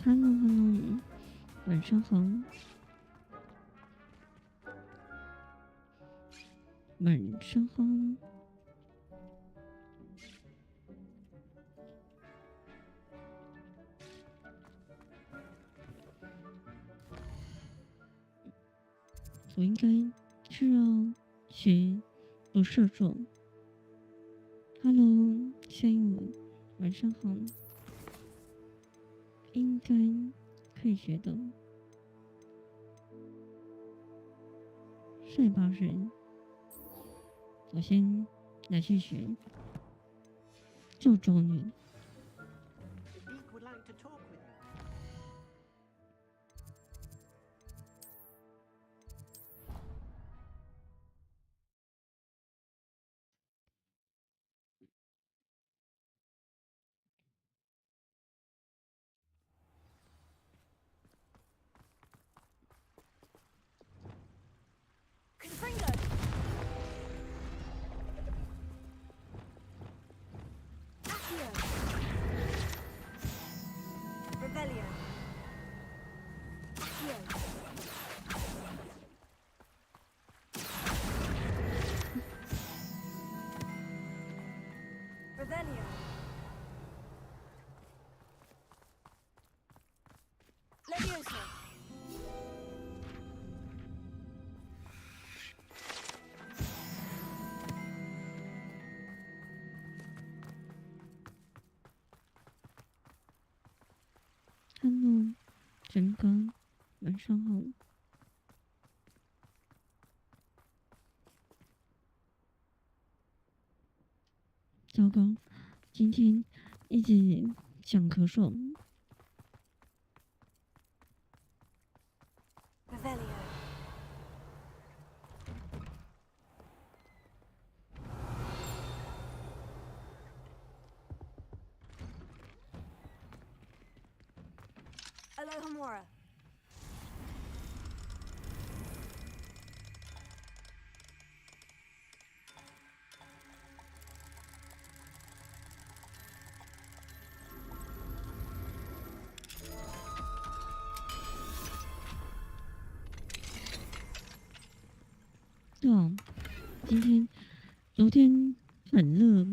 Hello，晚上好，晚上好。我应该是要学不射咒。Hello， 下一位，晚上好。应该可以学的。帅吧人，我先来去学咒咒女。Hello， 真哥，晚上好。糟糕，今天一直想咳嗽。Alohomora.昨天很热，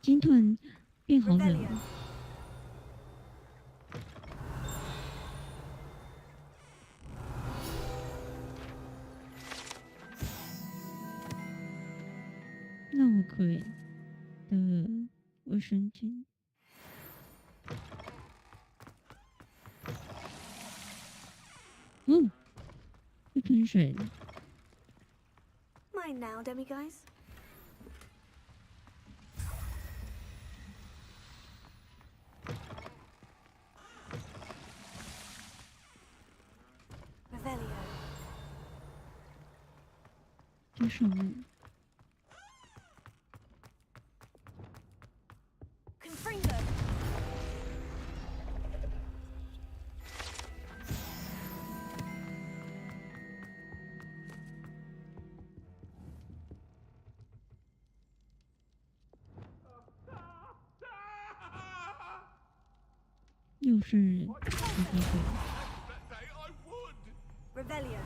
今天突然变好冷。那我可以的卫生巾。会喷水。Mine now, demiguise. Revelio. 这什么？ Confringo. 又是一个鬼。Revelio.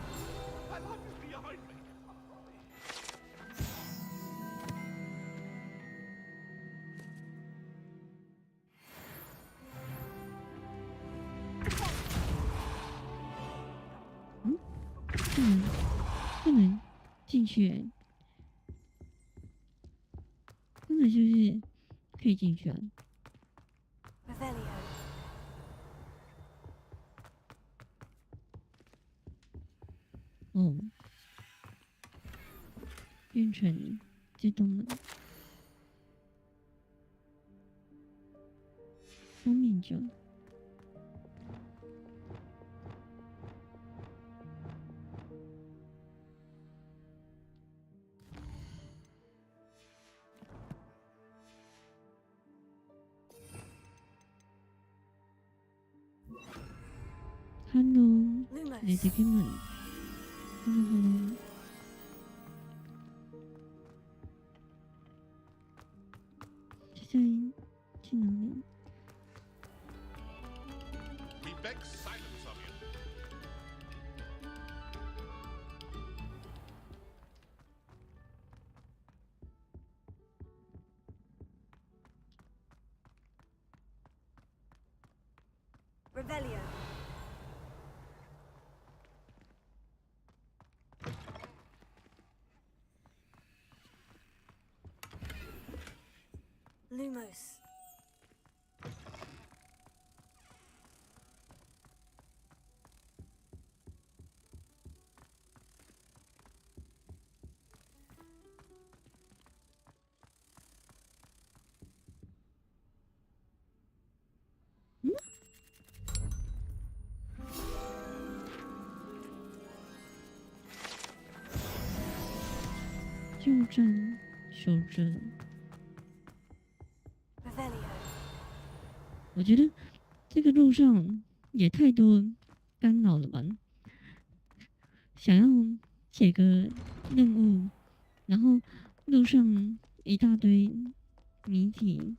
不能进去，根本就是可以进去啊。Revelio. 哦，变成自动了。封面就。Hello， Lady Gamer。Hello， 这在哪里？ expect silence of you. Revelio. Lumos. Hmm? 就战守着。我觉得这个路上也太多干扰了吧！想要写个任务，然后路上一大堆谜题。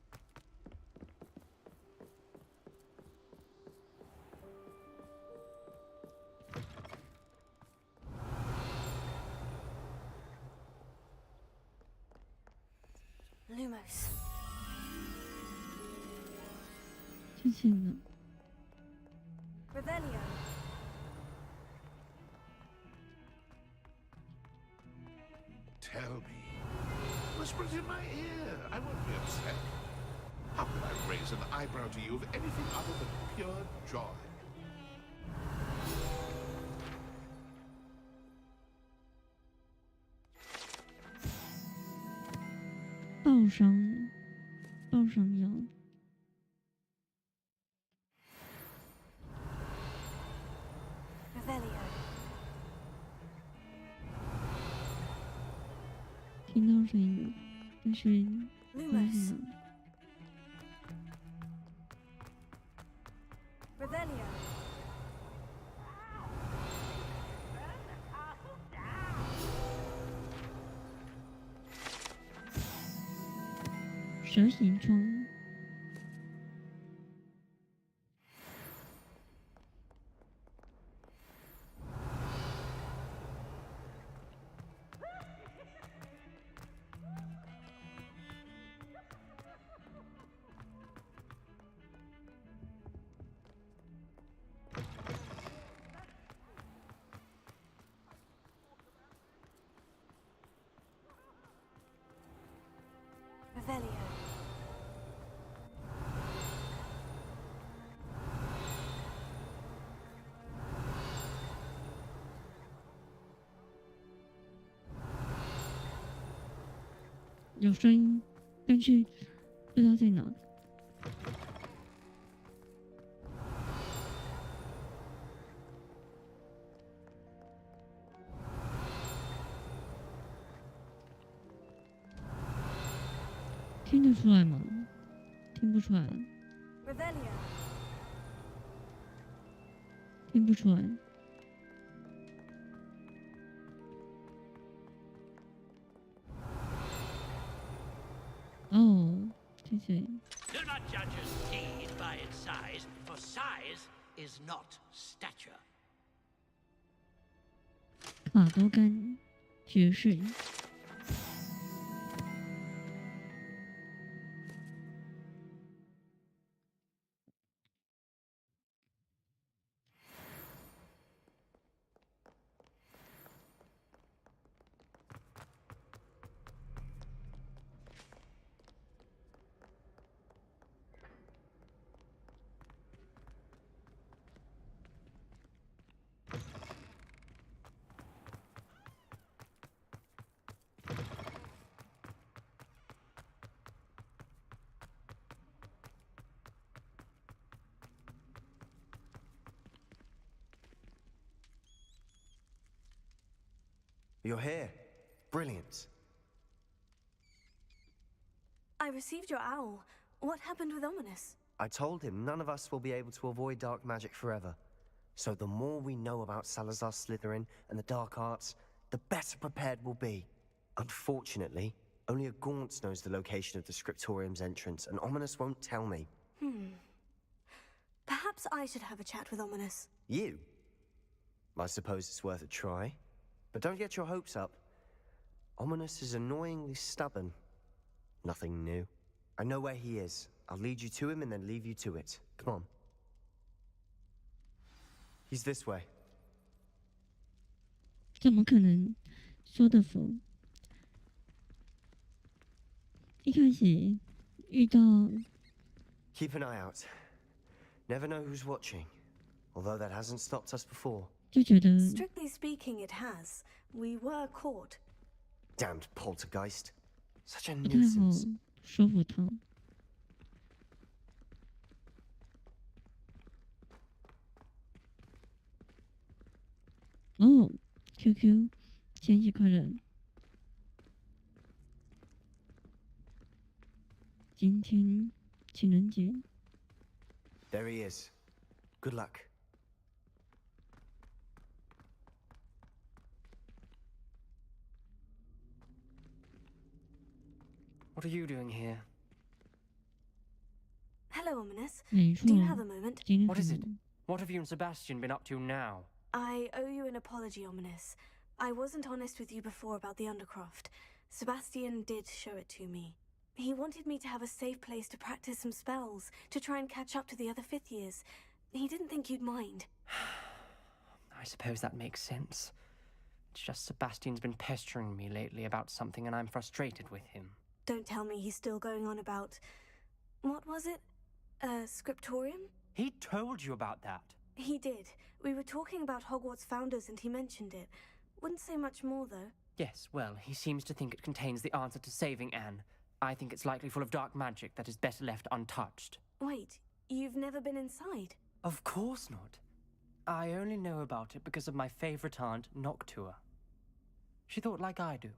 Lumos. 谢谢呢。Revelio. Tell me. Whisper it in my ear. I won't be upset. How could I raise an eyebrow to you of anything other than pure joy? 报伤药。Revelio. 听到声音了，但是 Lumos. Revelio. 蛇形窗。Revelio. 有声音，但是不知道在哪。听得出来吗？听不出来。Revelio. 听不出来。哦，谢谢。 Do not judge a steed by its size, for size is not stature. 卡多甘爵士。You're here. Brilliant. I received your owl. What happened with Ominous? I told him none of us will be able to avoid dark magic forever. So the more we know about Salazar Slytherin and the dark arts, the better prepared we'll be. Unfortunately, only a Gaunt knows the location of the Scriptorium's entrance, and Ominous won't tell me. Perhaps Perhaps I should have a chat with Ominous. You? I suppose it's worth a try. But don't get your hopes up. Ominous is annoyingly stubborn. Nothing new. I know where he is. I'll lead you to him and then leave you to it. Come on. He's this way. 怎么可能说得服？一开始遇到 Keep an eye out. Never know who's watching. Although that hasn't stopped us before. 就觉得 Strictly speaking, it has. We were caught. Damned poltergeist. Such a 不太好 nuisance. 说服他。哦 ，QQ， 千禧快乐！今天情人节， There he is. Good luck. What are you doing here? Hello, Ominous. 没错 Do，you have a moment? 今天 What is 什 it? 么 What have you and Sebastian been up to now? I owe you an apology, Ominous. I wasn't honest with you before about the Undercroft. Sebastian did show it to me. He wanted me to have a safe place to practice some spells, to try and catch up to the other fifth years. He didn't think you'd mind. I suppose that makes sense. It's just Sebastian's been pestering me lately about something and I'm frustrated with him. Don't tell me he's still going on about... What was it? A scriptorium? He told you about that. He did. We were talking about Hogwarts founders and he mentioned it. Wouldn't say much more, though. Yes, well, he seems to think it contains the answer to saving Anne. I think it's likely full of dark magic that is better left untouched. Wait, you've never been inside? Of course not. I only know about it because of my favorite aunt, Noctua. She thought like I do.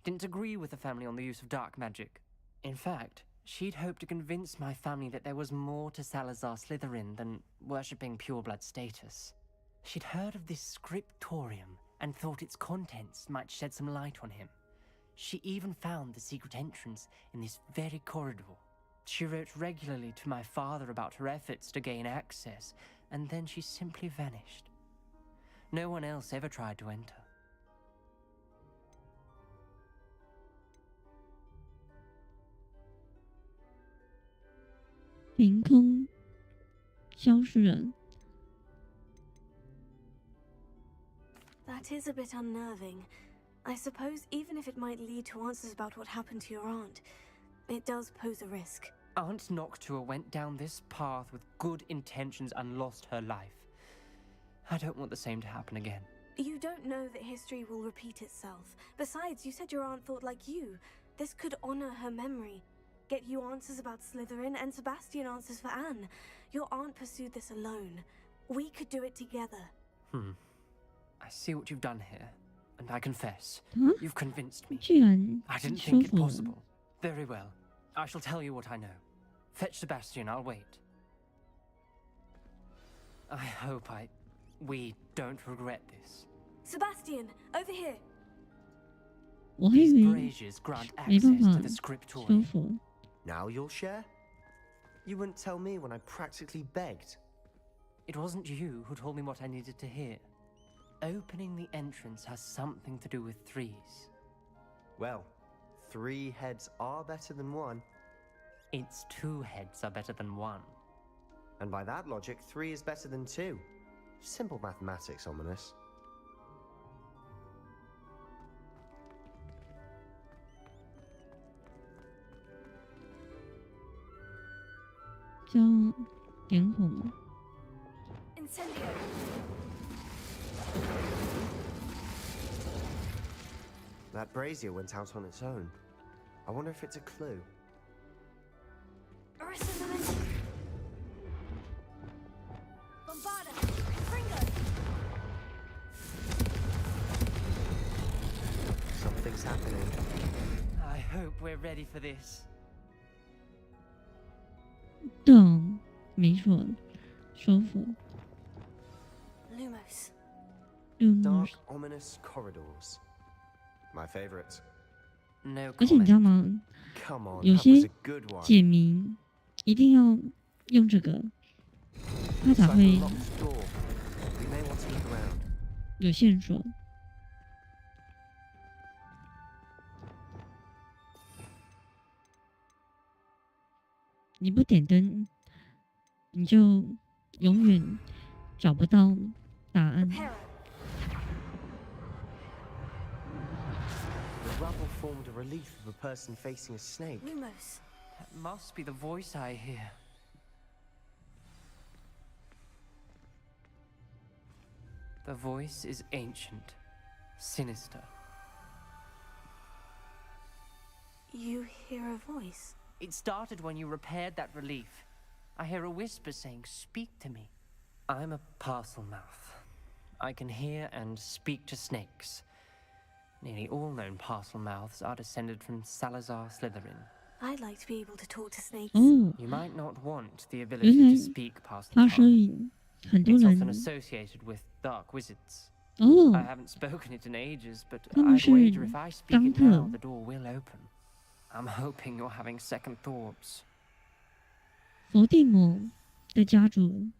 Didn't agree with the family on the use of dark magic. In fact, she'd hoped to convince my family that there was more to Salazar Slytherin than worshipping pureblood status. She'd heard of this scriptorium and thought its contents might shed some light on him. She even found the secret entrance in this very corridor. She wrote regularly to my father about her efforts to gain access, and then she simply vanished. No one else ever tried to enter. 凭空消失了。 That is a bit unnerving. I suppose even if it might lead to answers about what happened to your aunt, it does pose a risk. Aunt Noctua went down this path with good intentions and lost her life. I don't want the same to happen again. You don't know that history will repeat itself. Besides, you said your aunt thought like you. This could honor her memory. Get you answers about Slytherin and Sebastian answers for Anne. Your aunt pursued this alone. We could do it together. I see what you've done here, and I confess, 啊， you've convinced me. 居然 I didn't 说 think it 服了。 possible. Very well. I shall tell you what I know. Fetch Sebastian, I'll wait. I hope we don't regret this. Sebastian, over here. 我还以 These 为 braziers grant 没办 access 法 to the 说 scriptorium. 服。 Now you'll share? You wouldn't tell me when I practically begged. It wasn't you who told me what I needed to hear. Opening the entrance has something to do with threes. Well, 3 heads are better than 1. Its 2 heads are better than 1. And by that logic, 3 is better than 2. Simple mathematics, Ominous. 叫点火吗？ Incendio. That brazier went out on its own. I wonder if it's a clue. Arista Momentum. Bombarda. Fringo. Something's happening. I hope we're ready for this. 对哦，没错，说服。 Lumos. Dark, ominous corridors. My favorite. No 而且你知道 comment. 吗？ Come on, 有 that 些 was a good one. 解谜一定要用这个。他才会 Locked door. We may want to look around. 有线索。你不点灯，你就永远找不到答案。 Reparo. The rubble formed a relief of a person facing a snake. Lumos. That must be the voice I hear. The voice is ancient, sinister. You hear a voice. It started when you repaired that relief. I hear a whisper saying, "Speak to me." I'm a parcel mouth. I can hear and speak to snakes. Nearly all known parcel mouths are descended from Salazar Slytherin. I'd like to be able to talk to snakes. 哦， You might not want the 原 ability 来 to speak parcel 发蛇 tongue. 影很多 It's 人 often associated with dark wizards. 哦 I haven't spoken it in ages, but 他们 I'd 是 wager if I speak it 钢 now, 特 the door will open. I'm hoping you're having second thoughts. 伏地魔的家族，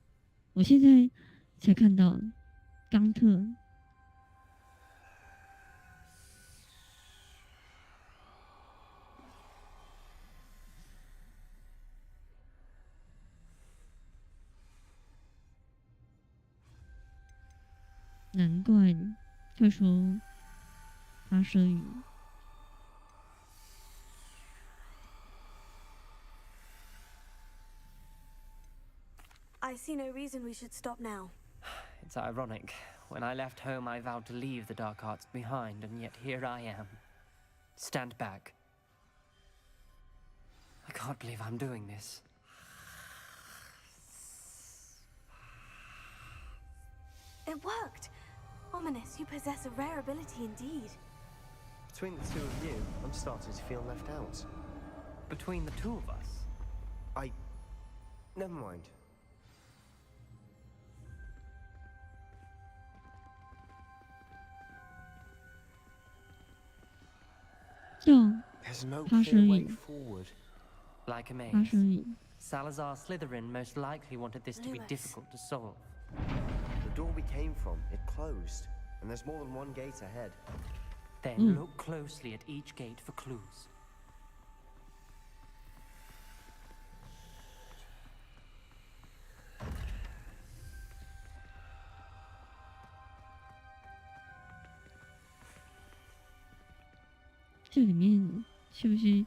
我现在才看到冈特。难怪会说发蛇语。 I see no reason we should stop now. It's ironic. When I left home, I vowed to leave the dark arts behind, and yet here I am. Stand back. I can't believe I'm doing this. It worked! Ominous, you possess a rare ability indeed. Between the two of you, I'm starting to feel left out. Between the two of us, Never mind. 叫 There's no How clear shall way you- forward. like a 发 maze, 蛇语。 Salazar Slytherin most likely wanted this to be Lumos. difficult to solve. The door we came from, it closed. And there's more than one gate ahead. Then Mm. look closely at each gate for clues. 这里面是不是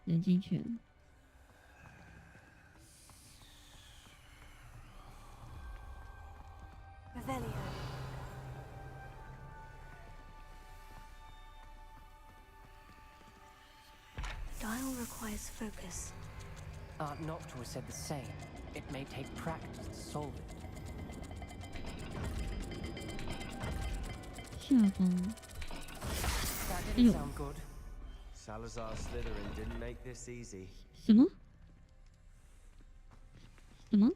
人精犬？ Revelio. The dial requires focus. Aunt Noctua said the same. It may take practice to solve it. 下方 That Ew. didn't sound good. Salazar Slytherin didn't make this easy. 什么？什么？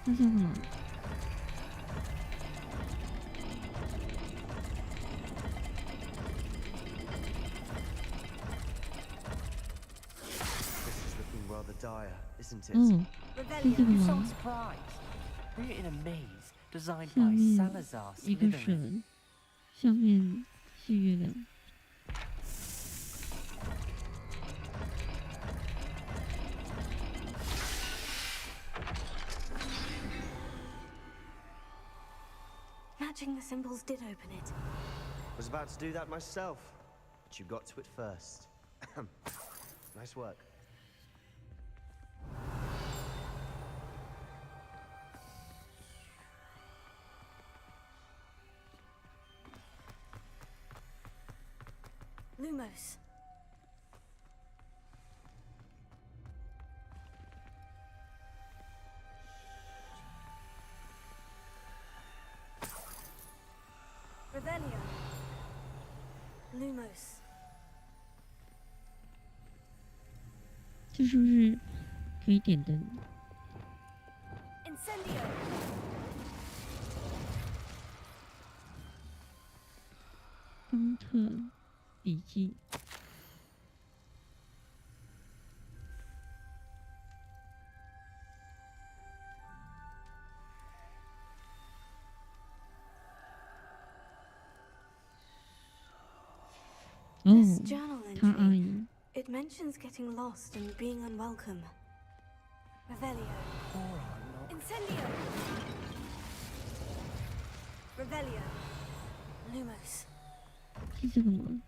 那叫什么？ This is looking rather dire, isn't it? 哦，是这 Revelio. 个 You 吗 sound？ surprised. We're in a maze designed 下 by 面 Salazar 一个 Slytherin. 神，上面是月亮。 Matching the symbols did open it. Was about to do that myself, but you got to it first. Nice work. Lumos. Revelio. Lumos. 这是不是可以点灯？ Incendio. 方特笔记。This journal 他阿 entry, 姨， it mentions getting lost and being unwelcome. Revelio. Incendio. Revelio. Lumos. 是这个吗？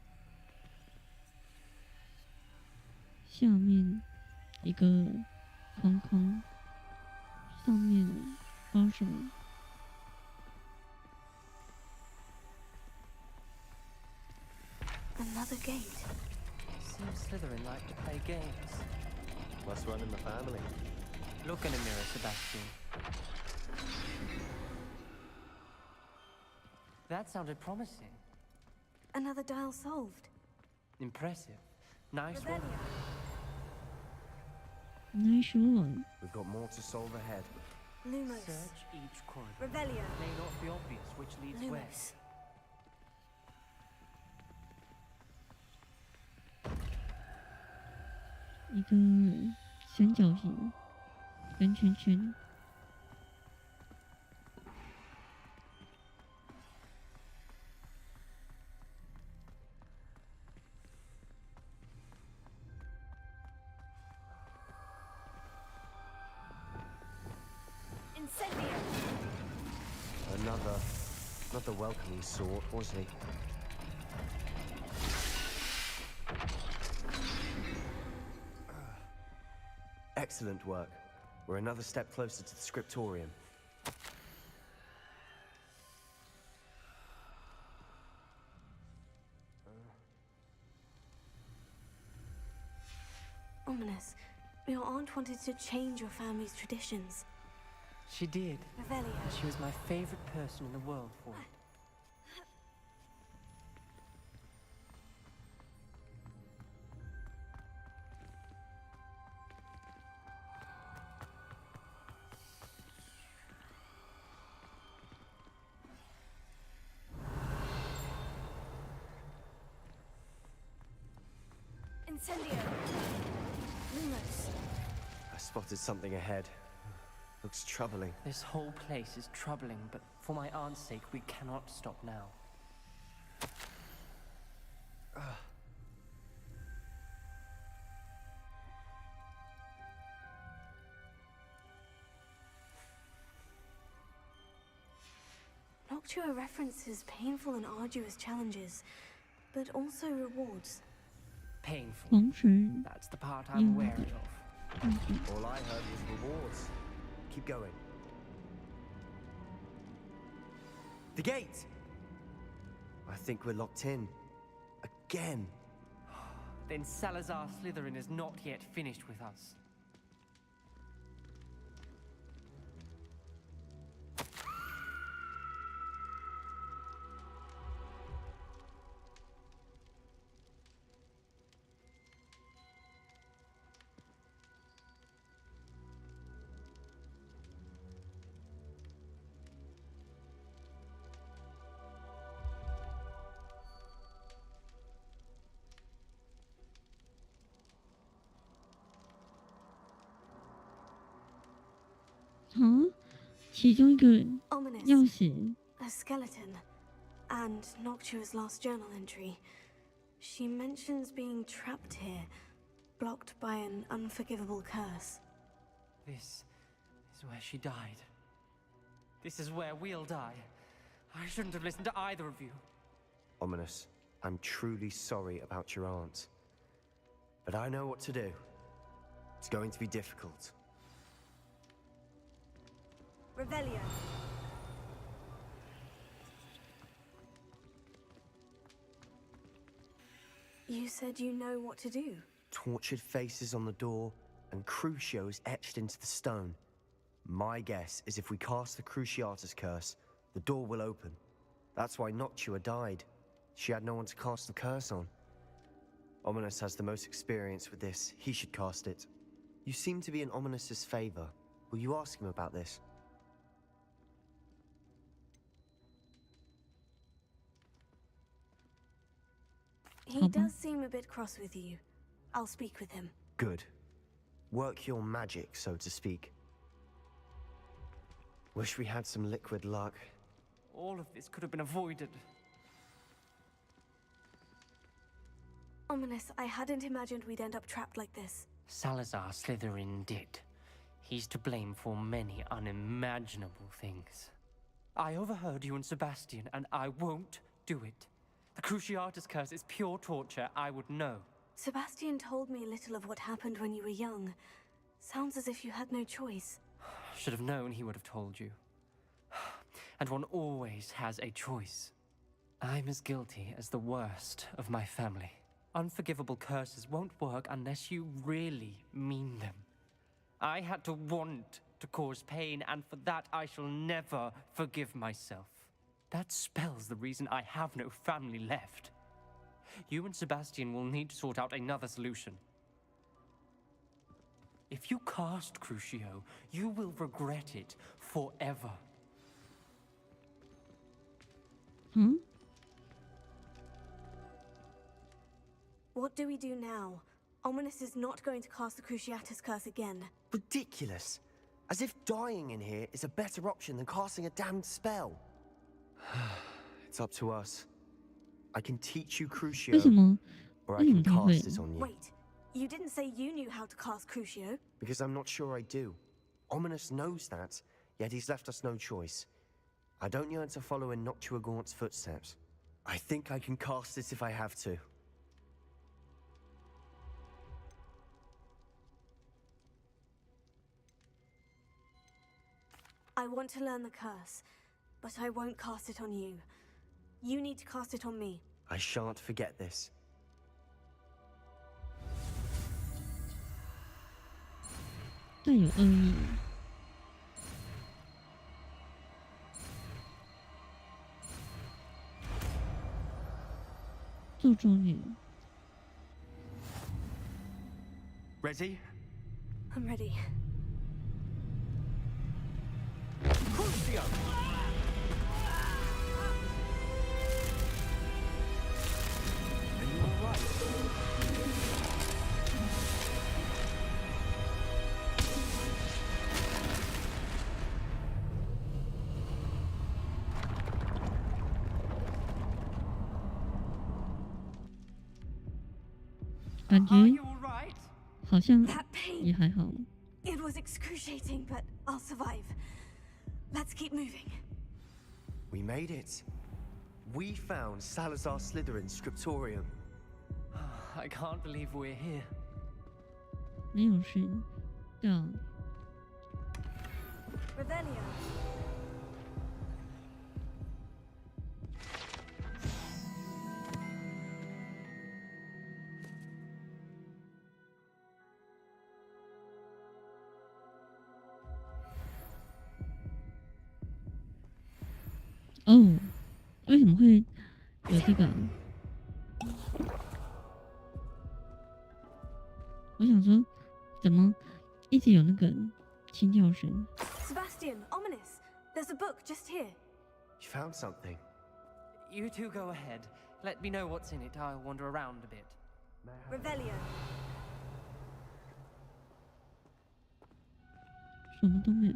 下面一个框框，上面发什么？ Another gate. Seems Slytherin like to play games. Must run in the family. Look in a mirror, Sebastian. That sounded promising. Another dial solved. Impressive. Nice work. Revelio. 奈说网 We've got more to solve ahead. Lumos. Search each corridor. Revelio. It may not be obvious which leads where. Lumos. 一个三角形跟圈圈。 Incendio. Not the welcoming sort, was he? Excellent work. We're another step closer to the scriptorium. Ominous. Your aunt wanted to change your family's traditions. She did. Revelio. And she was my favorite person in the world for it. Incendio. Lumos. I spotted something ahead. Looks troubling. This whole place is troubling, but for my aunt's sake, we cannot stop now. Noctua references painful and arduous challenges, but also rewards. Painful. 黄水 That's the part I'm wary of. All I heard was rewards. Keep going. The gate! I think we're locked in. Again. Then Salazar Slytherin is not yet finished with us. Huh? 其中一个 Ominous. 钥匙 A skeleton. And Noctua's last journal entry. She mentions being trapped here, blocked by an unforgivable curse. This is where she died. This is where we'll die. I shouldn't have listened to either of you. Ominous, I'm truly sorry about your aunt. But I know what to do. It's going to be difficult. Revelio. You said you know what to do. Tortured faces on the door and Crucios etched into the stone. My guess is if we cast the Cruciatus curse, the door will open. That's why Noctua died. She had no one to cast the curse on. Ominous has the most experience with this. He should cast it. You seem to be in Ominous's favor. Will you ask him about this? He does seem a bit cross with you. I'll speak with him. Good. Work your magic, so to speak. Wish we had some liquid luck. All of this could have been avoided. Ominous, I hadn't imagined we'd end up trapped like this. Salazar Slytherin did. He's to blame for many unimaginable things. I overheard you and Sebastian, and I won't do it. The Cruciatus curse is pure torture, I would know. Sebastian told me a little of what happened when you were young. Sounds as if you had no choice. Should have known he would have told you. And one always has a choice. I'm as guilty as the worst of my family. Unforgivable curses won't work unless you really mean them. I had to want to cause pain, and for that I shall never forgive myself. That spells the reason I have no family left. You and Sebastian will need to sort out another solution. If you cast Crucio, you will regret it forever. What do we do now? Ominous is not going to cast the Cruciatus curse again. Ridiculous. As if dying in here is a better option than casting a damned spell. It's up to us. I can teach you 为 Crucio, 什么？ or 为 I 什么 can 他会？ cast it on you. Wait, you didn't say you knew how to cast Crucio. Because I'm not sure I do. Ominous knows that, yet he's left us no choice. I don't yearn to follow in Noctua Gaunt's footsteps. I think I can cast it if I have to. I want to learn the curse, but I won't cast it on you. You need to cast it on me. I shan't forget this. 带有恶意。做咒语。 Ready? I'm ready. Crucio! Are you alright? Are you alright? 好像 That pain. 也还好。 It was excruciating, but I'll survive. Let's keep moving. We made it. We found Salazar Slytherin's scriptorium. I can't believe we're here. 没有事。对啊， Revelio. Oh 哦，为什么会有这个啊？我想说，怎么一直有那个心跳声？ Sebastian, Ominous. There's a book just here. You found something. You two go ahead. Let me know what's in it. I'll wander around a bit. Revelio. 什么都没有。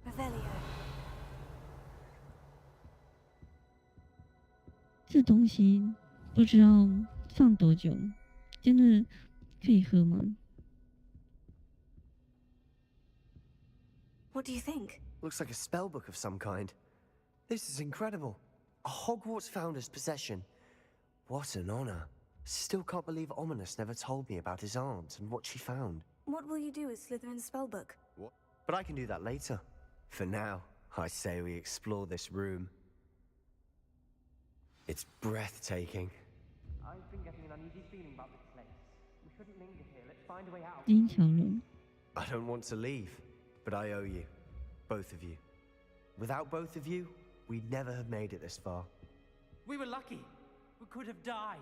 Revelio. 这东西不知道放多久，真的可以喝吗？ What do you think? Looks like a spell book of some kind. This is incredible. A Hogwarts founder's possession. What an honor. Still can't believe Ominous never told me about his aunt and what she found. What will you do with Slytherin's spellbook? But I can do that later. For now, I say we explore this room. It's breathtaking. I've been getting an uneasy feeling about this place. We shouldn't linger here. Let's 第一条路。I don't want to leave, but I owe you. Both of you. Without both of you, we'd never have made it this far. We were lucky. We could have died.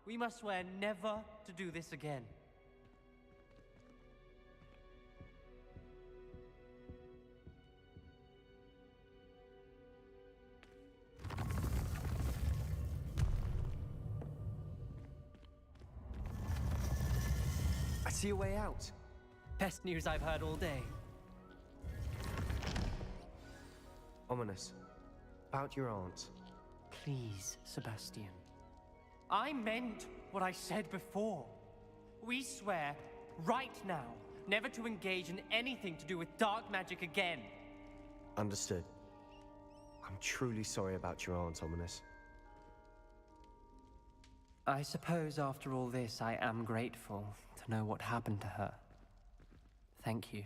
We must swear never to do this again. I see a way out. Best news I've heard all day. Ominous. About your aunt. Please, Sebastian. I meant what I said before. We swear, right now, never to engage in anything to do with dark magic again. Understood. I'm truly sorry about your aunt, Ominous. I suppose after all this, I am grateful to know what happened to her. Thank you.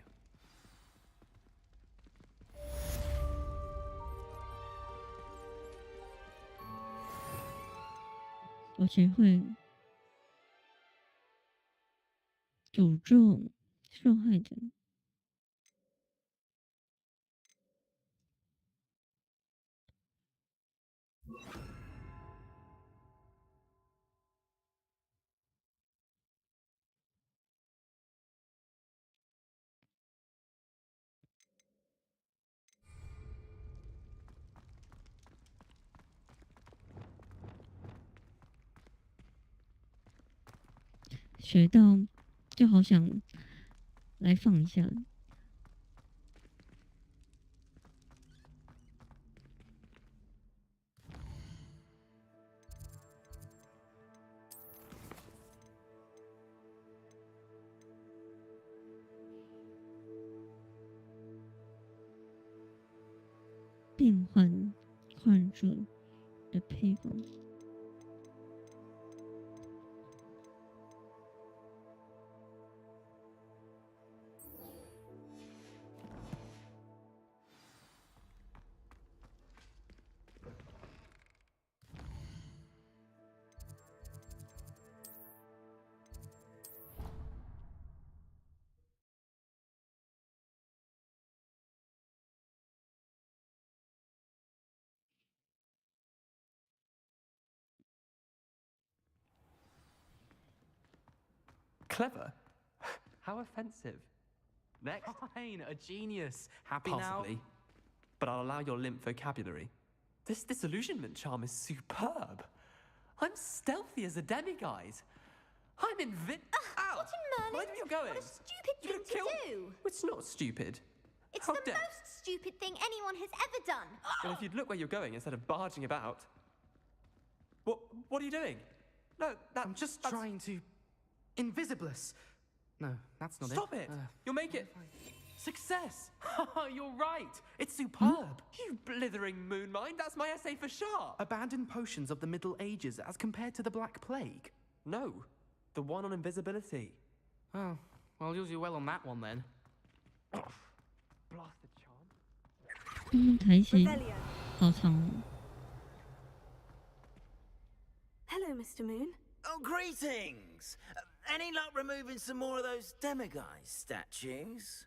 我学会诅咒受害者。学到就好想来放一下。变换宽恕的配方。Clever? How offensive. Next. Fine, a genius. Happy Possibly. now? But I'll allow your limp vocabulary. This disillusionment charm is superb. I'm stealthy as a demiguise. I'm Ow! What in Merlin? Mind where you're going. What a stupid You're thing gonna to do. It's not stupid. It's How the dare- most stupid thing anyone has ever done. And if you'd look where you're going instead of barging about. What are you doing? No, I'm just trying to... Invisibless. No, that's not Stop it. it! You'll make it. Success! You're right. It's superb. You blithering moon mind, that's my essay for sharp. Abandoned potions of the Middle Ages as compared to the Black Plague. No, the one on invisibility. Oh, well, you'll do well on that one then. Blasted charm. 台词 Revelio. 好长哦。 Hello, Mr. Moon. Oh, greetings! Any luck removing some more of those demiguise statues?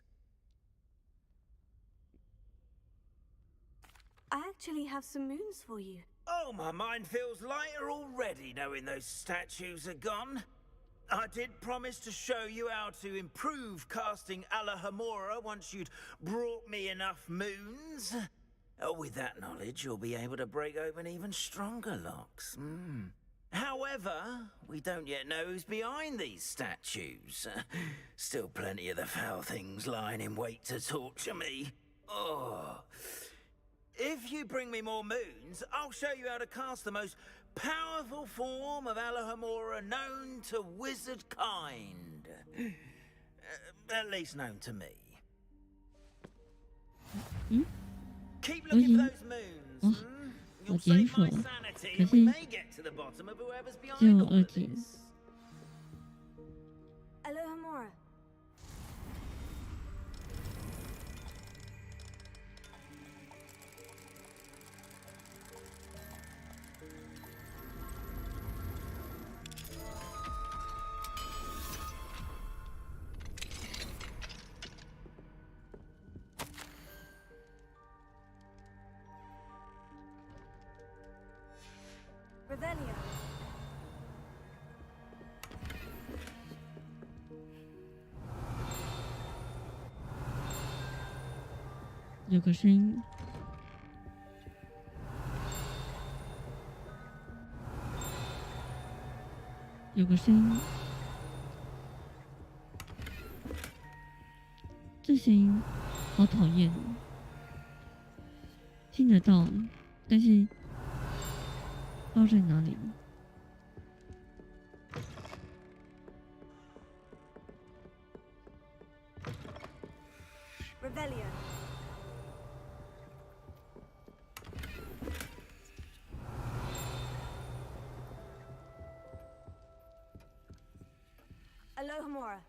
I actually have some moons for you. Oh, my mind feels lighter already knowing those statues are gone. I did promise to show you how to improve casting Alahamora once you'd brought me enough moons. With that knowledge, you'll be able to break open even stronger locks. However, we don't yet know who's behind these statues. Still plenty of the foul things lying in wait to torture me. Oh. If you bring me more moons, I'll show you how to cast the most powerful form of Alahamora known to wizard kind. At least known to me. Keep looking for those moons. You'll save my sanity, and we may get to the bottom of whoever's behind all of this. Alohomora. 有个声音，有个声音，这声音好讨厌，听得到，但是不知道在哪里。Revelio. Alohomora.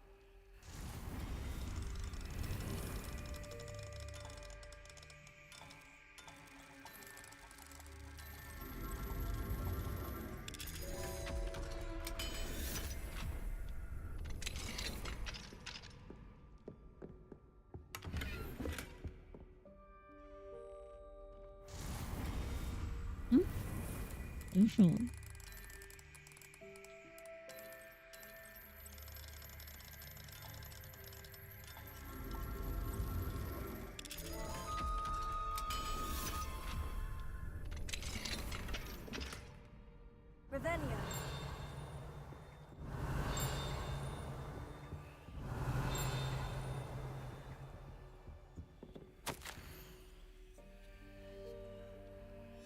Mm? 有手。Revelio.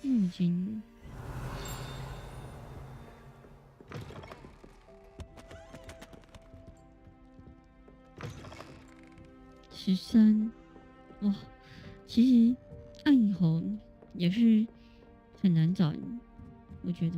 已经13，哇！其实暗影猴也是很难找，我觉得。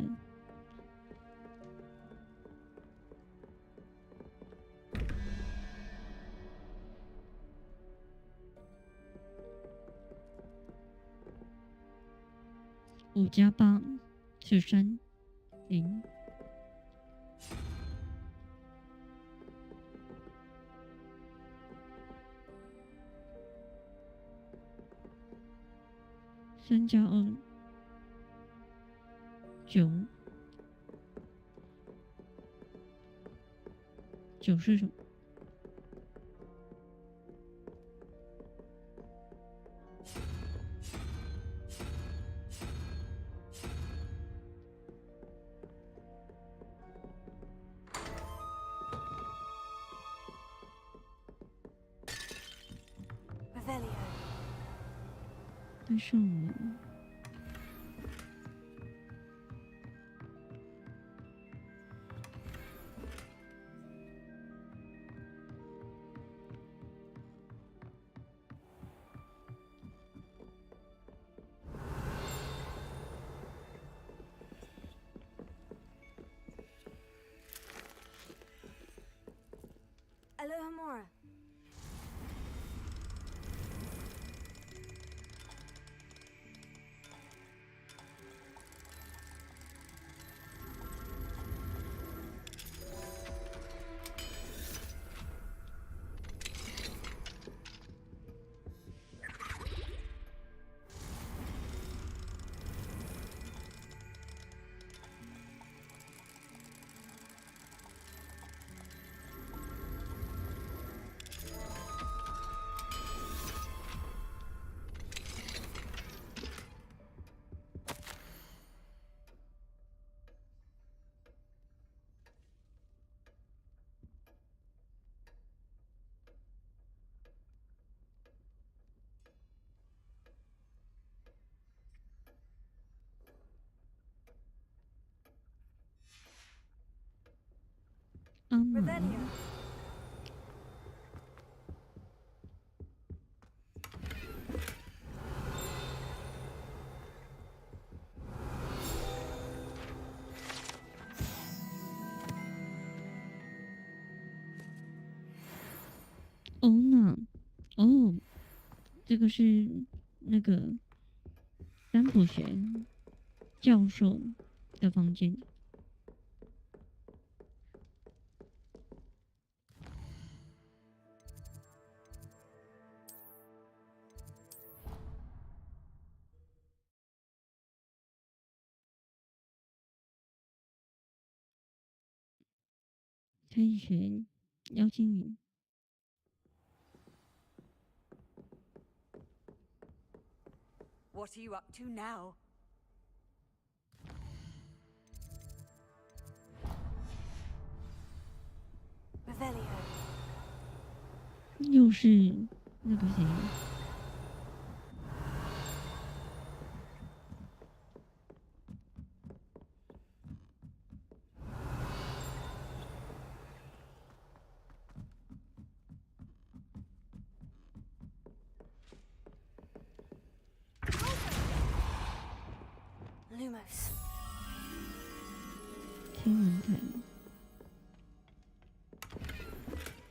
5+8=13，0。3+2=9，9是什么？对上了。Alohomora. Revelio. 哦，那哦，这个是那个占卜学教授的房间。可以学妖精语。What are you up to now? Revelio. 又是那个谁？ Lumos. 天文台。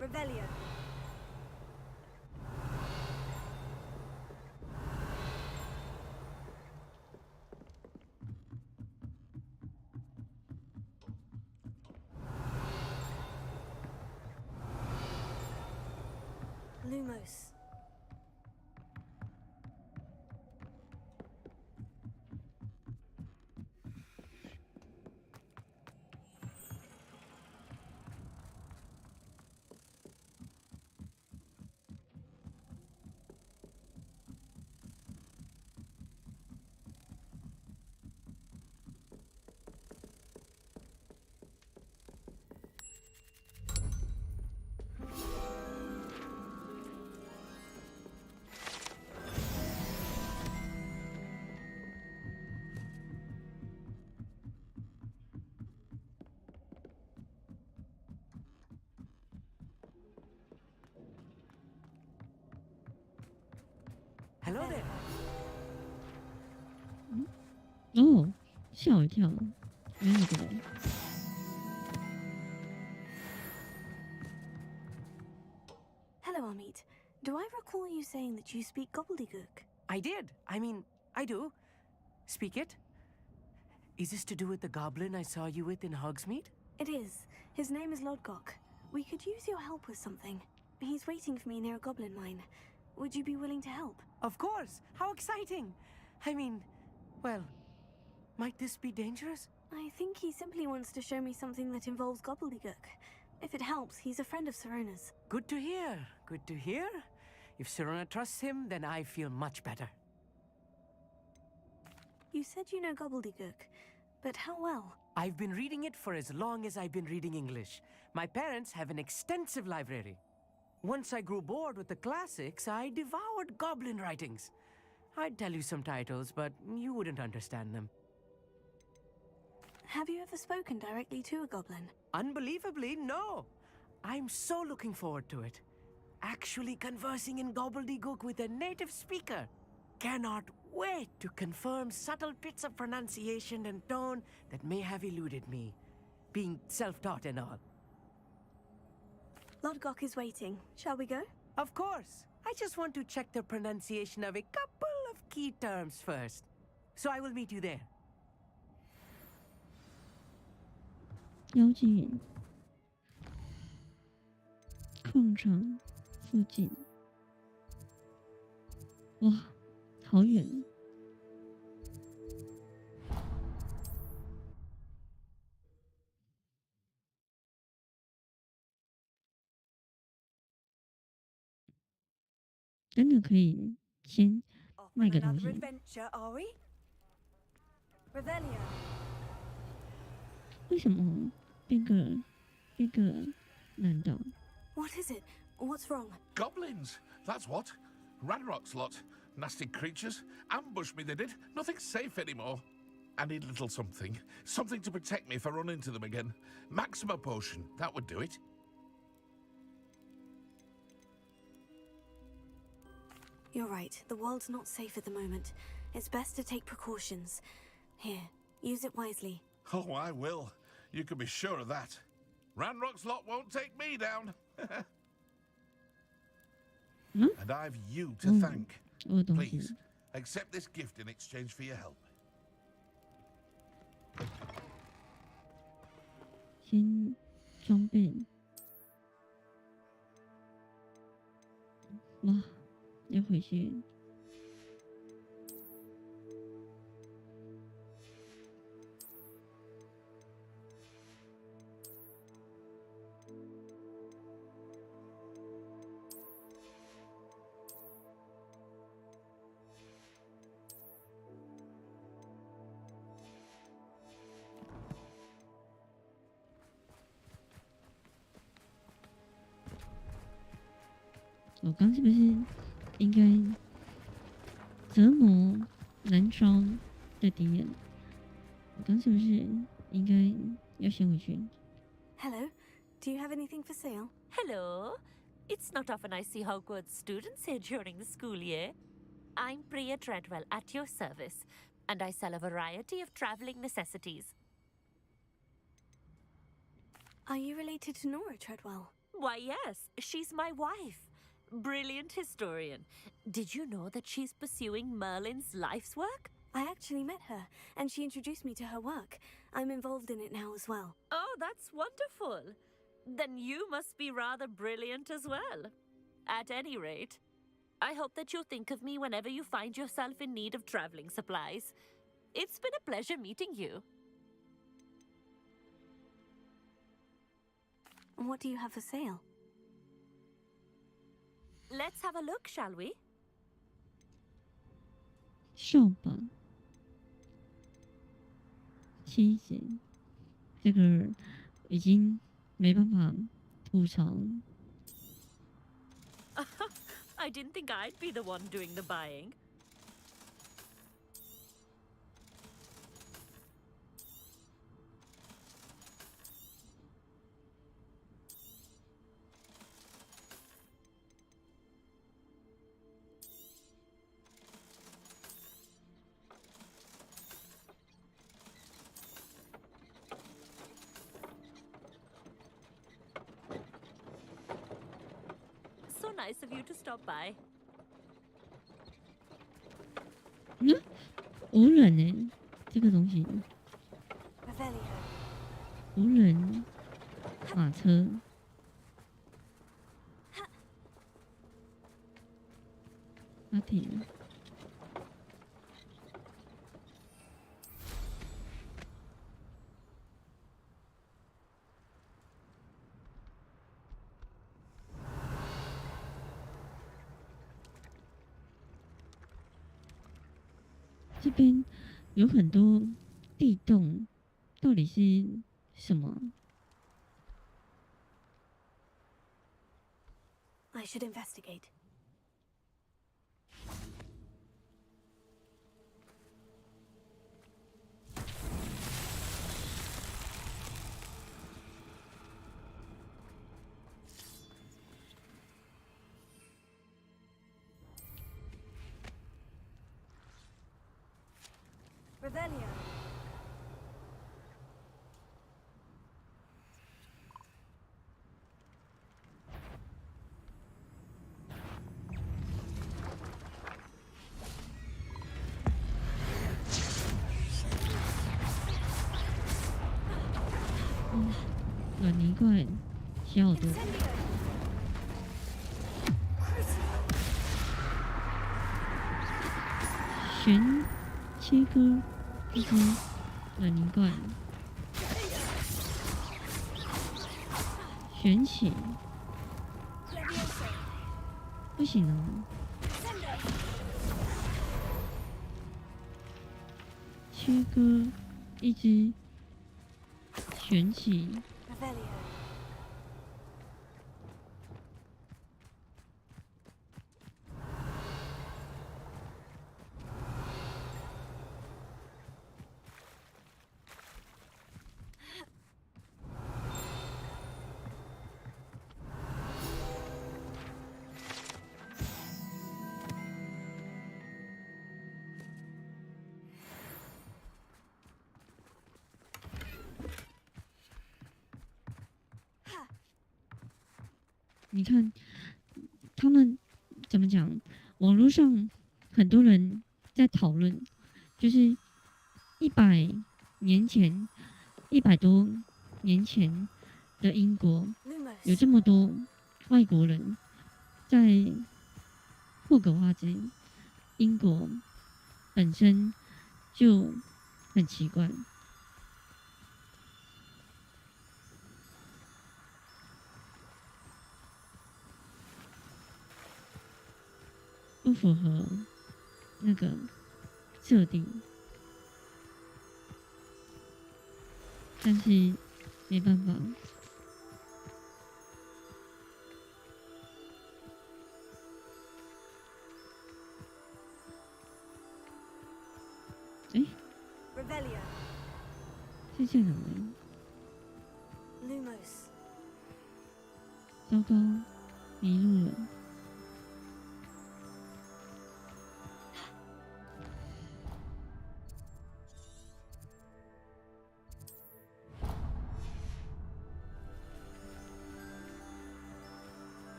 Revelio. Lumos. Hello there. 哦，吓我一跳，原来这个人。 Hello, Amit. Do I recall you saying that you speak gobbledygook? I did. I mean, I do. Speak it. Is this to do with the goblin I saw you with in Hogsmeade? It is. His name is Lodgok. We could use your help with something. He's waiting for me near a goblin mine. Would you be willing to help? Of course. How exciting. I mean, well, might this be dangerous? I think he simply wants to show me something that involves gobbledygook. If it helps, he's a friend of Sirona's. Good to hear. Good to hear. If Sirona trusts him, then I feel much better. You said you know gobbledygook, but how well? I've been reading it for as long as I've been reading English. My parents have an extensive library. Once I grew bored with the classics, I devoured goblin writings. I'd tell you some titles, but you wouldn't understand them. Have you ever spoken directly to a goblin? Unbelievably, no. I'm so looking forward to it. Actually conversing in gobbledygook with a native speaker. Cannot wait to confirm subtle bits of pronunciation and tone that may have eluded me, being self-taught and all. Lodgok is waiting. Shall we go? Of course. I just want to check the pronunciation of a couple of key terms first. So I will meet you there. 妖精矿场附近，哇，好远！真的可以先卖个东西。 adventure, are we? Revelio. 为什么变个难道？ What is it? What's wrong? Goblins, that's what. Ranrock's lot. Nasty creatures. Ambushed me, they did. Nothing's safe anymore. I need a little something. Something to protect me if I run into them again. Maxima potion, that would do it. You're right. The world's not safe at the moment. It's best to take precautions. Here, use it wisely. Oh, I will. You can be sure of that. Ranrock's lot won't take me down. And I've you to thank. Please, accept this gift in exchange for your help. 先装备。哇，要回去。我刚是不是应该折磨难招的敌人？我刚是不是应该要先回去？ Hello, do you have anything for sale? Hello. It's not often I see Hogwarts students here during the school year. I'm Priya Treadwell at your service, and I sell a variety of traveling necessities. Are you related to Nora Treadwell? Why, yes, she's my wife. Brilliant historian. Did you know that she's pursuing Merlin's life's work? I actually met her, and she introduced me to her work. I'm involved in it now as well. Oh, that's wonderful. Then you must be rather brilliant as well. At any rate, I hope that you'll think of me whenever you find yourself in need of traveling supplies. It's been a pleasure meeting you. What do you have for sale? Let's have a look, shall we? 扫把、妻子，这个已经没办法吐槽。I didn't think I'd be the one doing the buying. So nice of you to stop by. 无人呢？这个东西， Revelio. 无人马车。阿婷，这边有很多地洞，到底是什么？ I should investigate. Revelio. 软泥怪小好多。旋切割一只软泥怪，旋起，不行哦。切割一只旋起。 Revelio. 你看，他们怎么讲？网络上很多人在讨论，就是100年前、100多年前的英国，有这么多外国人在霍格华兹，英国本身就很奇怪。 不符合那个设定，但是没办法。哎， Revelio. 是这两位。 Lumos. 糟糕，迷路了。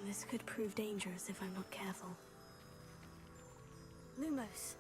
This could prove dangerous if I'm not careful. Lumos.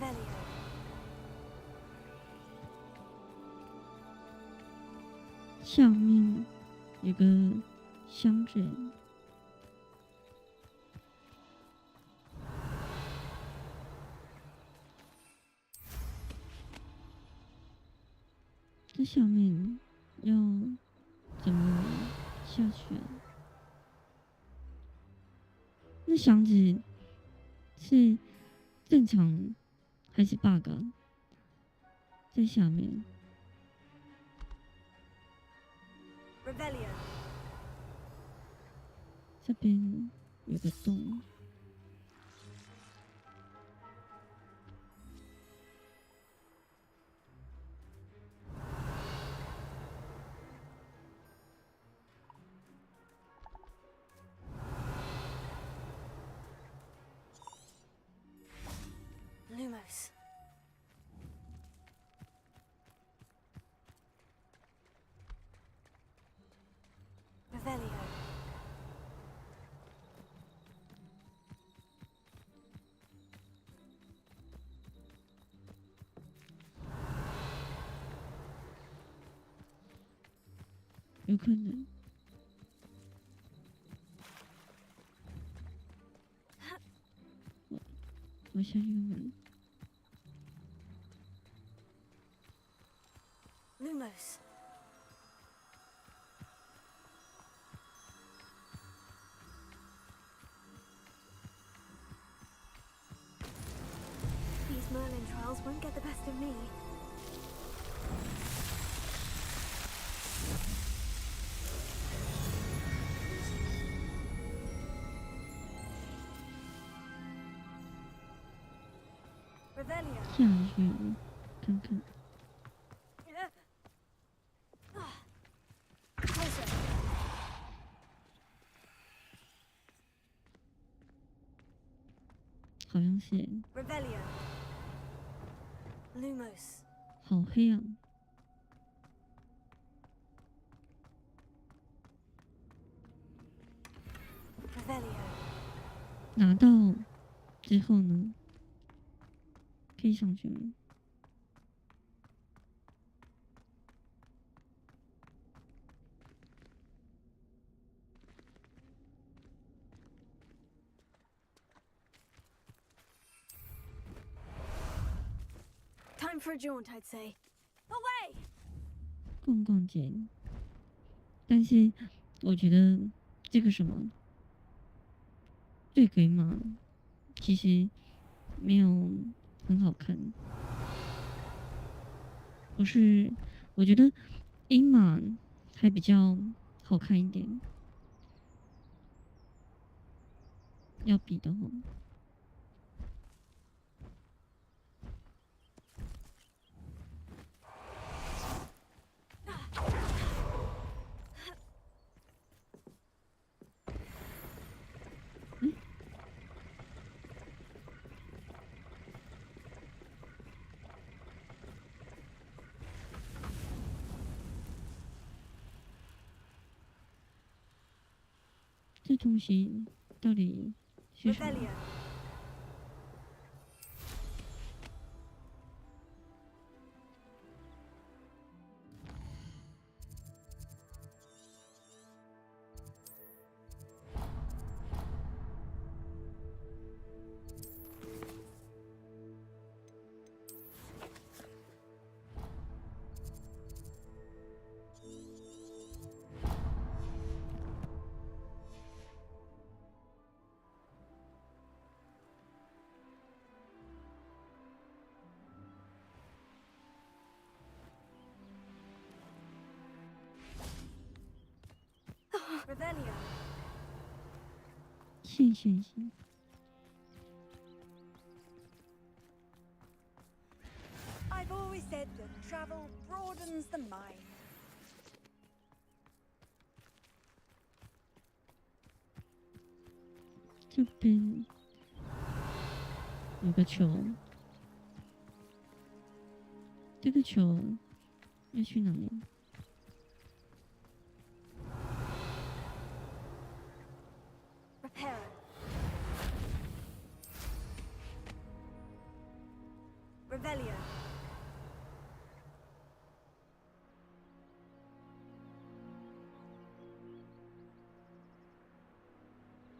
Revelio. 下面有个箱子，这下面要怎么下去啊？那箱子是正常还是 bug 啊？在下面。 Revelio. 这边有个洞， Lumos. Revelio. 有可能。我下一个门。 Lumos. These Merlin trials won't get the best of me. Revelio. 下去看看。 Closer. 好像是， Revelio. Lumos. 好黑啊！ Revelio. 拿到之后呢？可以上去吗？ Time for a jaunt, I'd say. Away! 逛逛街，但是我觉得这个什么对鬼马其实没有很好看。我觉得鹰马还比较好看一点。要比的话。 这东西到底是什么？ Revelio. 谢谢。 I've always said that travel broadens the mind. 这边有个球，这个球要去哪里？ Reparo. Revelio.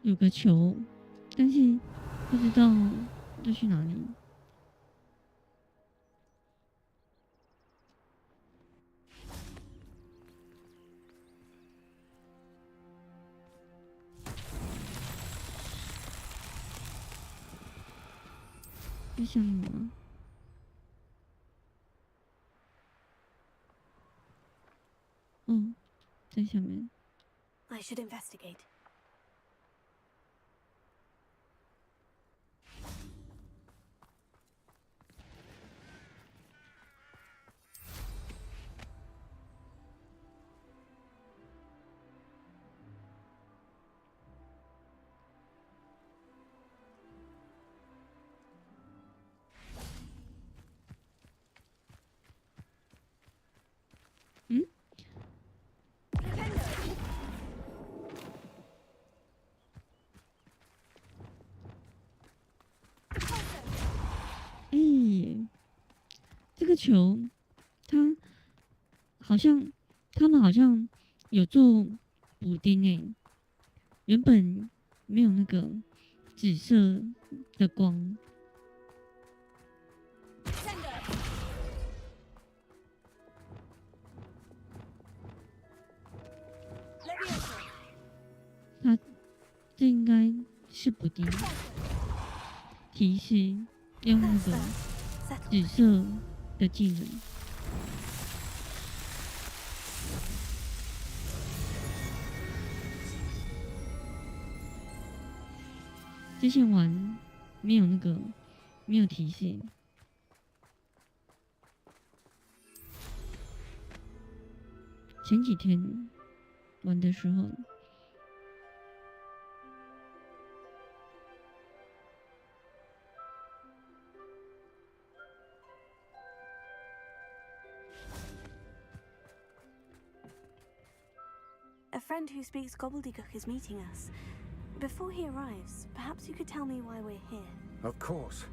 有个球，但是不知道要去哪里。在下面吗？哦，在下面。 I should investigate. Defender. 这个球，他们好像有做补丁诶，原本没有那个紫色的光。 它这应该是补丁提示用那个紫色的技能。之前玩没有没有提示。 前几天玩的时候，A friend who speaks gobbledygook is meeting us. Before he arrives, perhaps you could tell me why we're here. Of course.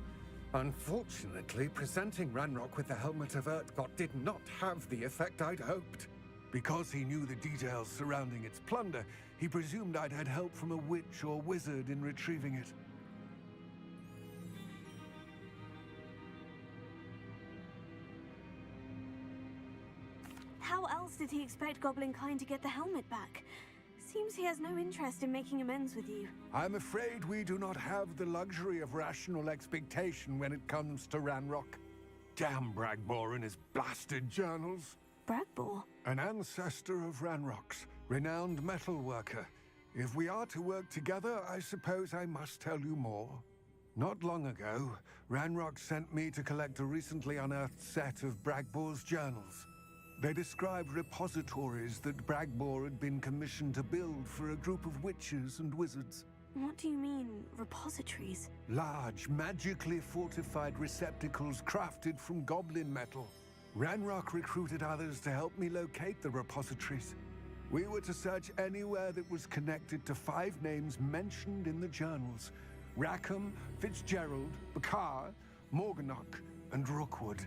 Unfortunately, presenting Ranrock with the Helmet of Urtkot did not have the effect I'd hoped. Because he knew the details surrounding its plunder, he presumed I'd had help from a witch or wizard in retrieving it. How else did he expect Goblinkind to get the helmet back? Seems he has no interest in making amends with you. I'm afraid we do not have the luxury of rational expectation when it comes to Ranrock. Damn Bragbor and his blasted journals. Bragbor? An ancestor of Ranrock's, renowned metal worker. If we are to work together, I suppose I must tell you more. Not long ago, Ranrock sent me to collect a recently unearthed set of Bragbor's journals. They described repositories that Bragbor had been commissioned to build for a group of witches and wizards. What do you mean, repositories? Large, magically fortified receptacles crafted from goblin metal. Ranrock recruited others to help me locate the repositories. We were to search anywhere that was connected to 5 names mentioned in the journals: Rackham, Fitzgerald, Bakar, Morganach, and Rookwood.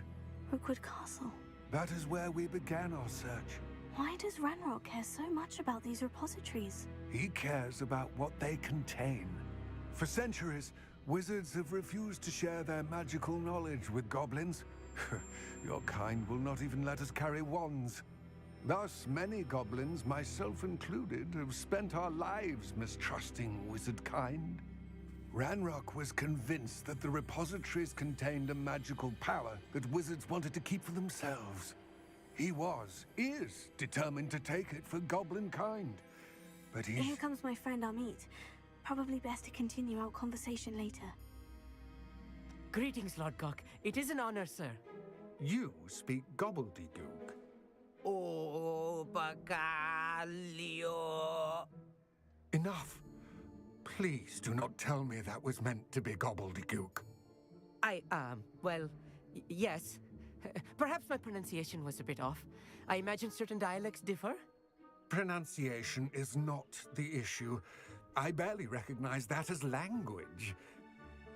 Rookwood Castle. That is where we began our search. Why does Ranrock care so much about these repositories? He cares about what they contain. For centuries, wizards have refused to share their magical knowledge with goblins. Your kind will not even let us carry wands. Thus, many goblins, myself included, have spent our lives mistrusting wizard kind. Ranrock was convinced that the repositories contained a magical power that wizards wanted to keep for themselves. He is determined to take it for goblin kind. but Here he's... comes my friend Amit. Probably best to continue our conversation later. Greetings, Lord Gok. It is an honor, sir. You speak gobbledygook. Oh, Bacalio. Enough. Please do not tell me that was meant to be gobbledygook. Well, yes. Perhaps my pronunciation was a bit off. I imagine certain dialects differ. Pronunciation is not the issue. I barely recognize that as language.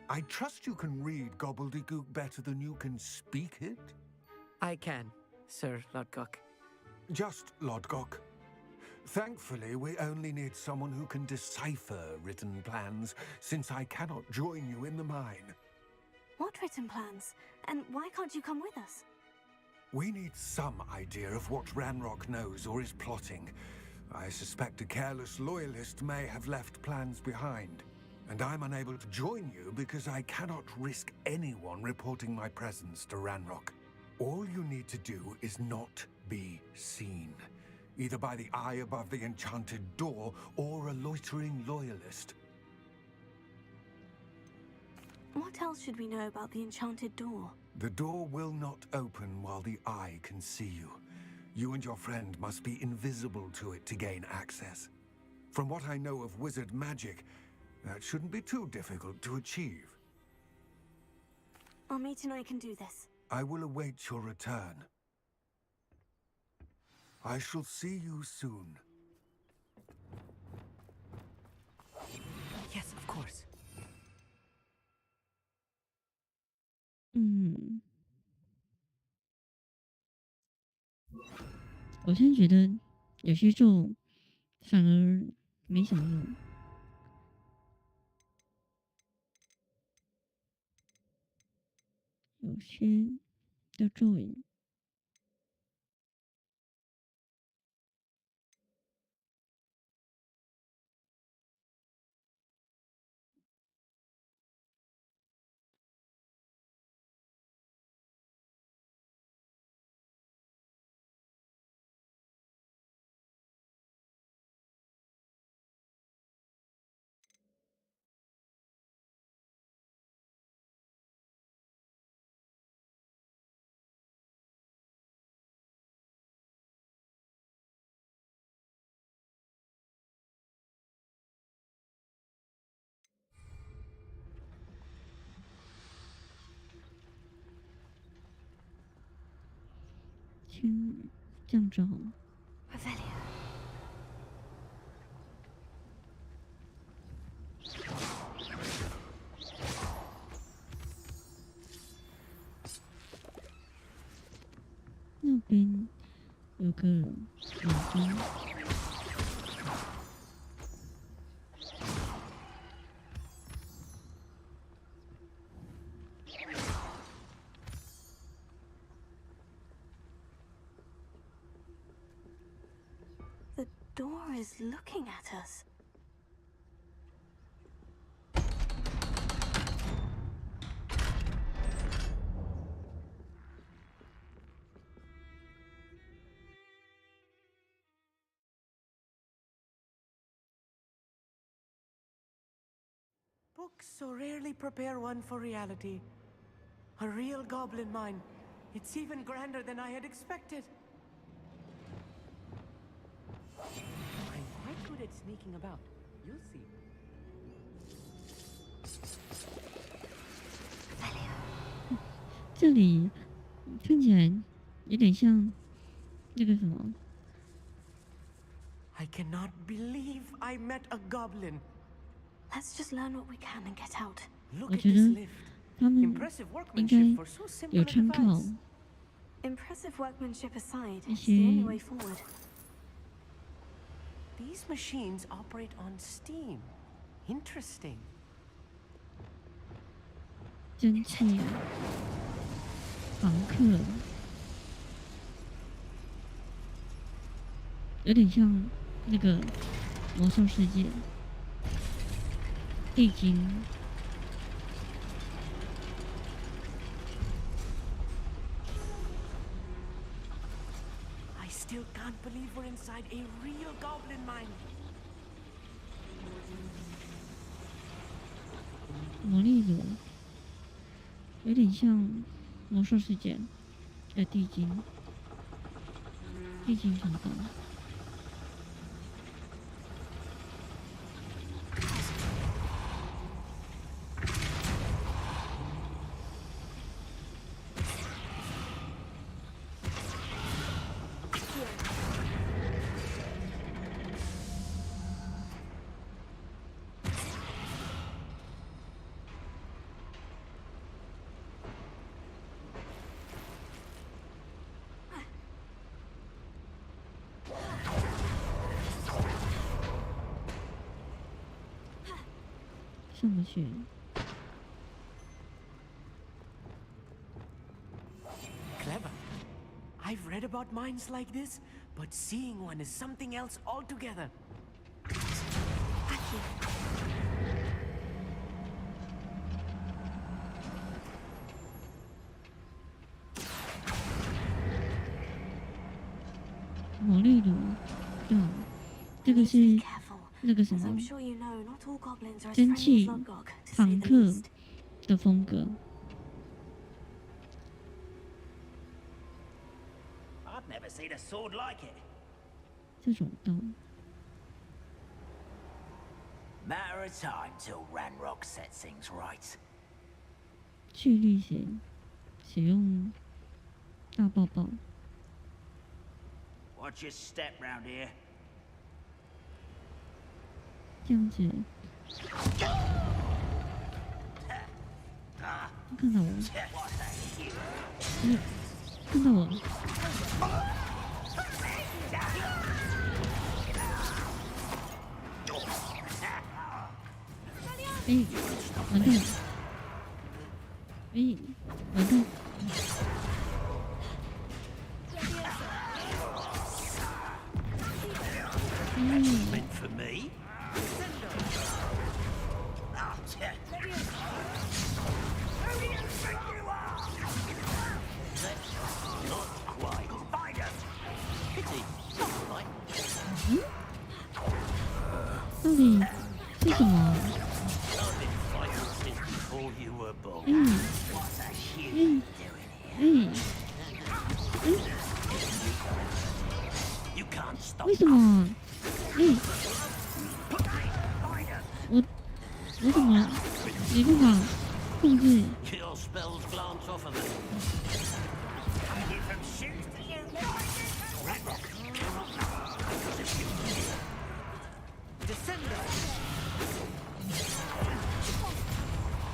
I trust you can read gobbledygook better than you can speak it? I can, Sir Lodgok. Just Lodgok. Thankfully, we only need someone who can decipher written plans, since I cannot join you in the mine. What written plans? And why can't you come with us? We need some idea of what Ranrock knows or is plotting. I suspect a careless loyalist may have left plans behind. And I'm unable to join you because I cannot risk anyone reporting my presence to Ranrock. All you need to do is not be seen, either by the eye above the enchanted door or a loitering loyalist. What else should we know about the enchanted door? The door will not open while the eye can see you. You and your friend must be invisible to it to gain access. From what I know of wizard magic, that shouldn't be too difficult to achieve. Amit and I can do this. I will await your return. I shall see you soon. Yes, of course. 我现在觉得有些咒反而没什么用。有些的咒语先这样子好吗？ 那边有个眼睛。 The door is looking at us. Books so rarely prepare one for reality. A real goblin mine. It's even grander than I had expected. I'm quite good at sneaking about. You'll see. 这里看起来有点像那个什么。 I cannot believe I met a goblin. Let's just learn what we can and get out. 我觉得他们应该有参考 Impressive workmanship aside, 一 it's the only 些 way forward. These machines operate on steam. Interesting. 蒸汽房客，有点像那个魔兽世界地精。 I still can't believe we're inside a real goblin mine. 如有点像魔兽世界的地精城堡。上不去。Clever. I've read about minds like this, but seeing one is something else altogether. Aki. 魔力炉，对，这个是那个什么 I'm sure you know, not all goblins are as 蒸 friendly 汽 as Lodgok, to say 朋 the 克 least. 的风格。 I've never seen a sword like it. 这种刀， Matter of time till Ranrock sets things right. 去力血，使用大爆爆。 Watch your step round here. 这样子，看到我，看到我，哎，完蛋，哎，完蛋。 Meant for me? Not quite. Find us. Pity. Right. 到底是什么？ I've been fighting since before you were born. 嗯， What's a human doing here? You can't stop. 为什么？我怎么没办法控制？ Your spells glance off of it. From shoes to you. Ranrock. Descender.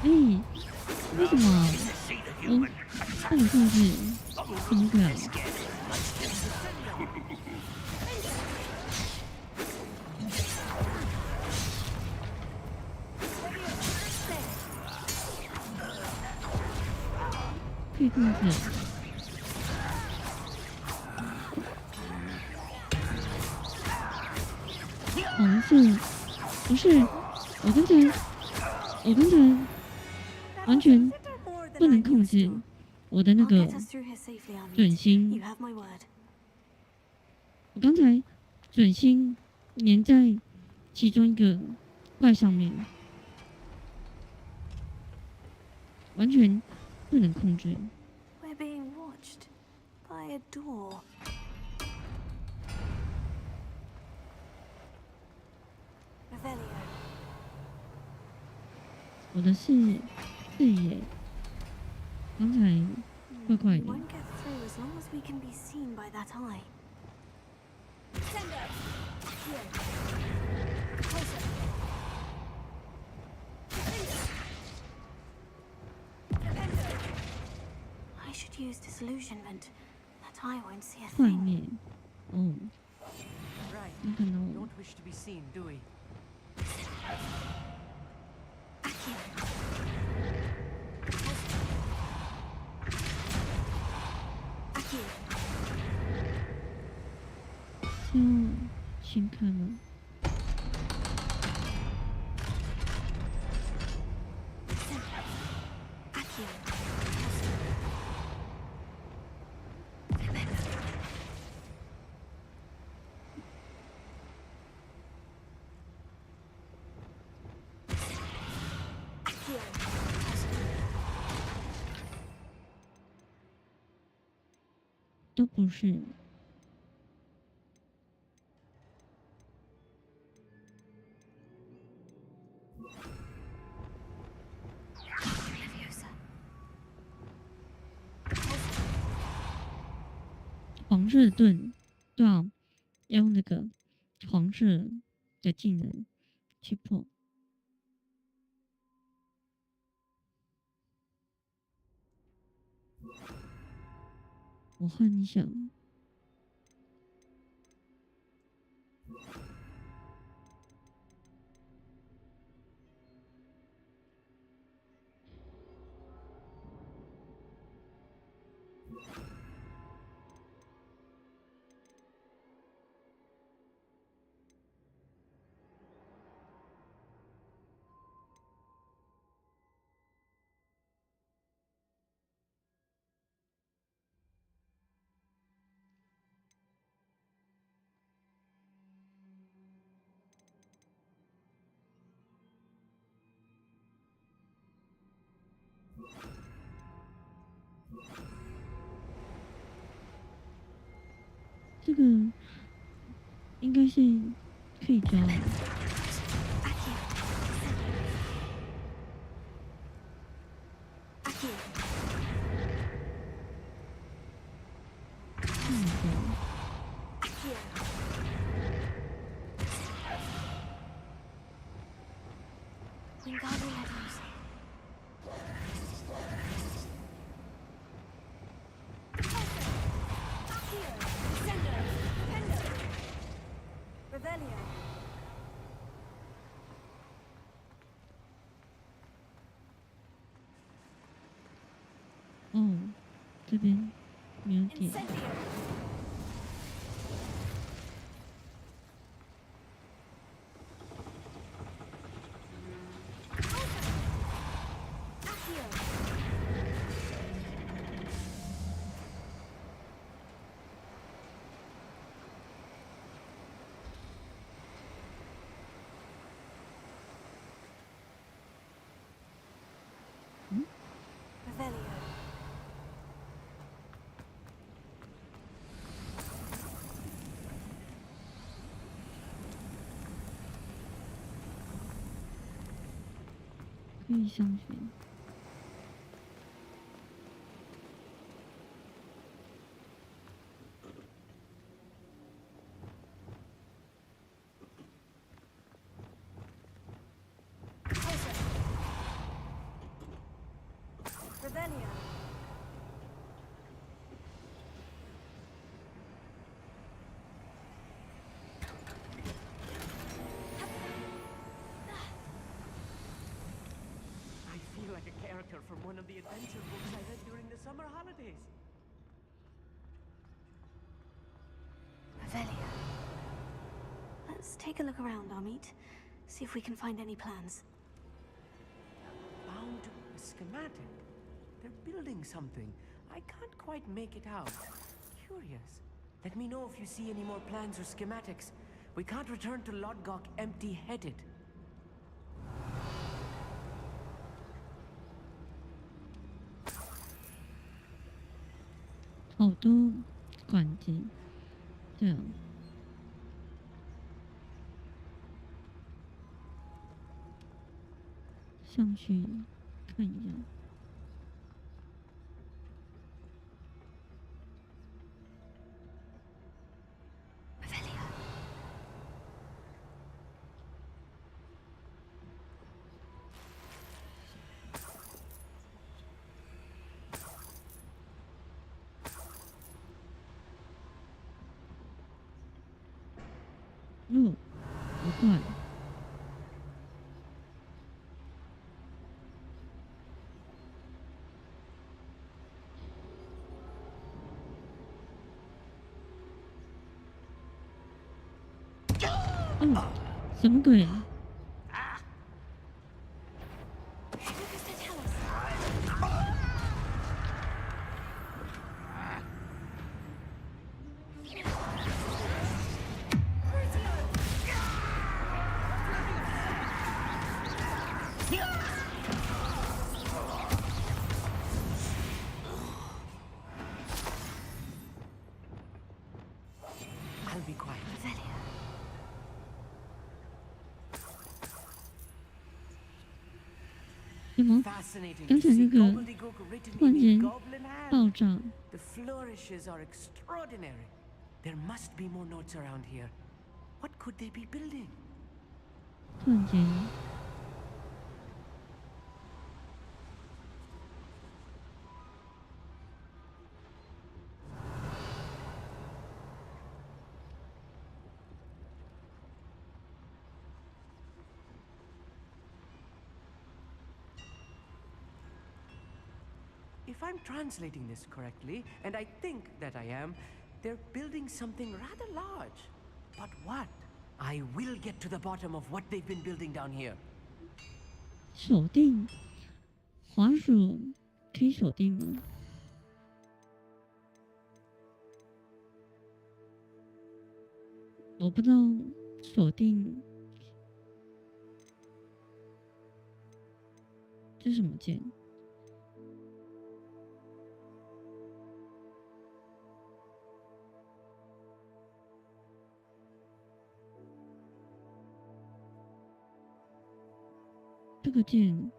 哎，为什么我不能控制那个？ 可以控制。黄色不是，我刚才完全不能控制我的那个准心。我刚才准心粘在其中一个怪上面，完全。 不能控制。 We're being watched by a door. Revelio. 我的视野刚才怪怪 We 的。 won't get through as long as we can be seen by that eye. Sender. Here. Closer. I should use disillusionment. That eye won't see a 幻 thing. 灭，哦， Right. 你可能 Don't wish to be seen, do we? Aki. 要先看吗？ Akio. 都不是。黄色的盾都要用那个黄色的技能去破。我幻想这个应该是可以抓的。哦，这边没有点。可以上学。From one of the adventure books I read during the summer holidays. Revelia. Let's take a look around, Amit. See if we can find any plans. Bound to a schematic. They're building something. I can't quite make it out. Curious. Let me know if you see any more plans or schematics. We can't return to Lodgok empty-headed. 好多管子，对啊，上去看一下。哦，不怪。哦，什么鬼？干嘛？ Fascinating 刚 to 才那 see 个 gobbledygook written 突然 in 间 goblin hand. 爆炸， The flourishes are extraordinary. There must be more notes around here. What could they be building? 突然间，If I'm translating this correctly, and I think that I am, they're building something rather large. But what? I will get to the bottom of what they've been building down here. 锁定滑鼠可以锁定吗？我不知道锁定这是什么键？这个键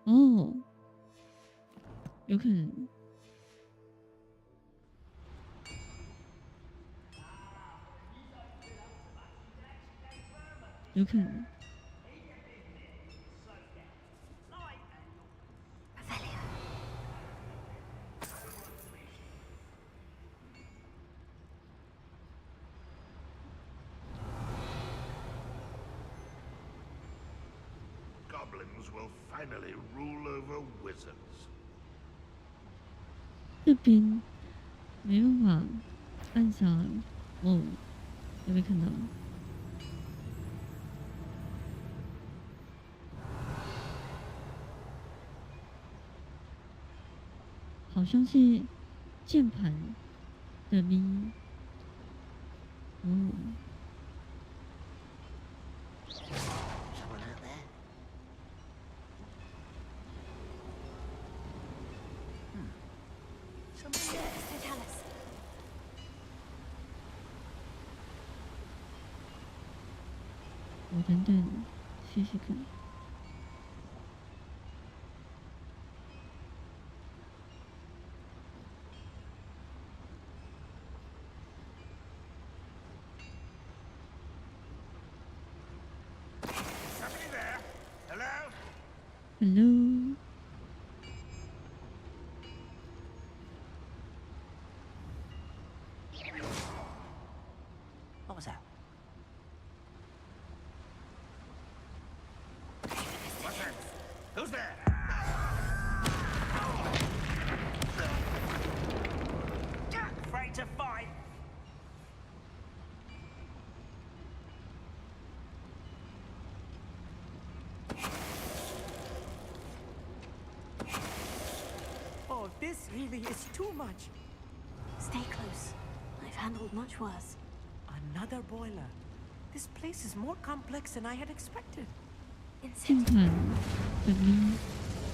哦，有可能，有可能。 Goblins will finally rule over wizards. 这边没办法按下哦，有没有看到？好像是键盘的咪哦。 我等等试试看。Somebody there? Hello? Hello. What was that? What's that? Who's there? Afraid to fight? Oh, this really is too much. Stay close. I've handled much worse. Another boiler. This place is more complex than I had expected. 键盘的咪，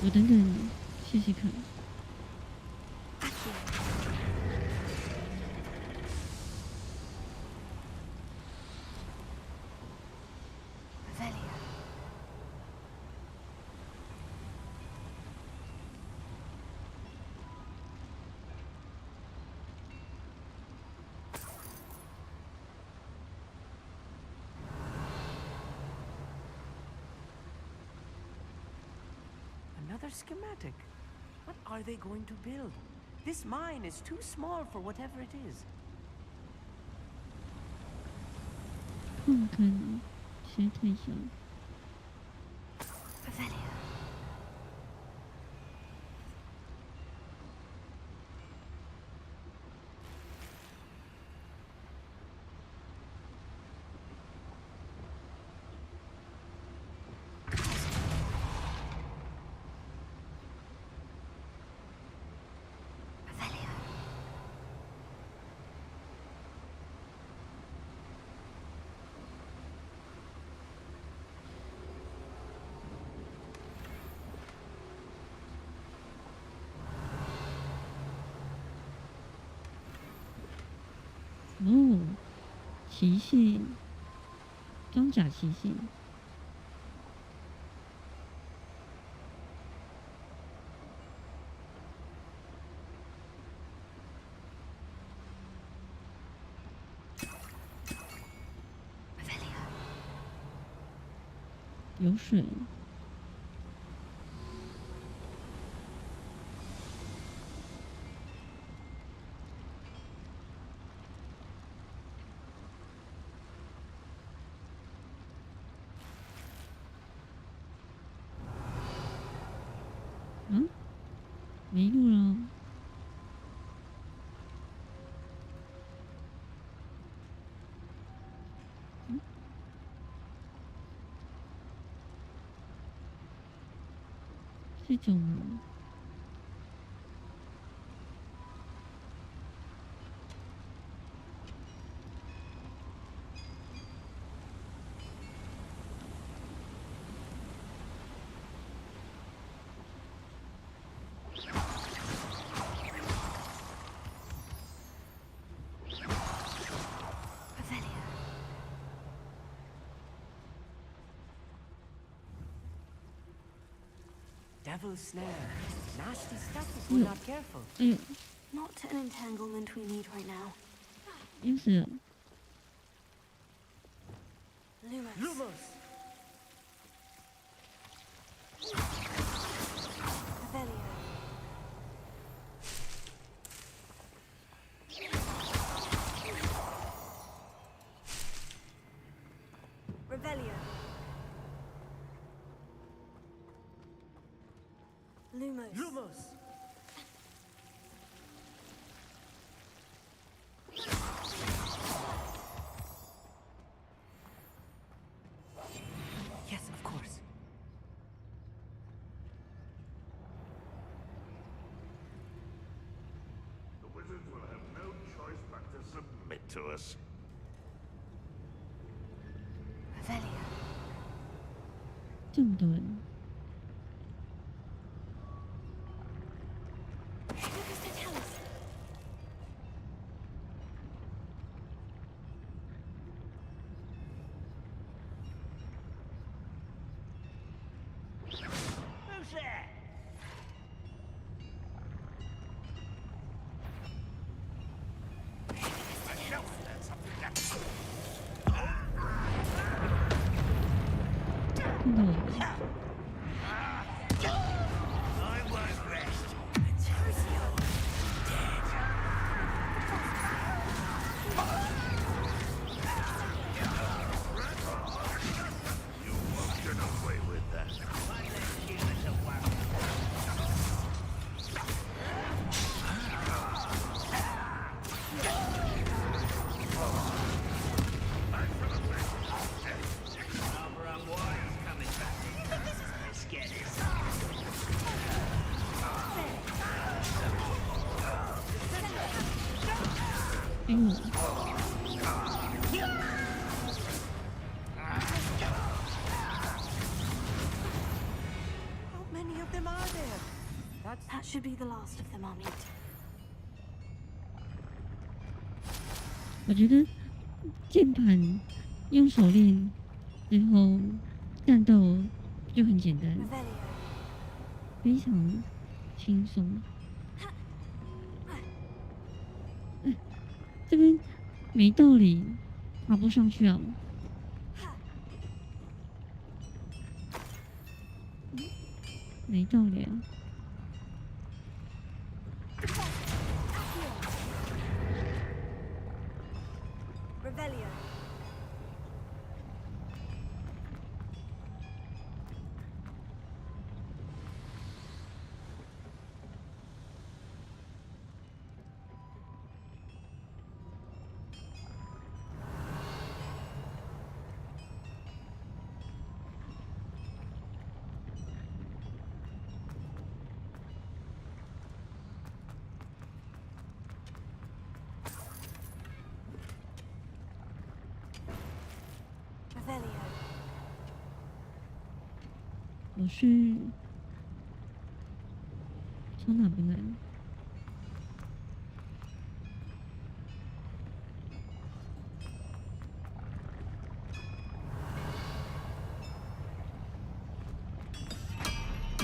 我等等试试看。 Another schematic. What are they going to build? This mine is too small for whatever it is. 矿坑实在太小。 哦，期限，装甲期限。有水。嗯，没路了。这种吗？Devil's snare. Nasty stuff if we're not careful. Not an entanglement we need right now. 又死了。Lumos. Revelio. Lumos. Yes, of course. The wizards will have no choice but to submit to us. Revelio. 这么多人。That should be the last of them, Amit. 我觉得键盘用手练，然后战斗就很简单，非常轻松。这边没道理，爬不上去啊！没道理啊！ Revelio. Revelio. 我是从哪边来？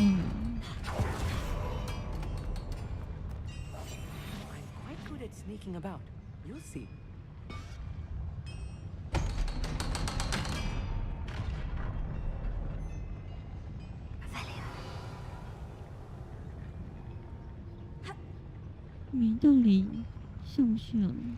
I'm quite good at sneaking about. You'll see. Ophelia. 迷到底像不像？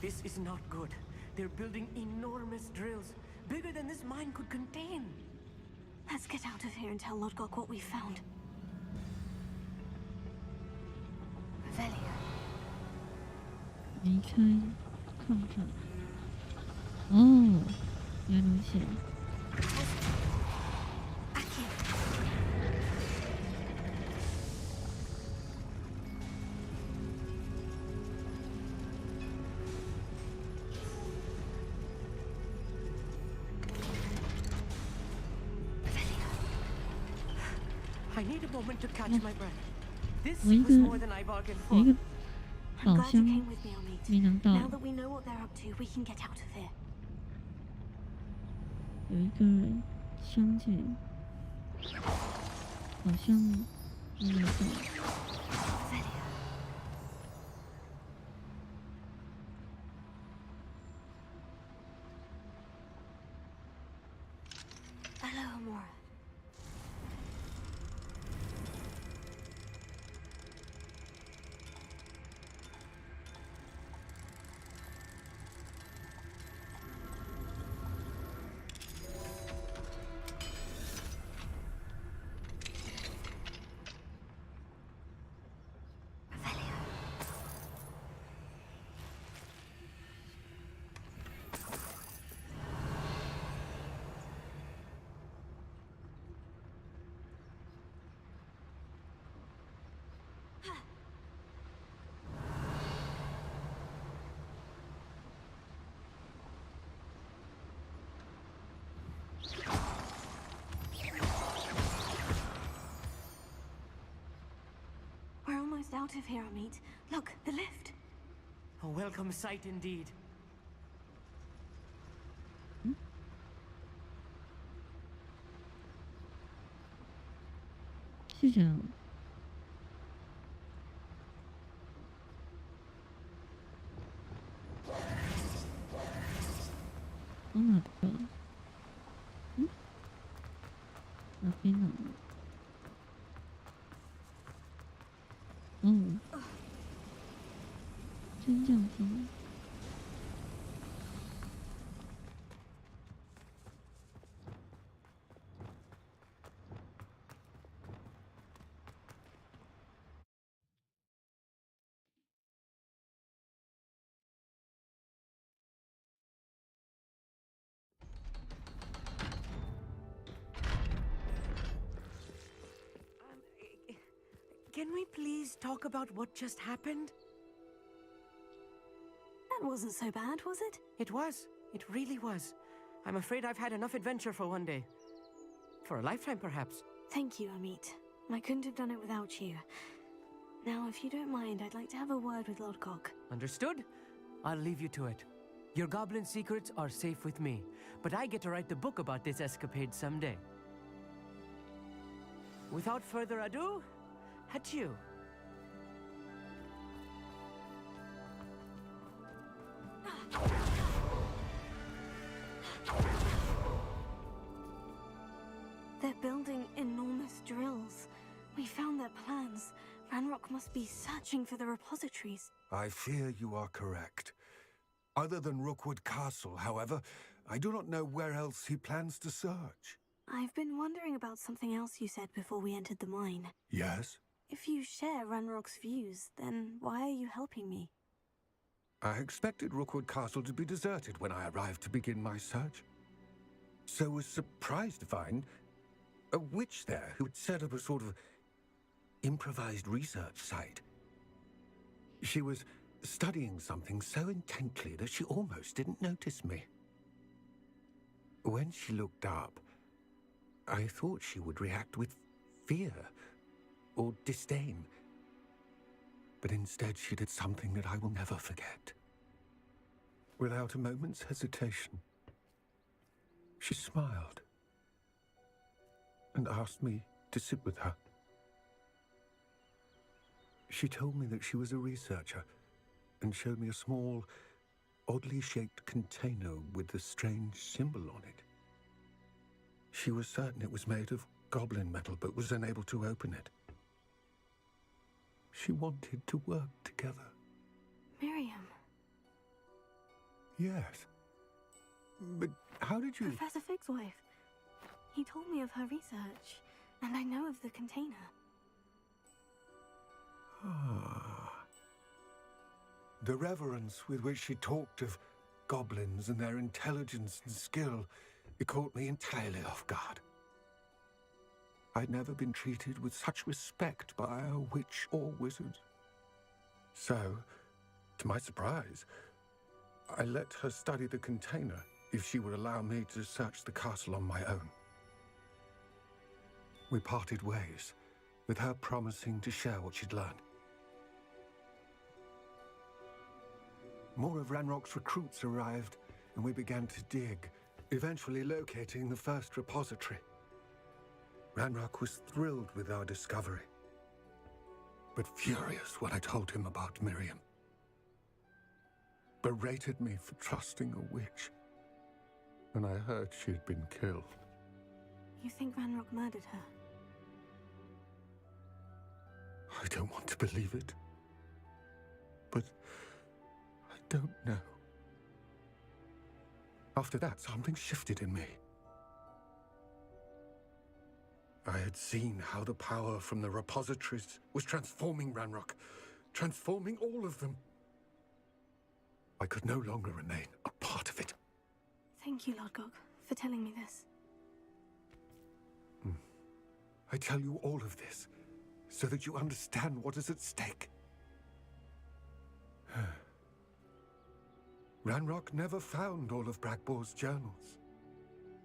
This is not good. They're building enormous drills, bigger than this mine could contain. Let's get out of here and tell Lodgok what we found. Ophelia. 离开矿场。哦，原来如此。 I need a moment to catch my breath. This 我一 was 个 more than I bargained 有一 for. 个 I'm 宝 glad you 箱 came with me, Amit. 没拿到， Now that we know what they're up to, we can get out of here. 有一个箱子，好像没拿到。 Hello, Amora. Ophelia. 'We're almost out of here, Amit. Look, the lift. A welcome sight indeed. 是这样。往哪个？嗯？哪边呢？哦，升降机。 Can we please talk about what just happened? That wasn't so bad, was it? It was. It really was. I'm afraid I've had enough adventure for one day. For a lifetime, perhaps. Thank you, Amit. I couldn't have done it without you. Now, if you don't mind, I'd like to have a word with Lodgok. Understood? I'll leave you to it. Your goblin secrets are safe with me, but I get to write the book about this escapade someday. Without further ado, adieu. They're building enormous drills. We found their plans. Ranrock must be searching for the repositories. I fear you are correct. Other than Rookwood Castle, however, I do not know where else he plans to search. I've been wondering about something else you said before we entered the mine. Yes? If you share Ranrock's views, then why are you helping me? I expected Rookwood Castle to be deserted when I arrived to begin my search. So was surprised to find a witch there who had set up a sort of improvised research site. She was studying something so intently that she almost didn't notice me. When she looked up, I thought she would react with fear or disdain. But instead she did something that I will never forget. Without a moment's hesitation, she smiled and asked me to sit with her. She told me that she was a researcher and showed me a small, oddly shaped container with a strange symbol on it. She was certain it was made of goblin metal, but was unable to open it. She wanted to work together. Miriam. Yes. But how did you... Professor Fig's wife. He told me of her research, and I know of the container. Ah. The reverence with which she talked of goblins and their intelligence and skill, it caught me entirely off guard. I'd never been treated with such respect by a witch or wizard. So, to my surprise, I let her study the container if she would allow me to search the castle on my own. We parted ways, with her promising to share what she'd learned. More of Ranrock's recruits arrived, and we began to dig, eventually locating the first repository. Ranrock was thrilled with our discovery, but furious when I told him about Miriam. Berated me for trusting a witch when I heard she'd been killed. You think Ranrock murdered her? I don't want to believe it, but I don't know. After that, something shifted in me. I had seen how the power from the repositories was transforming Ranrock, transforming all of them. I could no longer remain a part of it. Thank you, Lord Gog, for telling me this. I tell you all of this so that you understand what is at stake. Ranrock never found all of Bragbor's journals,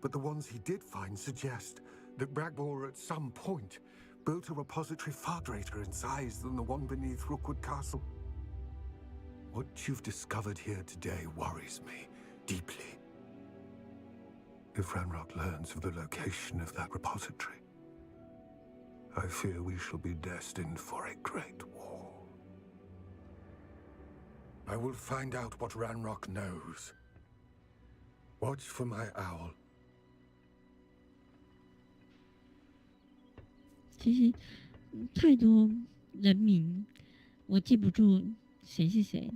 but the ones he did find suggest that Bragbor at some point built a repository far greater in size than the one beneath Rookwood Castle. What you've discovered here today worries me deeply. If Ranrock learns of the location of that repository, I fear we shall be destined for a great war. I will find out what Ranrock knows. Watch for my owl. 其实太多人名，我记不住谁是谁，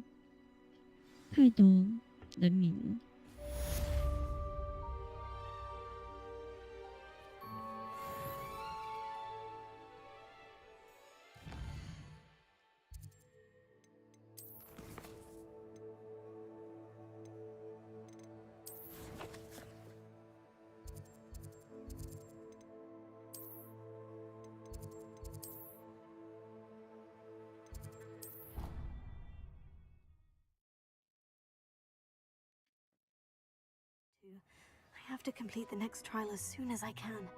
太多人名了。I have to complete the next trial as soon as I can.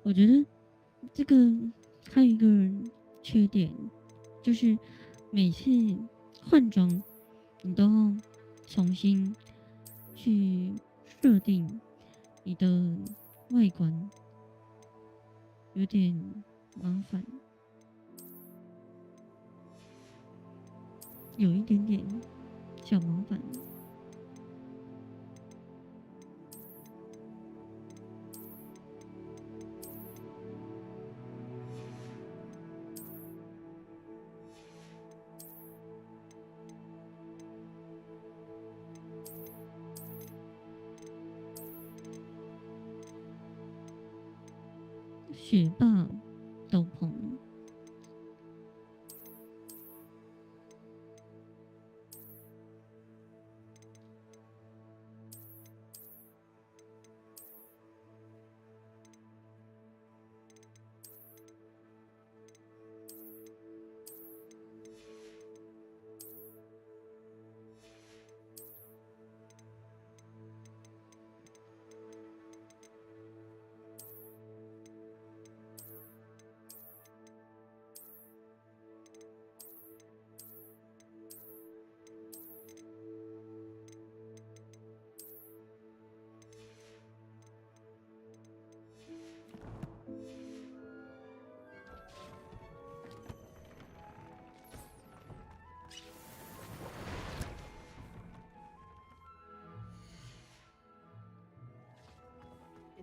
我觉得这个还有一个缺点，就是每次换装，你都要重新去设定你的外观有点麻烦，有一点点小麻烦。学霸斗篷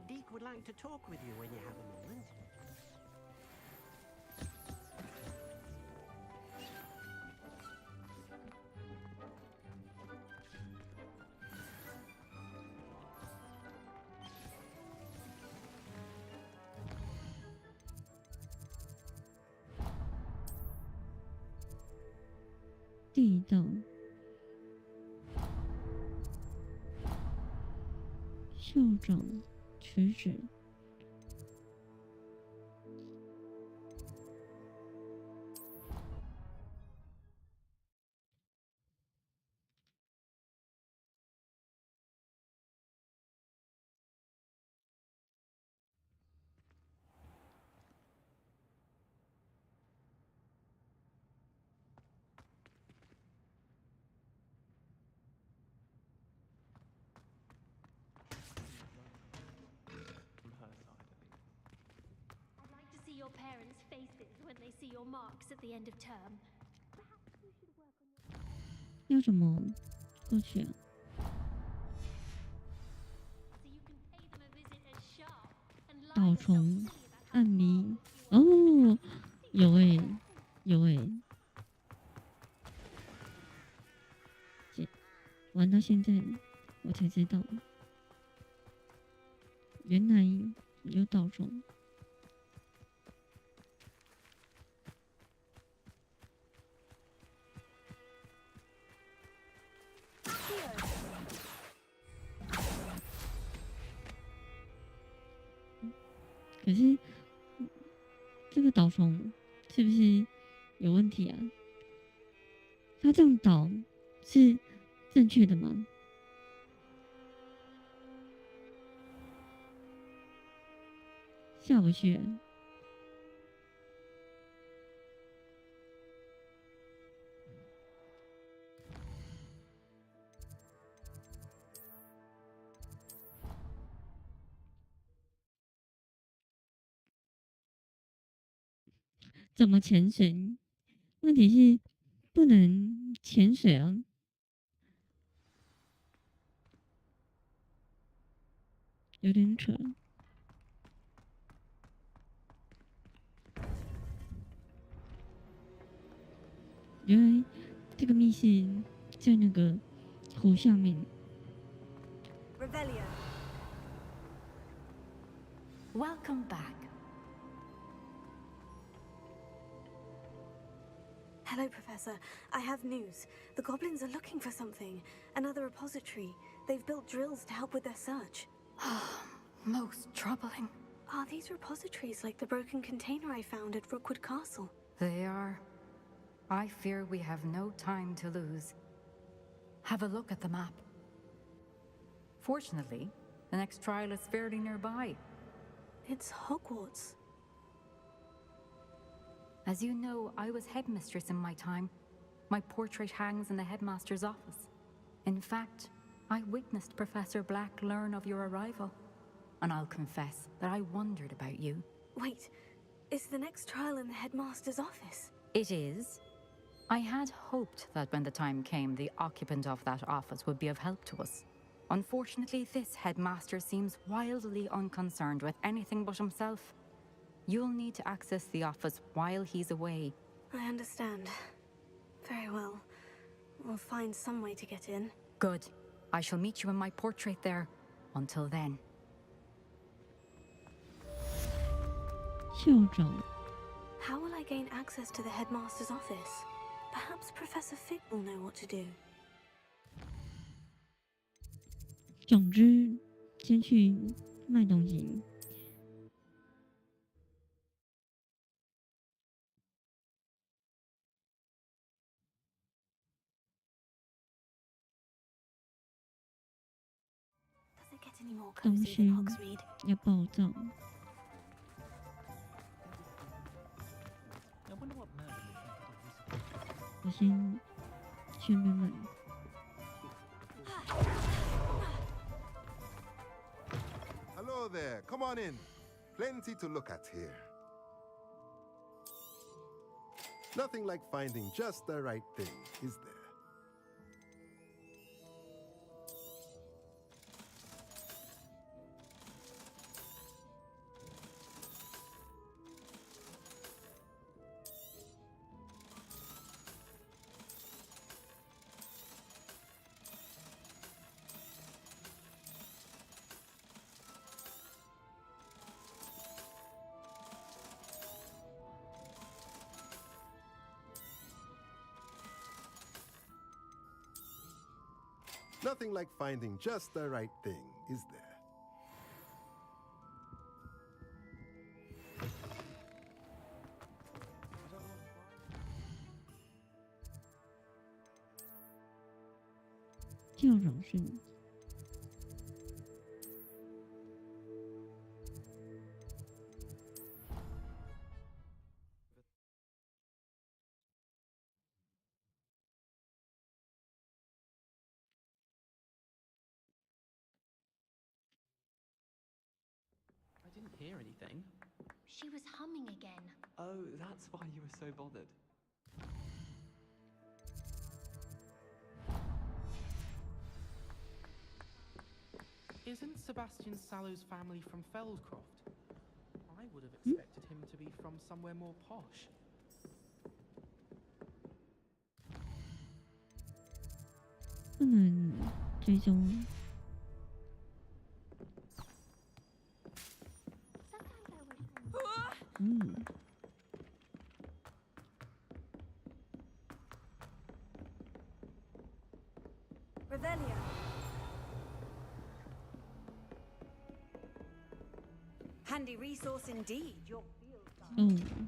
，Deke would like to talk with you when you have a moment.地道校长辞职。Your parents' faces when they see your marks at the end of term. 要怎么过去啊？导虫暗迷哦，有诶、有诶、玩到现在我才知道，原来有导虫。可是这个导虫是不是有问题啊？他这样导是正确的吗？下不去。怎么潜水？问题是不能潜水啊！有点扯。原来这个密室在那个湖下面。Revelio. Welcome back. Hello, Professor. I have news. The goblins are looking for something. Another repository. They've built drills to help with their search. Most troubling. Are these repositories like the broken container I found at Rookwood Castle? They are. I fear we have no time to lose. Have a look at the map. Fortunately, the next trial is fairly nearby. It's Hogwarts. As you know, I was headmistress in my time. My portrait hangs in the headmaster's office. In fact, I witnessed Professor Black learn of your arrival, and I'll confess that I wondered about you. Wait, is the next trial in the headmaster's office? It is. I had hoped that when the time came, the occupant of that office would be of help to us. Unfortunately, this headmaster seems wildly unconcerned with anything but himself. You'll need to access the office while he's away. I understand. Very well. We'll find some way to get in. Good. I shall meet you in my portrait there. Until then. 校长 How will I gain access to the headmaster's office? Perhaps Professor Fig will know what to do. 总之，先去卖东西。Does it get any more 东 cozy 西 than Hogsmeade? 要暴躁。 I wonder what Merlin is trying to do recently. 我先去买买。 Hello there, come on in. Plenty to look at here. Nothing like finding just the right thing, is there? Nothing like finding just the right thing, is there? 校长室。 I didn't hear anything. She was humming again. Oh, that's why you were so bothered. Isn't Sebastian Sallow's family from Feldcroft? I would have expected him to be from somewhere more posh. 不能追踪。 嗯。 Revelio. Handy resource indeed. Your field guide. 嗯。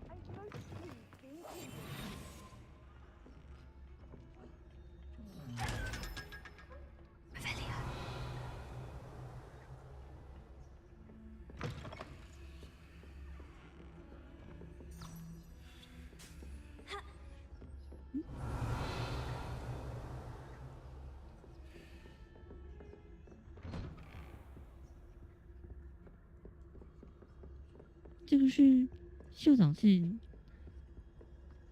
这个是校长室，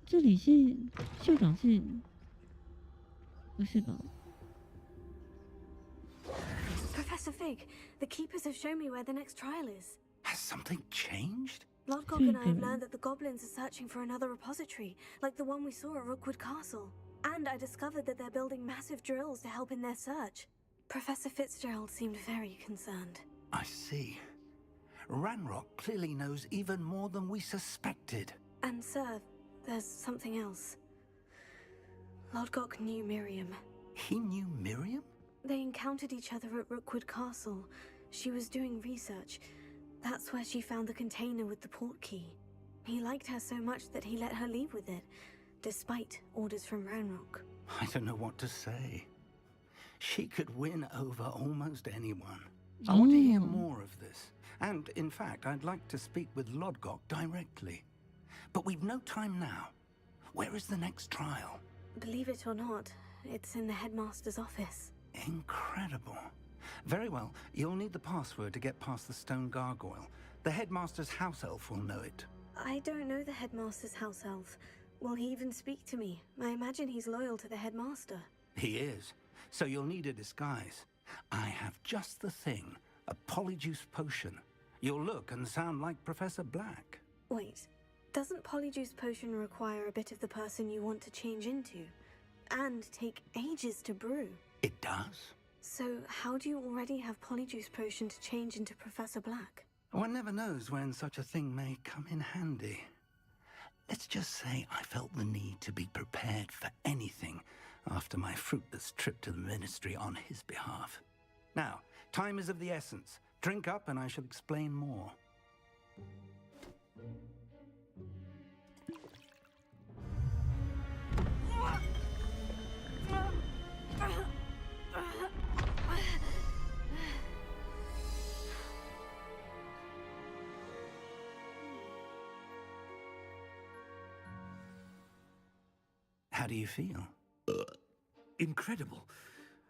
这里是校长室，不是吧？ Professor Fig, the keepers have shown me where the next trial is. Has something changed? Lodgok and I have learned that the goblins are searching for another repository, like the one we saw at Rookwood Castle. And I discovered that they're building massive drills to help in their search. Professor Fitzgerald seemed very concerned. I see. Ranrock clearly knows even more than we suspected. And sir, there's something else. Lodgok knew Miriam. He knew Miriam? They encountered each other at Rookwood Castle. She was doing research. That's where she found the container with the port key. He liked her so much that he let her leave with it, despite orders from Ranrock. I don't know what to say. She could win over almost anyone. I want to hear more of this. And, in fact, I'd like to speak with Lodgok directly. But we've no time now. Where is the next trial? Believe it or not, it's in the headmaster's office. Incredible. Very well, you'll need the password to get past the stone gargoyle. The headmaster's house elf will know it. I don't know the headmaster's house elf. Will he even speak to me? I imagine he's loyal to the headmaster. He is. So you'll need a disguise. I have just the thing. A polyjuice potion. You'll look and sound like Professor Black. Wait, doesn't polyjuice potion require a bit of the person you want to change into? And take ages to brew? It does. So how do you already have polyjuice potion to change into Professor Black? One never knows when such a thing may come in handy. Let's just say I felt the need to be prepared for anything after my fruitless trip to the ministry on his behalf. Now, time is of the essence. Drink up and I shall explain more. How do you feel? Incredible.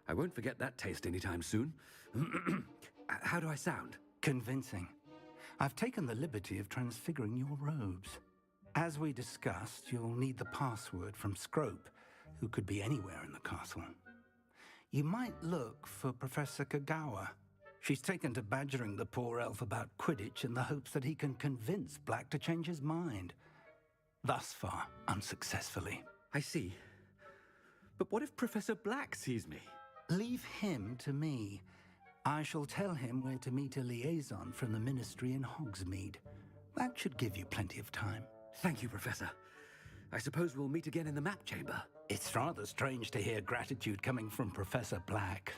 I won't forget that taste anytime soon. How do I sound? Convincing. I've taken the liberty of transfiguring your robes. As we discussed, you'll need the password from Scrope, who could be anywhere in the castle. You might look for Professor Kagawa. She's taken to badgering the poor elf about Quidditch in the hopes that he can convince Black to change his mind. Thus far, unsuccessfully. I see. But what if Professor Black sees me? Leave him to me. I shall tell him where to meet a liaison from the ministry in Hogsmeade. That should give you plenty of time. Thank you, Professor. I suppose we'll meet again in the map chamber. It's rather strange to hear gratitude coming from Professor Black.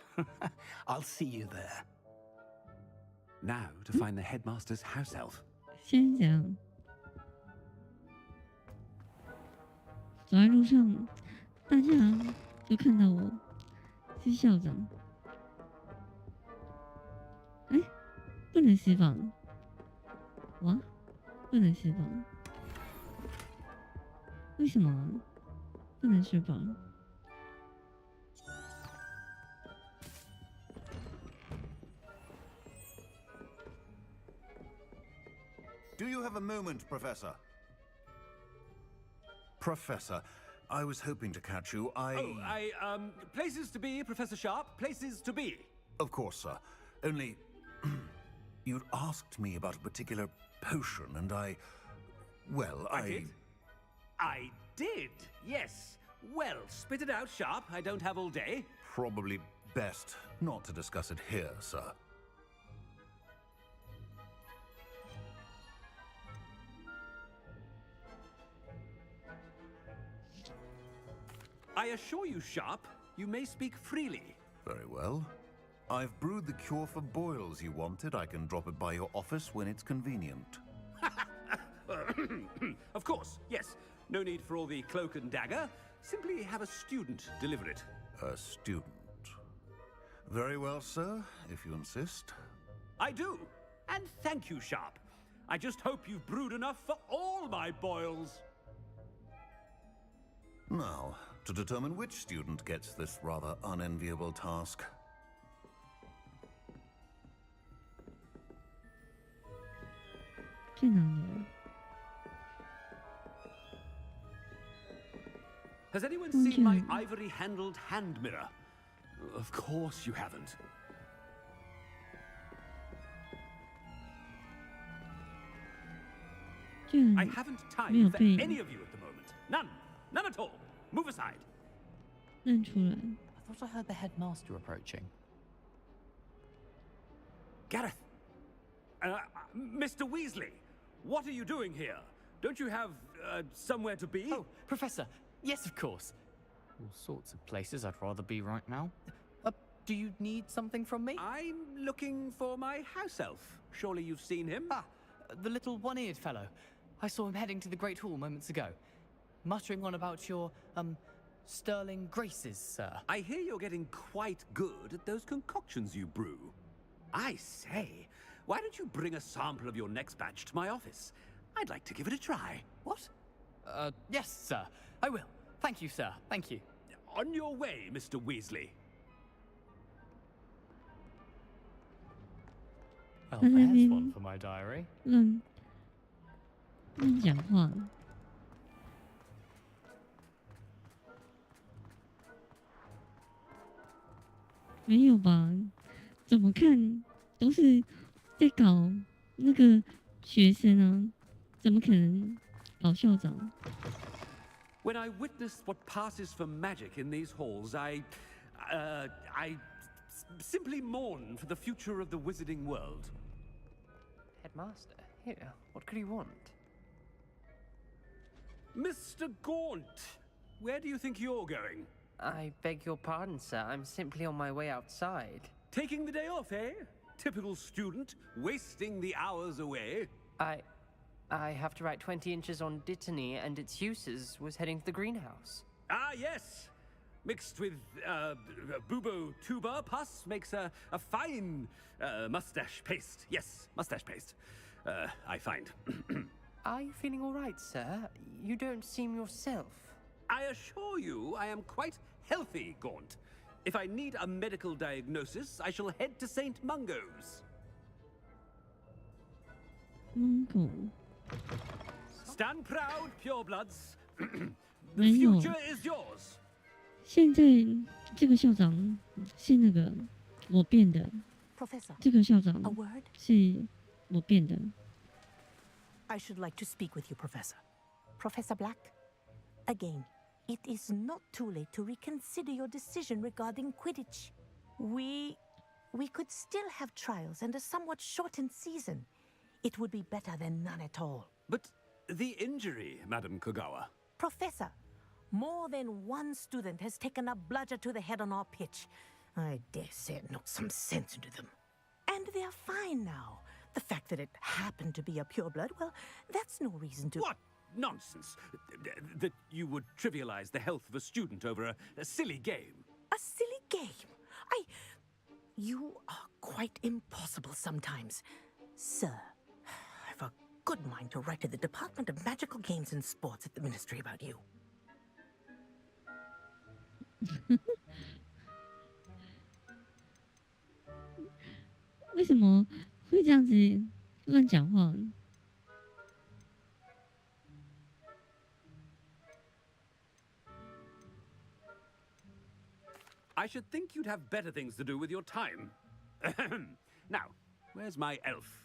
I'll see you there. Now to find the headmaster's house elf. 先讲，走在路上，大家就看到我是校长。哎，不能释放，哇，不能释放，为什么不能释放？ Do you have a moment, Professor? Professor, I was hoping to catch you. Places to be, Professor Sharp. Places to be. Of course, sir. Only, you'd asked me about a particular potion, and I did? I did, yes. Well, spit it out, Sharp. I don't have all day. Probably best not to discuss it here, sir. I assure you, Sharp, you may speak freely. Very well. I've brewed the cure for boils you wanted. I can drop it by your office when it's convenient. Of course, yes. No need for all the cloak and dagger. Simply have a student deliver it. A student. Very well, sir, if you insist. I do. And thank you, Sharp. I just hope you've brewed enough for all my boils. Now, to determine which student gets this rather unenviable task. Has anyone seen my ivory-handled hand mirror? Of course you haven't. I haven't time for any of you at the moment. None. None at all. Move aside. 认出来。 I thought I heard the headmaster approaching. Gareth! Mr. Weasley, what are you doing here? Don't you have somewhere to be? Oh, Professor, yes, of course. All sorts of places I'd rather be right now. Do you need something from me? I'm looking for my house elf. Surely you've seen him? Ah, the little one-eared fellow. I saw him heading to the Great Hall moments ago, muttering on about your, sterling graces, sir. I hear you're getting quite good at those concoctions you brew. I say, why don't you bring a sample of your next batch to my office? I'd like to give it a try. What? Yes, sir. I will. Thank you, sir. Thank you. On your way, Mr. Weasley. Well, 他在那 there's 边 one for my diary. 乱讲话。没有吧？怎么看都是在搞那个学生啊，怎么可能搞校长？ When I witness what passes for magic in these halls, I simply mourn for the future of the wizarding world. Headmaster, here, what could he want? Mr. Gaunt, where do you think you're going? I beg your pardon, sir. I'm simply on my way outside. Taking the day off, eh? Typical student, wasting the hours away. I have to write 20 inches on Dittany and its uses. Was heading to the greenhouse. Ah, yes. Mixed with bubo tuber pus makes a fine mustache paste. Yes, mustache paste. I find. Are you feeling all right, sir? You don't seem yourself. I assure you I am quite healthy, Gaunt. If I need a medical diagnosis, I shall head to St. Mungo's. Mungo. Stand proud, purebloods. 没 The 有， future is yours. 现在这个校长是那个我变的。 Professor, 这个校长 a word? 是我变的。 I should like to speak with you, Professor. Professor Black, again, it is not too late to reconsider your decision regarding Quidditch. We could still have trials and a somewhat shortened season. It would be better than none at all. But the injury, Madam Kogawa. Professor, more than one student has taken a bludger to the head on our pitch. I dare say it knocked some sense into them. And they're fine now. The fact that it happened to be a pureblood, well, that's no reason to... What nonsense! That you would trivialize the health of a student over a silly game. A silly game? You are quite impossible sometimes. Sir, I've a good mind to write to the Department of Magical Games and Sports at the Ministry about you. 为什么会这样子乱讲话？ I should think you'd have better things to do with your time. Now, where's my elf?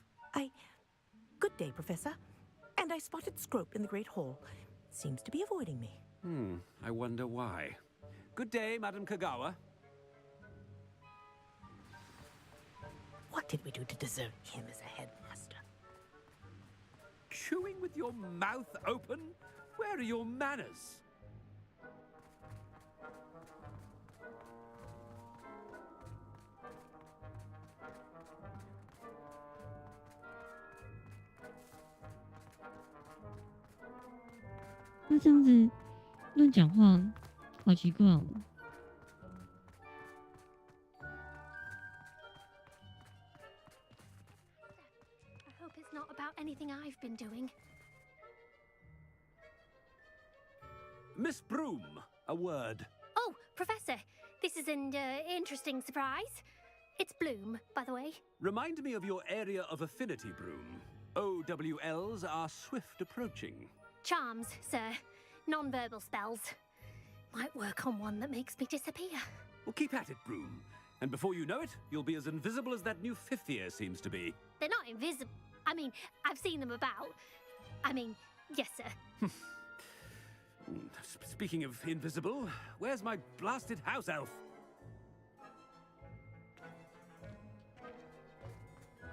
Good day, Professor. And I spotted Scrope in the Great Hall. Seems to be avoiding me. I wonder why. Good day, Madam Kogawa. What did we do to deserve him as a headmaster? Chewing with your mouth open? Where are your manners? "那这样子乱讲话，好奇怪哦。" I hope it's not about anything I've been doing. Miss Broom, a word. Oh, Professor, this is an interesting surprise. It's Bloom, by the way. Remind me of your area of affinity, Broom. OWLs are swift approaching. Charms, sir. Non-verbal spells. Might work on one that makes me disappear. Well, keep at it, Broom. And before you know it, you'll be as invisible as that new fifth year seems to be. They're not invisible. I mean, I've seen them about. I mean, yes, sir. Speaking of invisible, where's my blasted house elf?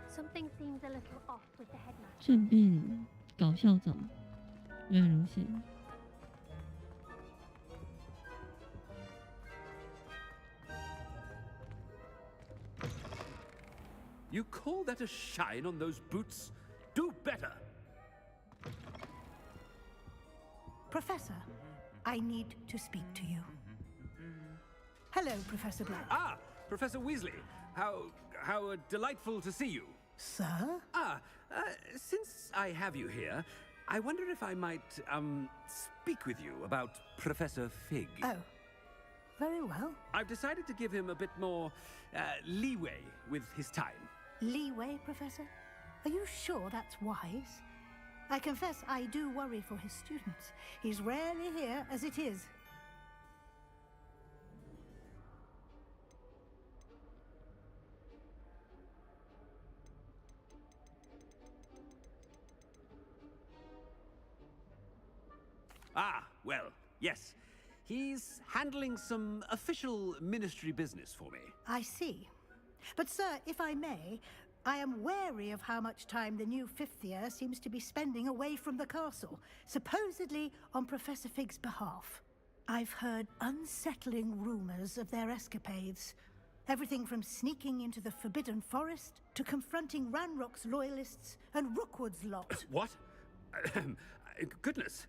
Something seems a little off with the headmaster. 顺便搞校长，原来如此。 You call that a shine on those boots? Do better! Professor, I need to speak to you. Hello, Professor Black. Ah, Professor Weasley. How delightful to see you. Sir? Since I have you here, I wonder if I might, speak with you about Professor Fig. Oh, very well. I've decided to give him a bit more, leeway with his time. Leeway, Professor? Are you sure that's wise? I confess I do worry for his students. He's rarely here as it is. Ah, well, yes. He's handling some official ministry business for me. I see. But sir, if I may, I am wary of how much time the new fifth year seems to be spending away from the castle, supposedly on Professor Fig's behalf. I've heard unsettling rumors of their escapades. Everything from sneaking into the Forbidden Forest to confronting Ranrock's loyalists and Rookwood's lot. What? Goodness.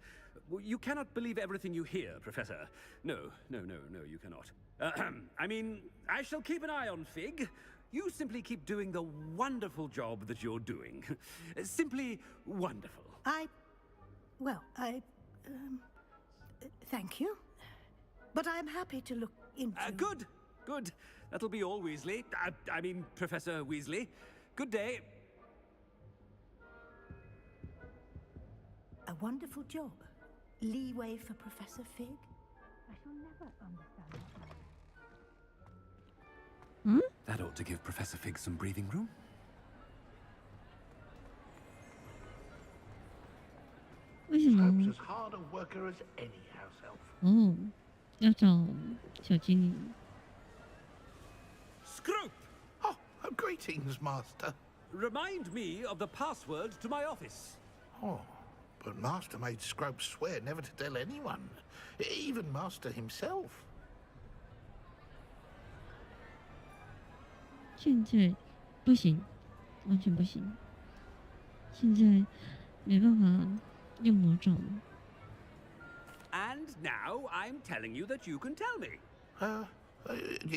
You cannot believe everything you hear, Professor. No, you cannot. I mean, I shall keep an eye on Fig. You simply keep doing the wonderful job that you're doing. Simply wonderful. Thank you. But I'm happy to look into... Good. That'll be all, Weasley. I mean, Professor Weasley. Good day. A wonderful job. Leeway for Professor Fig? I shall never understand that. That ought to give Professor Fig some breathing room. 为什么？ Soap's as hard a worker as any house elf. 哦，要找小精灵。 Scroop! Oh, greetings, Master. Remind me of the password to my office. Oh, but Master made Scrope swear never to tell anyone, even Master himself. 现在不行，完全不行。现在没办法用魔杖。 And now I'm telling you that you can tell me.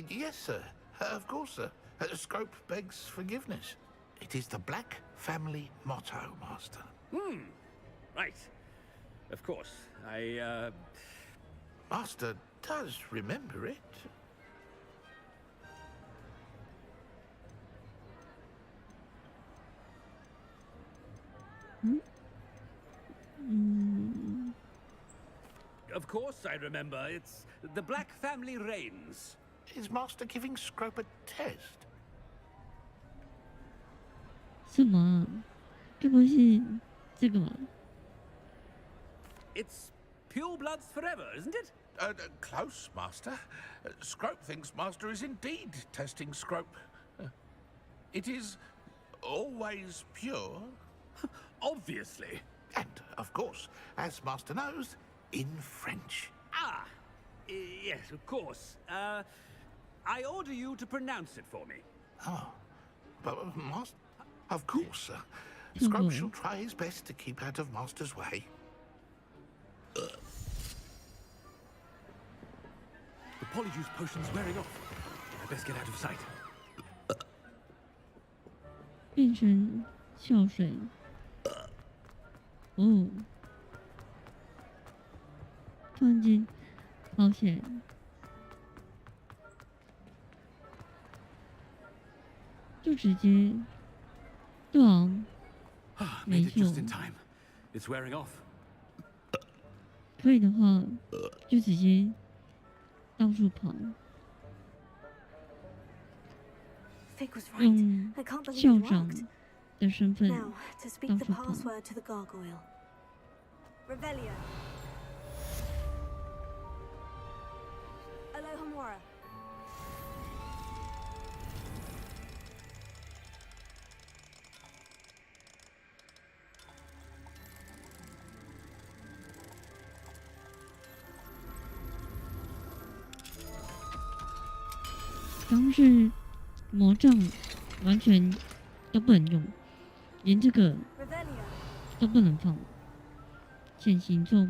Yes, sir. Of course, sir. Scrope begs forgiveness. It is the Black family motto, Master. Right. Of course. Master does remember it. Of course I remember. It's the Black family reigns. Is Master giving Scrope a test? 什么？该不会是这个吧？ It's pure bloods forever, isn't it? Close, Master. Scrope thinks Master is indeed testing Scrope. It is always pure. Obviously. And, of course, as Master knows, in French. Yes, of course. I order you to pronounce it for me. Oh, but Master... Of course, sir. Scrope shall try his best to keep out of Master's way. The polyjuice potion's wearing off. I best get out of sight. 变成笑水。哦，突然间跑起来。就直接，对啊，没 Made it 错。 just in time. It's wearing off. 可以的话，就直接到处跑， Fig was right. 用 I can't believe 校 you 长 asked. 的身份 Now, to 到 speak the 处跑。 password to the gargoyle. Revelio. Alohomora. 刚是魔杖完全都不能用，连这个 Revelio. 都不能放，潜行咒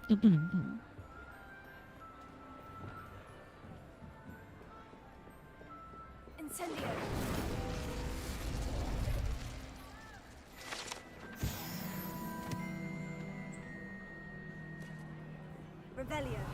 都不能放。 Incendio. Revelio.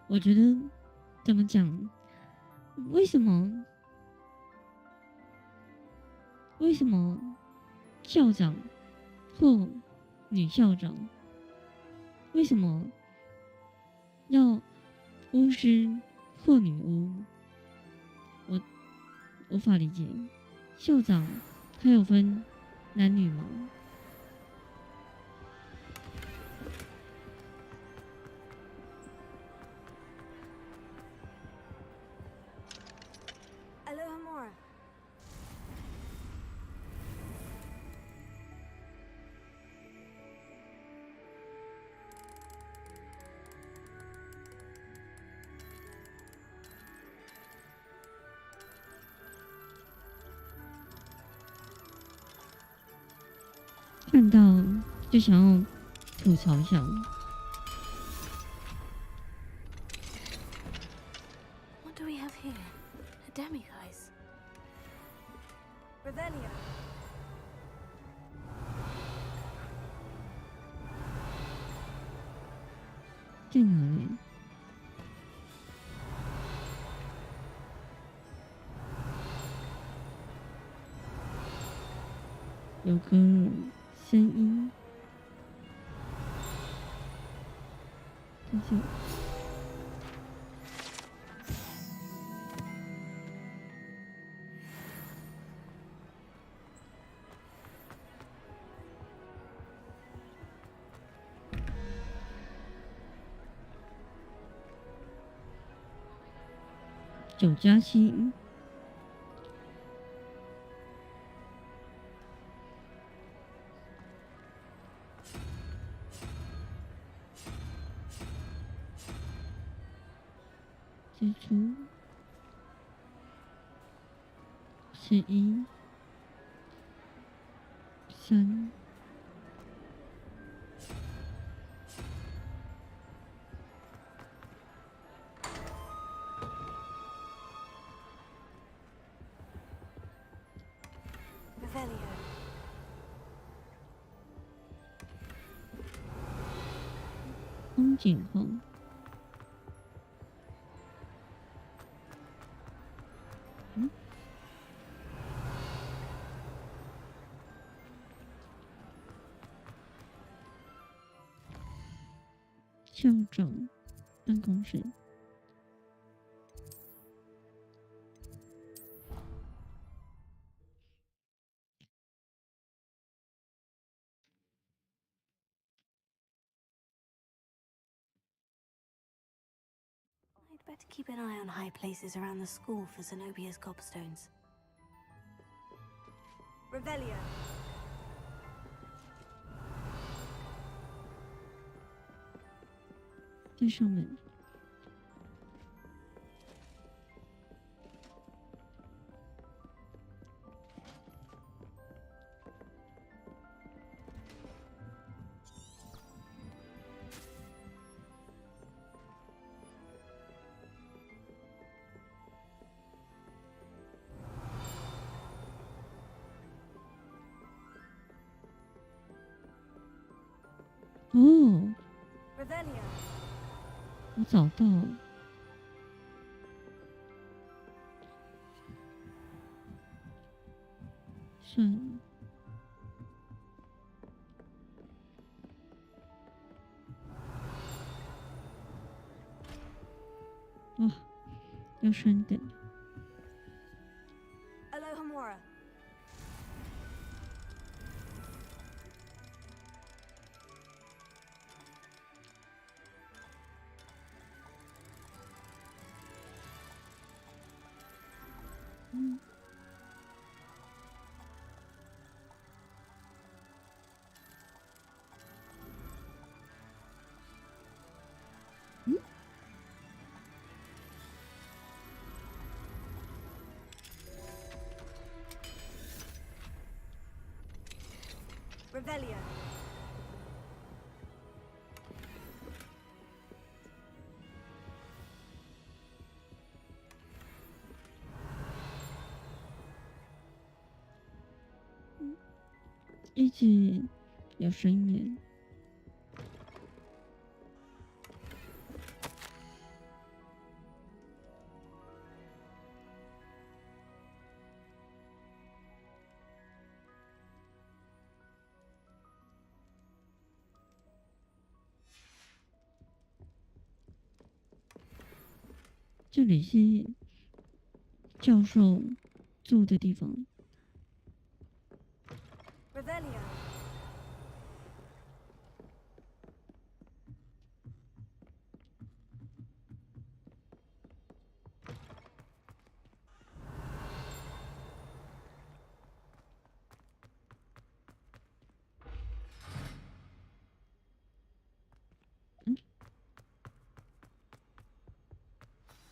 我觉得怎么讲？为什么校长或女校长为什么要巫师或女巫？我无法理解。校长他有分男女吗？看到就想要吐槽一下。What do we have here? A demiguise. Revelio. 在哪里？有个声音，但是9+7。支出11、3。Revelio. 风景后。校长办公室。I'd better keep an eye on high places around the school for Zenobia's gobstones. Revelio. 在上面。哦， Revelio. 我找到了。算了。哇，要升等。Alohomora. Revelio. 一直有声音。这里是教授住的地方。Revelio.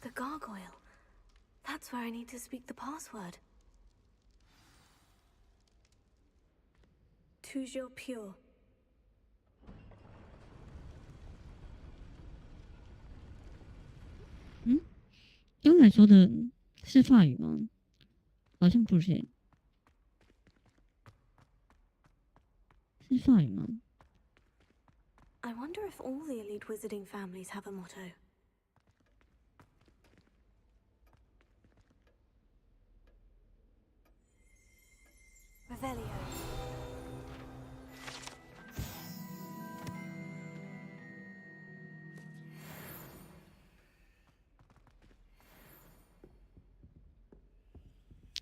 The gargoyle. That's where I need to speak the password. Toujours pure. 刚才说的是法语吗？好像不是，是法语吗？ I wonder if all the elite wizarding families have a motto. Revelio.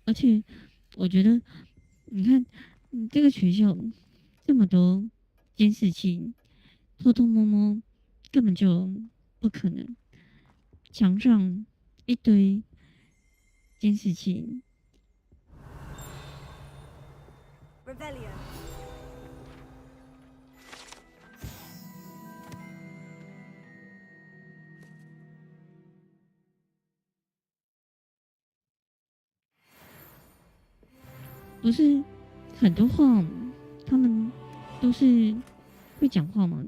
而且我觉得，你看，这个学校这么多监视器，偷偷摸摸根本就不可能。墙上一堆监视器， Revelio. 不是很多话，他们都是会讲话吗？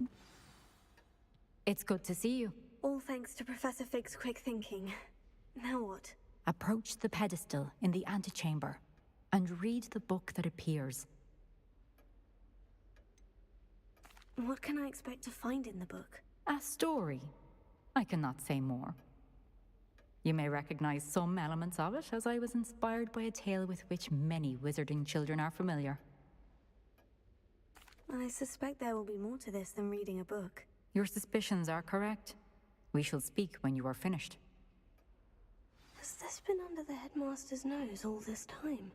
It's good to see you. All thanks to Professor Fig's quick thinking. Now what? Approach the pedestal in the antechamber and read the book that appears. What can I expect to find in the book? A story. I cannot say more. You may recognize some elements of it, as I was inspired by a tale with which many wizarding children are familiar. I suspect there will be more to this than reading a book. Your suspicions are correct. We shall speak when you are finished. Has this been under the headmaster's nose all this time?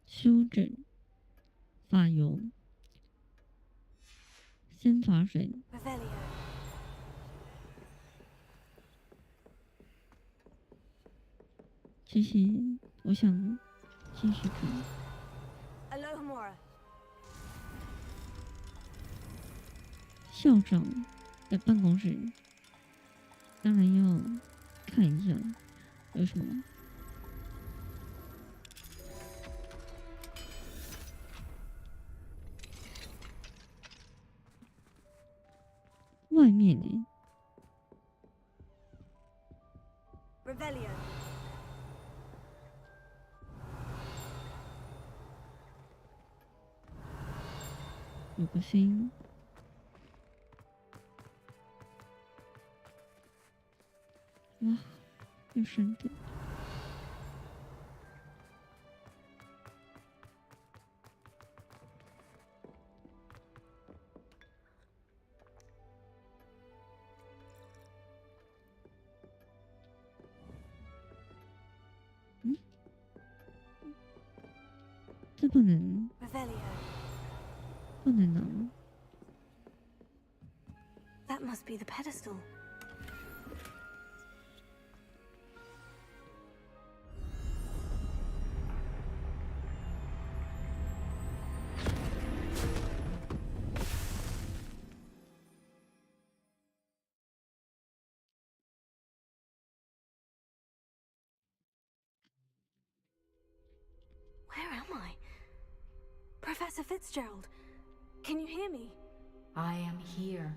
修整、发油、生发水。 Revelio. 其实我想继续看。 Alohomora. 校长的办公室，当然要看一下有什么。 外面呢？ Revelio. 有个声音。哇，又深的。这不能， Revelio. 不能拿。 That must be the pedestal. Where am I? Professor Fitzgerald, can you hear me? I am here.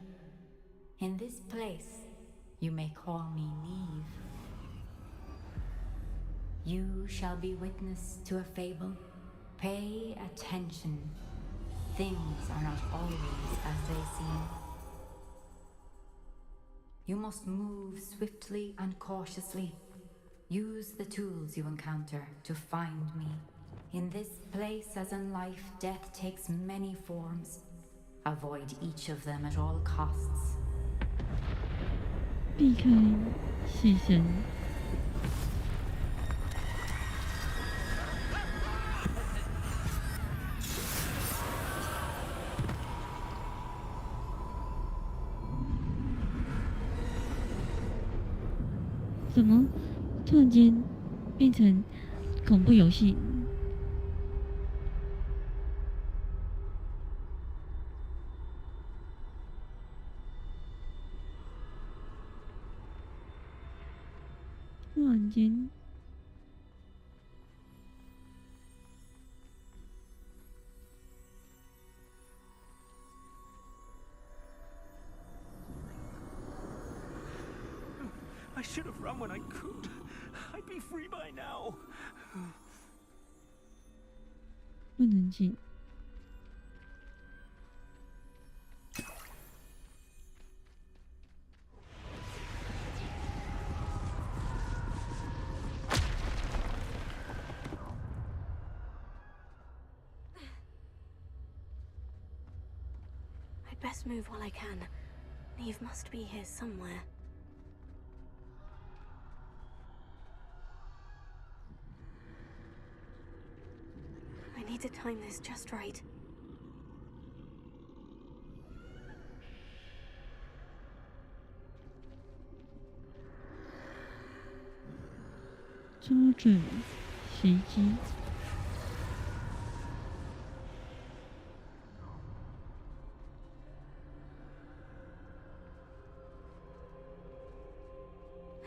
In this place, you may call me Neve. You shall be witness to a fable. Pay attention. Things are not always as they seem. You must move swiftly and cautiously. Use the tools you encounter to find me. In this place, as in life, death takes many forms. Avoid each of them at all costs. 避开视线。怎么突然间变成恐怖游戏？突然间，I should have run when I could. I'd be free by now. 不能进。I'd best move while I can. Neve must be here somewhere. I need to time this just right. 捉准时机。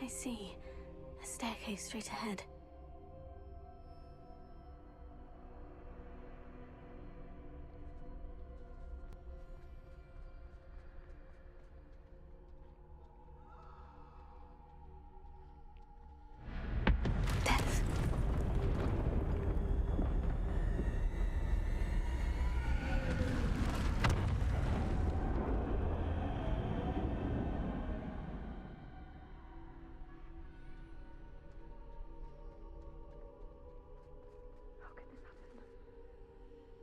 I see. A staircase straight ahead.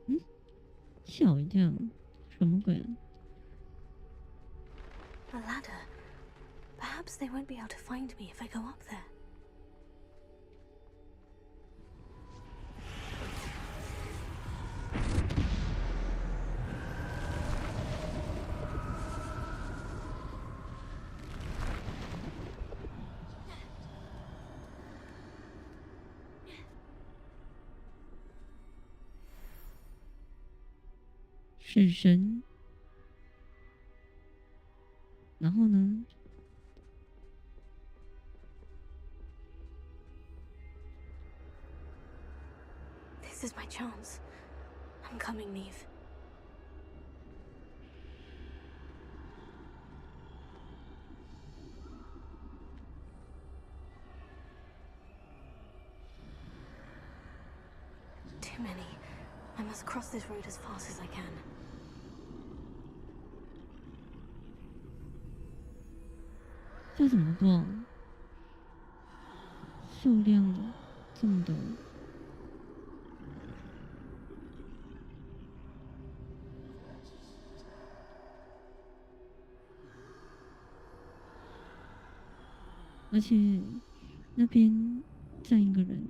Mm? 吓我一跳，什么鬼啊？ A ladder. Perhaps they won't be able to find me if I go up there. "死神，然后呢？ This is my chance. I'm coming, Neve. Too many. I must cross this road as fast as I can. 这怎么做？数量这么多。 而且那边站一个人，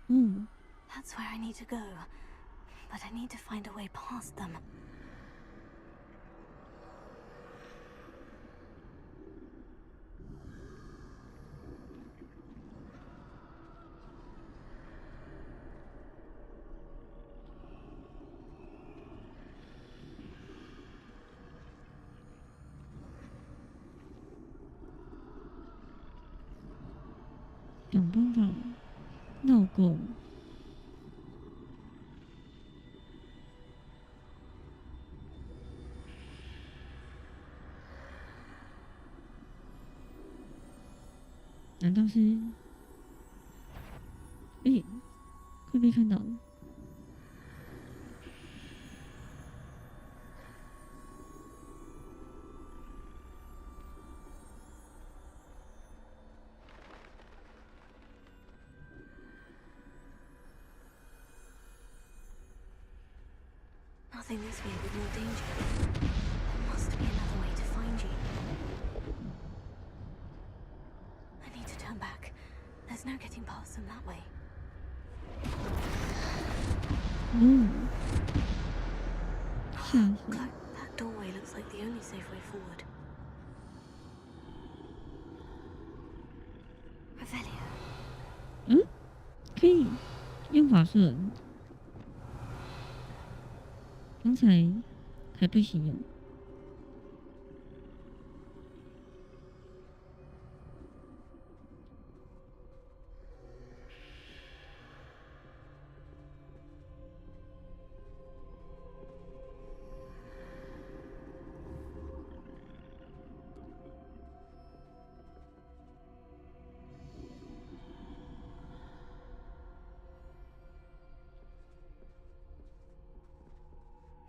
嗯， That's where I need to go, but I need to find a way past them. "想办法绕过。难道是？会被看到？Nothing this way with more danger. There must be another way to find you. I need to turn back. There's no getting past them that way. Clark, that doorway looks like the only safe way forward. Revelio. 可以用法术。刚才还不行用。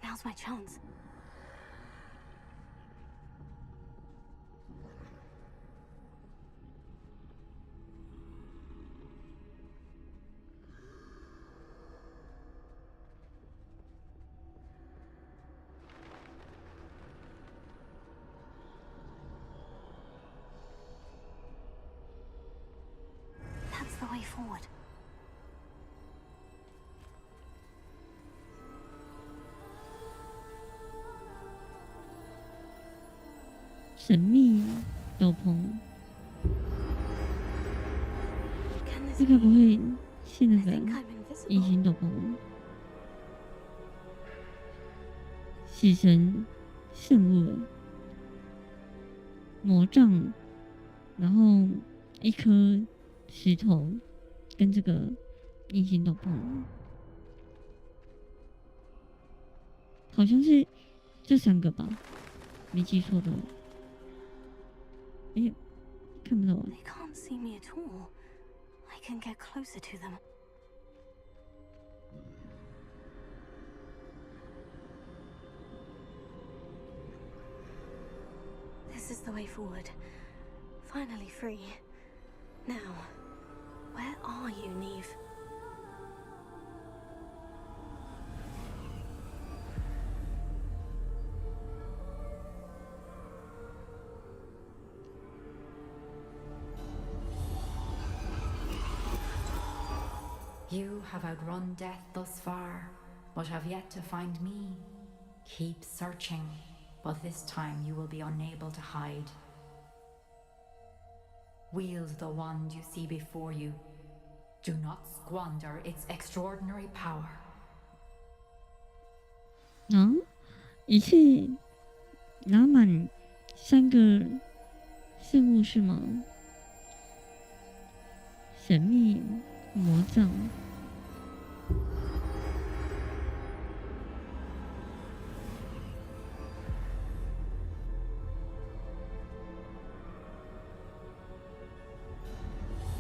Now's my chance. That's the way forward. 神秘斗篷，这个不会是那个隐形斗篷？死神圣物魔杖，然后一颗石头跟这个隐形斗篷，好像是这3个吧，没记错的。看不到。 They can't see me at all. I can get closer to them. This is the way forward. Finally free. Now, where are you, Neve? You have outrun death thus far, but have yet to find me. Keep searching, but this time you will be unable to hide. Wield the wand you see before you. Do not squander its extraordinary power. 一次拿满3个圣物是吗？神秘魔杖。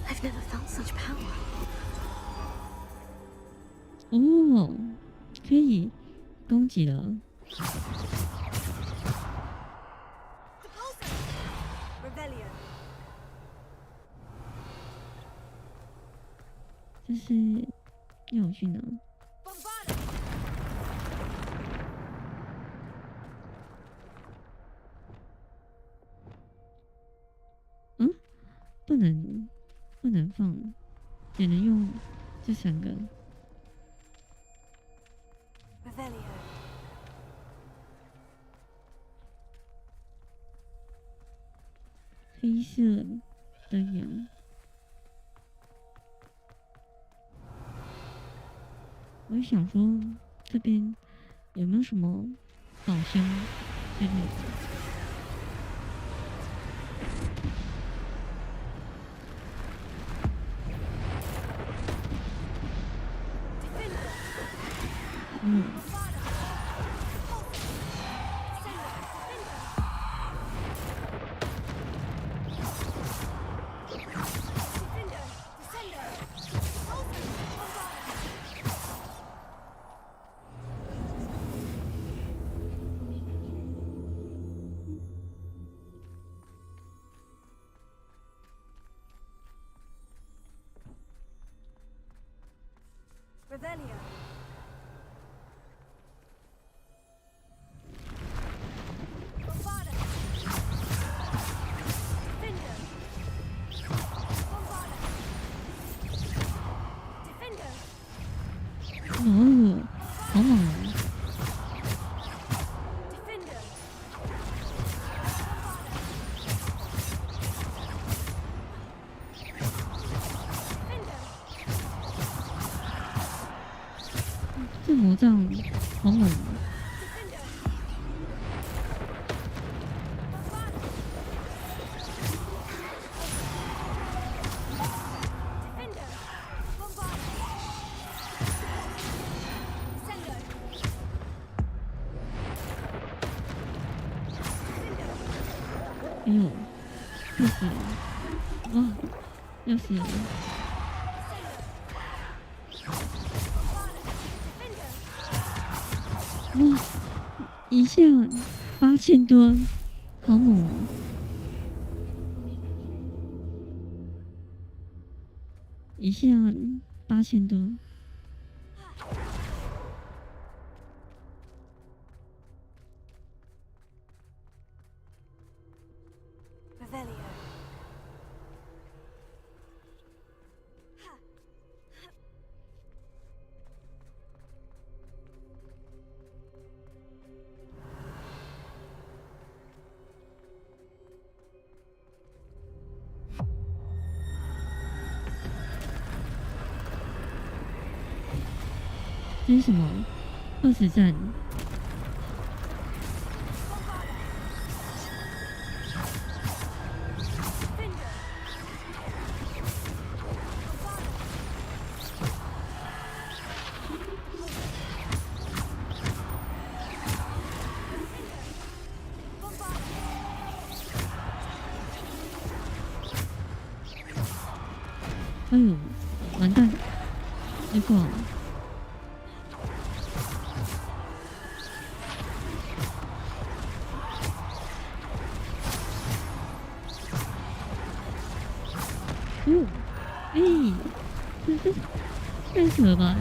I've never felt such power. 哦，可以攻击了。这是要我去哪？不能放，只能用这3个。黑色的羊。我想说，这边有没有什么宝箱之类的？ I've 魔杖好猛！哎呦，要死了！哇，要死了！哇，一下8000多，好猛哦！一下8000多。这是什么？20战。哎呦，完蛋！结果。这太扯了吧！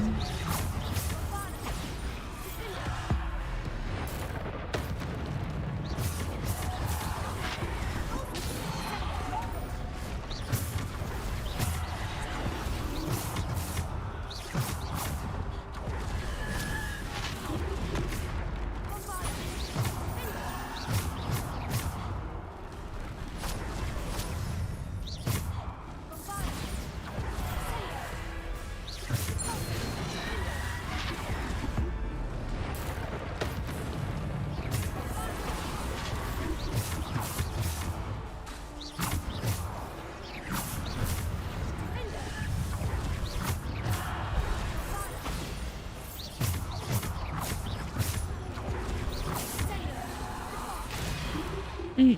哎，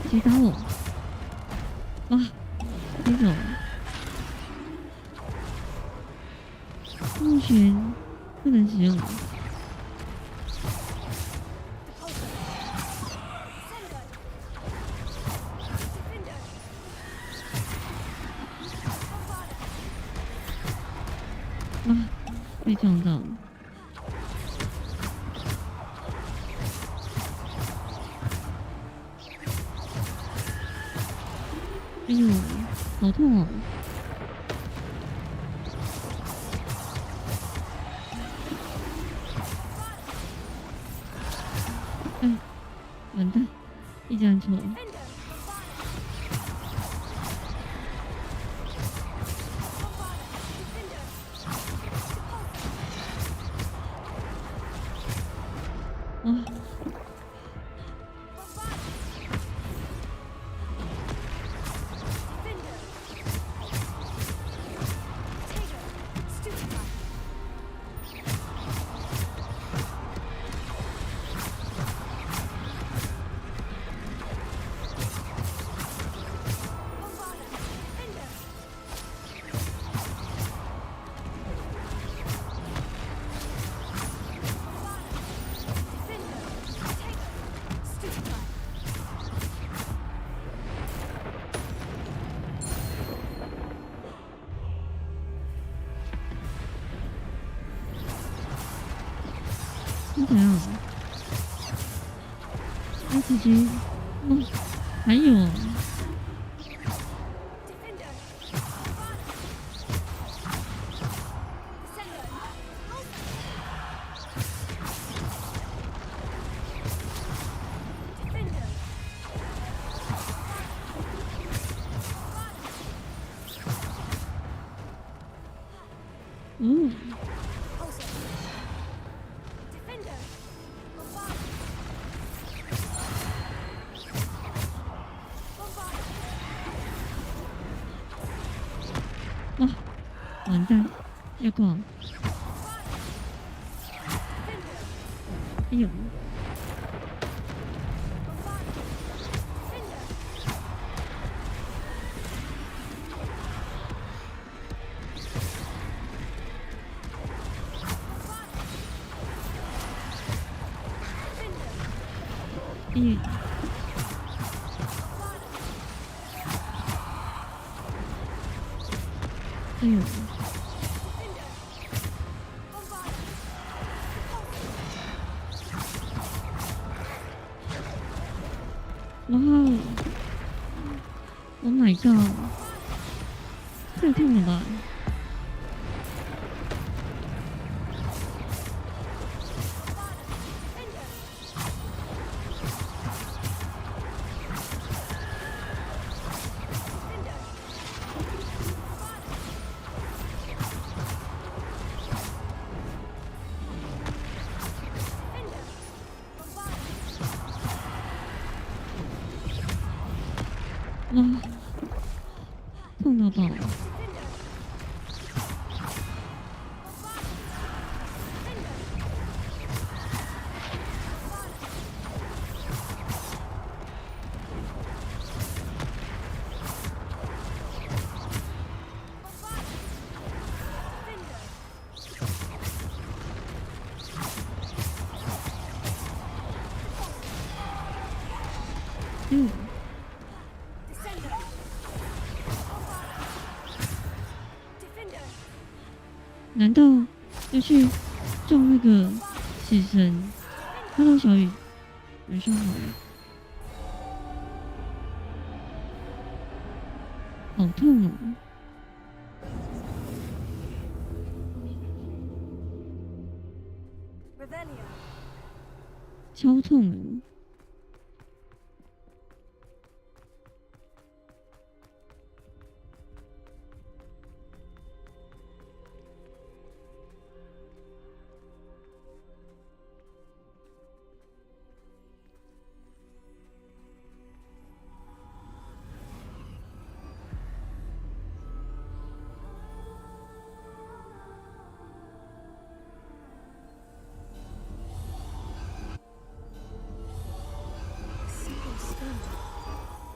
谁打我？哇，这种目前不能使用。哇，被撞到了。哎呦，好痛哦！哎，完蛋，一直按错。哇！是怎样？他直接，哇，还有。完蛋，要挂。哎呦！哎！哎呦！哇哦 ！Oh my god！ 太痛了吧！哇，痛到爆！嗯。难道要去撞那个死神 ？Hello， 小雨，晚上好。好痛哦！超痛哦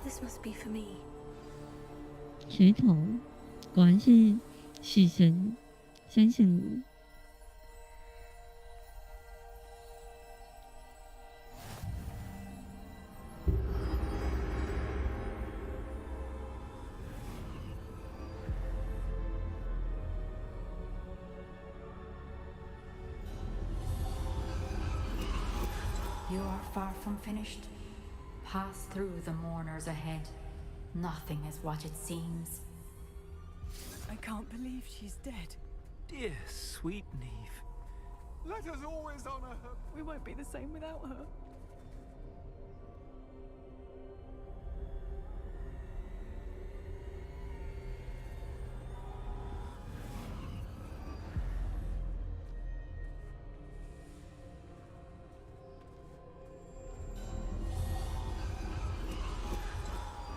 ！This must be for me. 石头，果然是死神三圣母。You are far from finished. Pass through the mourners ahead. Nothing is what it seems. I can't believe she's dead. Dear, sweet Neve. Let us always honor her. We won't be the same without her.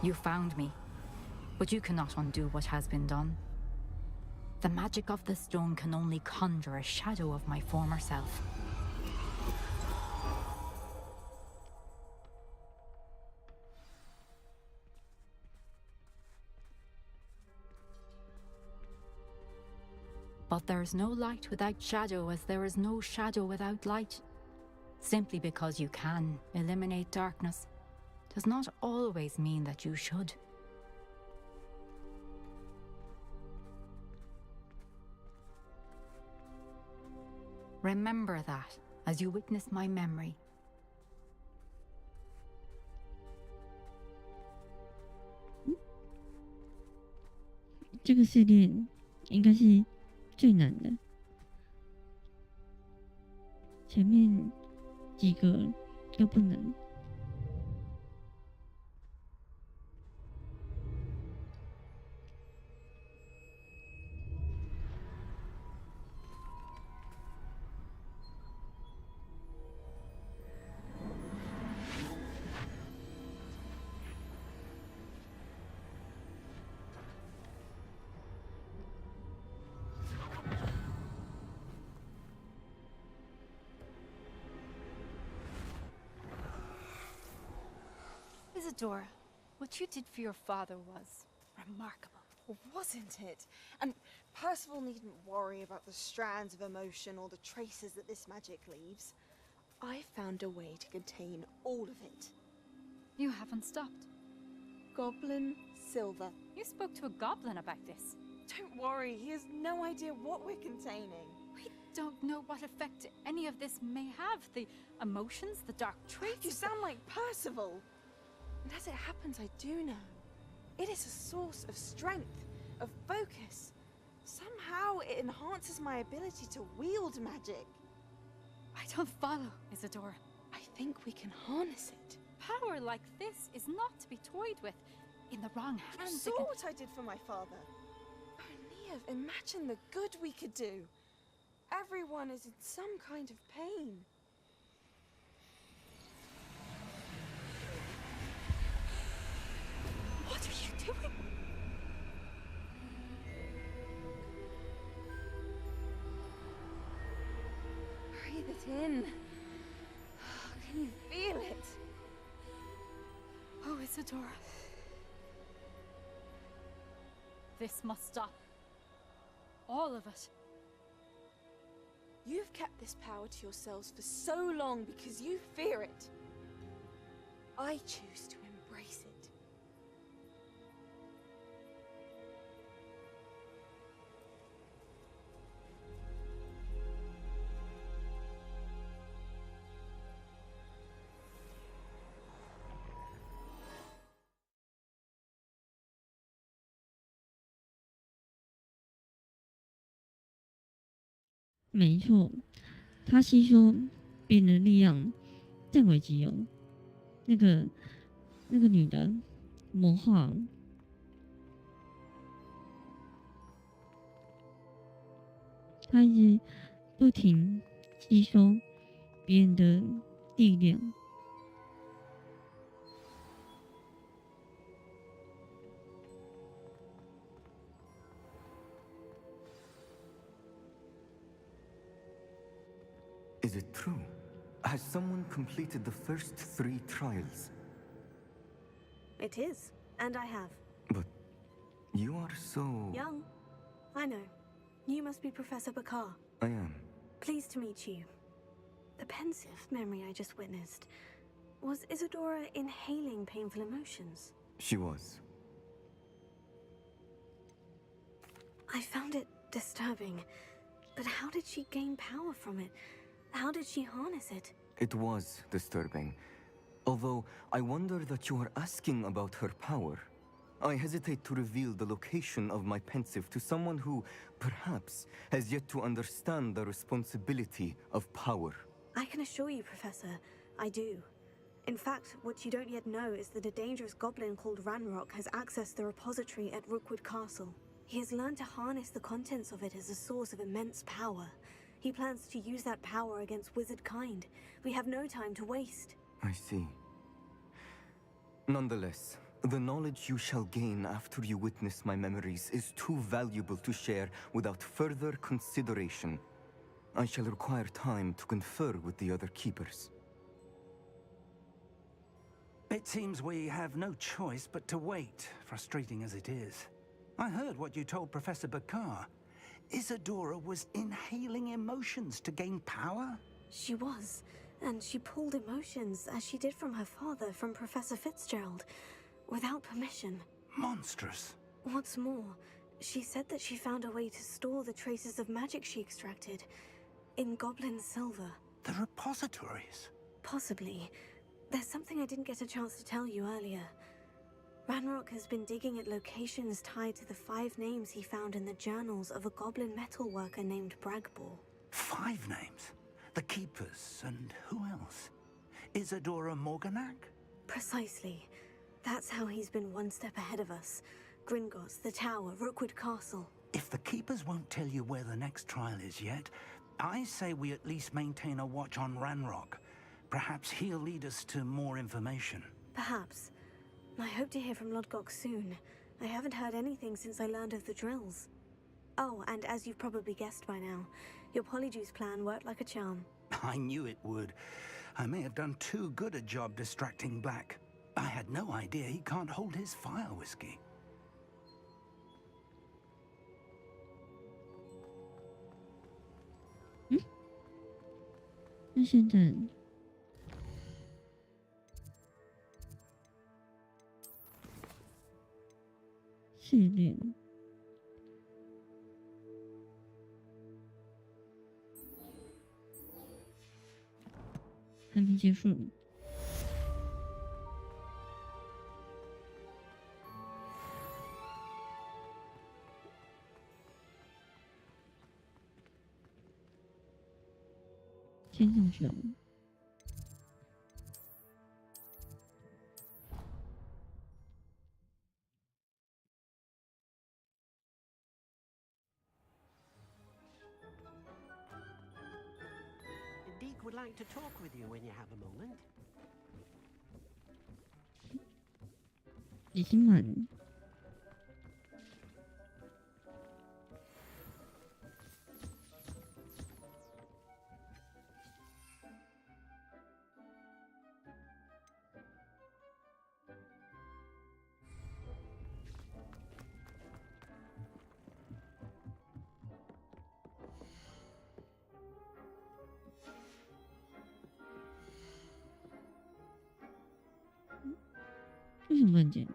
You found me, but you cannot undo what has been done. The magic of the stone can only conjure a shadow of my former self. But there is no light without shadow, as there is no shadow without light. Simply because you can eliminate darkness does not always mean that you should. Remember that as you witness my memory. 这个系列应该是最难的，前面几个都不能。Isadora, what you did for your father was remarkable. Well, wasn't it? And Percival needn't worry about the strands of emotion or the traces that this magic leaves. I found a way to contain all of it. You haven't stopped. Goblin Silver. You spoke to a goblin about this. Don't worry, he has no idea what we're containing. We don't know what effect any of this may have. The emotions, the dark traits. You sound like Percival. And as it happens, I do know. It is a source of strength, of focus. Somehow it enhances my ability to wield magic. I don't follow, Isadora. I think we can harness it. Power like this is not to be toyed with. In the wrong hands, You saw what I did for my father. Neve, imagine the good we could do. Everyone is in some kind of pain. What are you doing? Breathe it in. Can you feel it? Oh, Isadora. This must stop. All of it. You've kept this power to yourselves for so long because you fear it. I choose to embrace it.没错，他吸收别人的力量，占为己有。那个女的魔化，她一直不停吸收别人的力量。Is it true? Has someone completed the first 3 trials? It is, and I have. But you are so... Young. I know. You must be Professor Bakar. I am. Pleased to meet you. The pensive memory I just witnessed. Was Isadora inhaling painful emotions? She was. I found it disturbing. But how did she gain power from it? How did she harness it? It was disturbing. Although, I wonder that you are asking about her power. I hesitate to reveal the location of my pensive to someone who, perhaps, has yet to understand the responsibility of power. I can assure you, Professor, I do. In fact, what you don't yet know is that a dangerous goblin called Ranrock has accessed the repository at Rookwood Castle. He has learned to harness the contents of it as a source of immense power. He plans to use that power against wizard kind. We have no time to waste. I see. Nonetheless, the knowledge you shall gain after you witness my memories is too valuable to share without further consideration. I shall require time to confer with the other keepers. It seems we have no choice but to wait, frustrating as it is. I heard what you told Professor Bakar. Isadora was inhaling emotions to gain power? She was, and she pulled emotions, as she did from her father, from Professor Fitzgerald, without permission. Monstrous. What's more, she said that she found a way to store the traces of magic she extracted in goblin silver. The repositories? Possibly. There's something I didn't get a chance to tell you earlier. Ranrock has been digging at locations tied to the 5 names he found in the journals of a goblin metalworker named Bragbor. 5 names? The Keepers, and who else? Isadora Morganac? Precisely. That's how he's been one step ahead of us. Gringotts, the Tower, Rookwood Castle. If the Keepers won't tell you where the next trial is yet, I say we at least maintain a watch on Ranrock. Perhaps he'll lead us to more information. Perhaps. I hope to hear from Lodgok soon. I haven't heard anything since I learned of the drills. Oh, and as you've probably guessed by now, your Polyjuice plan worked like a charm. I knew it would. I may have done too good a job distracting Black. I had no idea he can't hold his fire whiskey. 那现在试炼还没结束。先上去了。Deke would like to talk with you when you have a moment. 已经满了。为什么不能剪？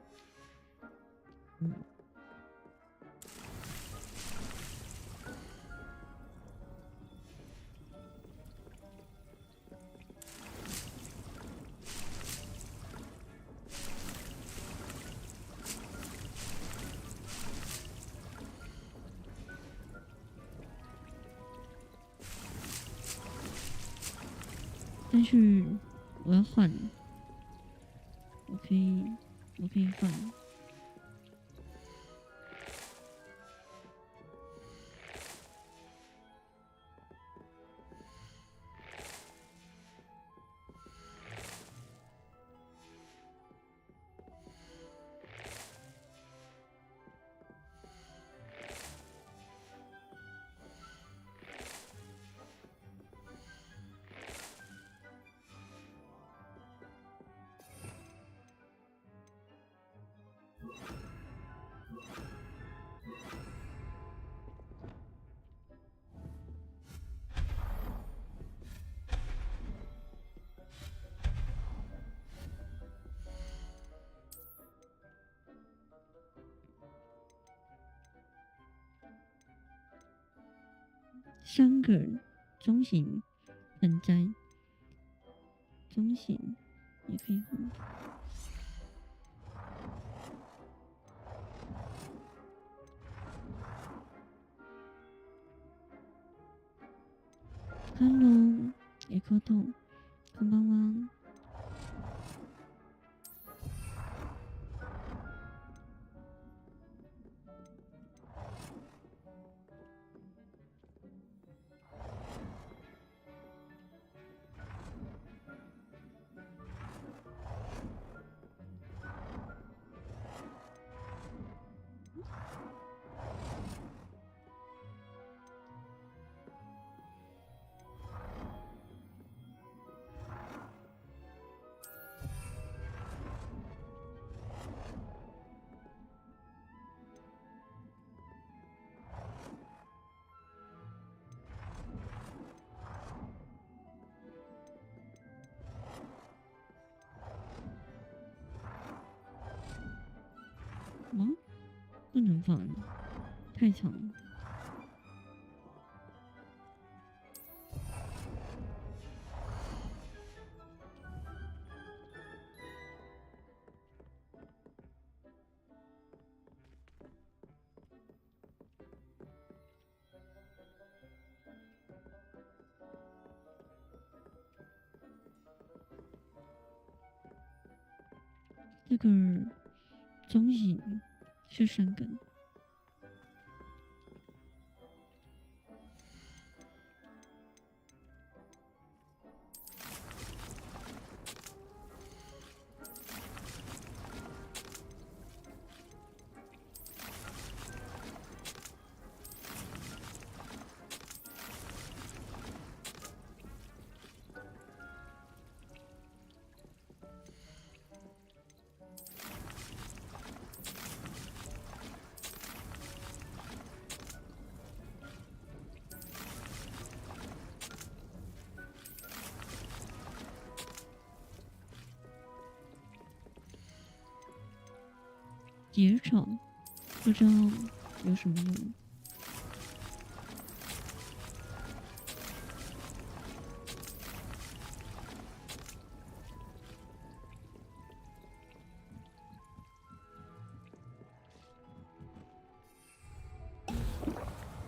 但是我要换了，我可以换。3个中型盆栽，中型也可以换。Hello， 也可痛，こんばんは。不能放，太长了。这个中型是3根。结草，不知道有什么用。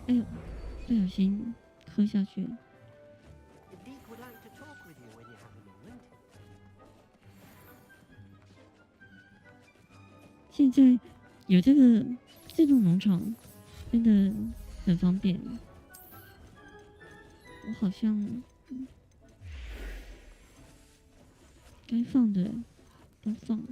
哎呦，不小心喝下去了。 Deek would like to talk with you when you have a moment. 现在有这个自动农场，真的很方便。我好像该放的都放了。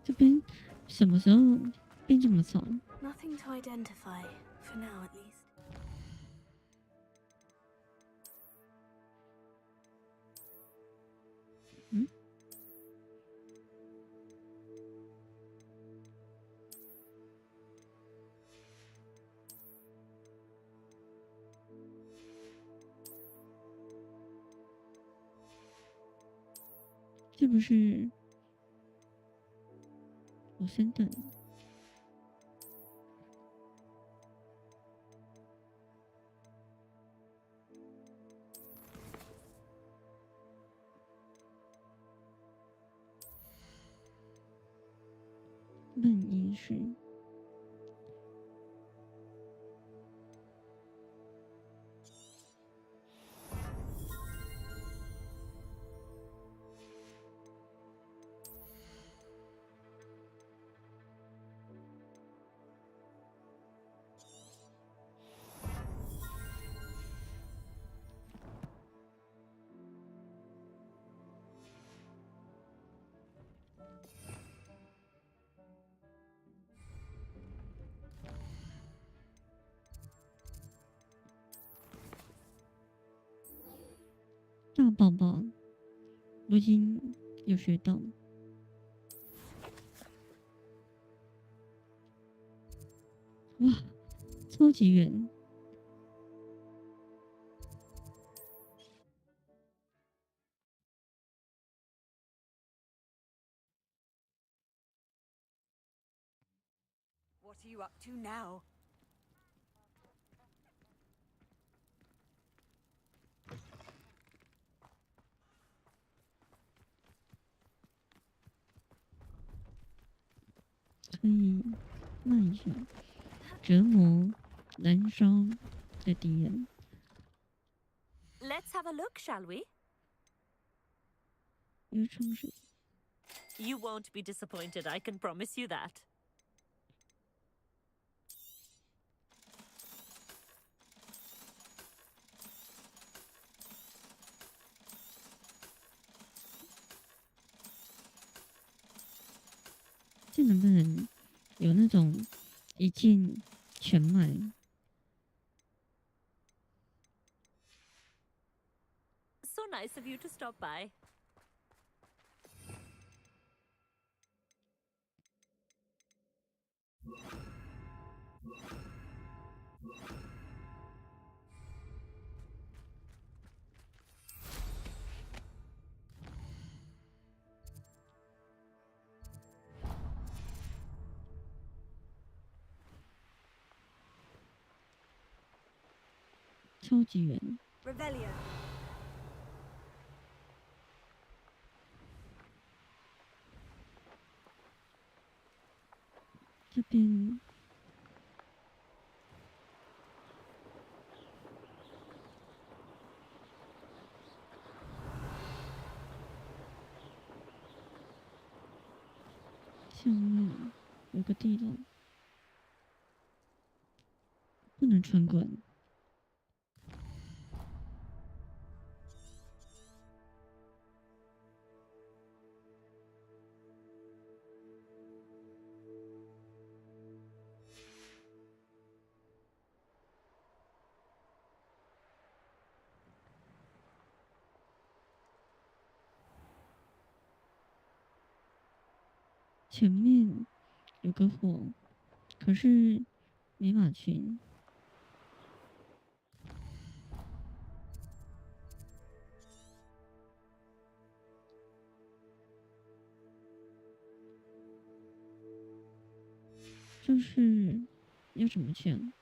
这边什么时候变这么吵？ Nothing to identify, for now at least. 嗯？是不是？ 我先等。闷饮水。大宝宝，我已经有学到。哇，超级远！ What are you up to now? 可以慢一下，折磨、燃烧的敌人。 Let's have a look, shall we? 有冲水。 You won't be disappointed, I can promise you that. 这能不能有那种一键全买？ So nice of you to stop by. 超级远。 Revelio. 这边下面有个地洞，不能穿过来。前面有个火，可是没马群。就是要怎么讲？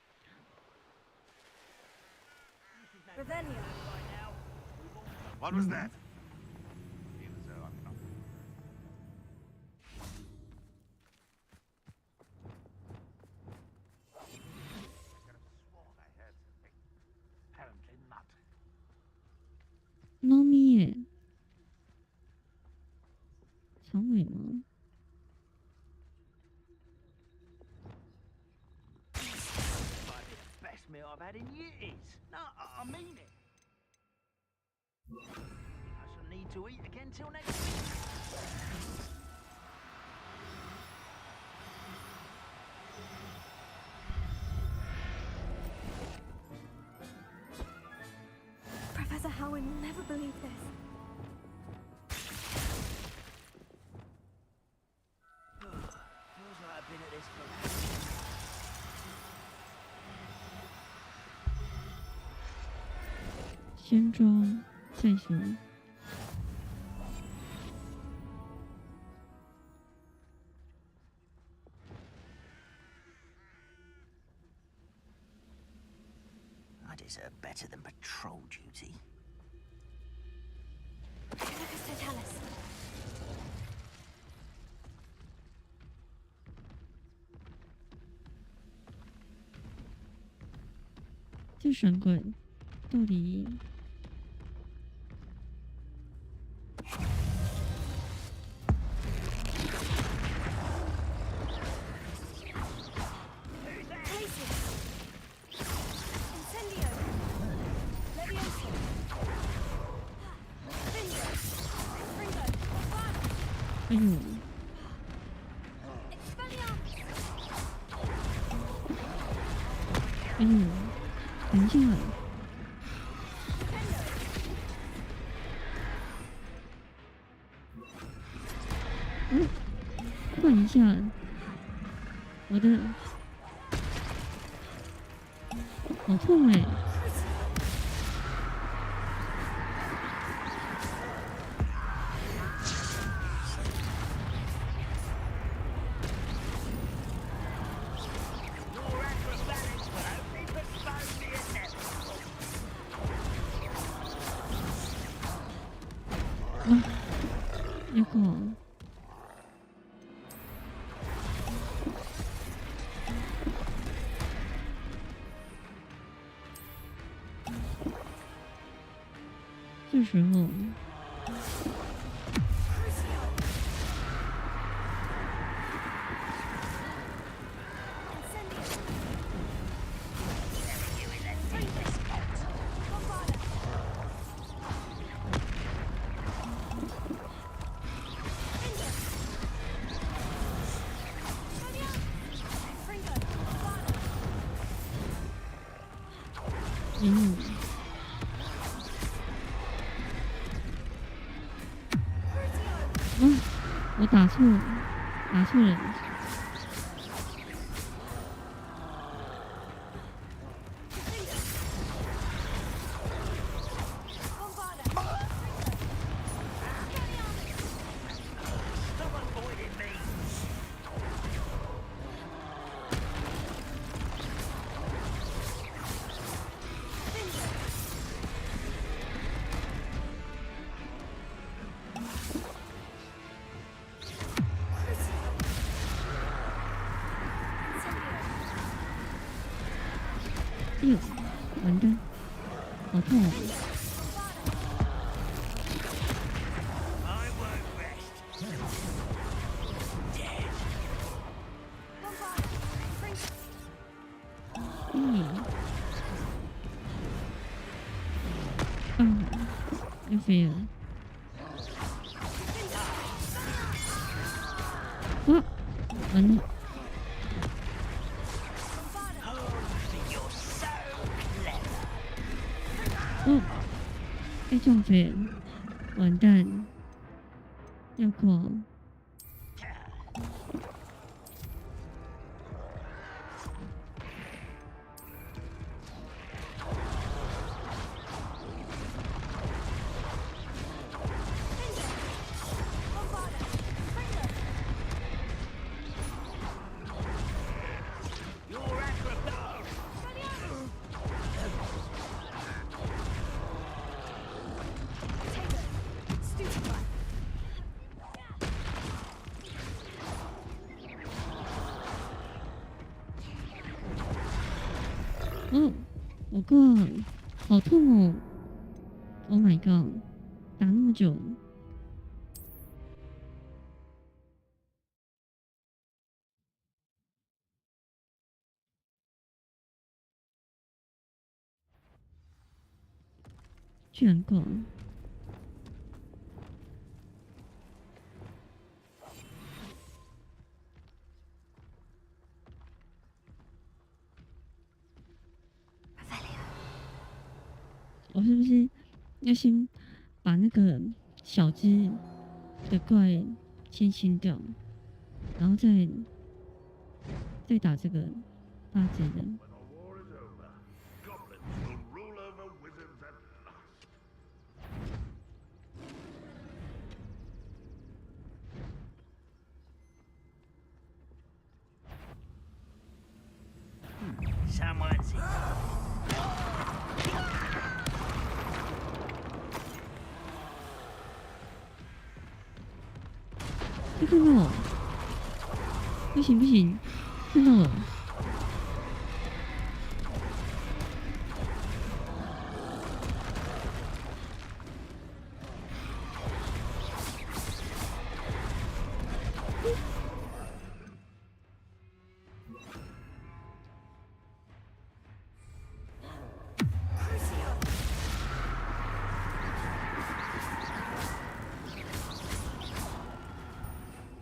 What was that? Apparently not. 猫咪耶，长尾吗？ Best meal I've had in years. No, I mean it. I shall need to eat again till next week. Professor Howard will never believe this. Feels like I've been at this for 先装再说。 I deserve better than patrol duty. Totalis. 这闪管到底？ 哎呦！哎呦！等一下，换一下，我的好痛哎！ 那个，这时候，我打错了。 哎呦，完蛋，好痛啊！又飞了。啊，完了。 哦，被撞飞了，完蛋，要挂了。哦，我过，好痛哦 ！Oh my god， 打那么久。居然过！我是不是要先把那个小只的怪先清掉，然后再打这个大只的？Someone's in. 他看到我，不行不行，看到了。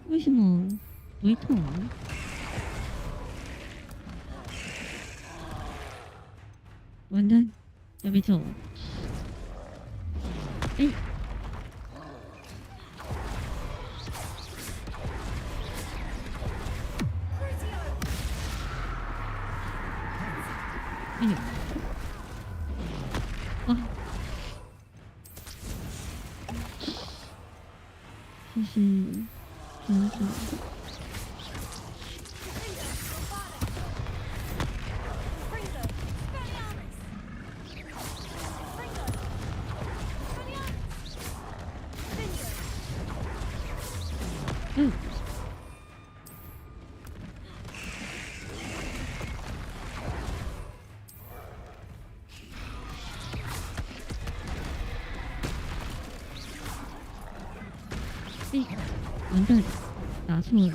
为什么不会痛啊？完蛋，要被揍了！哎，哎呦，啊！谢谢。专注。嗯。哎，完蛋，打错了。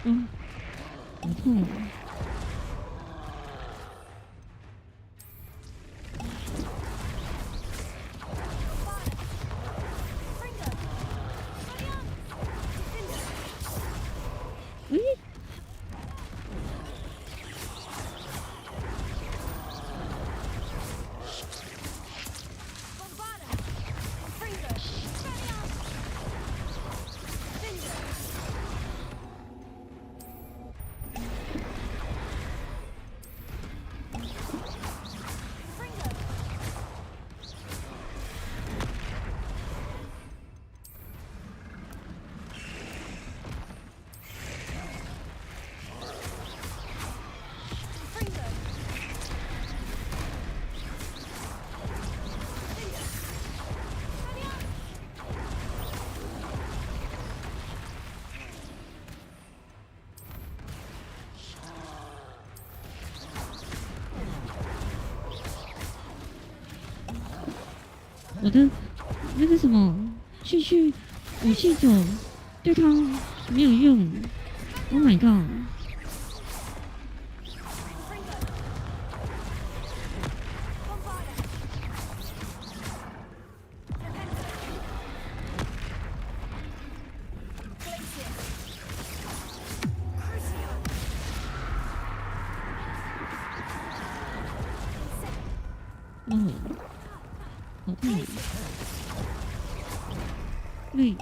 嗯，好痛啊！哎，我的那个什么去武器走对他没有用。Oh my god！ 哦，好痛！累。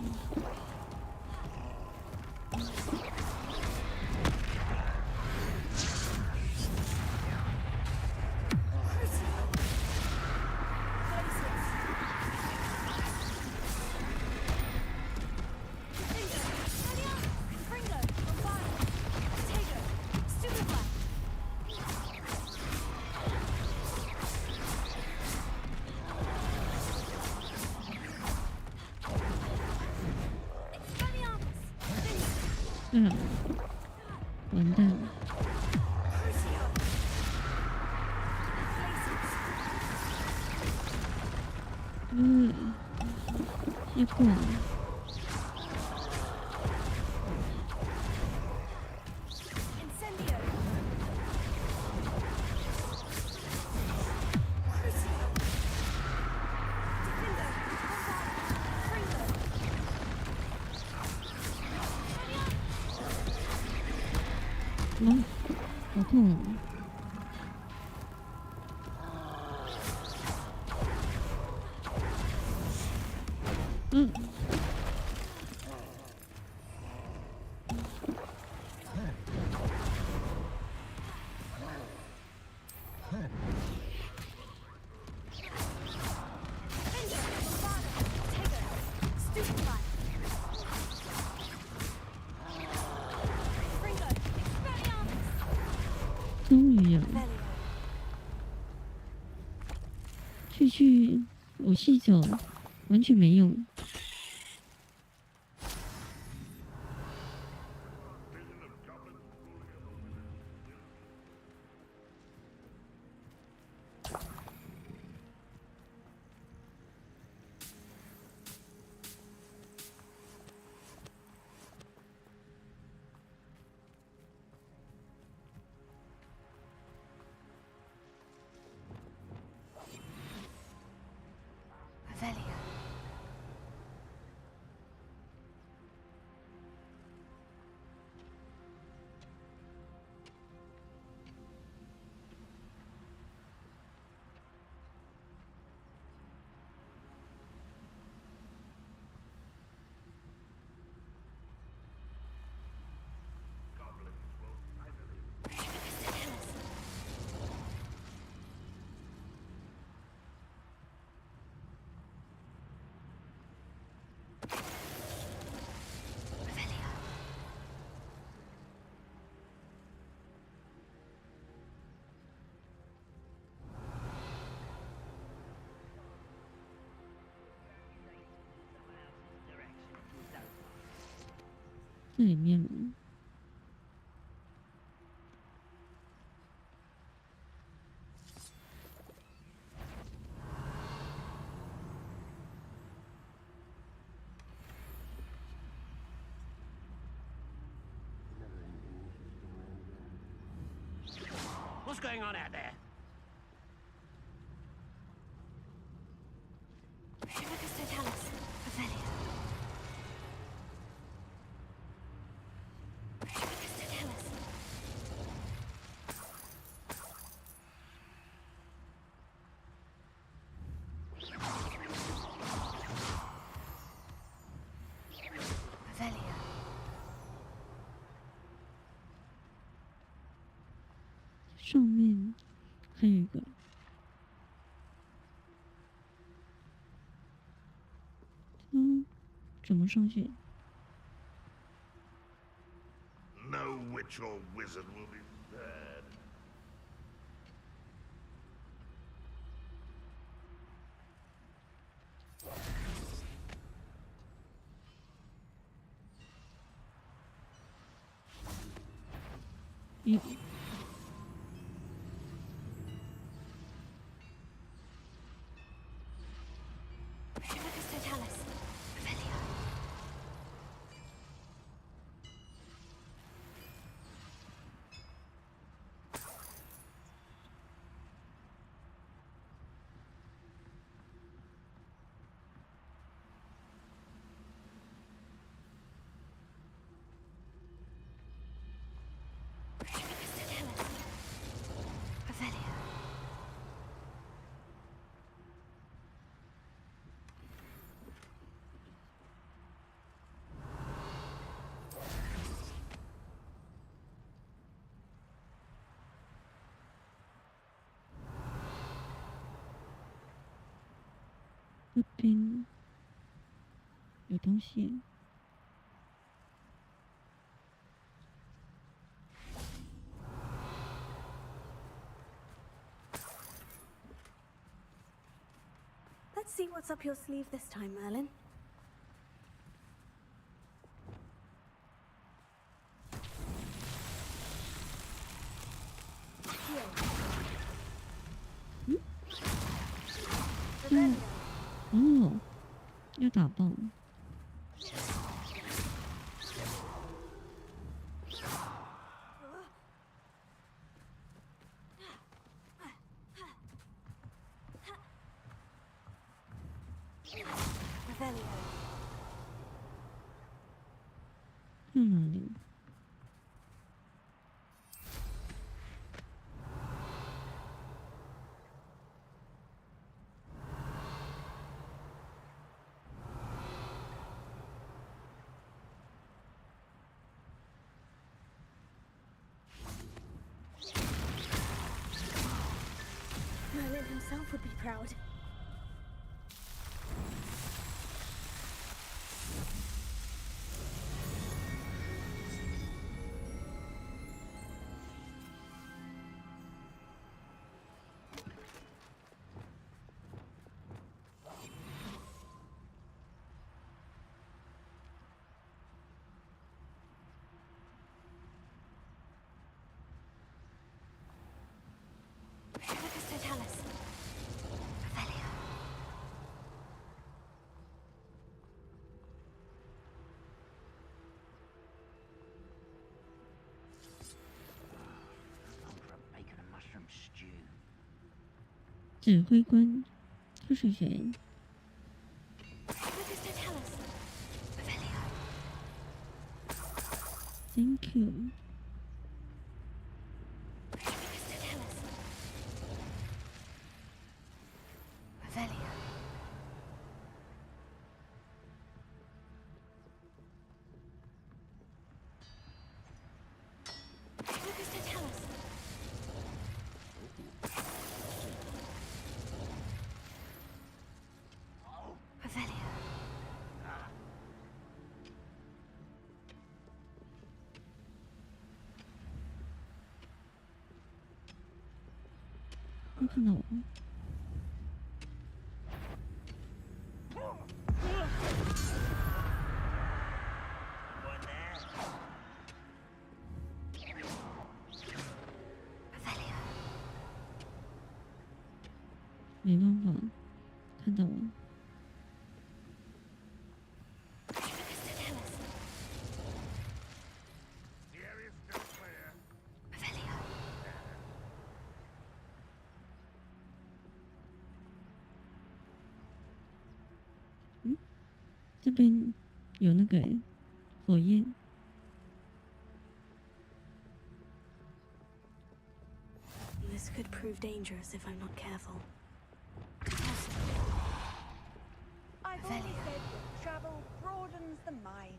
啊，完蛋！结果。好痛！终于有去我细走，完全没用。这里面What's going on out there?上面还有一个，怎么上去？ No witch or wizard will be spared.这边有东西。 Let's see what's up your sleeve this time, Merlin. 打爆。在哪里？Merlin himself would be proud. Totalis. Revelio. 指挥官，这是谁？ Thank you。 你看到我？没办法，看到我。 这边有那个火焰。 This could prove dangerous if I'm not careful. I've always said that travel broadens the mind.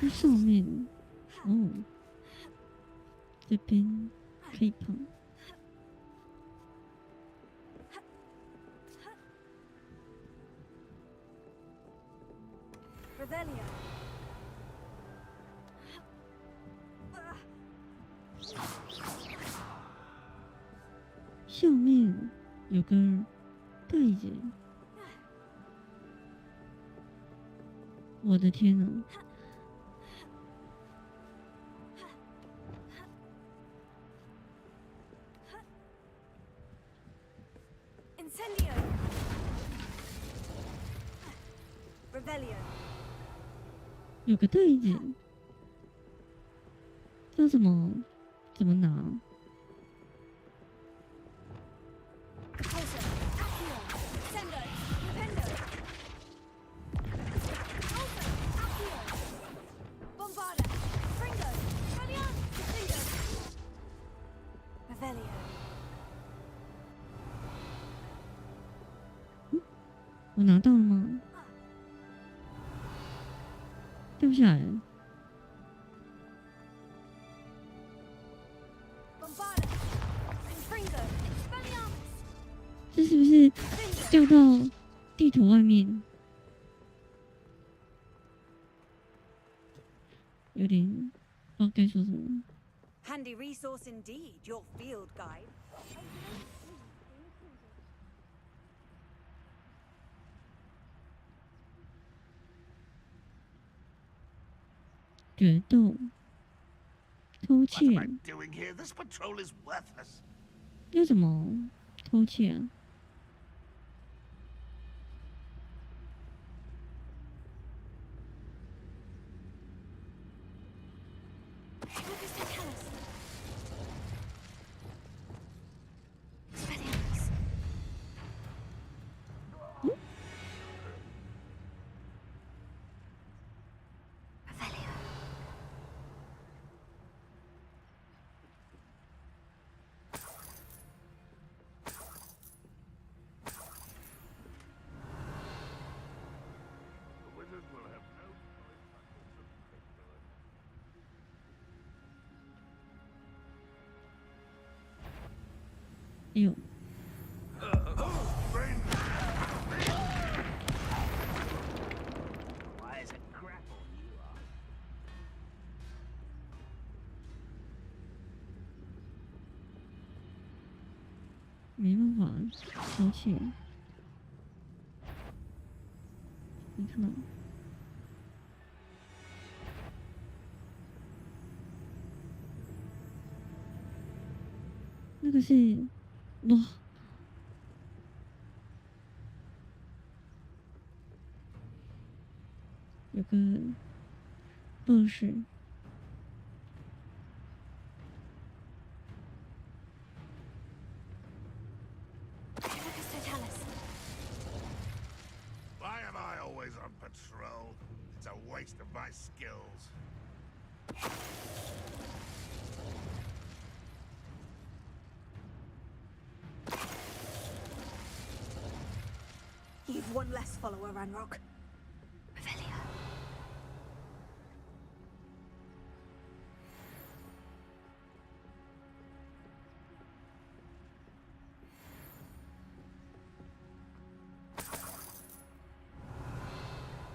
This 这上面，哦，这边可以跑。 Revelio. 下面有个袋子，我的天哪！ Incendio. Revelio. 有个袋子，这怎么拿？ 我拿到了吗？掉下来了。这是不是掉到地图外面？有点不知道该说什么。 Handy resource indeed, your field guide. 决斗，偷窃 What am I doing here? This patrol is worthless. 要怎么偷窃啊？哎呦！ Wise a grapple you are. 没办法偷窃，你看到？那个是哇！有个boss。 Why am I always on patrol? It's a waste of my skills. You've one less follower, Ranrock. Revelio.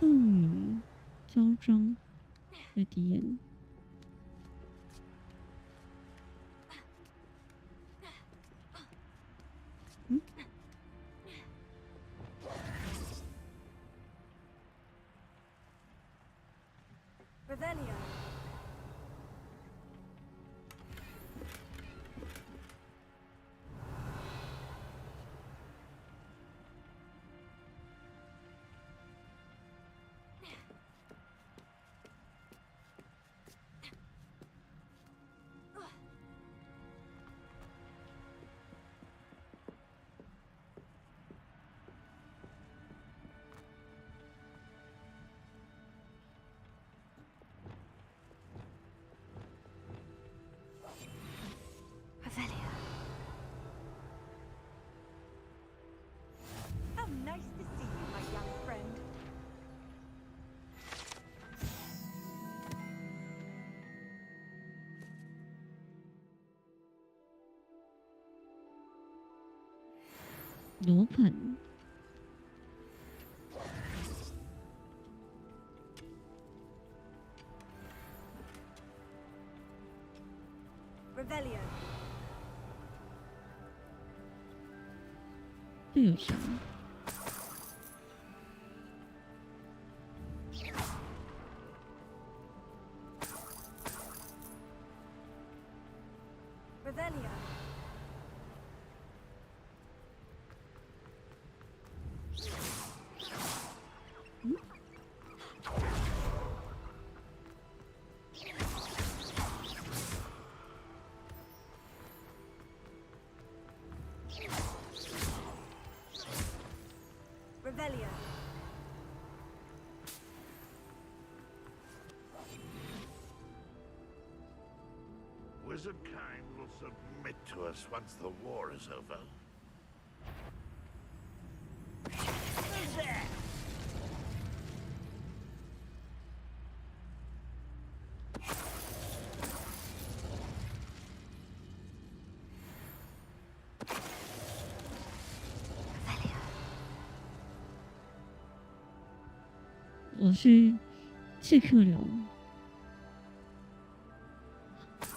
恶语嚣张的敌人。 Revelio. How nice to see you, my young friend. 罗盘。 Revelio. 这有啥？ Revelio. Revelio. Wizard kind will submit to us once the war is over. Who's there? 我是刺客流，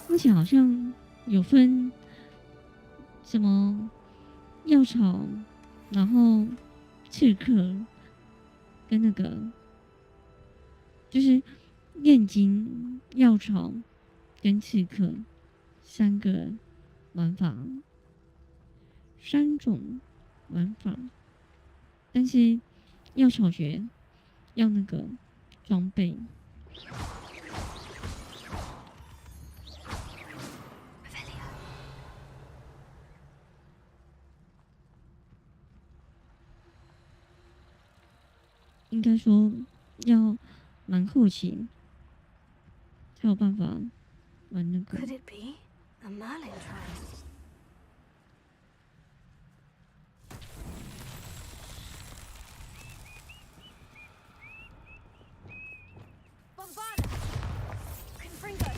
目前好像有分什么药草，然后刺客跟那个就是炼金药草跟刺客3个玩法，3种玩法，但是要小学要那个装备。应该说要蛮后期才有办法玩那个。 Could it be a Merlin trial? Bombarda! Confringo!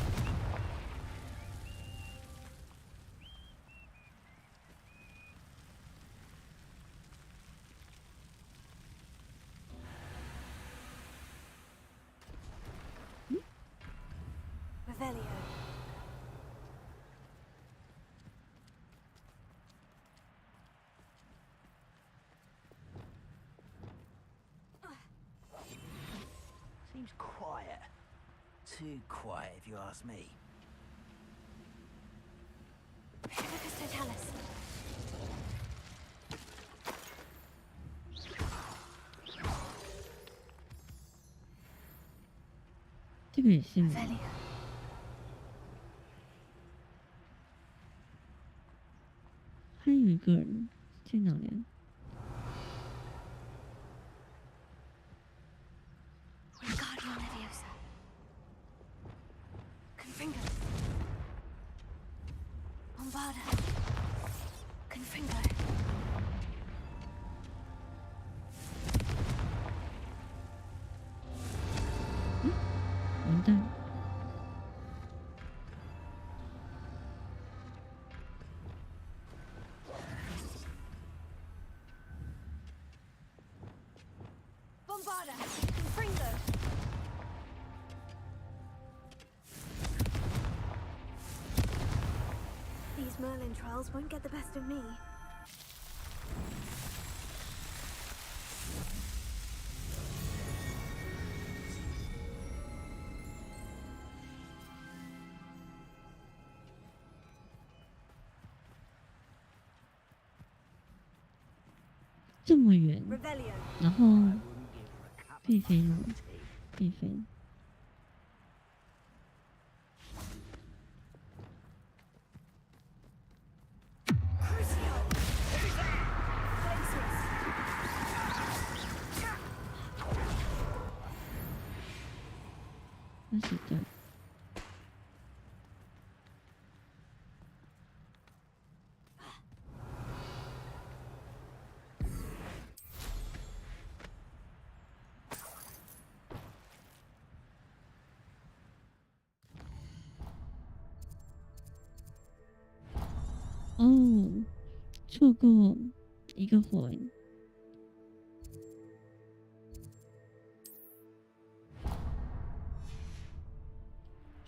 Revelio. Seems quiet. Too quiet, if you ask me. Focus Totalis. 这个也是吗？还有一个人在哪里？ Wingardium Leviosa. Confringo. Bombarda. Confringo. 完蛋！ Bombarda. Confringo. These Merlin trials won't get the best of me. 这么远， Revelio. 然后必飞了，必飞。 那是的。哦，错过一个火欸。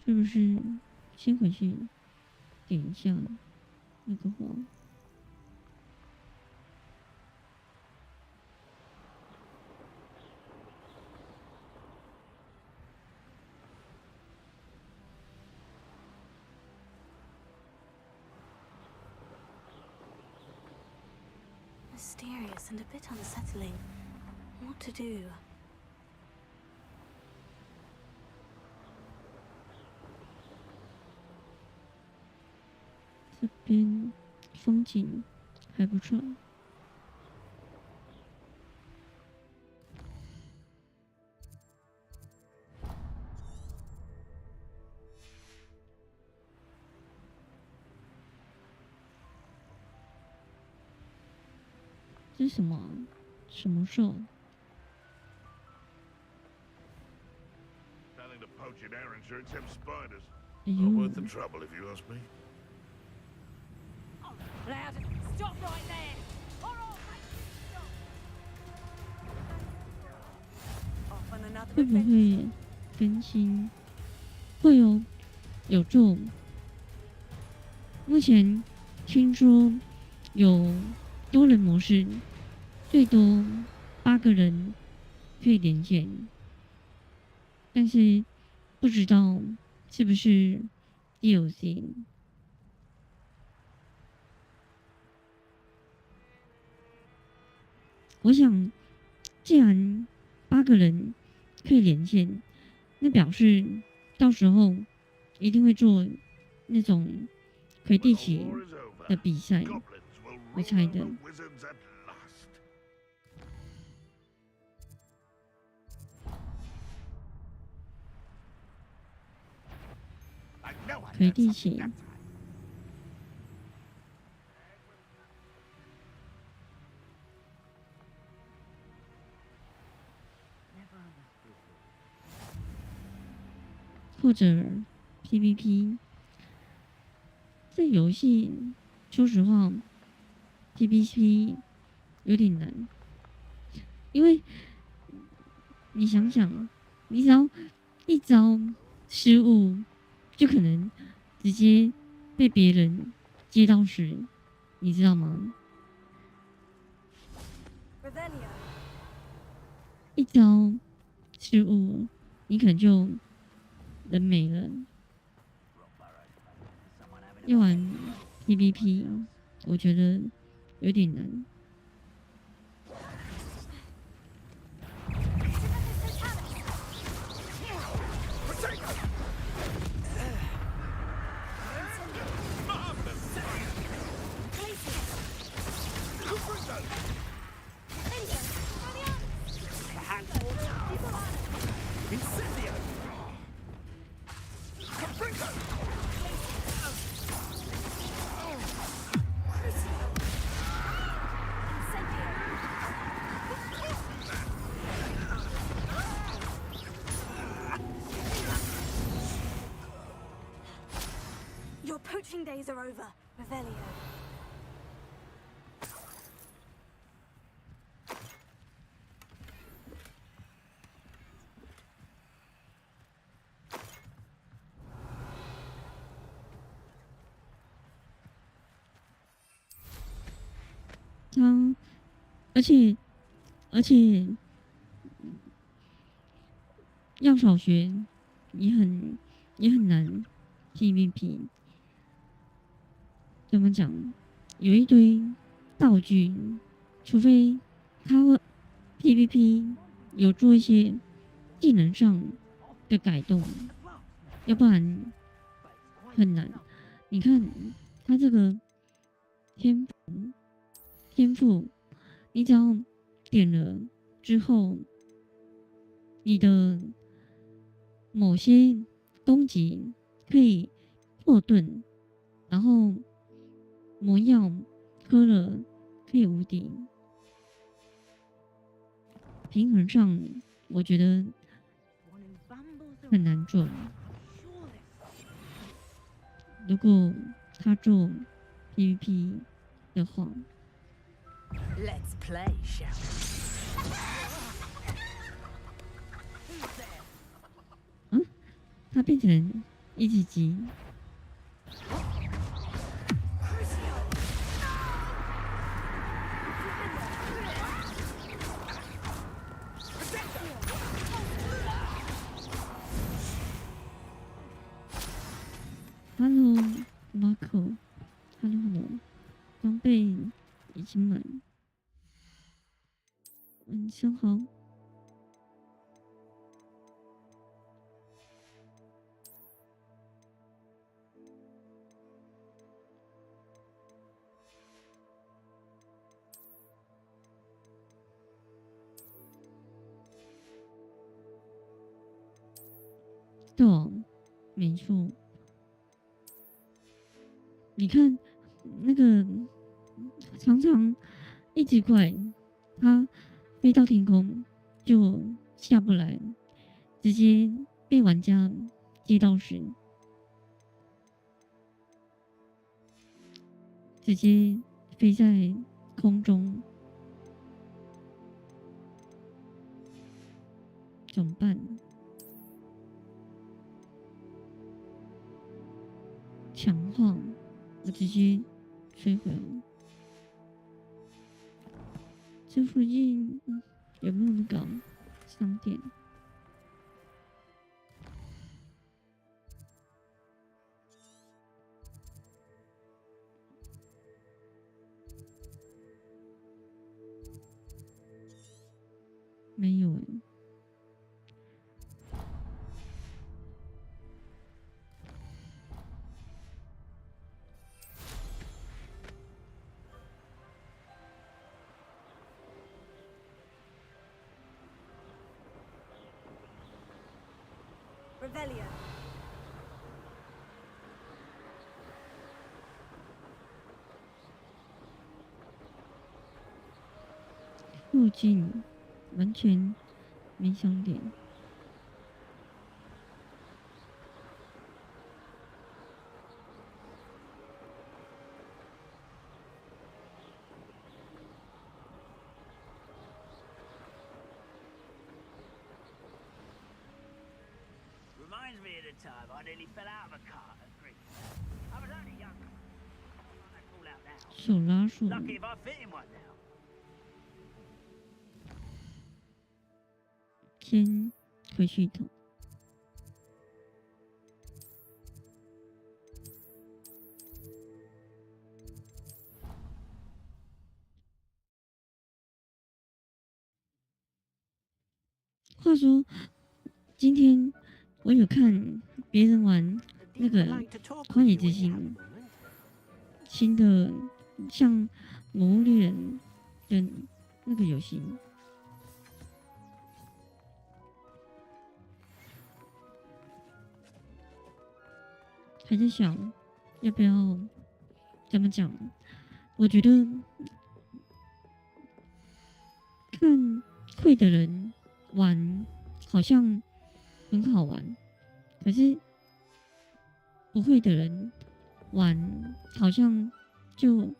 是不是先回去点一下那个火？Mysterious and a bit unsettling. What to do? 这边风景还不错。这是什么？什么兽？ Nothing to poach in Arranger except spiders. 哎 Not 呦 worth the trouble if you ask me. Loud! Stop right there! Or I'll make you stop! Off on another 会不 adventure. 会更新？会哦，有做。目前听说有多人模式，最多8个人可以连线，但是不知道是不是 DLC。我想，既然8个人可以连线，那表示到时候一定会做那种魁地奇的比赛，我猜的。魁地奇。或者 PVP， 这游戏说实话 PVP 有点难，因为你想想，你只要一招失误，就可能直接被别人接到死，你知道吗？一招失误，你可能就人没了。要玩 PVP， 我觉得有点难。Your poaching days are over, Revelio. 而且，要少学也很难 PVP。怎么讲？有一堆道具，除非他会 PVP 有做一些技能上的改动，要不然很难。你看他这个天赋，你只要点了之后，你的某些攻击可以破盾，然后魔药喝了可以无敌。平衡上，我觉得很难做。如果他做 PVP 的话。Let's play, shall we? 他变成一只鸡。Hello Marco，Hello， 装备已经满。晚上好。对，没错。你看那个常常一只怪，它飞到天空就下不来，直接被玩家接到死，直接飞在空中，怎么办？强化，我直接摧毁了。这附近有没有那个商店？没有哎。Revelio. 附近完全没商店。Reminds me of the time I nearly fell out of a cart at Christmas. I was only young. I fall out now. 手拉手。 Lucky if I fit in one now. 先回去一趟。话说，今天我有看别人玩那个《旷野之心》新的，像《魔物猎人》的那个游戏。还在想要不要怎么讲？我觉得看会的人玩好像很好玩，可是不会的人玩好像就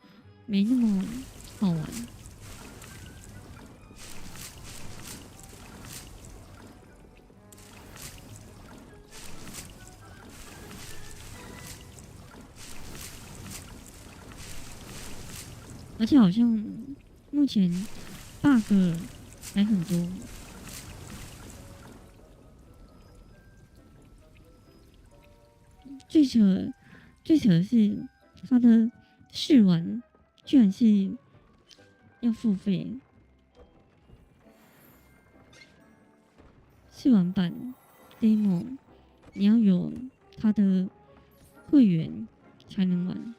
没那么好玩。而且好像目前 bug 还很多，最扯的是它的试玩居然是要付费，试玩版 demo 你要有它的会员才能玩。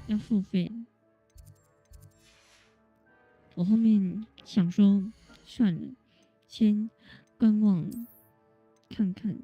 要付费，我后面想说算了，先观望看看。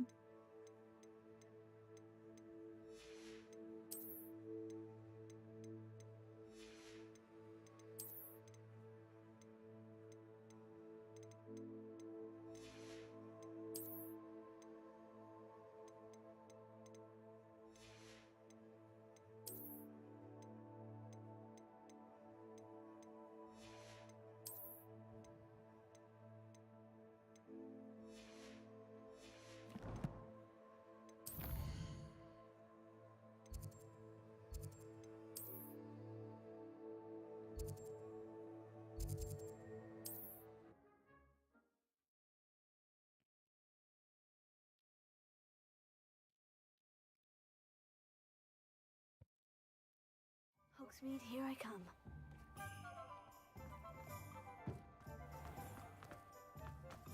Hogsmeade, here I come.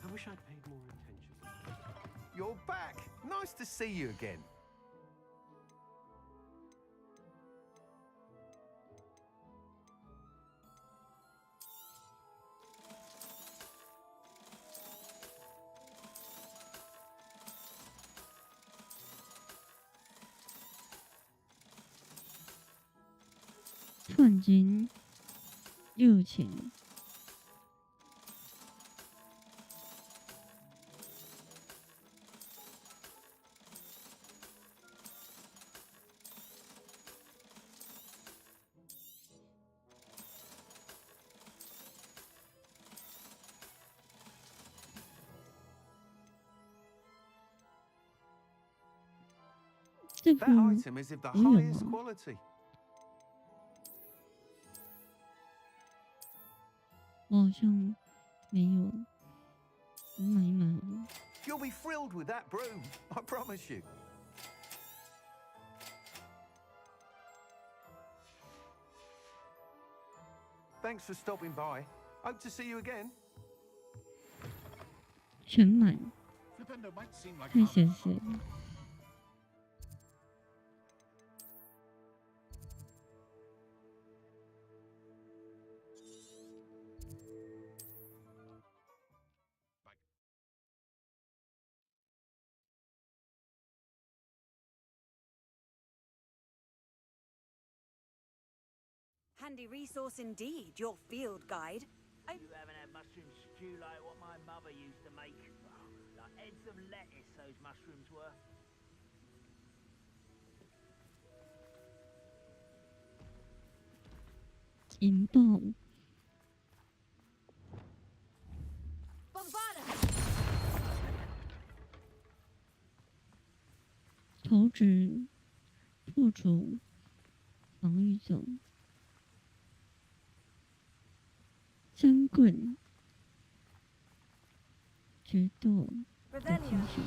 I wish I'd paid more attention. You're back! Nice to see you again. .突然间又有钱，这个 That item is of the 我有 highest 吗？ quality. 我好像没有，我买一买好了。 You'll be thrilled with that broom, I promise you. Thanks for stopping by. Hope to see you again. 全满， Flipendo might seem like 太谢谢。Handy resource indeed, your field guide. You haven't had mushroom stew like what my mother used to make. Like heads of lettuce, those mushrooms were. 引爆， 投掷，破除，防御走，三棍，决斗，的精神。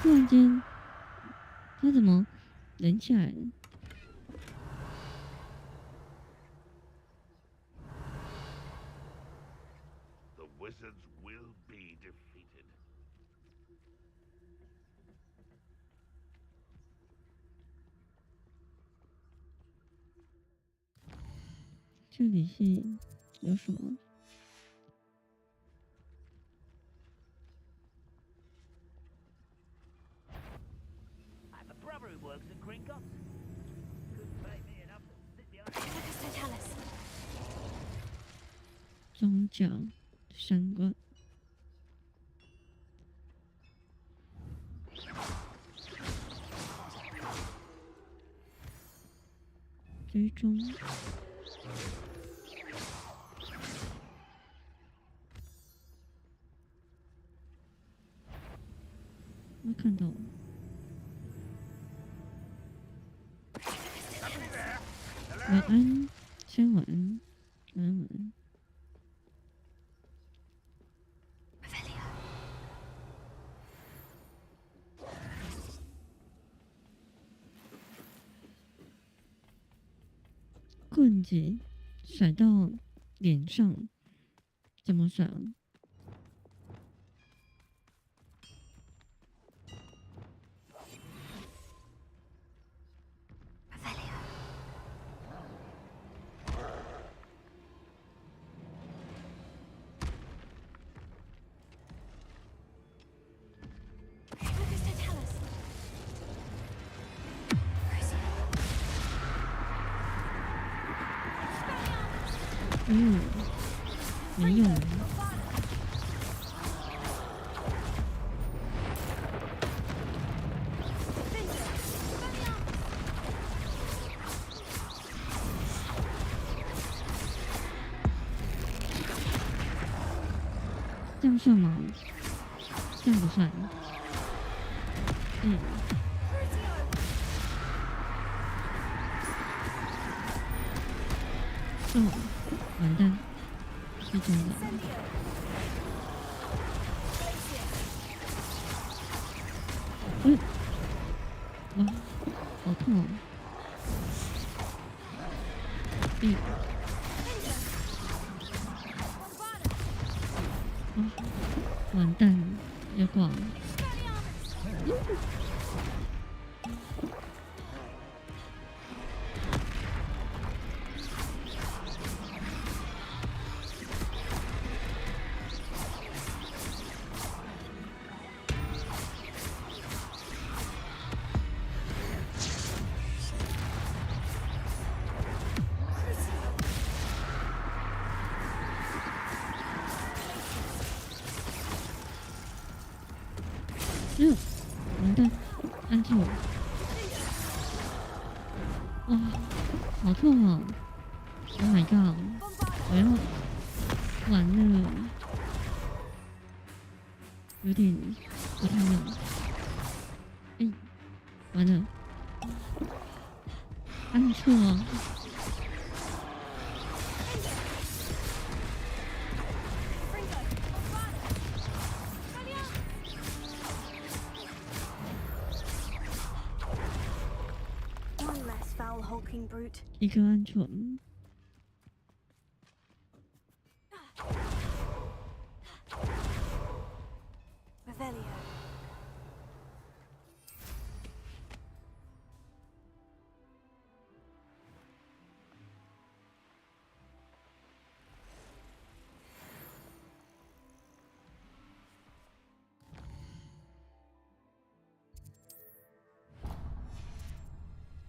突然间，他怎么冷起来了？ The wizards will be defeated. 这里是有什么？ 宗教相关，追踪，我看到了。 晚安，先晚安，晚安，晚安。棍子甩到脸上，怎么甩？ 没用。这样算吗？这样不算。哦，完蛋。 是真的。哇，好痛哦！完蛋了，要挂了。完蛋！救！哇，好痛哦 ！Oh my god！ 我要完了，有点不太用。哎，完了，按错。一个安全。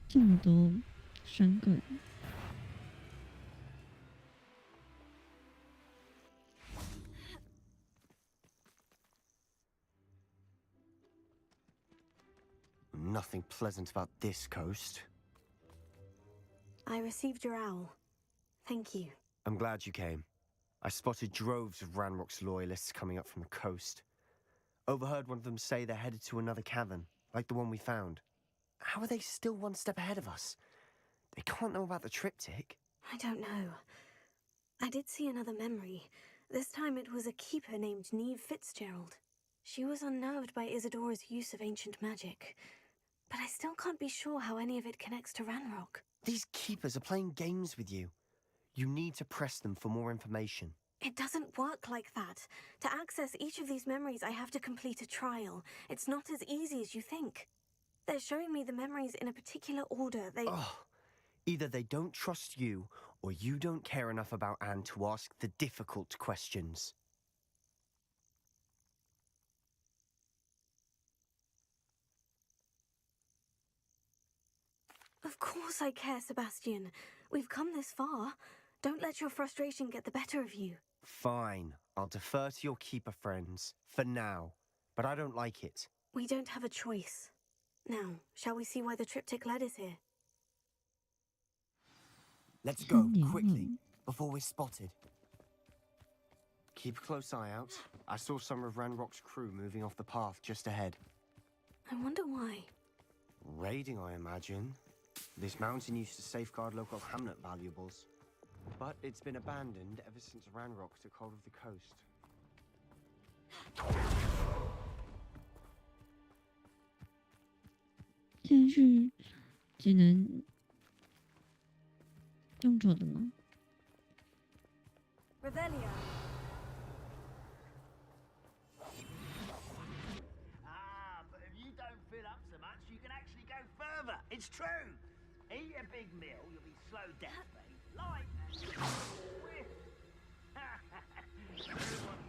这么多山梗。Nothing pleasant about this coast. I received your owl. Thank you. I'm glad you came. I spotted droves of Ranrock's loyalists coming up from the coast. Overheard one of them say they're headed to another cavern, like the one we found. How are they still one step ahead of us? They can't know about the triptych. I don't know. I did see another memory. This time it was a keeper named Neve Fitzgerald. She was unnerved by Isadora's use of ancient magic. But I still can't be sure how any of it connects to Ranrock. These keepers are playing games with you. You need to press them for more information. It doesn't work like that. To access each of these memories, I have to complete a trial. It's not as easy as you think. They're showing me the memories in a particular order. Either they don't trust you, or you don't care enough about Anne to ask the difficult questions. Of course I care, Sebastian. We've come this far. Don't let your frustration get the better of you. Fine. I'll defer to your keeper friends, for now. But I don't like it. We don't have a choice. Now, shall we see why the triptych led us here? Let's go, quickly, before we're spotted. Keep a close eye out. I saw some of Ranrock's crew moving off the path just ahead. I wonder why. Raiding, I imagine. This mountain used to safeguard local hamlet valuables. But it's been abandoned ever since Ranrock took hold of the coast. 现在是只能用走的吗？ Revelio. But if you don't fill up so much, you can actually go further. It's true. Eat a big meal, you'll be slow death, babe. Like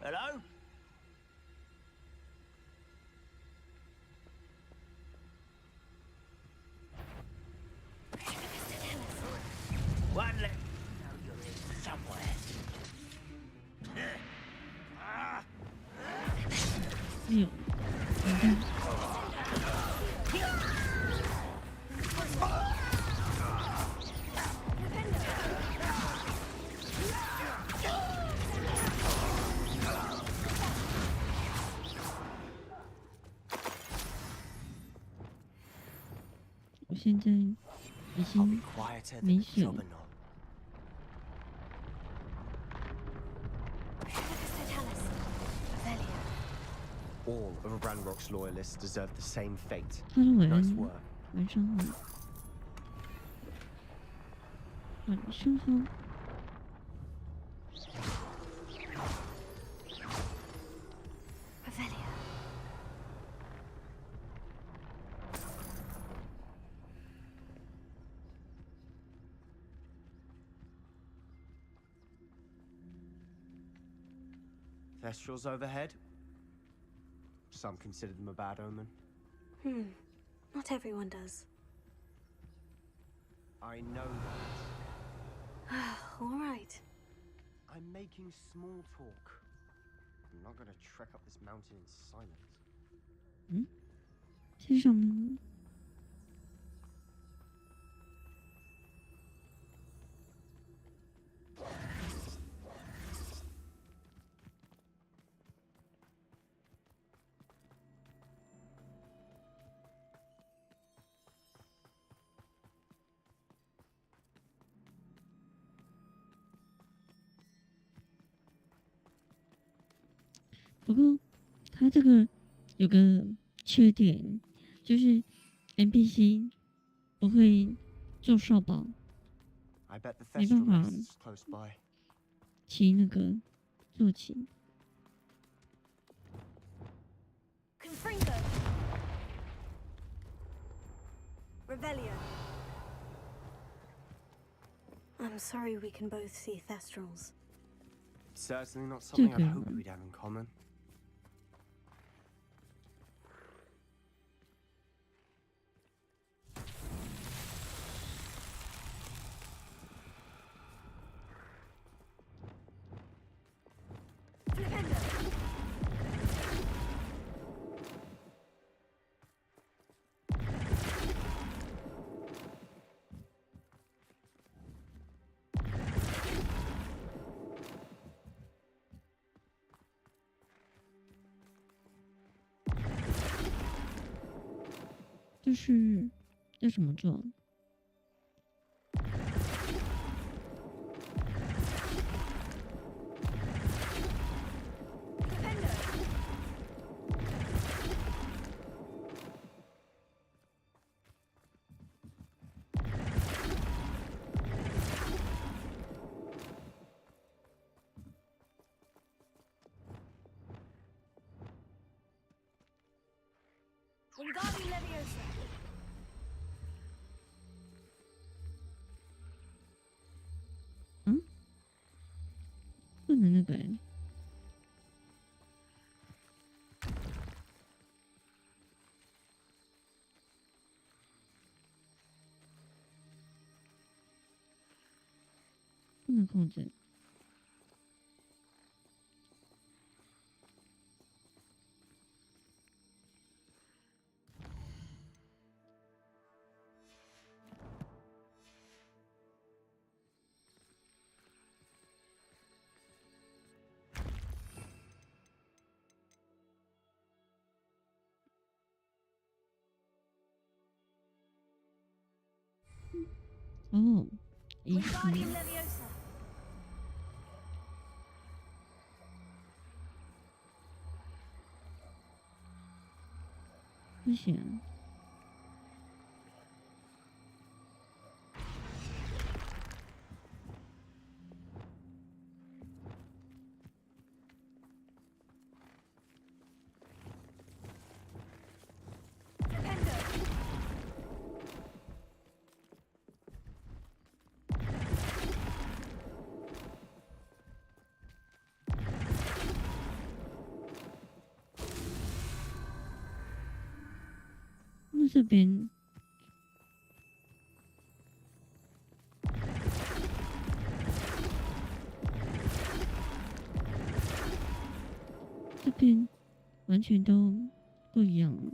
Hello? One left. No, you're in somewhere. 有，我现在已经没血了。 All of Ranrock's loyalists deserve the same fate. 他是 Nice work. 晚上好，晚上好。 Thestrals overhead. Some consider them a bad omen. Not everyone does. I know that. All right. I'm making small talk. I'm not going to trek up this mountain in silence. 这上面不过它这个有个缺点，就是 NPC 不会做扫把，没办法骑那个坐骑。I'm sorry we can both see Thestrals. Certainly not something I'd hoped we'd have in common. Flipendo! 就是要怎么做？不能那个欸。不能控制。哦，仪式。不行。这边完全都不一样了。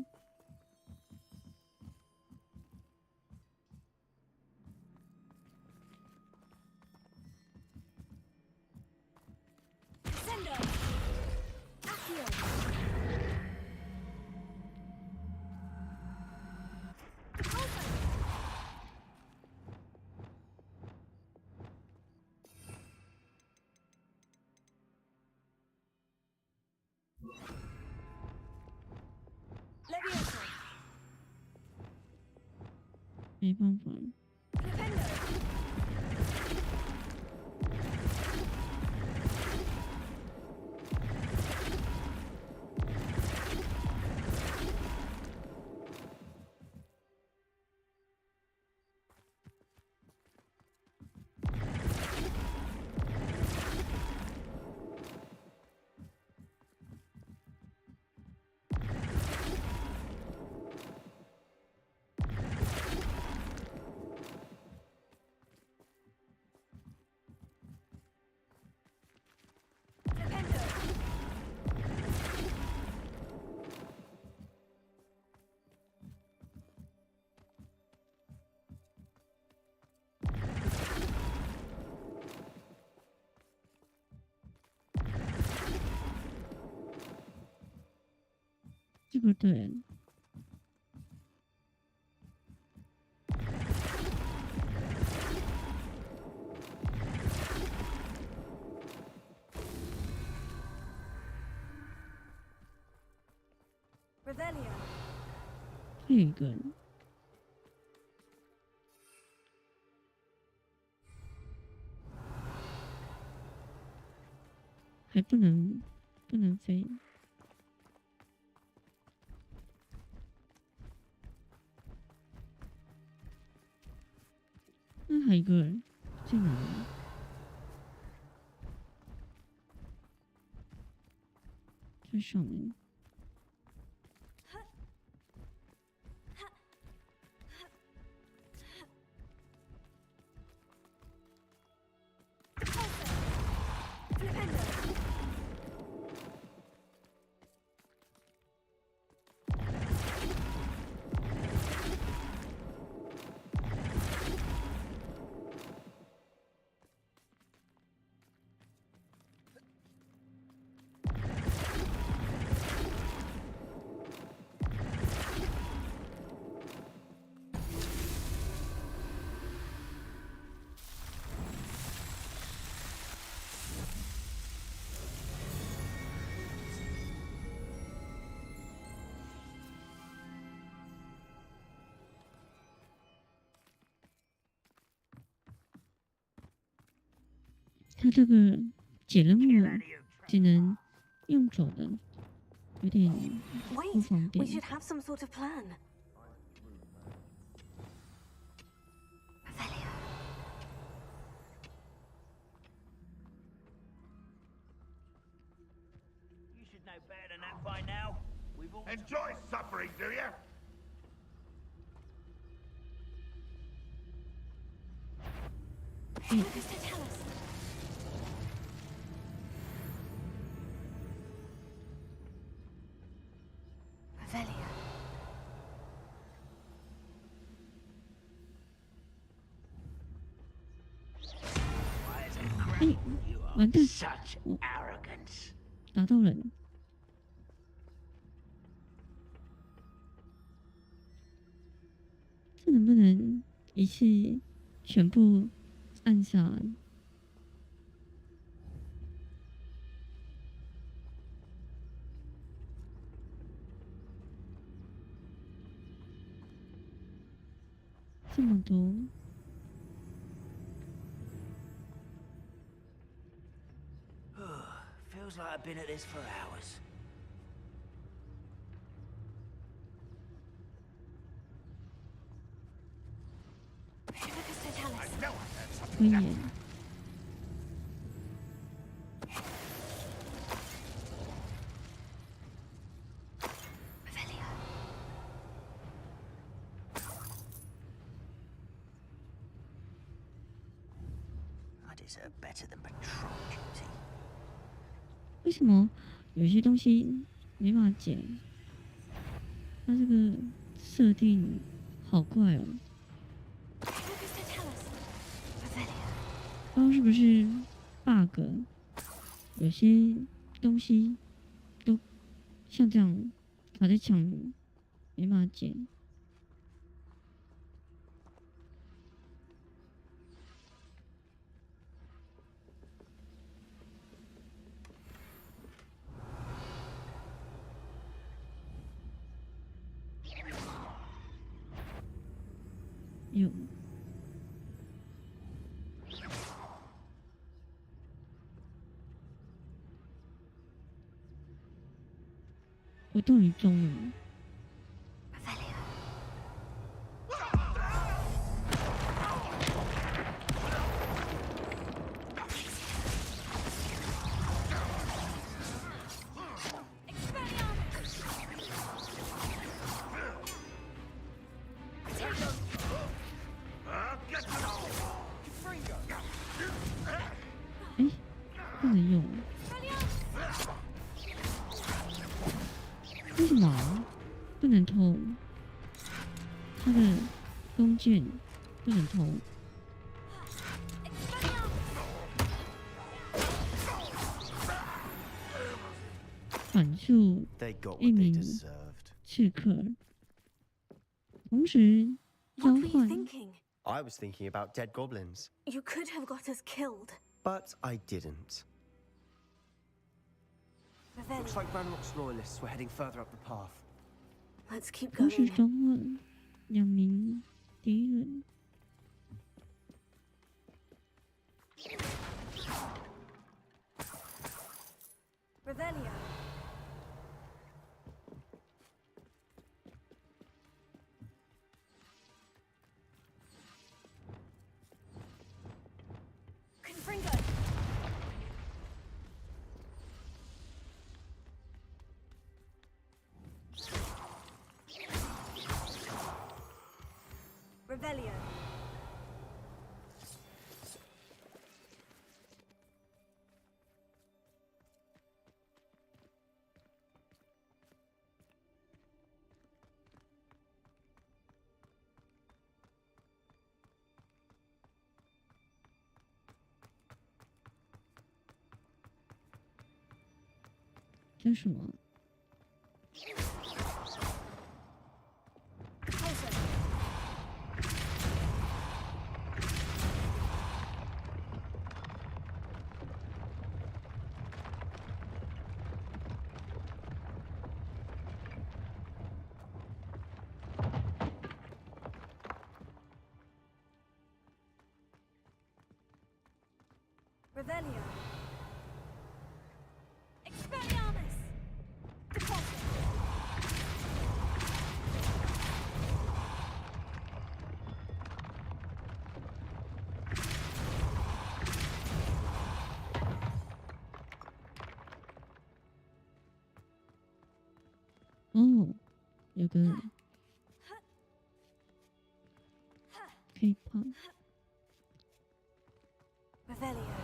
没办法。这个对。Revelio. 还有一个人，还不能飞。那还有一个人在哪里？在上面。他这个解任务只能用走的，有点不方 We 便。 should have some sort of plan. You should know better than that by now. We've all Enjoy suffering, do you? Revelio. 哎，完蛋！ such 我 arrogance. 打到人。这能不能一次全部按下？这么多。 Feels like I've been at this for hours. I know I heard 可 something. 以。 I deserve better than patrol duty. 为什么有些东西没办法解？它这个设定好怪哦，不知道是不是 bug， 有些东西都像这样卡在墙里，没办法解。有。我终于中了。哎，不能用。为什么啊不能偷？他的弓箭不能偷。反诉一名刺客，同时交 What were you 换。 thinking? I was thinking about dead goblins, You could have got us killed. but I didn't. Revelio. Looks like Ranrock's loyalists were heading further up the path. Let's keep 同时 going. 抓获2名敌人。Revelio. Confringo. Revelio. .这是什么？ Revelio. Expelliarmus. Deposit. Oh, 有个可以跑。 Revelio.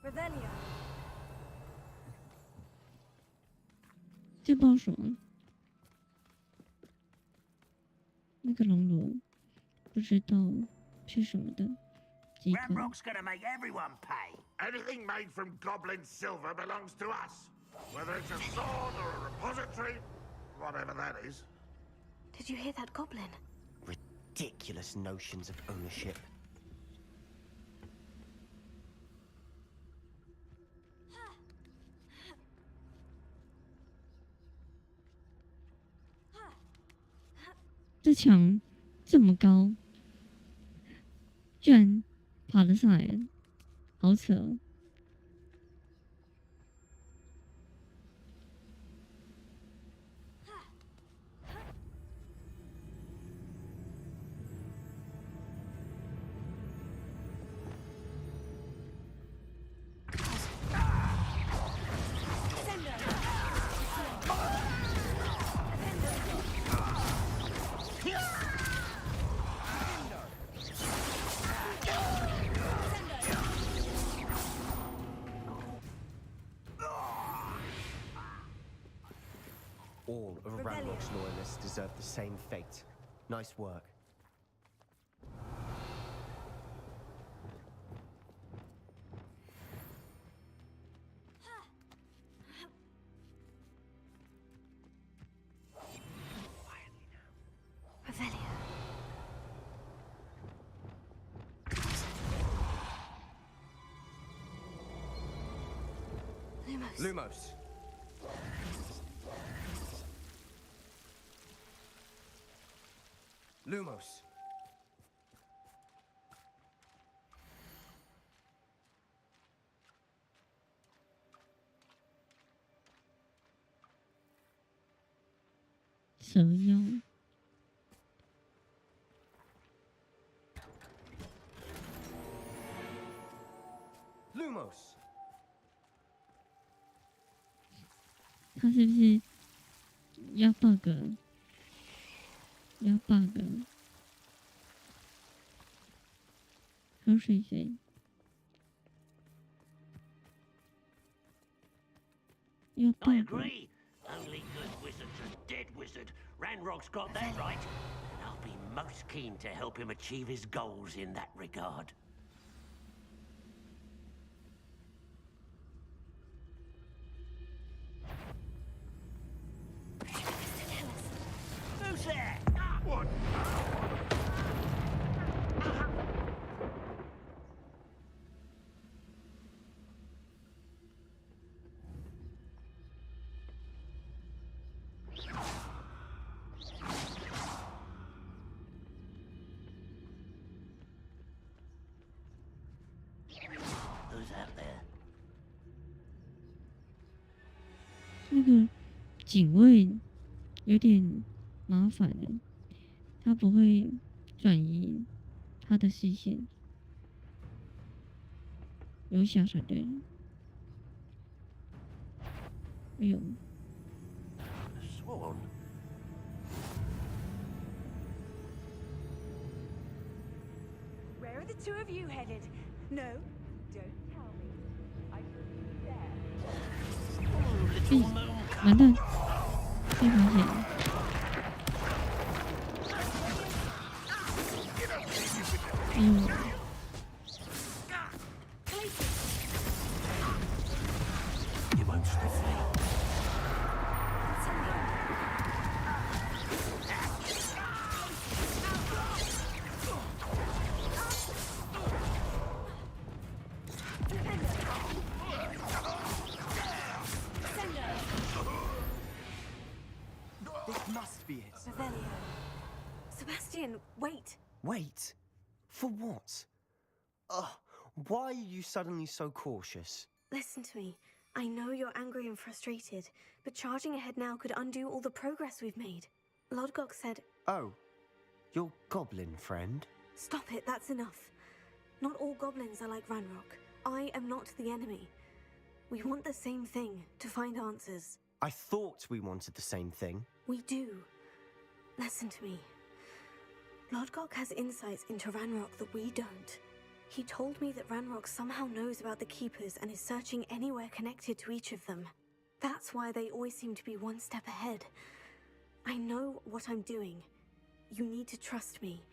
Revelio. 这不知道什么，那个龙螺不知道是什么的机构。 Ramrock's gonna make everyone pay. Anything made from goblin silver belongs to us. Whether it's a sword or a repository, whatever that is. Did you hear that goblin? Ridiculous notions of ownership. Huh. 这墙这么高，居然爬得上来，好扯哦！ All of Ranrock's loyalists deserve the same fate. Nice work. Revelio. Lumos. Lumos. Lumos. So young. Lumos. 他是不是要 bug？ 要 bug？要睡谁？要 I 动的。 agree. Only good wizards are dead wizard. Ranrock's got that right. And I'll be most keen to help him achieve his goals in that regard. Who's there? What? Who's out there? 那个警卫有点麻烦的，他不会转移他的视线，有小闪队。哎呦， Sworn. Where are the two of you headed? No, don't tell me. I could be there. 完蛋，被发现了。哎呦， You won't stop me. This must be it. Revelio. Sebastian, wait. Wait? For what? Ugh, why are you suddenly so cautious? Listen to me. I know you're angry and frustrated, but charging ahead now could undo all the progress we've made. Lodgok said... Oh, your goblin friend? Stop it, that's enough. Not all goblins are like Ranrock. I am not the enemy. We want the same thing, to find answers. I thought we wanted the same thing. We do. Listen to me. Lodgok has insights into Ranrock that we don't. He told me that Ranrock somehow knows about the Keepers and is searching anywhere connected to each of them. That's why they always seem to be one step ahead. I know what I'm doing. You need to trust me,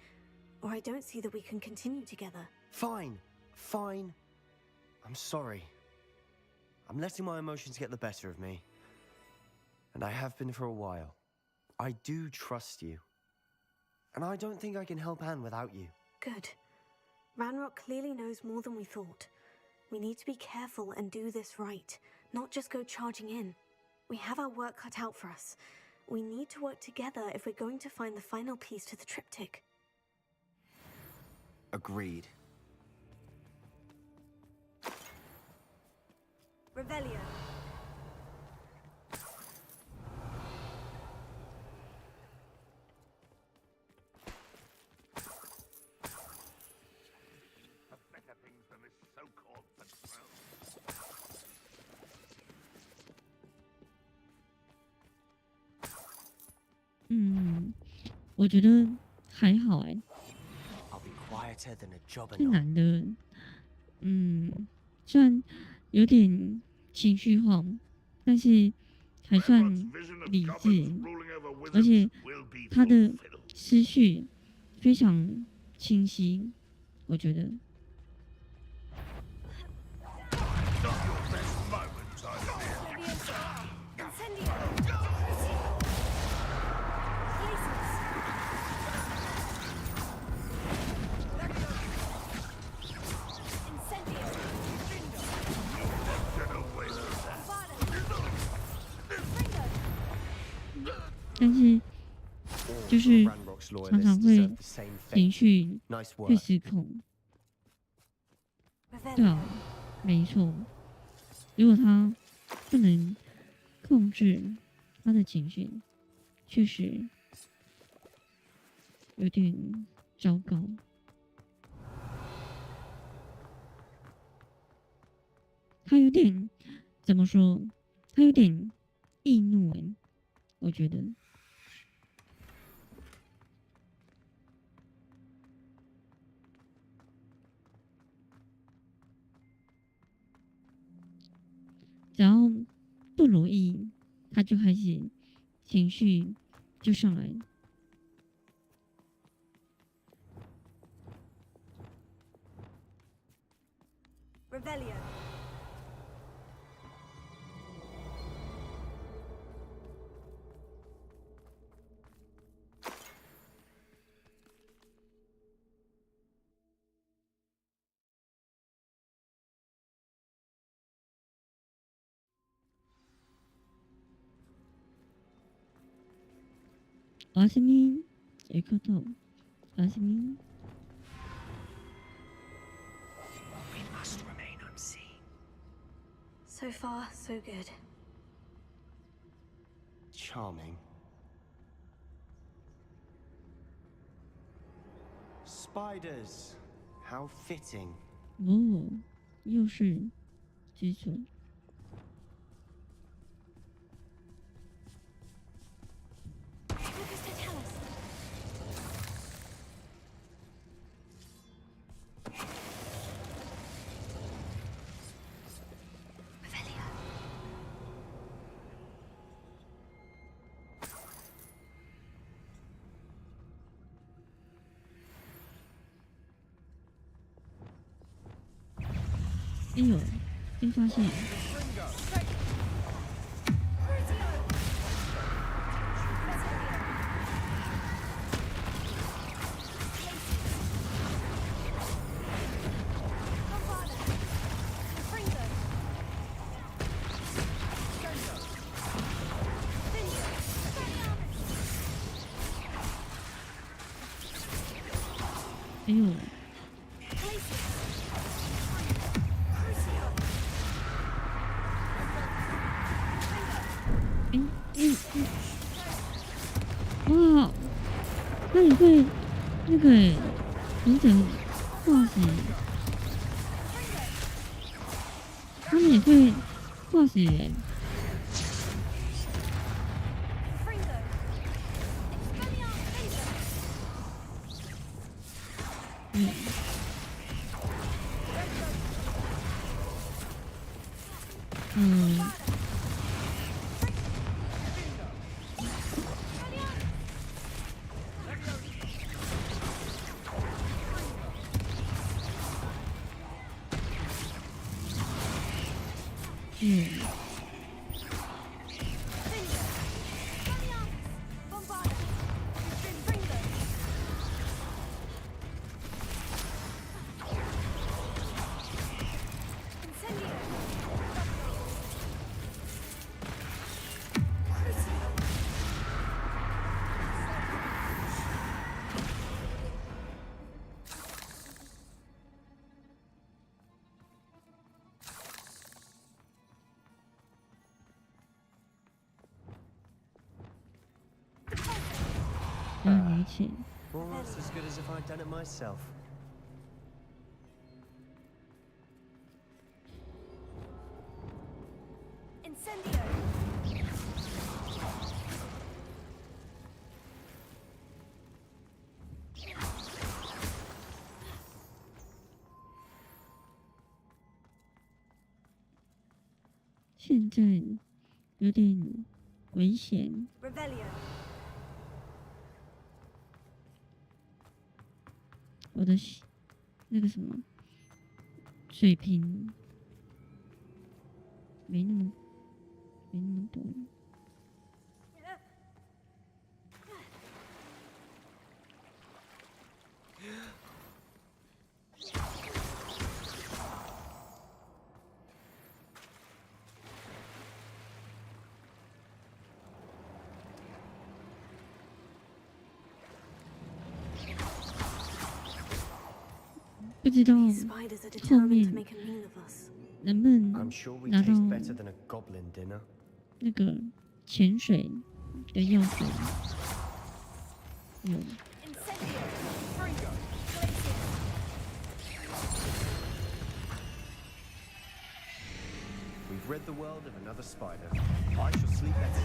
or I don't see that we can continue together. Fine, fine. I'm sorry. I'm letting my emotions get the better of me. And I have been for a while. I do trust you. And I don't think I can help Anne without you. Good. Ranrock clearly knows more than we thought. We need to be careful and do this right, not just go charging in. We have our work cut out for us. We need to work together if we're going to find the final piece to the triptych. Agreed. Revelio. Better things than this so-called patrol. 我觉得还好哎。 I'll be quieter than a 这 jobber. 男的，虽然有点情绪化，但是还算理智，而且他的思绪非常清晰，我觉得。 但是就是常常会情绪会失控。对啊，没错。如果他不能控制他的情绪，确实有点糟糕。他有点怎么说？他有点易怒哎，我觉得。他就开始情绪就上来了。Revelio. 아스민, 에코토, 아스민. We must remain unseen. So far, so good. Charming. Spiders. How fitting. 哦，又是蜘蛛。哎呦，被发现！哎呦！哇，那你会那个忍者化石，他们也会化石人。Almost as good as if I'd done it myself. Incendio. 现在有点危险。Revelio. 我的那个什么水平没那么多。不知道后面能不能拿到那个潜水的药水？有。We've rid the world of another spider. I shall sleep better.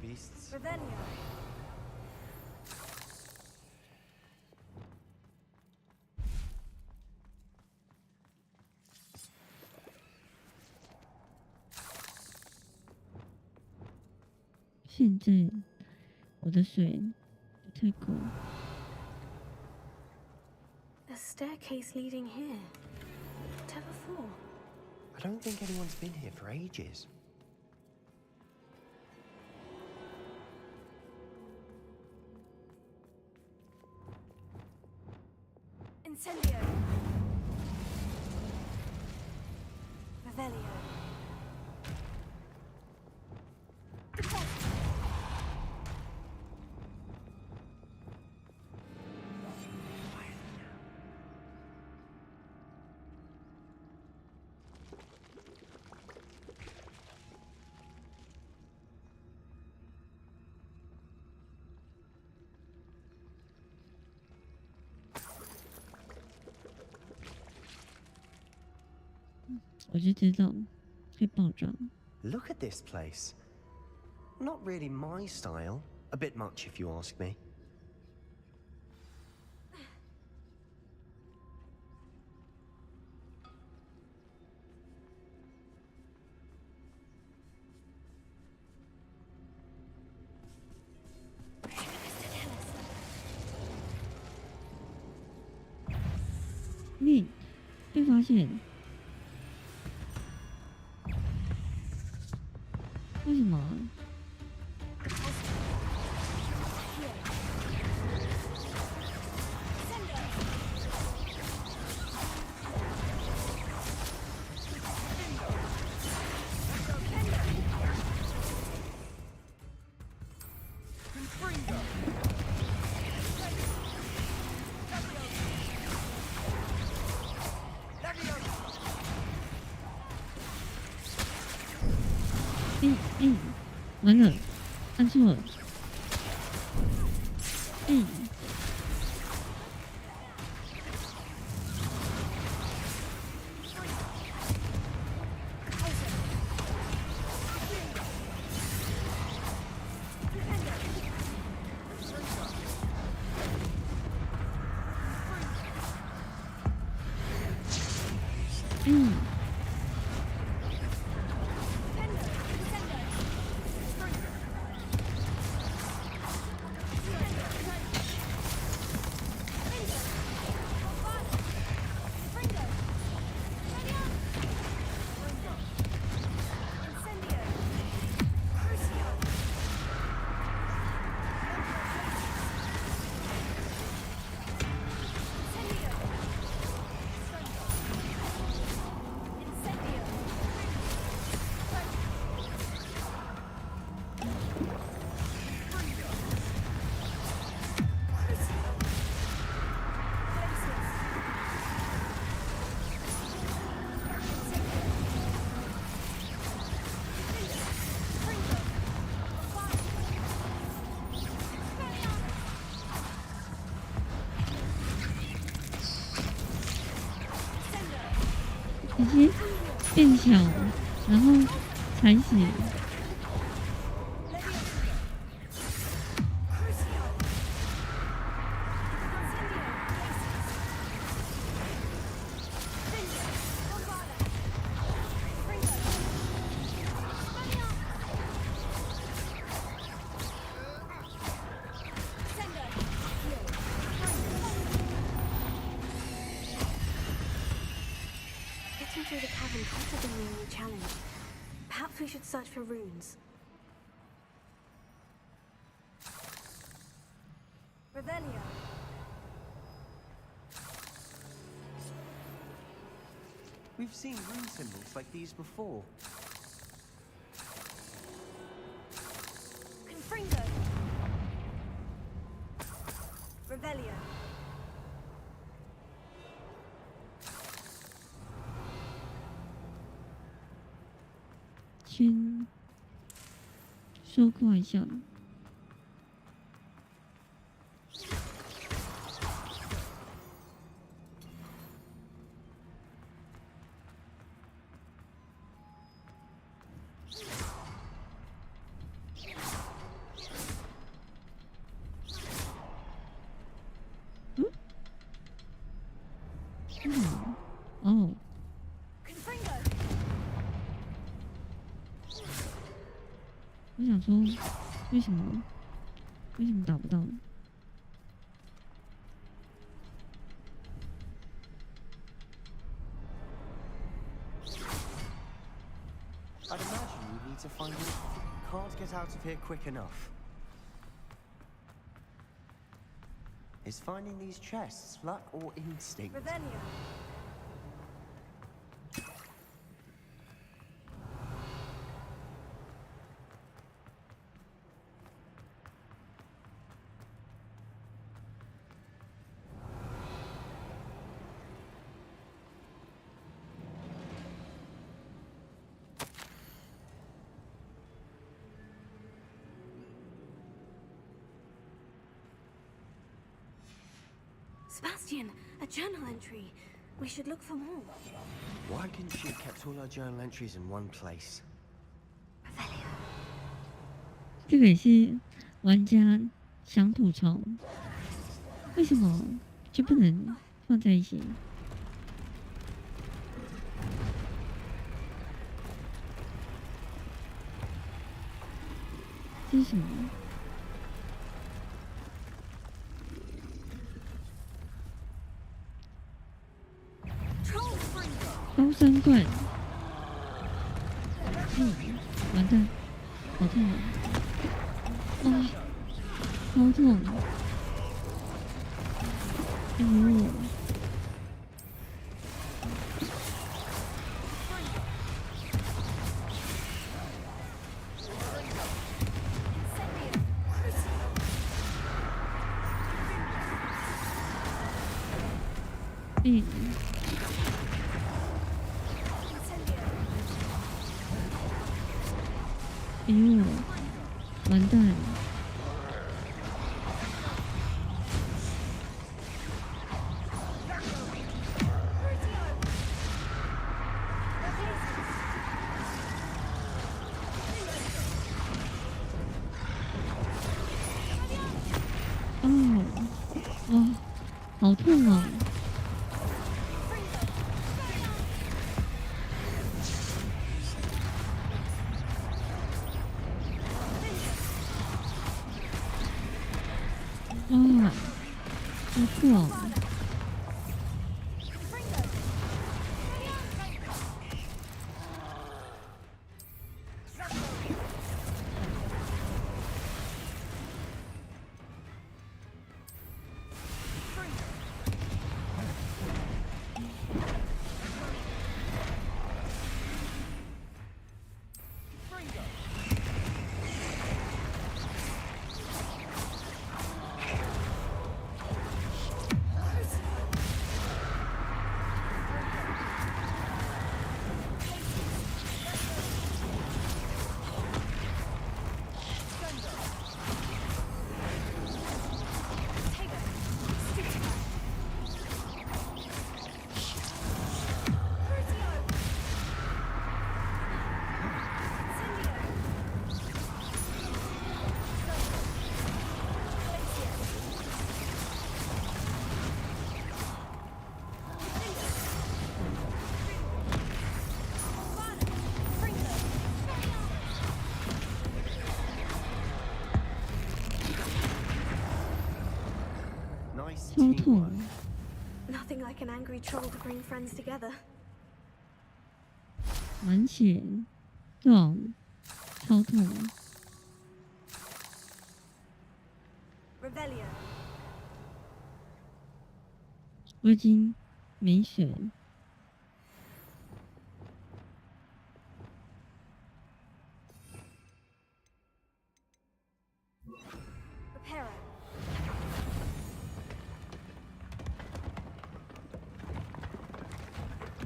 beasts. Revelio. 现在我的水不太够。A staircase leading here. Never before. I don't think anyone's been here for ages. Incendio. Revelio. Look at this place. Not really my style. A bit much if you ask me. Mid 被发现。为什么？完了，按错了。直接变小，然后采血。Through the cavern could have been the only challenge. Perhaps we should search for runes. Revelio. We've seen rune symbols like these before. Confringo. Revelio. 先收刮一下。我想说，为什么打不到？ I'd imagine you need to find it. Can't get out of here quick enough. Is finding these chests luck or instinct? Revelio. Sebastian, a journal entry. We should look for more. Why couldn't she have kept all her journal entries in one place? 这个也是玩家想吐槽，为什么就不能放在一起？这是什么？ 高山怪，完蛋，好痛啊！啊，好痛！哎呦！嗯。 哎呦，完蛋！哦，哇，好痛哦！ 哇，好酷哦！超痛！ Nothing like an angry troll to bring friends together. 玩血，对啊，超痛！ Revelio. 我已经没血了。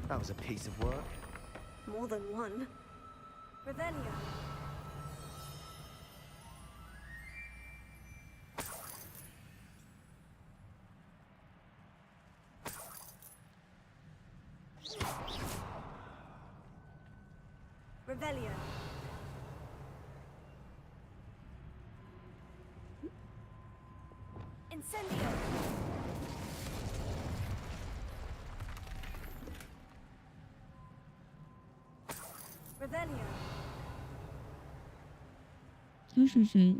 That was a piece of work. More than one. Revelio. Revelio. Incendio. Revelio. 喝水水，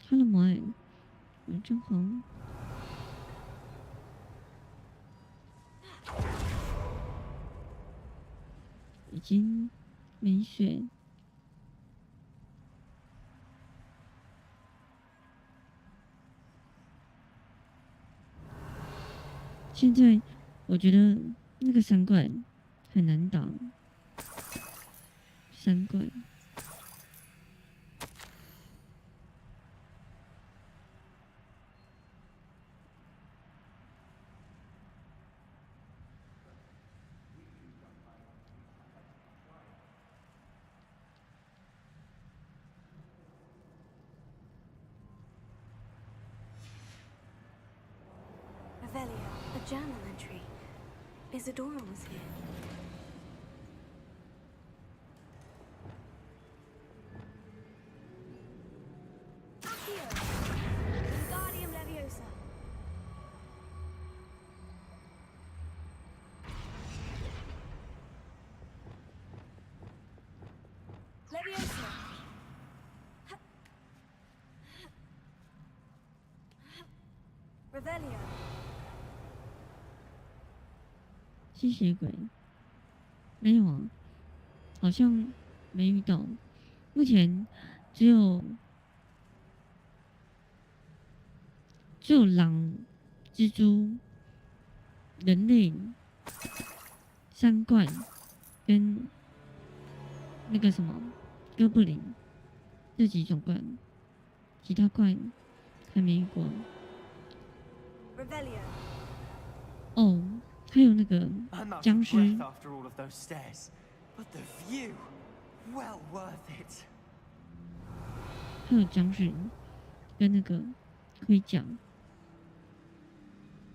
喝了吗？真好。已经没血。现在我觉得那个三怪很难打，三怪。A journal entry. Isadora was here. Accio! Wingardium Leviosa. Leviosa. Revelio. 吸血鬼没有啊，好像没遇到。目前只有狼、蜘蛛、人类、三怪跟那个什么哥布林这几种怪，其他怪还没遇过。哦。还有那个僵尸，还有僵尸跟那个盔甲，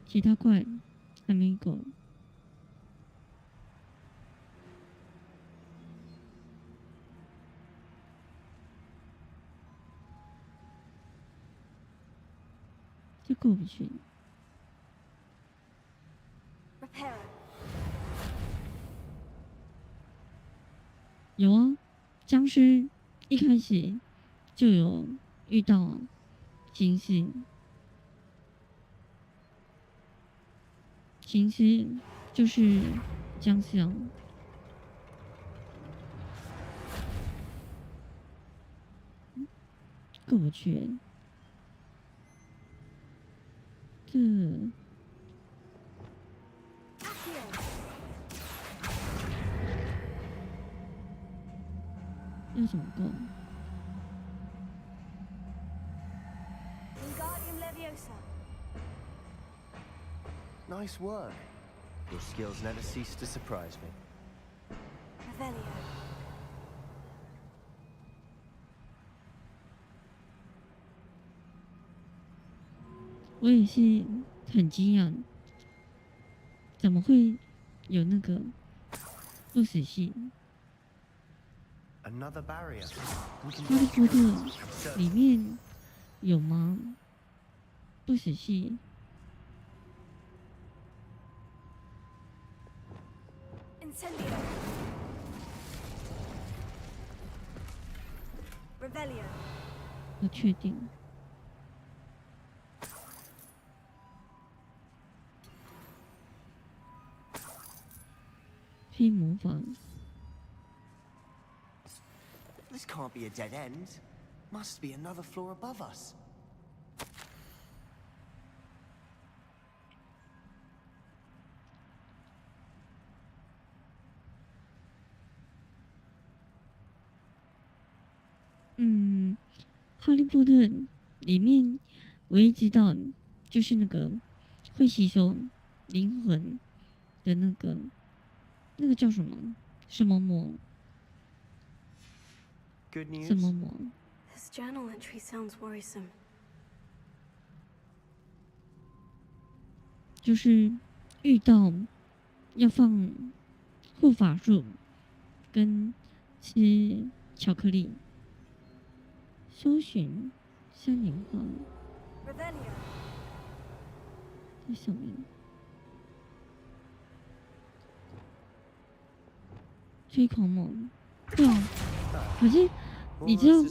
其他怪还没过。这过不去。有啊，僵尸一开始就有遇到形式，形式就是僵尸啊。过不去，这。要怎么过 Wingardium Leviosa. Nice work. Your skills never cease to surprise me. Revelio. 我也是很惊讶，怎么会有那个不死系？哈利波特里面有吗？不死系？ 我确定。可以模仿。 This can't be a dead end. Must be another floor above us.《哈利波特》里面唯一知道就是那个会吸收灵魂的那个叫什么？什么魔？ Good news. 什么魔？ This journal entry sounds worrisome. 就是遇到要放护法术跟吃巧克力。 搜寻山林花在上面，吹狂魔，对啊，可是你知道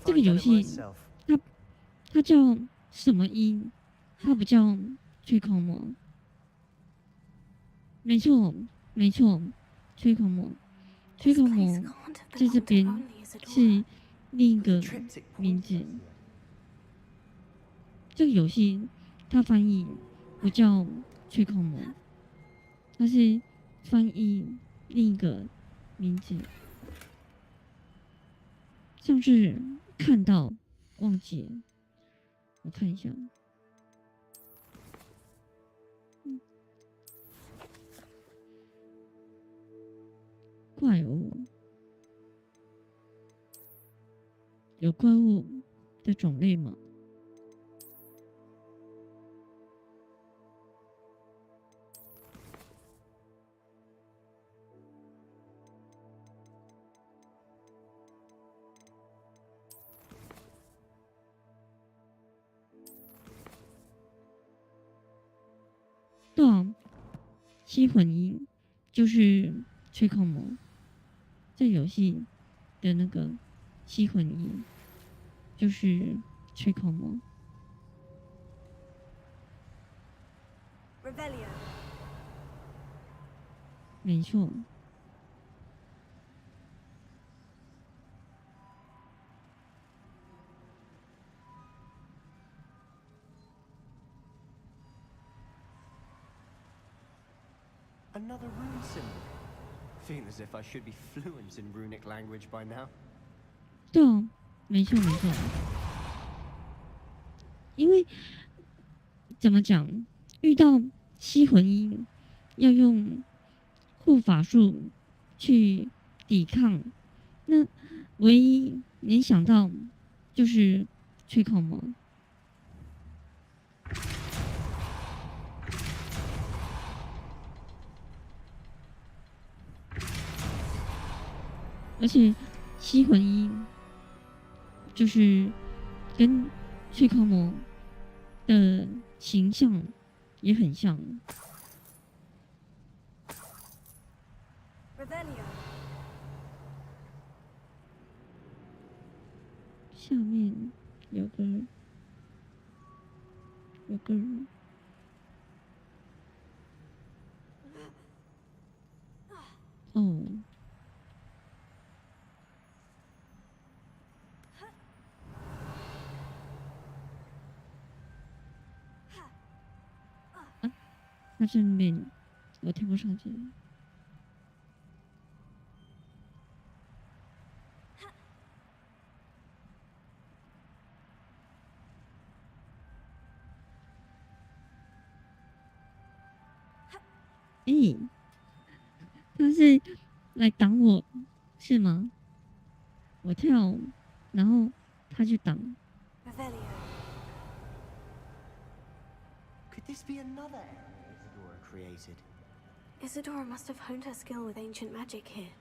这个游戏它叫什么音？它不叫吹口魔。没错，没错，吹口魔，吹口魔在这边是另一个名字。这个游戏它翻译不叫吹口魔，它是翻译另一个名字。像是看到忘记了，我看一下。怪物，有怪物的种类吗？对啊，吸魂音就是吹口魔。这游戏的那个吸魂音就是吹口魔。没错。Another rune symbol. Feel as if I should be fluent in runic language by now. 对哦，没错没错。因为怎么讲，遇到吸魂音要用护法术去抵抗，那唯一能想到就是吹口魔。而且吸魂音就是跟吹口魔的形象也很像。下面有个哦。它这里面我跳不上去。诶，他是来挡我，是吗？我跳，然后他去挡。Could this be another area Isadora created? Isadora must have honed her skill with ancient magic here.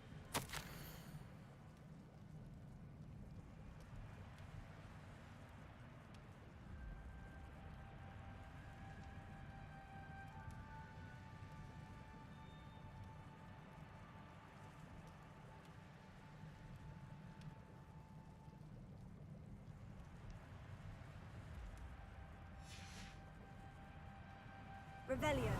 Revelio.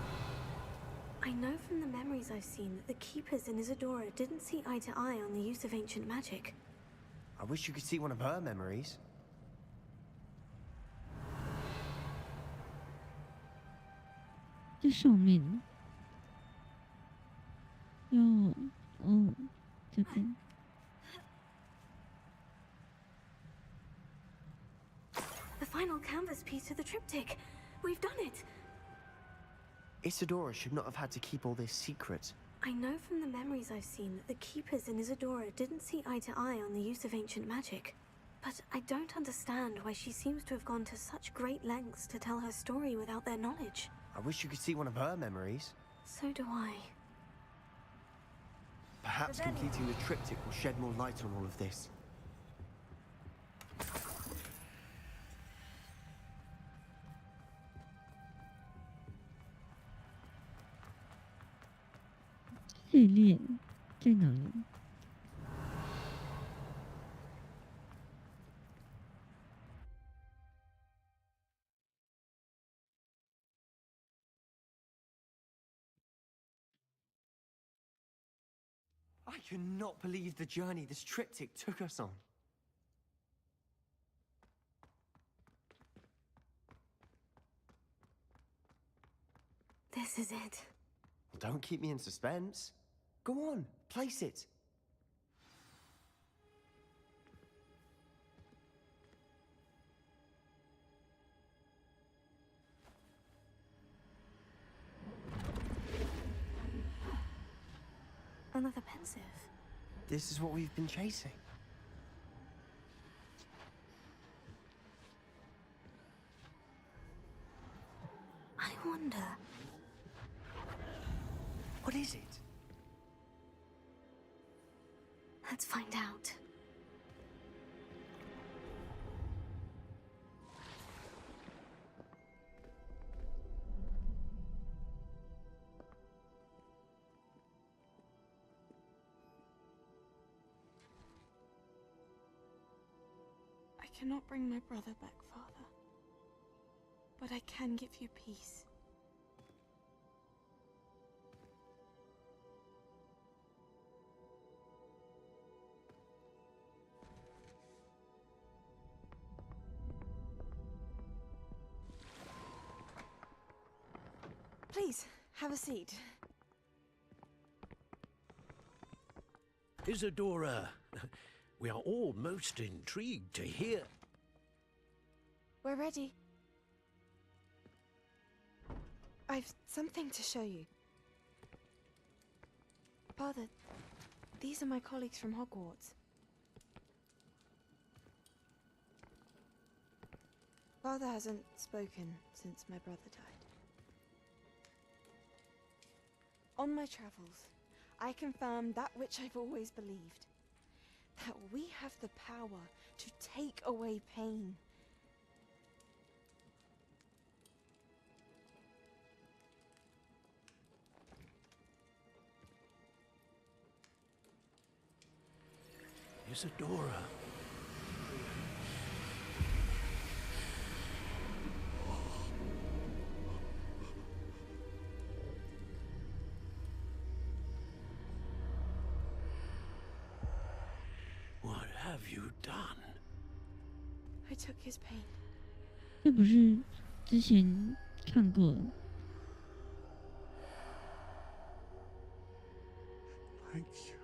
I know from the memories I've seen that the keepers in Isadora didn't see eye to eye on the use of ancient magic. I wish you could see one of her memories. 这上面要哦，这边。The final canvas piece of the triptych. We've done it. Isadora should not have had to keep all this secret. I know from the memories I've seen that the keepers in Isadora didn't see eye to eye on the use of ancient magic. But I don't understand why she seems to have gone to such great lengths to tell her story without their knowledge. I wish you could see one of her memories. So do I. Perhaps completing the triptych will shed more light on all of this. 试炼在哪里？ I cannot believe the journey this triptych took us on. This is it. Well, don't keep me in suspense. Go on, place it. Another pensive. This is what we've been chasing. I wonder... What is it? Let's find out. I cannot bring my brother back, Father. But I can give you peace. Please, have a seat. Isadora, we are all most intrigued to hear. We're ready. I've something to show you. Father, these are my colleagues from Hogwarts. Father hasn't spoken since my brother died. On my travels, I confirmed that which I've always believed. That we have the power to take away pain. Isadora. What have you done? I took his pain. 这不是之前看过？ Thank you.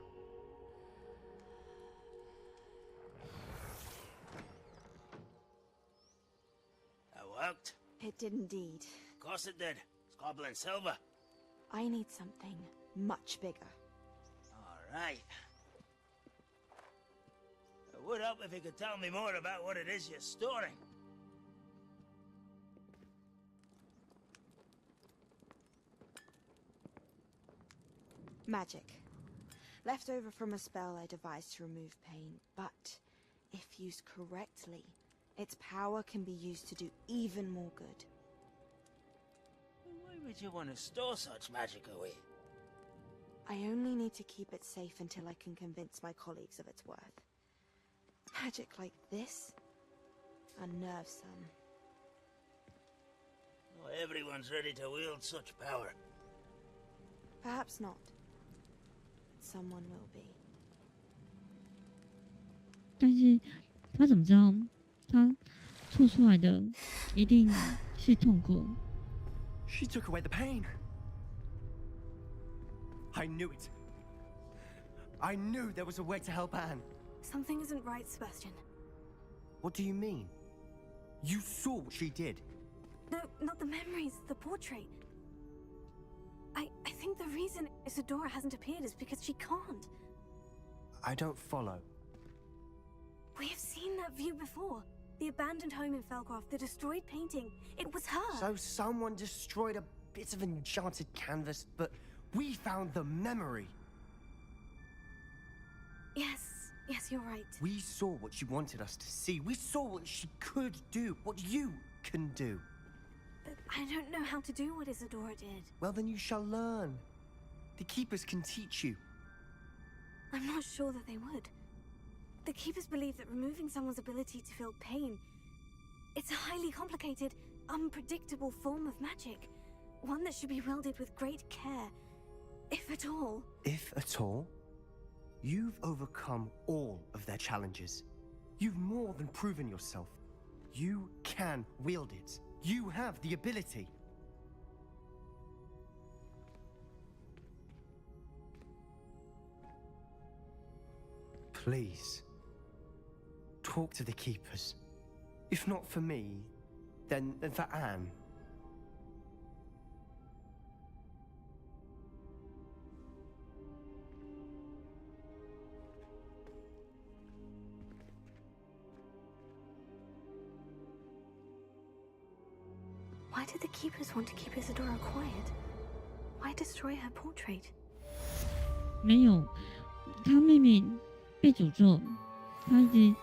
That worked? It did indeed. Of course it did. It's goblin silver. I need something much bigger. All right. It would help if you could tell me more about what it is you're storing. Magic. Left over from a spell I devised to remove pain, but if used correctly, its power can be used to do even more good. Why would you want to store such magic away? I only need to keep it safe until I can convince my colleagues of its worth. Magic like this unnerves some. Not everyone's ready to wield such power. Perhaps not. Someone will be. 但是他怎么知道他做出来的一定是痛过？ She took away the pain. I knew it. I knew there was a way to help Anne. Something isn't right, Sebastian. What do you mean? You saw what she did. No, not the memories, the portrait. I think the reason Isadora hasn't appeared is because she can't. I don't follow. We have seen that view before. The abandoned home in Felcroft, the destroyed painting. It was her. So someone destroyed a bit of enchanted canvas, but we found the memory. Yes, you're right. We saw what she wanted us to see. We saw what she could do, what you can do. But I don't know how to do what Isadora did. Well, then you shall learn. The Keepers can teach you. I'm not sure that they would. The Keepers believe that removing someone's ability to feel pain, it's a highly complicated, unpredictable form of magic. One that should be wielded with great care, if at all. If at all? You've overcome all of their challenges. You've more than proven yourself. You can wield it. You have the ability. Please, talk to the keepers. If not for me, then for Anne. Why did the keepers want to keep Isadora quiet? Why destroy her portrait? 没有，他妹妹被诅咒，他一直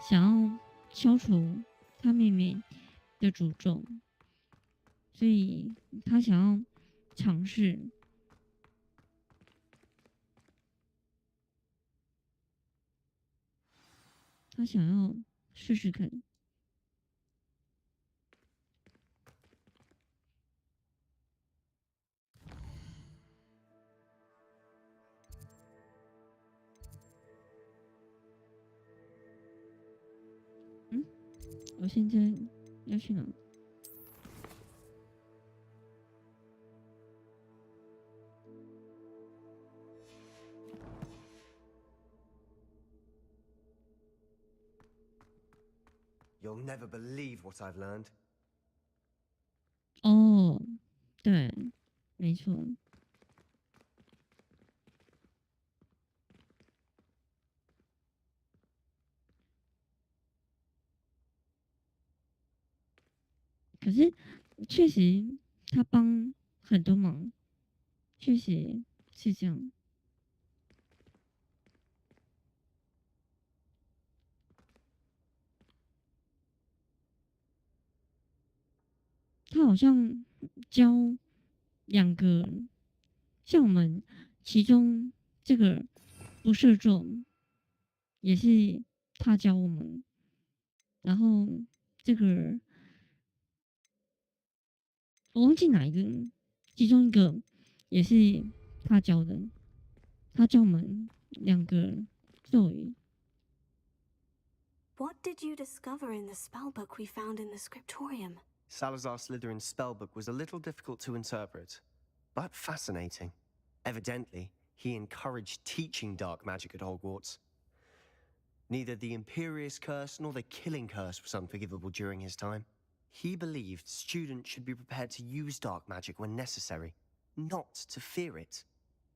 想要消除他妹妹的诅咒，所以他想要尝试。他想要试试看。我现在要去哪？ You'll never believe what I've learned. 哦，对，没错。可是，确实他帮很多忙，确实是这样。他好像教2个，像我们其中这个不赦咒，也是他教我们，然后这个我忘记哪一个，其中一个也是他教的，他教我们2个咒语。 What did you discover in the spellbook we found in the scriptorium? Salazar Slytherin's spellbook was a little difficult to interpret, but fascinating. Evidently, he encouraged teaching dark magic at Hogwarts. Neither the Imperious Curse nor the Killing Curse was unforgivable during his time. He believed students should be prepared to use dark magic when necessary, not to fear it.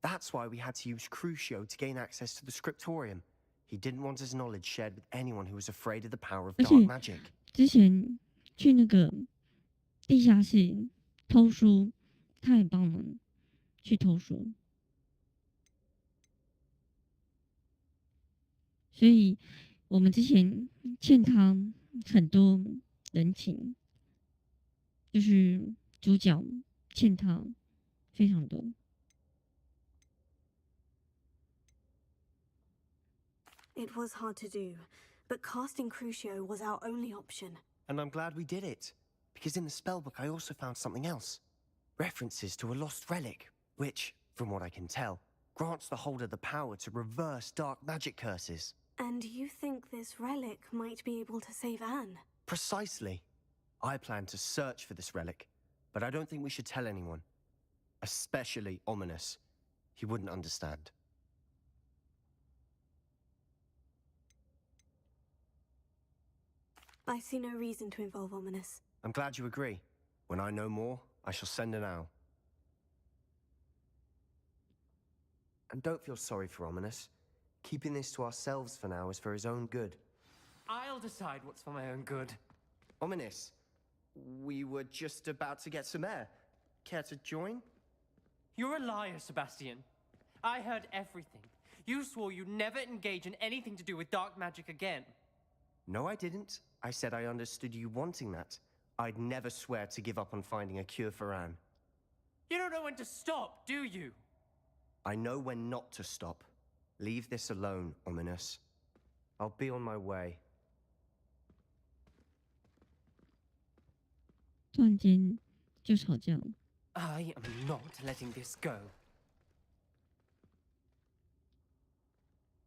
That's why we had to use Crucio to gain access to the scriptorium. He didn't want his knowledge shared with anyone who was afraid of the power of dark magic. 之前去那个地下室偷书，他也帮我们去偷书，所以我们之前欠他很多人情，就是主角欠他非常多。 It was hard to do, but casting Crucio was our only option. And I'm glad we did it, because in the spellbook I also found something else. References to a lost relic, which, from what I can tell, grants the holder the power to reverse dark magic curses. And you think this relic might be able to save Anne? Precisely. I plan to search for this relic, but I don't think we should tell anyone. Especially Ominous. He wouldn't understand. I see no reason to involve Ominous. I'm glad you agree. When I know more, I shall send an owl. And don't feel sorry for Ominous. Keeping this to ourselves for now is for his own good. I'll decide what's for my own good. Ominous, we were just about to get some air. Care to join? You're a liar, Sebastian. I heard everything. You swore you'd never engage in anything to do with dark magic again. No, I didn't. I said I understood you wanting that. I'd never swear to give up on finding a cure for Anne. You don't know when to stop, do you? I know when not to stop. Leave this alone, Ominous. I'll be on my way. 突然间就吵架了。 I am not letting this go.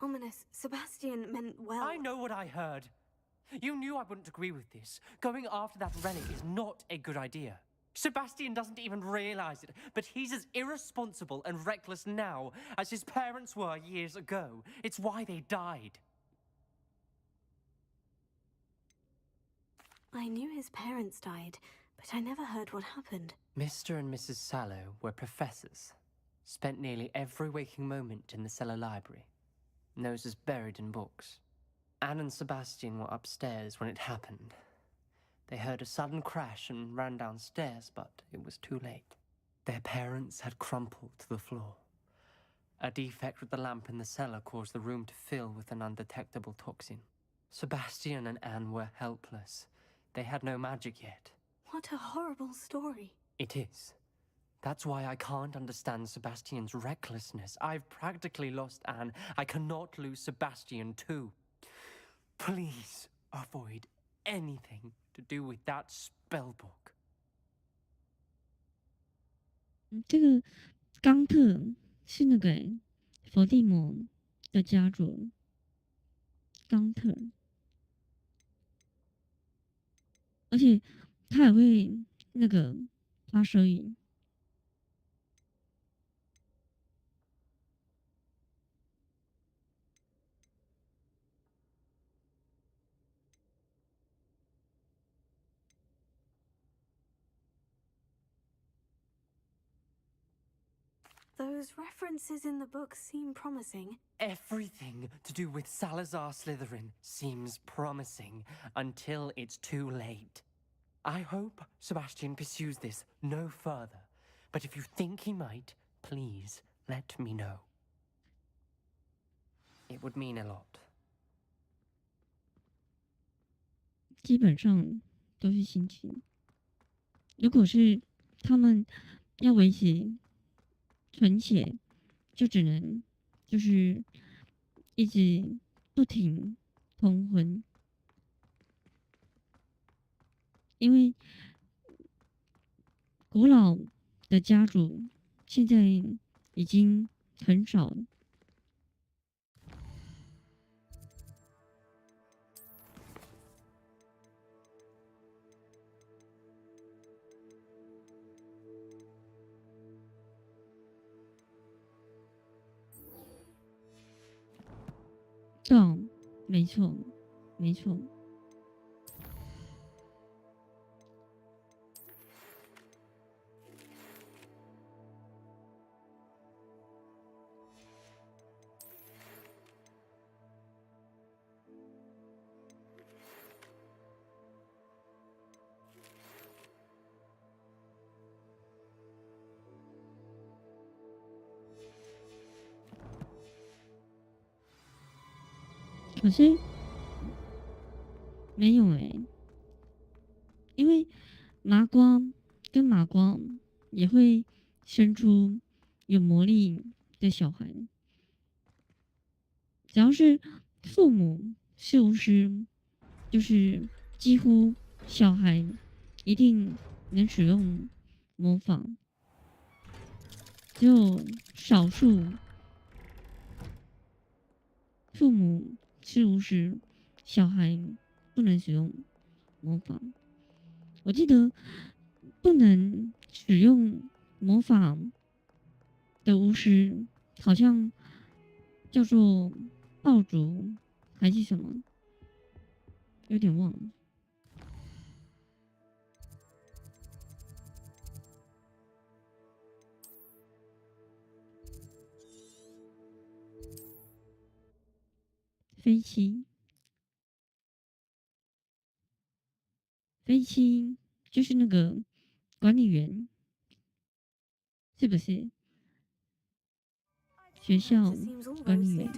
ominous. Sebastian meant well. I know what I heard. You knew I wouldn't agree with this. Going after that relic is not a good idea. Sebastian doesn't even realize it, but he's as irresponsible and reckless now as his parents were years ago. It's why they died. I knew his parents died, but I never heard what happened. Mr. and Mrs. Sallow were professors. Spent nearly every waking moment in the cellar library. Noses buried in books. Anne and Sebastian were upstairs when it happened. They heard a sudden crash and ran downstairs, but it was too late. Their parents had crumpled to the floor. A defect with the lamp in the cellar caused the room to fill with an undetectable toxin. Sebastian and Anne were helpless. They had no magic yet. What a horrible story. It is. That's why I can't understand Sebastian's recklessness. I've practically lost Anne. I cannot lose Sebastian too. Please avoid anything to do with that spell book. 这个冈特是那个伏地魔的家族，冈特，而且他还会那个发舌语。Those references in the book seem promising. Everything to do with Salazar Slytherin seems promising until it's too late. I hope Sebastian pursues this no further, but if you think he might, please let me know. It would mean a lot. 基本上都是心情。如果是他们要维持纯血，就只能就是一直不停通婚，因为古老的家族现在已经很少了。对，没错，没错。可是没有因为麻瓜跟麻瓜也会生出有魔力的小孩，只要是父母是巫师，就是几乎小孩一定能使用魔法，只有少数父母是巫师，小孩不能使用魔法。我记得不能使用魔法的巫师好像叫做爆竹还是什么，有点忘了。飞机，飞机就是那个管理员，是不是？学校管理员。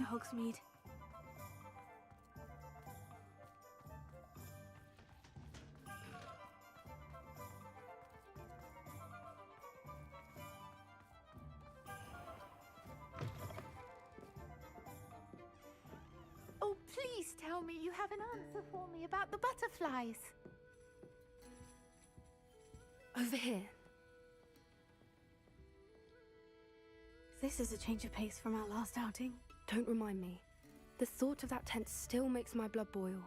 Oh, please tell me you have an answer for me about the butterflies. Over here. This is a change of pace from our last outing. Don't remind me. The thought of that tent still makes my blood boil.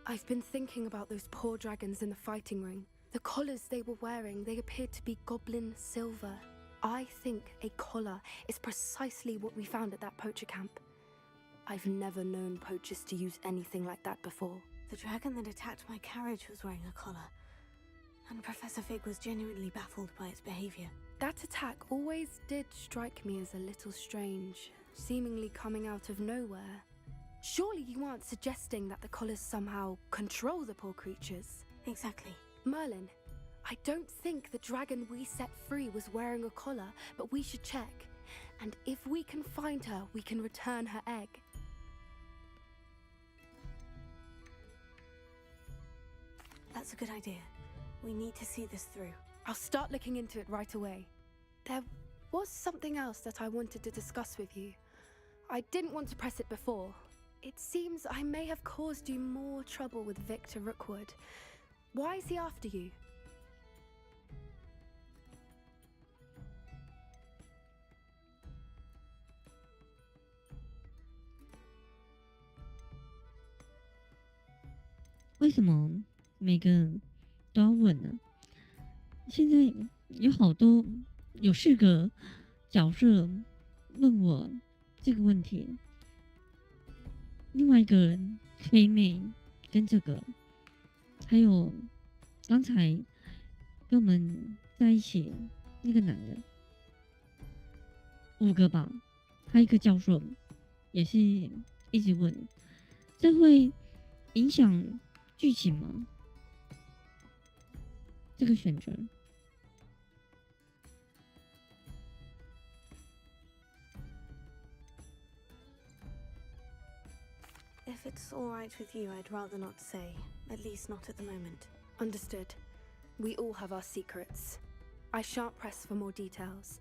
I've been thinking about those poor dragons in the fighting ring. The collars they were wearing, they appeared to be goblin silver. I think a collar is precisely what we found at that poacher camp. I've never known poachers to use anything like that before. The dragon that attacked my carriage was wearing a collar, and Professor Fig was genuinely baffled by its behavior. That attack always did strike me as a little strange, seemingly coming out of nowhere. Surely you aren't suggesting that the collars somehow control the poor creatures? Exactly. Merlin, I don't think the dragon we set free was wearing a collar, but we should check. And if we can find her, we can return her egg. That's a good idea. We need to see this through. I'll start looking into it right away. There was something else that I wanted to discuss with you. I didn't want to press it before. It seems I may have caused you more trouble with Victor Rookwood. Why is he after you?为什么每个都要问呢？现在有好多有4个角色问我这个问题，另外一个人飞妹跟这个，还有刚才跟我们在一起那个男的，5个吧，还有一个教授也是一直问，这会影响剧情吗？这个选择。If it's all right with you, I'd rather not say. At least not at the moment. Understood. We all have our secrets. I shan't press for more details.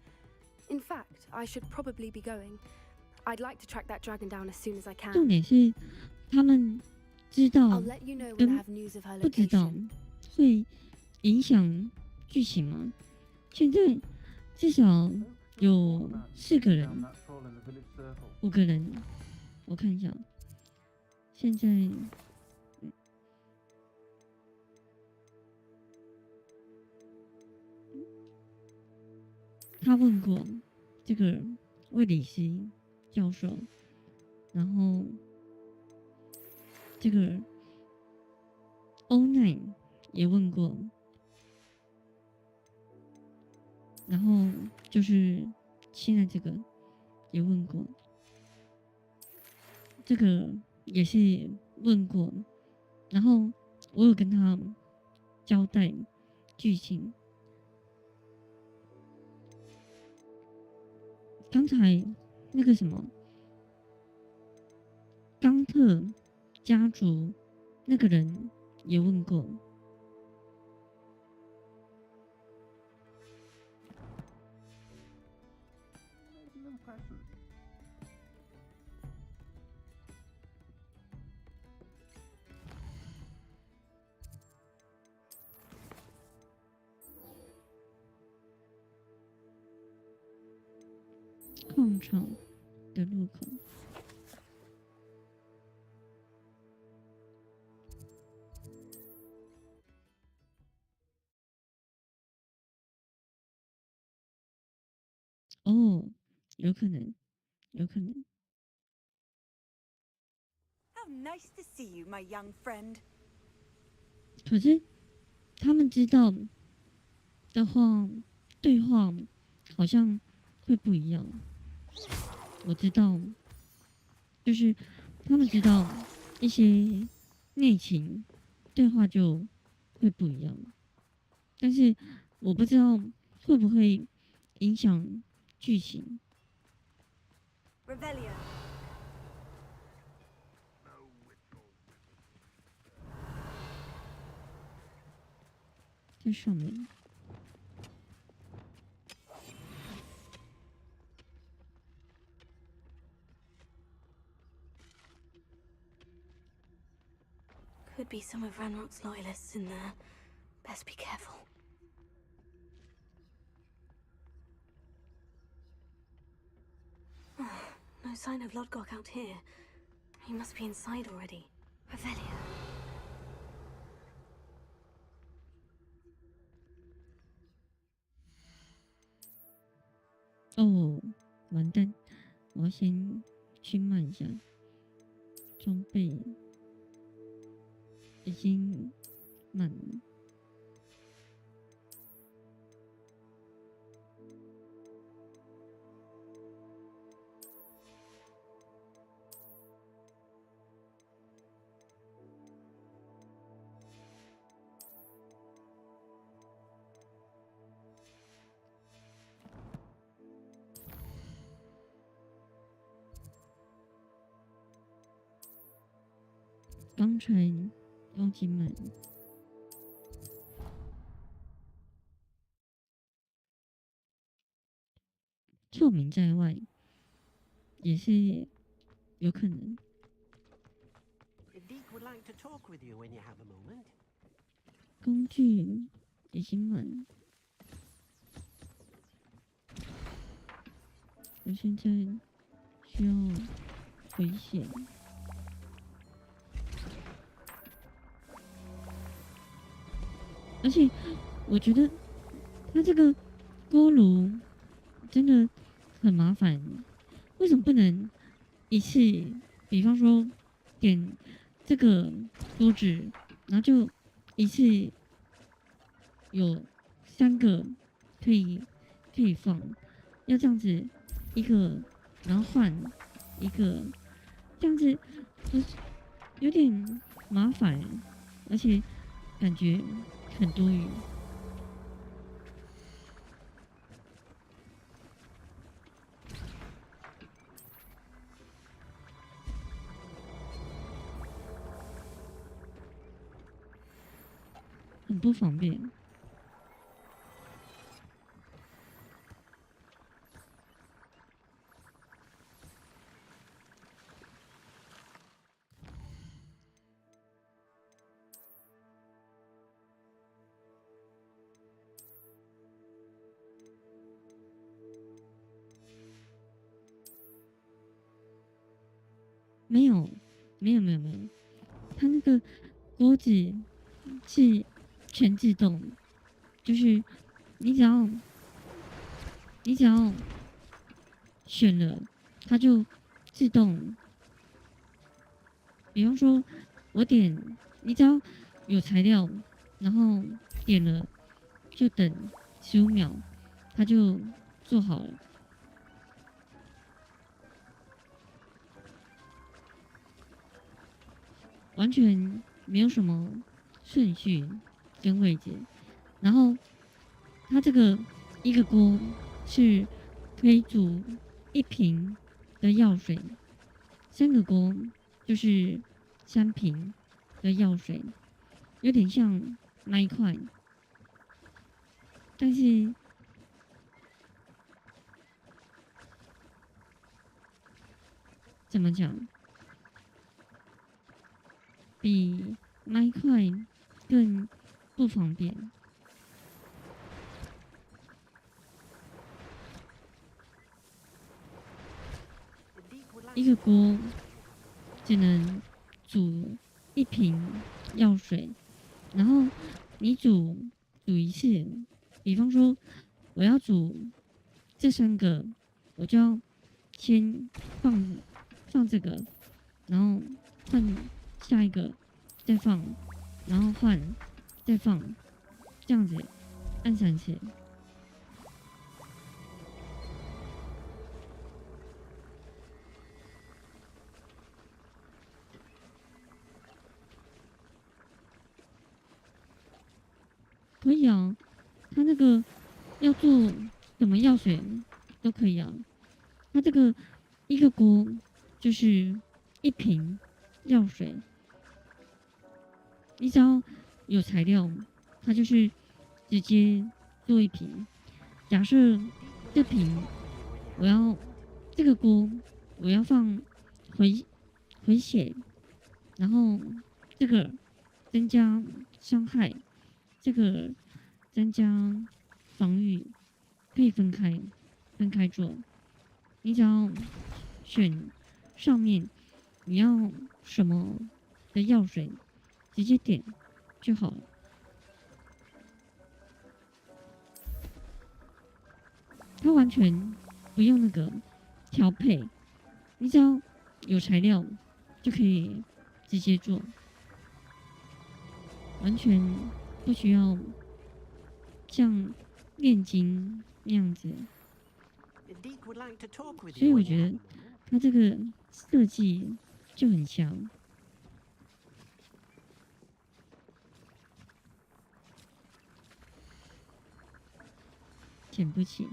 In fact, I should probably be going. I'd like to track that dragon down as soon as I can. 重点是他们知道 I'll let you know when I have news of her 不知道 location. 会影响剧情吗？现在至少有4个人，5个人，我看一下。现在，他问过这个魏里希教授，然后这个欧奈也问过，然后就是现在这个也问过，这个也是问过，然后我有跟他交代剧情。刚才那个什么冈特家族那个人也问过。矿场的入口。哦，有可能，有可能。How nice to see you, my young friend. 可是他们知道的话，对话好像会不一样。我知道，就是他们知道一些内情，对话就会不一样。但是我不知道会不会影响剧情。Revelio. 在上面。Could be some of Ranrock's loyalists in there. Best be careful. No sign of Lodgok out here. He must be inside already. Revelia. 哦，完蛋！我要先去慢一下，装备已经满了。刚才忘记买了，臭名在外也是有可能。Deek would like to talk with you when you have a moment. 工具已经满了，我现在需要回血。而且我觉得它这个锅炉真的很麻烦，为什么不能一次？比方说点这个桌子，然后就一次有3个可以放，要这样子一个，然后换一个，这样子有点麻烦，而且感觉很多余。很不方便。没有，它那个锅子是全自动，就是你只要选了，它就自动。比方说，我点，你只要有材料，然后点了，就等15秒，它就做好了。完全没有什么顺序跟位置，然后它这个一个锅是可以煮1瓶的药水，3个锅就是3瓶的药水，有点像那一块，但是怎么讲？比那一块更不方便。一个锅只能煮1瓶药水，然后你煮一次，比方说我要煮这3个，我就要先放这个，然后换下一个，再放，然后换，再放，这样子按3次。可以啊，它那个要做什么药水都可以啊。它这个一个锅就是1瓶药水。你只要有材料，它就是直接做1瓶。假设这瓶这个锅我要放回血，然后这个增加伤害，这个增加防御，可以分开做。你只要选上面你要什么的药水，直接点就好了。它完全不用那个调配，你只要有材料就可以直接做，完全不需要像炼金那样子。所以我觉得它这个设计就很强。捡不起。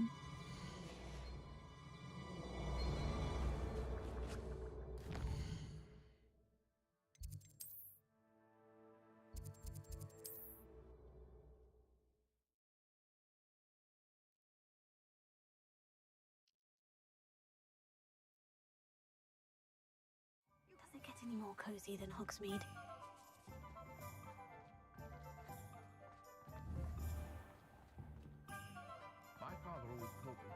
Does it get any more cozy than Hogsmeade? My father always told me.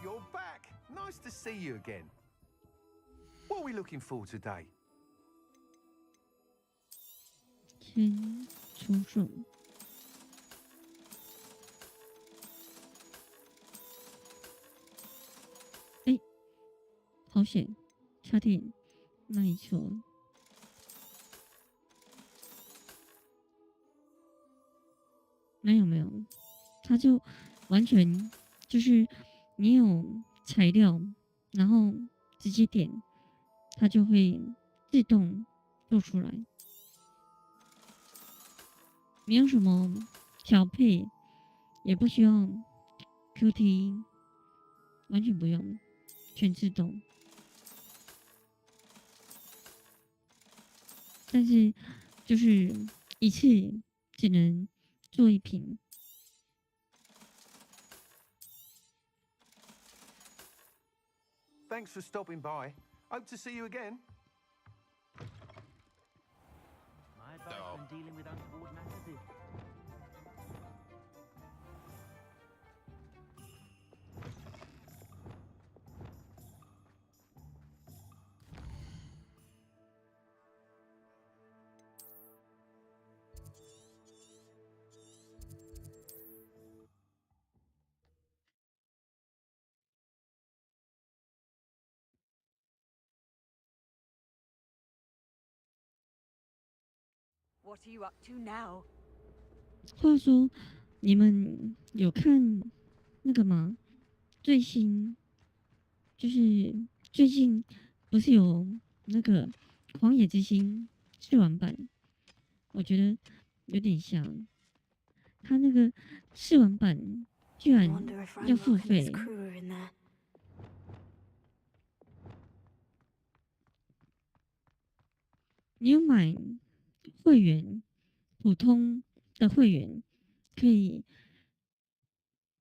You're back! Nice to see you again. What are we looking for today? 先出手。哎，好险，差点卖错了。没有没有，它就完全就是你有材料，然后直接点，它就会自动做出来。没有什么调配，也不需要 QT， 完全不用，全自动。但是就是一次只能做一瓶。Thanks for stopping by. Hope to see you again. My advice when dealing with untoward matters is What are you up to now? 话说，你们有看那个吗？最新就是最近不是有那个《荒野之心》试玩版？我觉得有点像。他那个试玩版居然要付费。你有买会员，普通的会员可以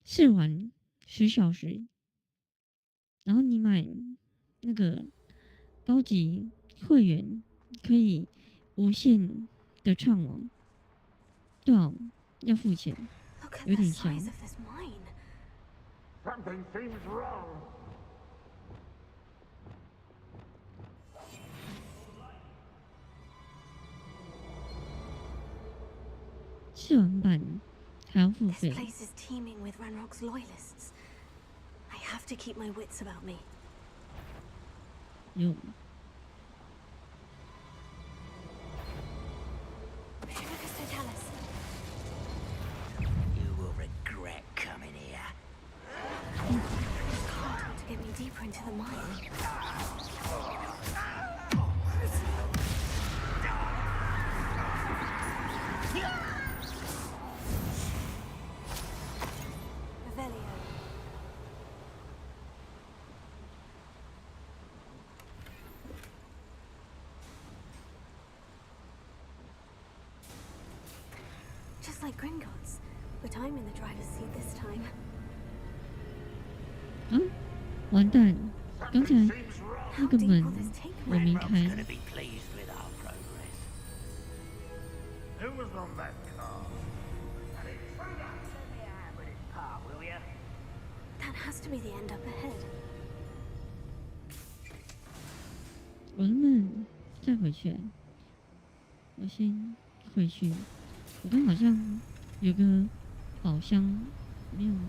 试玩10小时，然后你买那个高级会员可以无限的畅玩，对啊，要付钱，有点像。Something seems wrong. 试玩版还要付费。 This place is teeming with Ranrock's loyalists. I have to keep my wits about me. 有。You will regret coming here. It's hard to get me deeper into the mine. Just like Gringotts, but I'm in the driver's seat this time. 啊，完蛋！刚才那个门我没开。 Gonna be pleased with our progress. Who was on that car? That has to be the end up ahead. 我能不能再回去？我先回去。我刚好像有个宝箱没有拿。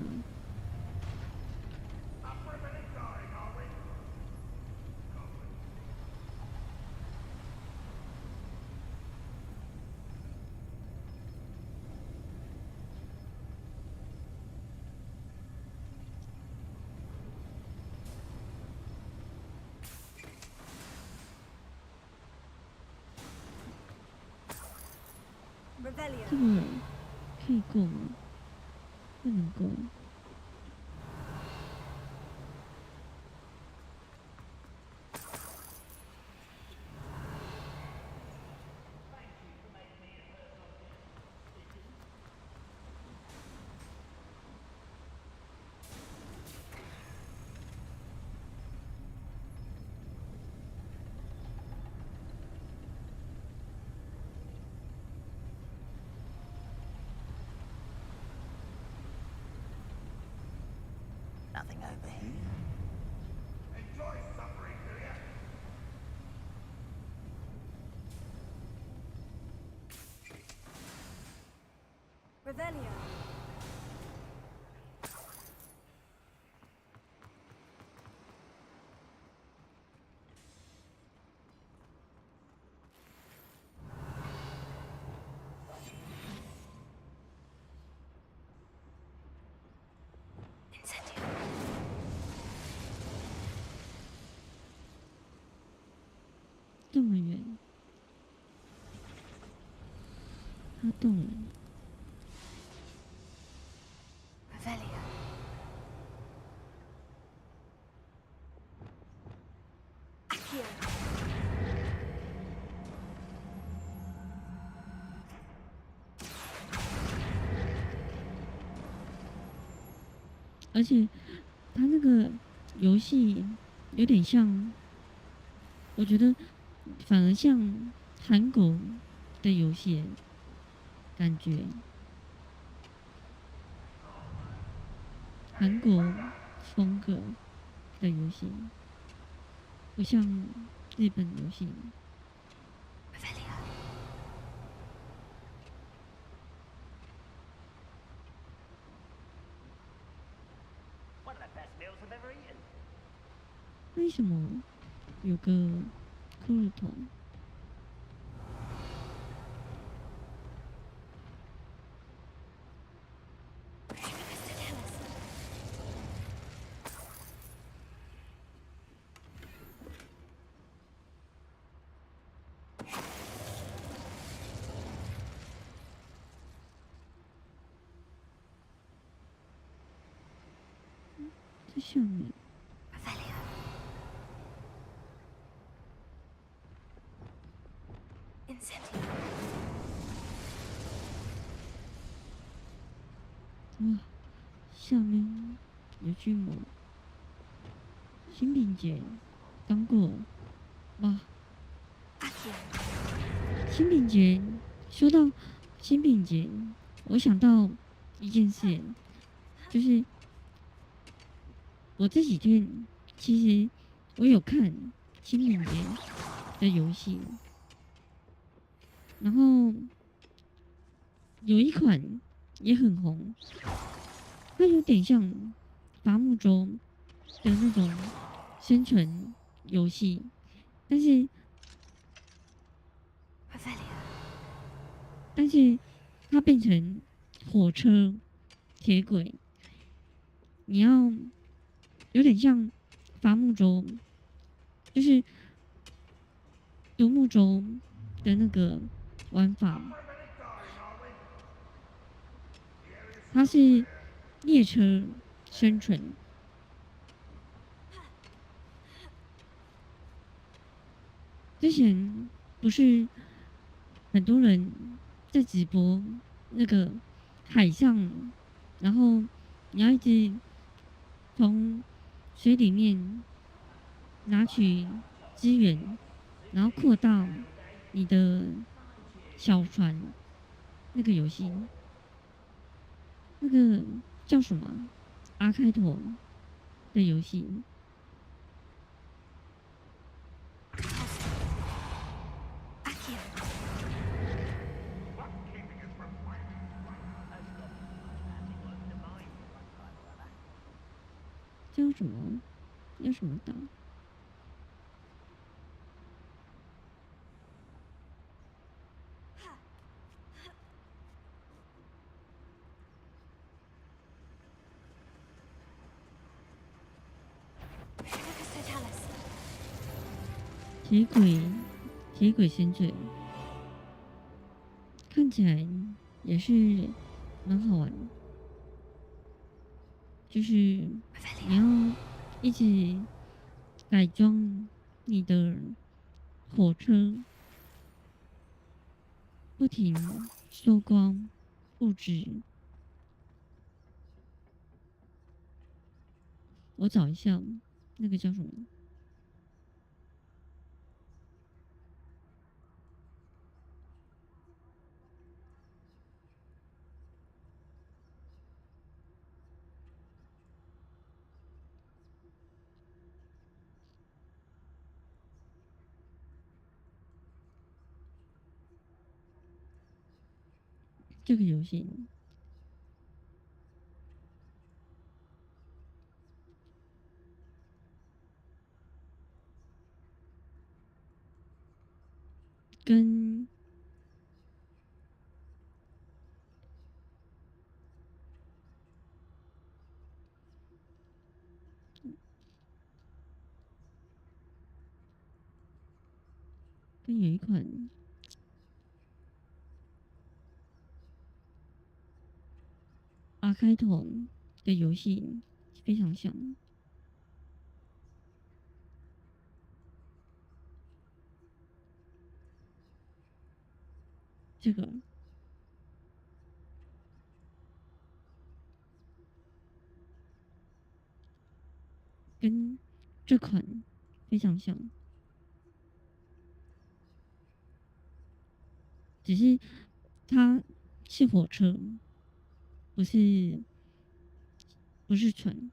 这个可以过吗？不能过。Nothing over here. Enjoy suffering, do ya? Revelio. 这么远，它动了。Revelio. 而且，它那个游戏有点像，我觉得反而像韩国的游戏感觉，韩国风格的游戏，不像日本游戏。为什么有个骷髅头？在下面。哇，下面有巨魔，新品节刚过，哇！新品节，说到新品节，我想到一件事，就是我这几天其实我有看新品节的游戏，然后有一款也很红，它有点像伐木舟的那种生存游戏，但是它变成火车、铁轨，你要有点像伐木舟，就是独木舟的那个玩法。它是列车生存，之前不是很多人在直播那个海上，然后你要一直从水里面拿取资源，然后扩大你的小船那个游戏。那个叫什么？R 开头的游戏。这要什么？要什么打？铁轨先缀，看起来也是蛮好玩的。就是你要一直改装你的火车，不停收光物质。我找一下那个叫什么？这个游戏跟有一款R开头的游戏非常像。这个跟这款非常像，只是它是火车，不是船。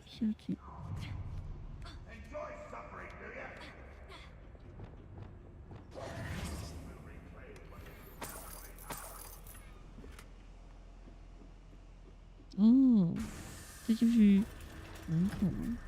下去。哦，这就是门口吗？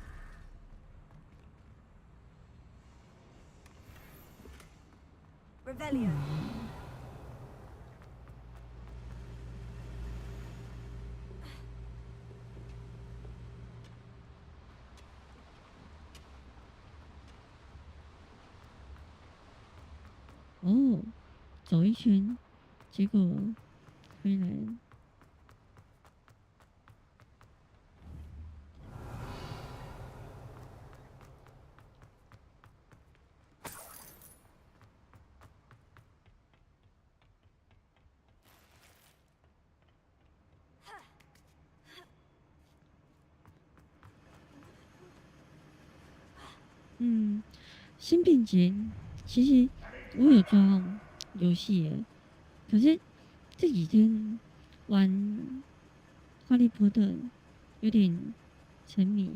哦，走一圈，结果回来了。新便捷，其实我有抓游戏耶，可是这几天玩哈利波特有点沉迷。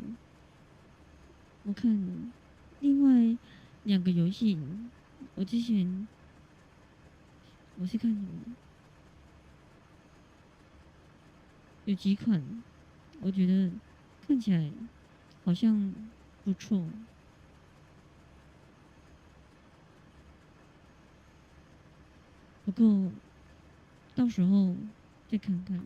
我看另外2个游戏，我之前我是看什么？有几款我觉得看起来好像不错。不过到时候再看看。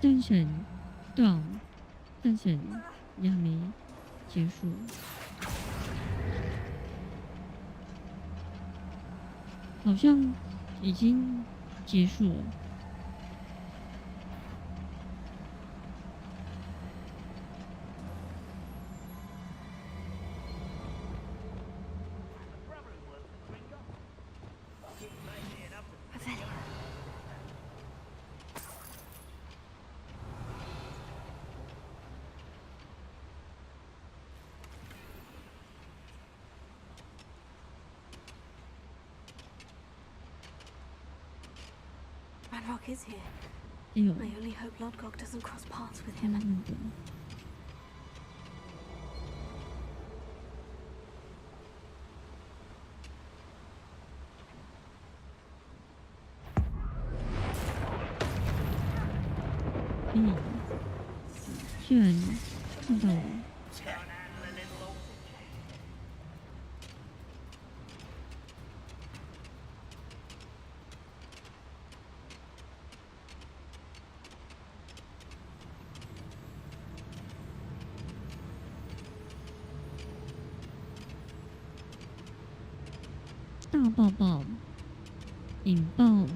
战神，对啊，战神也还没结束。好像已经结束了。Ranrock is here. Ew. I only hope Lodgok doesn't cross paths with him. Mm. 居然看到我。大抱抱，引爆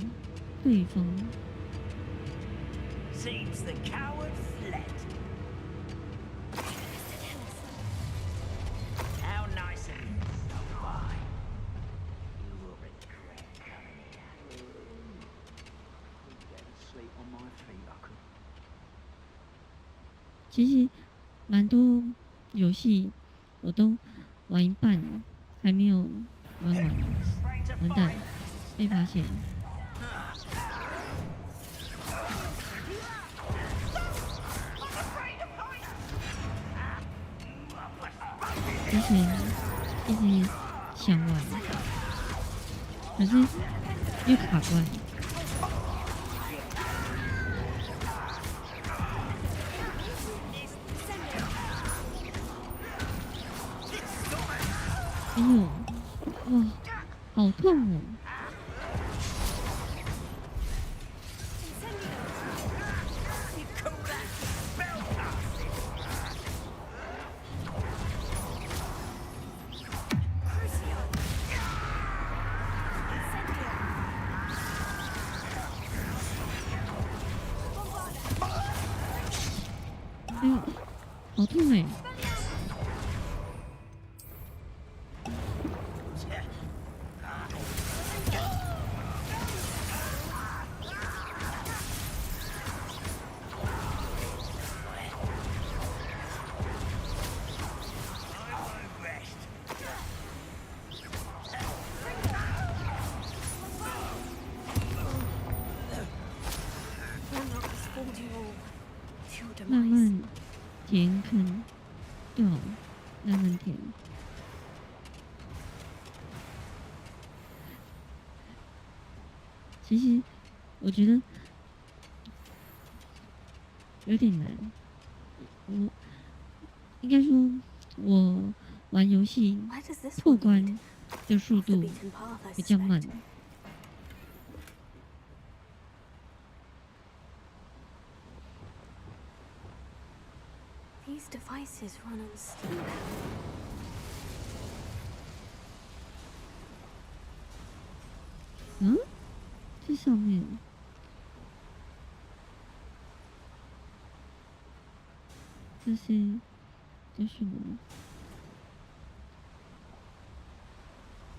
对方。Seems the coward fled. How nice of you to stop by. You will regret coming here. Get to sleep on my feet, I could. 其实蛮多游戏我都玩一半，还没有玩完，完蛋，被发现。之前一直想玩，可是又卡关。哎呦，哇，好痛哦！哎呦，好痛哎！慢慢填坑，对哦，慢慢填。其实我觉得有点难，我应该说，我玩游戏破关的速度比较慢。These devices run on steam. 嗯，这上面这是什么？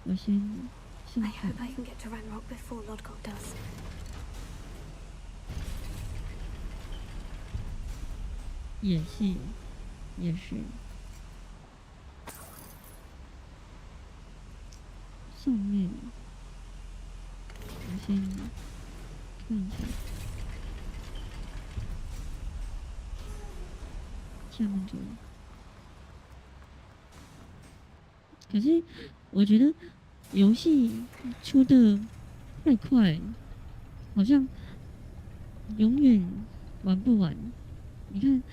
我先上 I 去。 hope I can get to Ranrock before Lodgok does. 也是，也是。上面，我先看一下。下面这里。可是我觉得游戏出的太快，好像永远玩不完。你看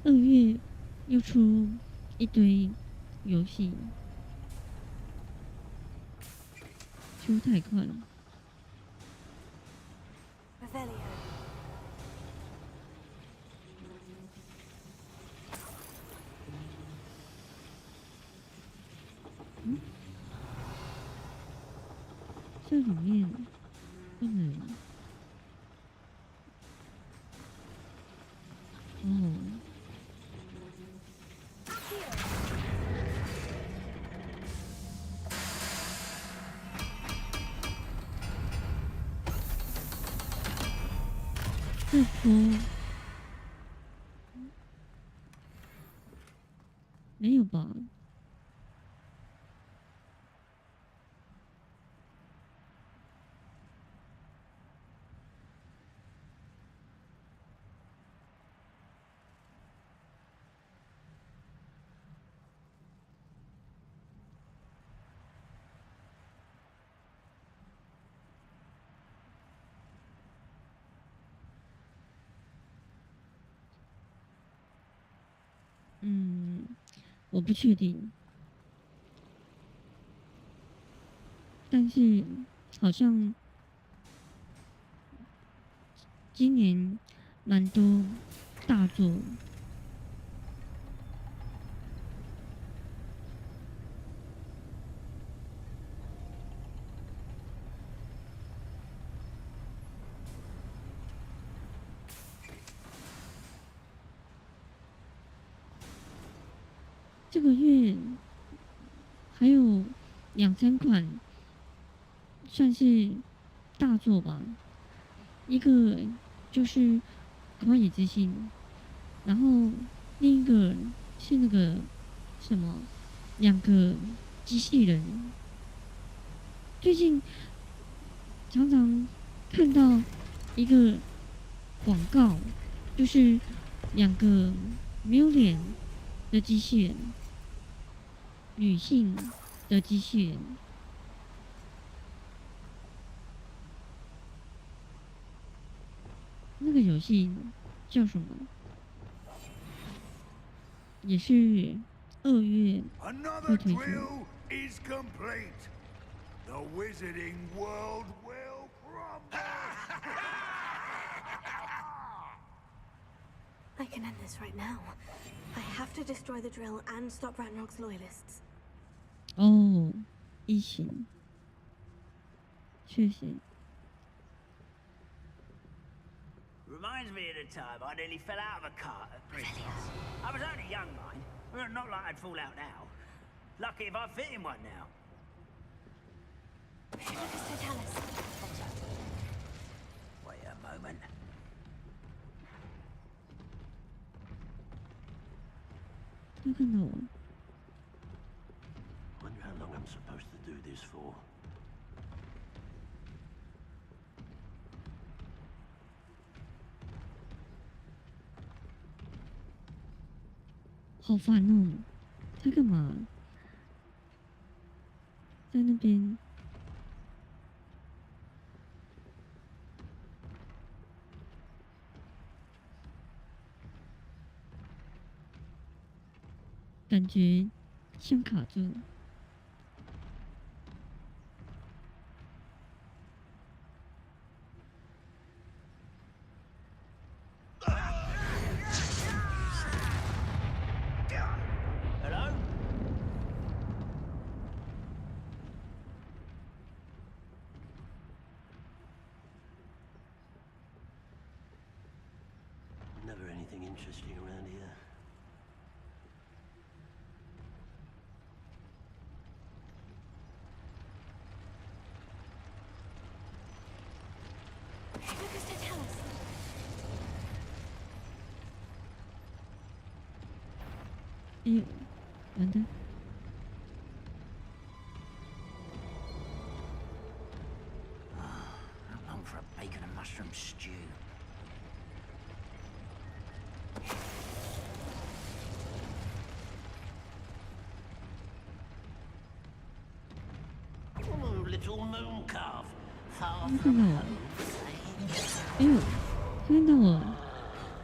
，2月又出一堆游戏，出太快了。这里面不能哦。这波没有吧？我不确定，但是好像今年蛮多大作。这个月还有2、3款算是大作吧，一个就是《荒野之心》，然后另一个是那个什么2个机器人。最近常常看到一个广告，就是2个没有脸的机器人。女性的机器人，那个游戏叫什么？也是2月会推出。I can end this right now. I have to destroy the drill and stop Ranrock's loyalists. 哦，异形，确实。Reminds me of the time I nearly fell out of a cart at Christmas. I was only young, mind. Not like I'd fall out now. Lucky if I fit in one now. Wait a moment. Wonder how long I'm supposed to do this for. 好烦哦！在干嘛？在那边。感觉像卡住。Hello? Never anything interesting around here. Eh, ¿dónde? I long for a bacon and mushroom stew. Oh, little moon calf. Far 看 from 到我， home. 哎呦，看到我，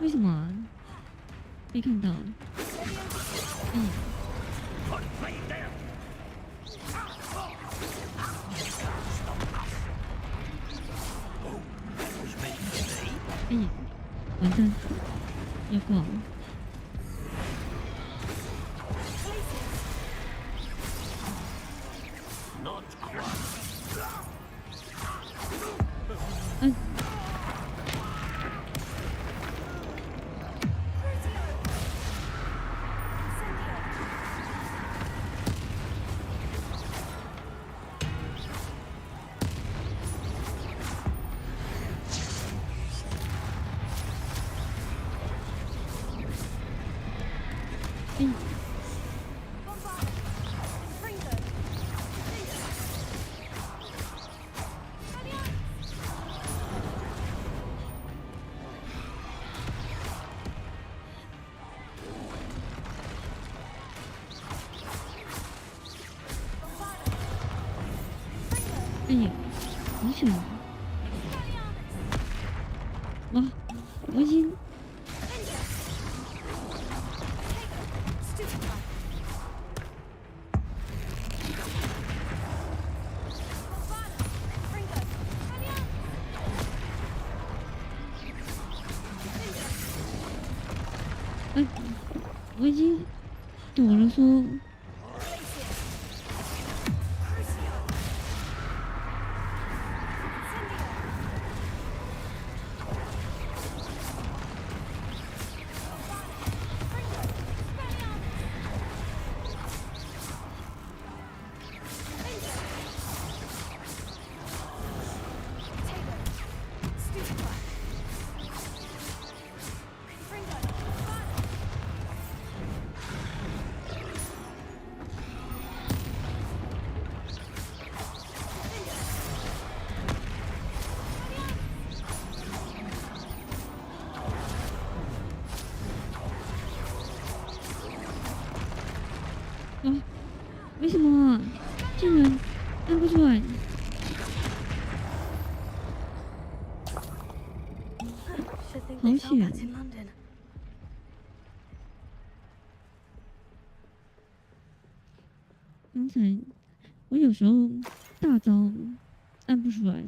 为什么啊？被看到了。哎呀，完蛋，要挂了。Not quite. 哎呀，好险！哇，我已经。我已经躲了说。为什么啊？竟然按不出来！好险！刚才我有时候大招按不出来。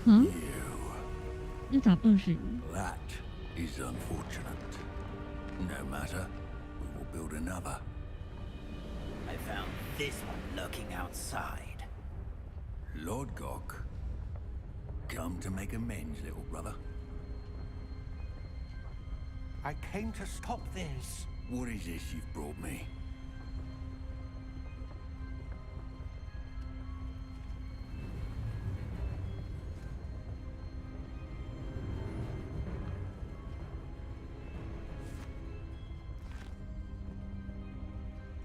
啊？那咋不是？ That is unfortunate. No matter, we will build another. I found this one lurking outside. Lord Gok, come to make amends, little brother. I came to stop this. What is this you've brought me?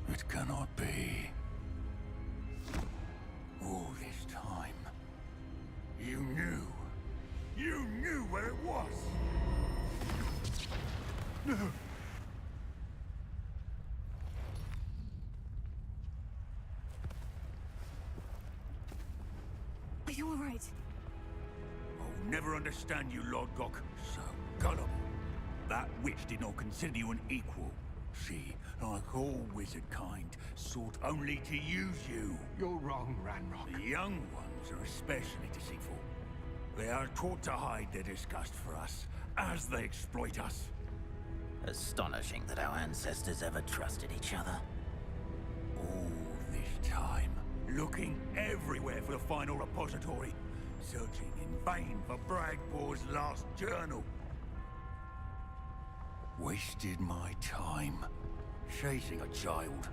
It cannot be. All this time, you knew where it was. No. Are you all right? I'll never understand you, Lord Gok. So gullible. That witch did not consider you an equal. She, like all wizard kind, sought only to use you. You're wrong, Ranrock. The young ones are especially deceitful. They are taught to hide their disgust for us, as they exploit us. Astonishing that our ancestors ever trusted each other. All this time, looking everywhere for the final repository, searching in vain for Bragbor's last journal. Wasted my time chasing a child.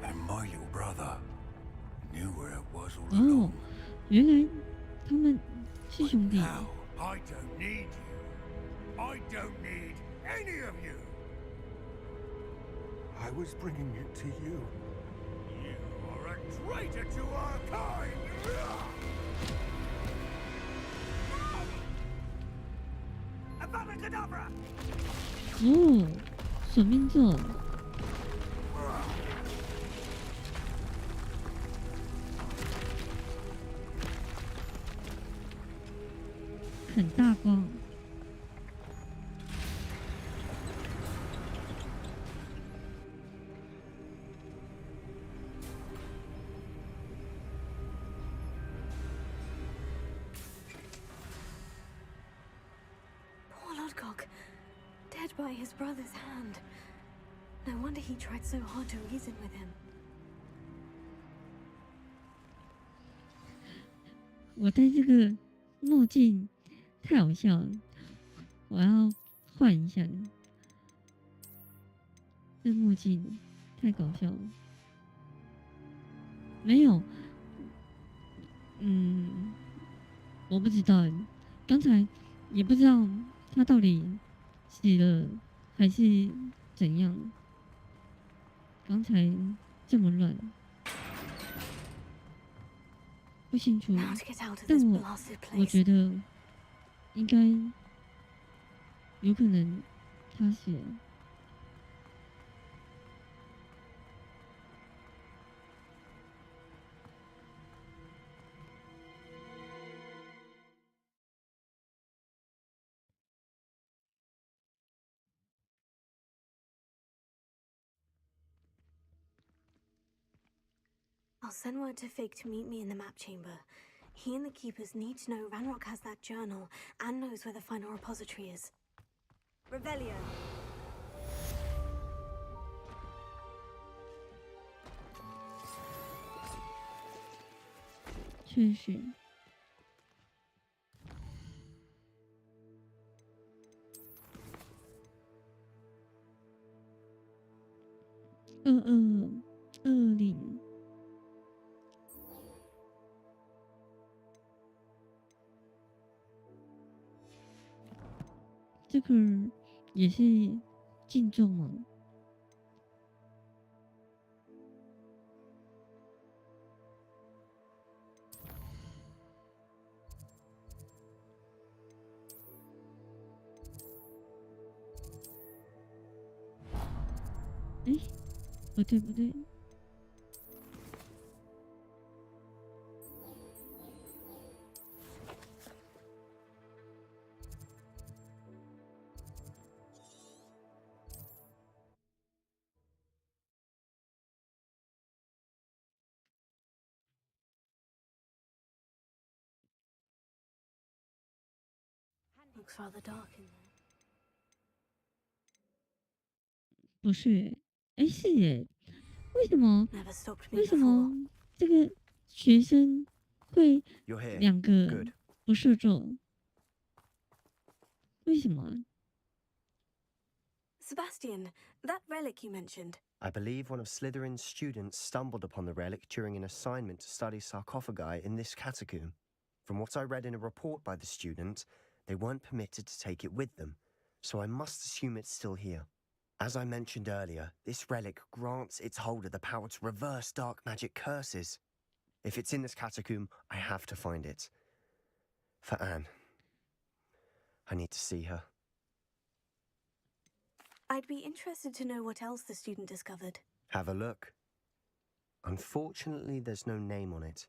And my little brother knew where it was all along. 哦，原来他们是兄弟。 Now I don't need you. I don't need any of you. I was bringing it to you. You are a traitor to our kind. 哦，索命咒。很大光。Poor Lodgok, dead by his brother's hand. No wonder he tried so hard to reason with him. 我戴这个墨镜太好笑了，我要换一下。这墨镜太搞笑了。没有，我不知道，刚才也不知道他到底死了还是怎样。刚才这么乱。不清楚，但我觉得应该有可能他死了。I'll send word to Fig to meet me in the map chamber. He and the keepers need to know Ranrock has that journal and knows where the final repository is. Revelio. 确实。2220。这个也是禁咒吗？哎，不对不对。Looks rather dark in there. 不是，哎，是耶，为什么这个学生会2个不射咒？为什么？ Sebastian, that relic you mentioned. I believe one of Slytherin's students stumbled upon the relic during an assignment to study sarcophagi in this catacomb. From what I read in a report by the student, they weren't permitted to take it with them, so I must assume it's still here. As I mentioned earlier, this relic grants its holder the power to reverse dark magic curses. If it's in this catacomb, I have to find it. For Anne. I need to see her. I'd be interested to know what else the student discovered. Have a look. Unfortunately, there's no name on it,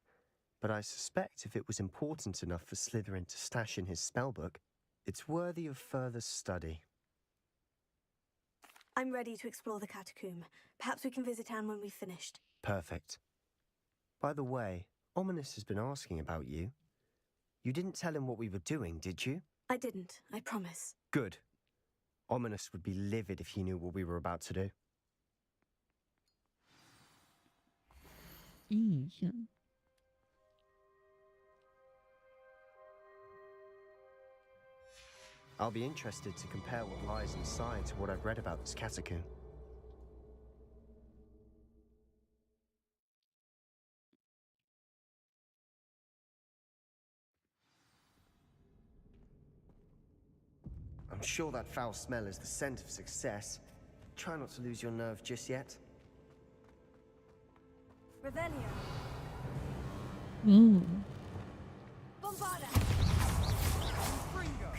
but I suspect if it was important enough for Slytherin to stash in his spellbook, it's worthy of further study. I'm ready to explore the catacomb. Perhaps we can visit Anne when we've finished. Perfect. By the way, Ominous has been asking about you. You didn't tell him what we were doing, did you? I didn't, I promise. Good. Ominous would be livid if he knew what we were about to do. 印象。 I'll be interested to compare what lies inside to what I've read about this catacomb. I'm sure that foul smell is the scent of success. Try not to lose your nerve just yet. Revelio. Ooh. Bombarda. Confringo.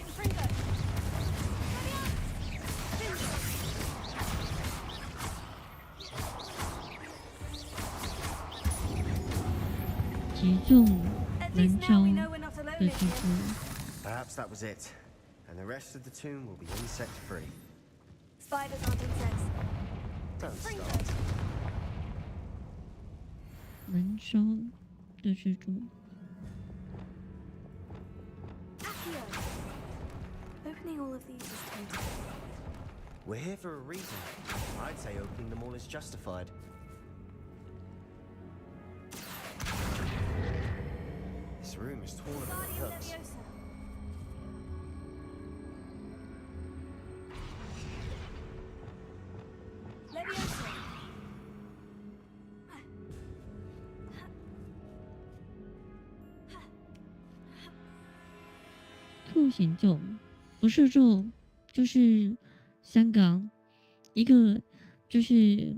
击中南招的师傅。Perhaps that was it, and the rest of the tomb will be insect-free. Spiders aren't insects. Don't start. 燃烧的蜘蛛。Opening all of these is tempting. We're here for a reason. I'd say opening them all is justified. This room is taller than it looks. Leviosa. 酷刑咒，不赦咒就是3个，一个就是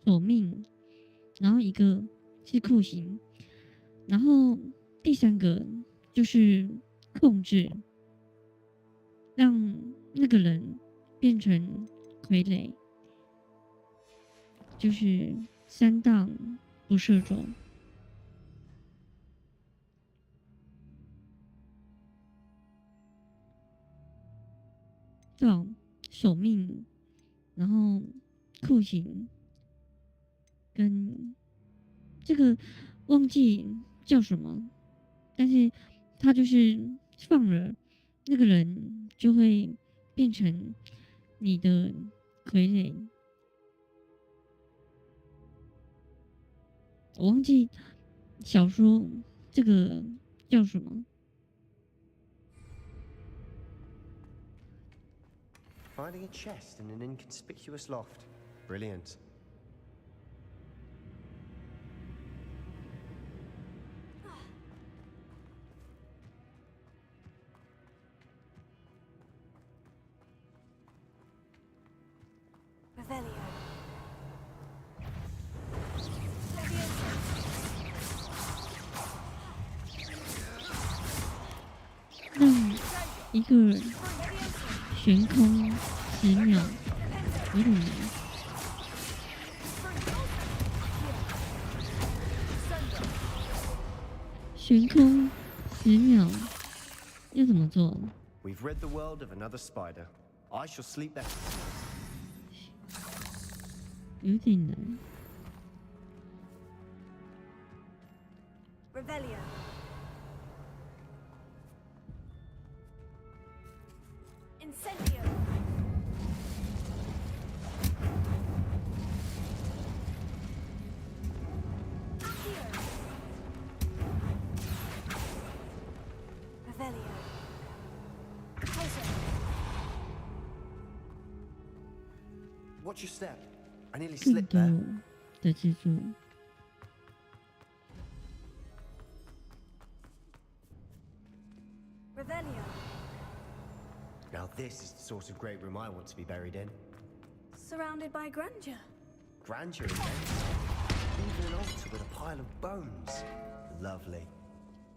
索命，然后一个是酷刑，然后第3个就是控制，让那个人变成傀儡，就是3大不赦咒。对啊，守命，然后酷刑，跟这个忘记叫什么，但是他就是放了那个人就会变成你的傀儡。我忘记小说这个叫什么。Finding a chest in an inconspicuous loft. Brilliant. Revelio. 让一个悬空10秒，有点难。悬空10秒要怎么做？ We've rid the world of another spider. I shall sleep there. 有点难。Revelio. Incendio. Accio. Revelio. Closer. Watch your step. I nearly 更 slipped 多 there. 的蜘蛛。 Revelio. Now this is the sort of great room I want to be buried in. Surrounded by grandeur. Grandeur immense. Even an altar with a pile of bones. Lovely.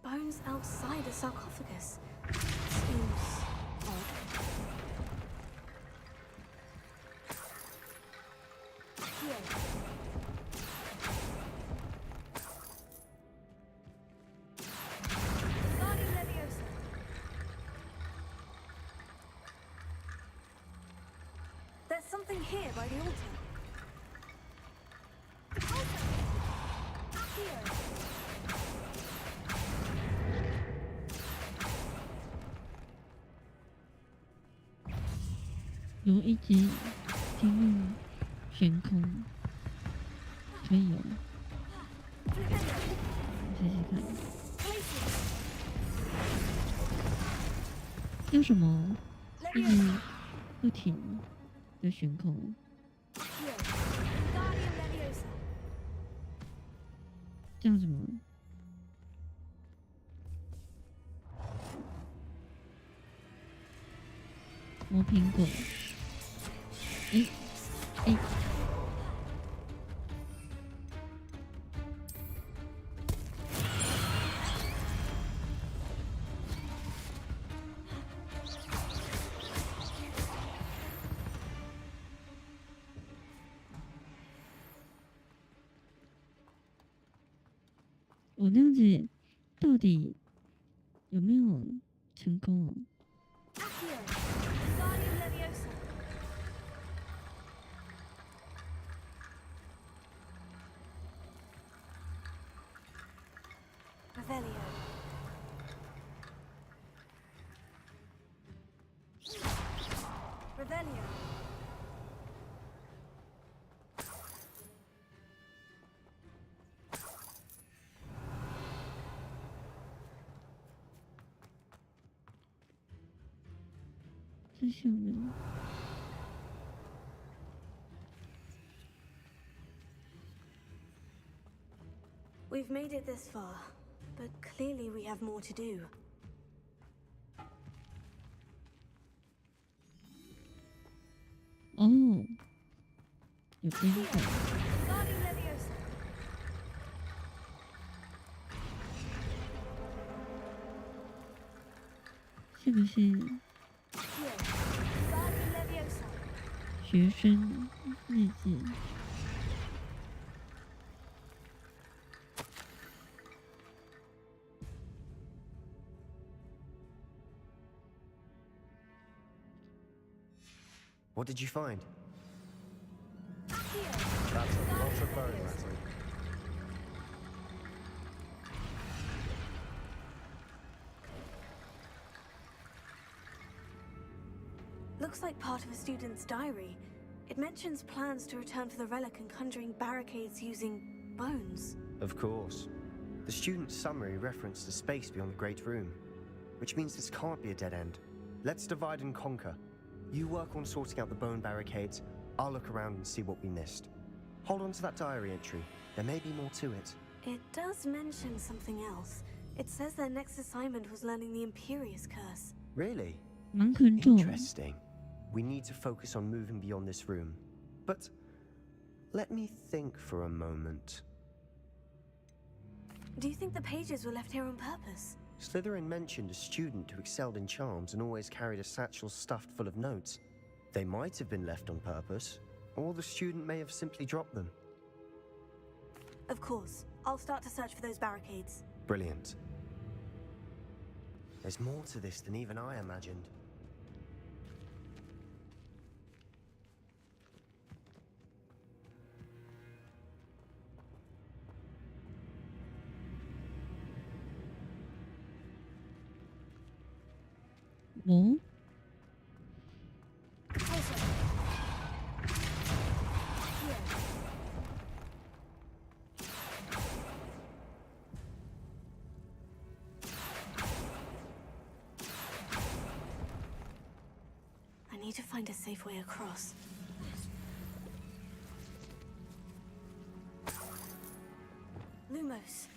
Bones outside a sarcophagus. Seems odd. Here. Guardian Leviosa. There's something here by the altar. Here. 有一只进入悬空，可以有，试试看。有什么一直不停的悬空？ Guardian Leviosa. 这样什么？磨苹果。哎。我那样子到底有没有彻成功哦。这小人。We've made it this far, but clearly we have more to do. 哦，有边角。是不是学生日志？ What did you find? That's a lot of bone rattling. Looks like part of a student's diary. It mentions plans to return to the relic and conjuring barricades using bones. Of course. The student's summary referenced a space beyond the Great Room, which means this can't be a dead end. Let's divide and conquer. You work on sorting out the bone barricades. I'll look around and see what we missed. Hold on to that diary entry. There may be more to it. It does mention something else. It says their next assignment was learning the Imperious Curse. Really? 蛮肯重。 Interesting. We need to focus on moving beyond this room. But let me think for a moment. Do you think the pages were left here on purpose? Slytherin mentioned a student who excelled in charms and always carried a satchel stuffed full of notes. They might have been left on purpose, or the student may have simply dropped them. Of course. I'll start to search for those barricades. Brilliant. There's more to this than even I imagined. Oh? I need to find a safe way across. Lumos.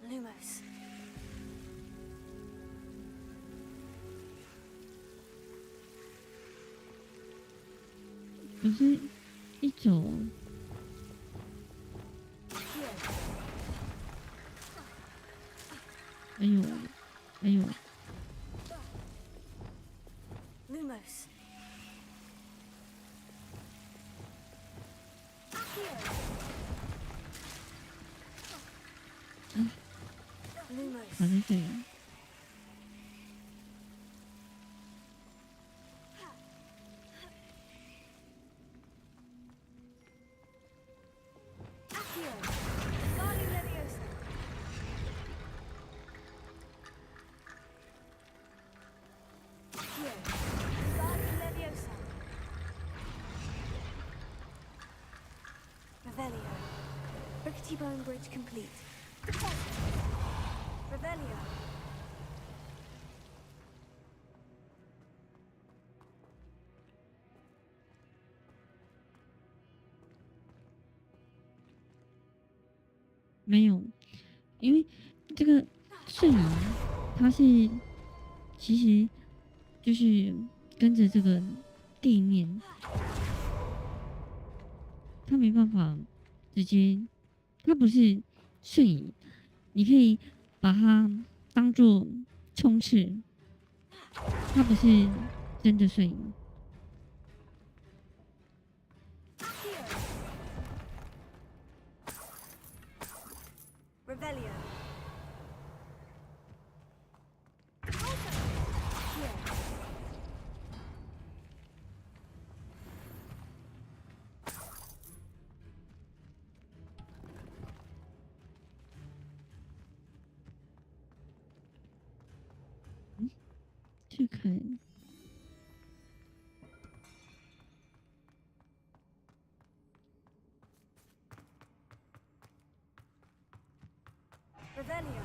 Lumos. 不是一走。 哎呦，哎呦 Lumos. Lumos. 卡在这里。 Rickety bone bridge complete. Revelio. 没有，因为这个瞬移，它是其实就是跟着这个地面，它没办法直接，它不是瞬移，你可以把它当做冲刺，它不是真的瞬移。去看。Revelio.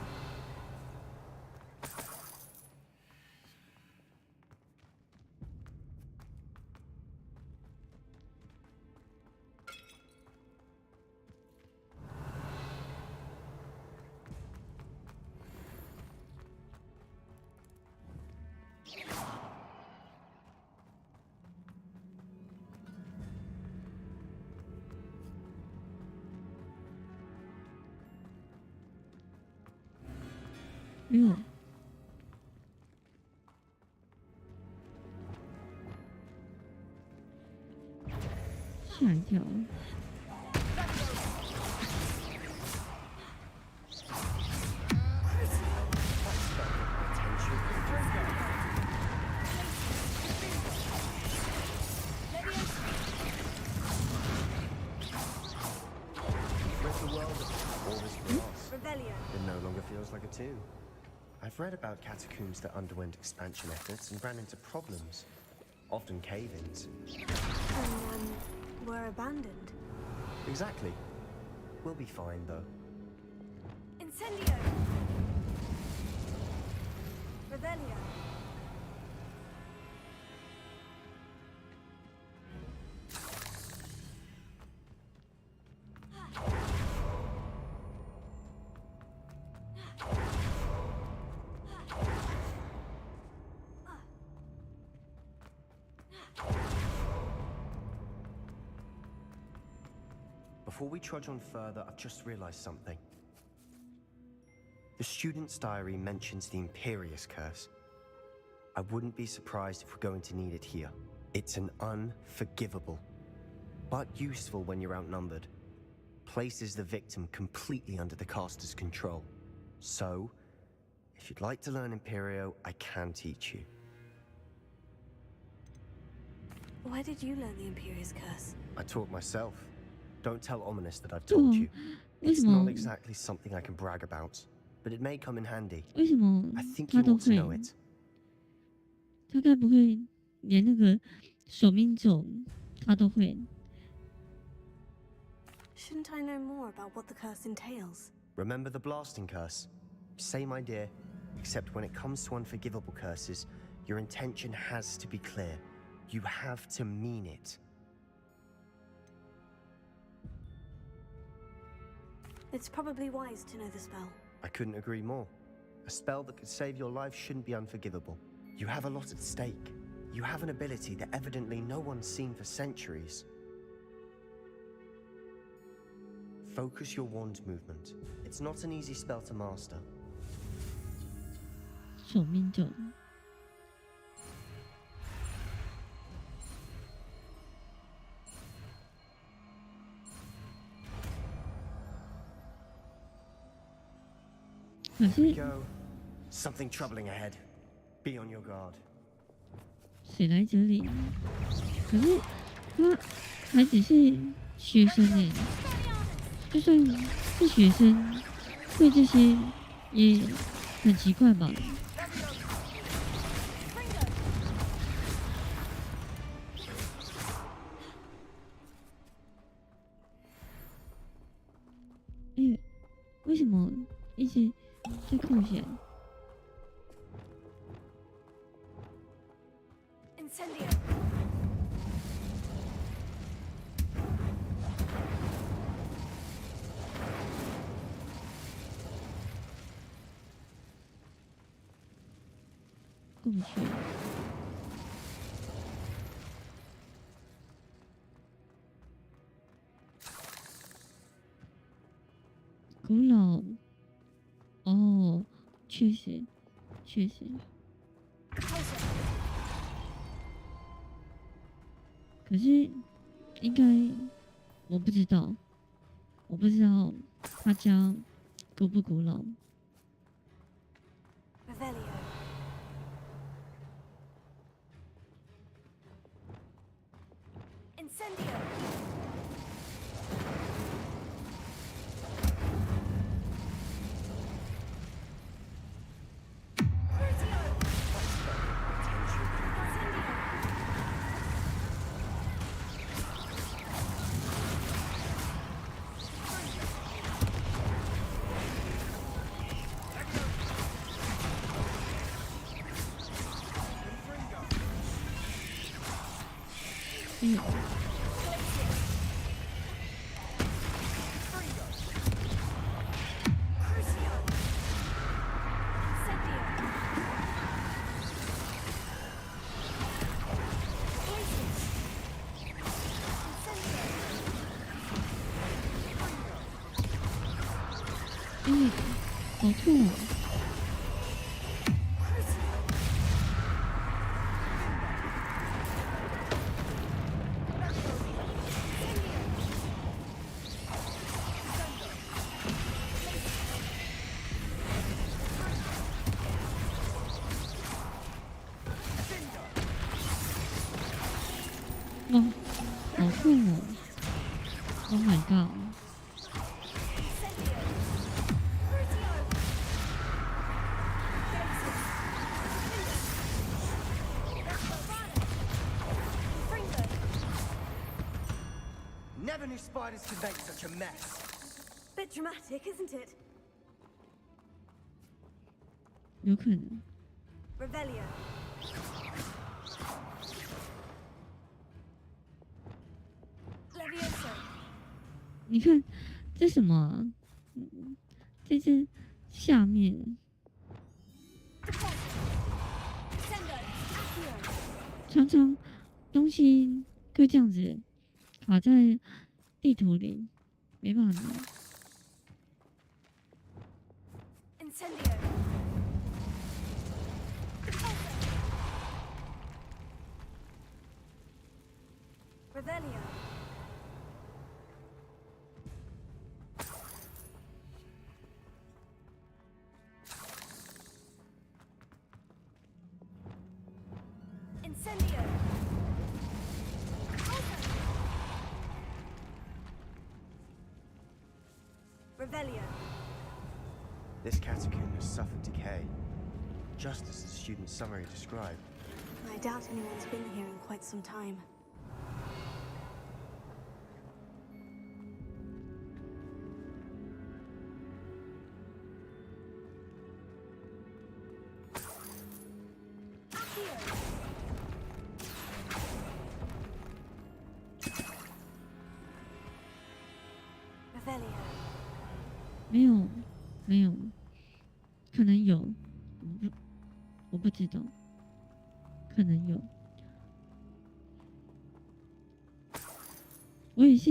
吓一跳。It no longer feels like a tomb. I've read about catacombs that underwent expansion efforts and ran into problems, often cave-ins. And, were abandoned. Exactly. We'll be fine, though. Incendio! Revelio. Before we trudge on further, I've just realized something. The student's diary mentions the Imperious Curse. I wouldn't be surprised if we're going to need it here. It's an unforgivable, but useful when you're outnumbered. Places the victim completely under the caster's control. So, if you'd like to learn Imperio, I can teach you. Where did you learn the Imperious Curse? I taught myself. Don't tell Ominous that I've told you. It's not exactly something I can brag about, but it may come in handy. I think you ought to know it. 他该不会连那个守命咒他都会？ Shouldn't I know more about what the curse entails? Remember the blasting curse? Same idea, except when it comes to unforgivable curses, your intention has to be clear. You have to mean it. It's probably wise to know the spell. I couldn't agree more. A spell that could save your life shouldn't be unforgivable. You have a lot at stake. You have an ability that evidently no one's seen for centuries. Focus your wand movement. It's not an easy spell to master. 守命咒。 Here we go. Something troubling ahead. Be on your guard. 谁来这里？可是他还只是学生哎，就算是学生，会这些也很奇怪吧？哎，为什么一直在扣钱？ Incendio. Go 古老，哦，确实，确实。可是，应该我不知道，我不知道他家古不古老。有。好痛哦！哇，好痛哦 ！Oh my god！ Never knew spiders could make such a mess. Bit dramatic, isn't it? 有可能。Revelio. 你看，这什么啊？这是下面。常常东西会这样子卡在地图里，没办法拿。Revelio. Incendio. Revelio. This catacomb has suffered decay, just as the student's summary described. I doubt anyone's been here in quite some time. Revelio. 没有，可能有，我不知道，可能有。我也是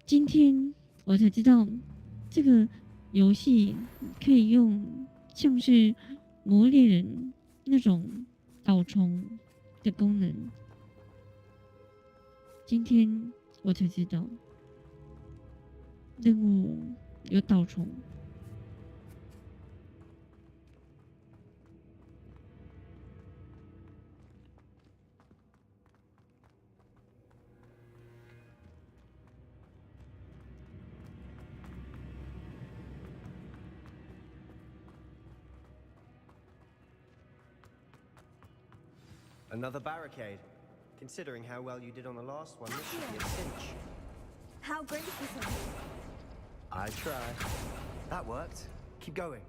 今天我才知道，这个游戏可以用像是魔猎人那种导虫的功能。今天我才知道，任务有导虫。Another barricade. Considering how well you did on the last one, this should be a cinch. How great is this? I tried. That worked. Keep going.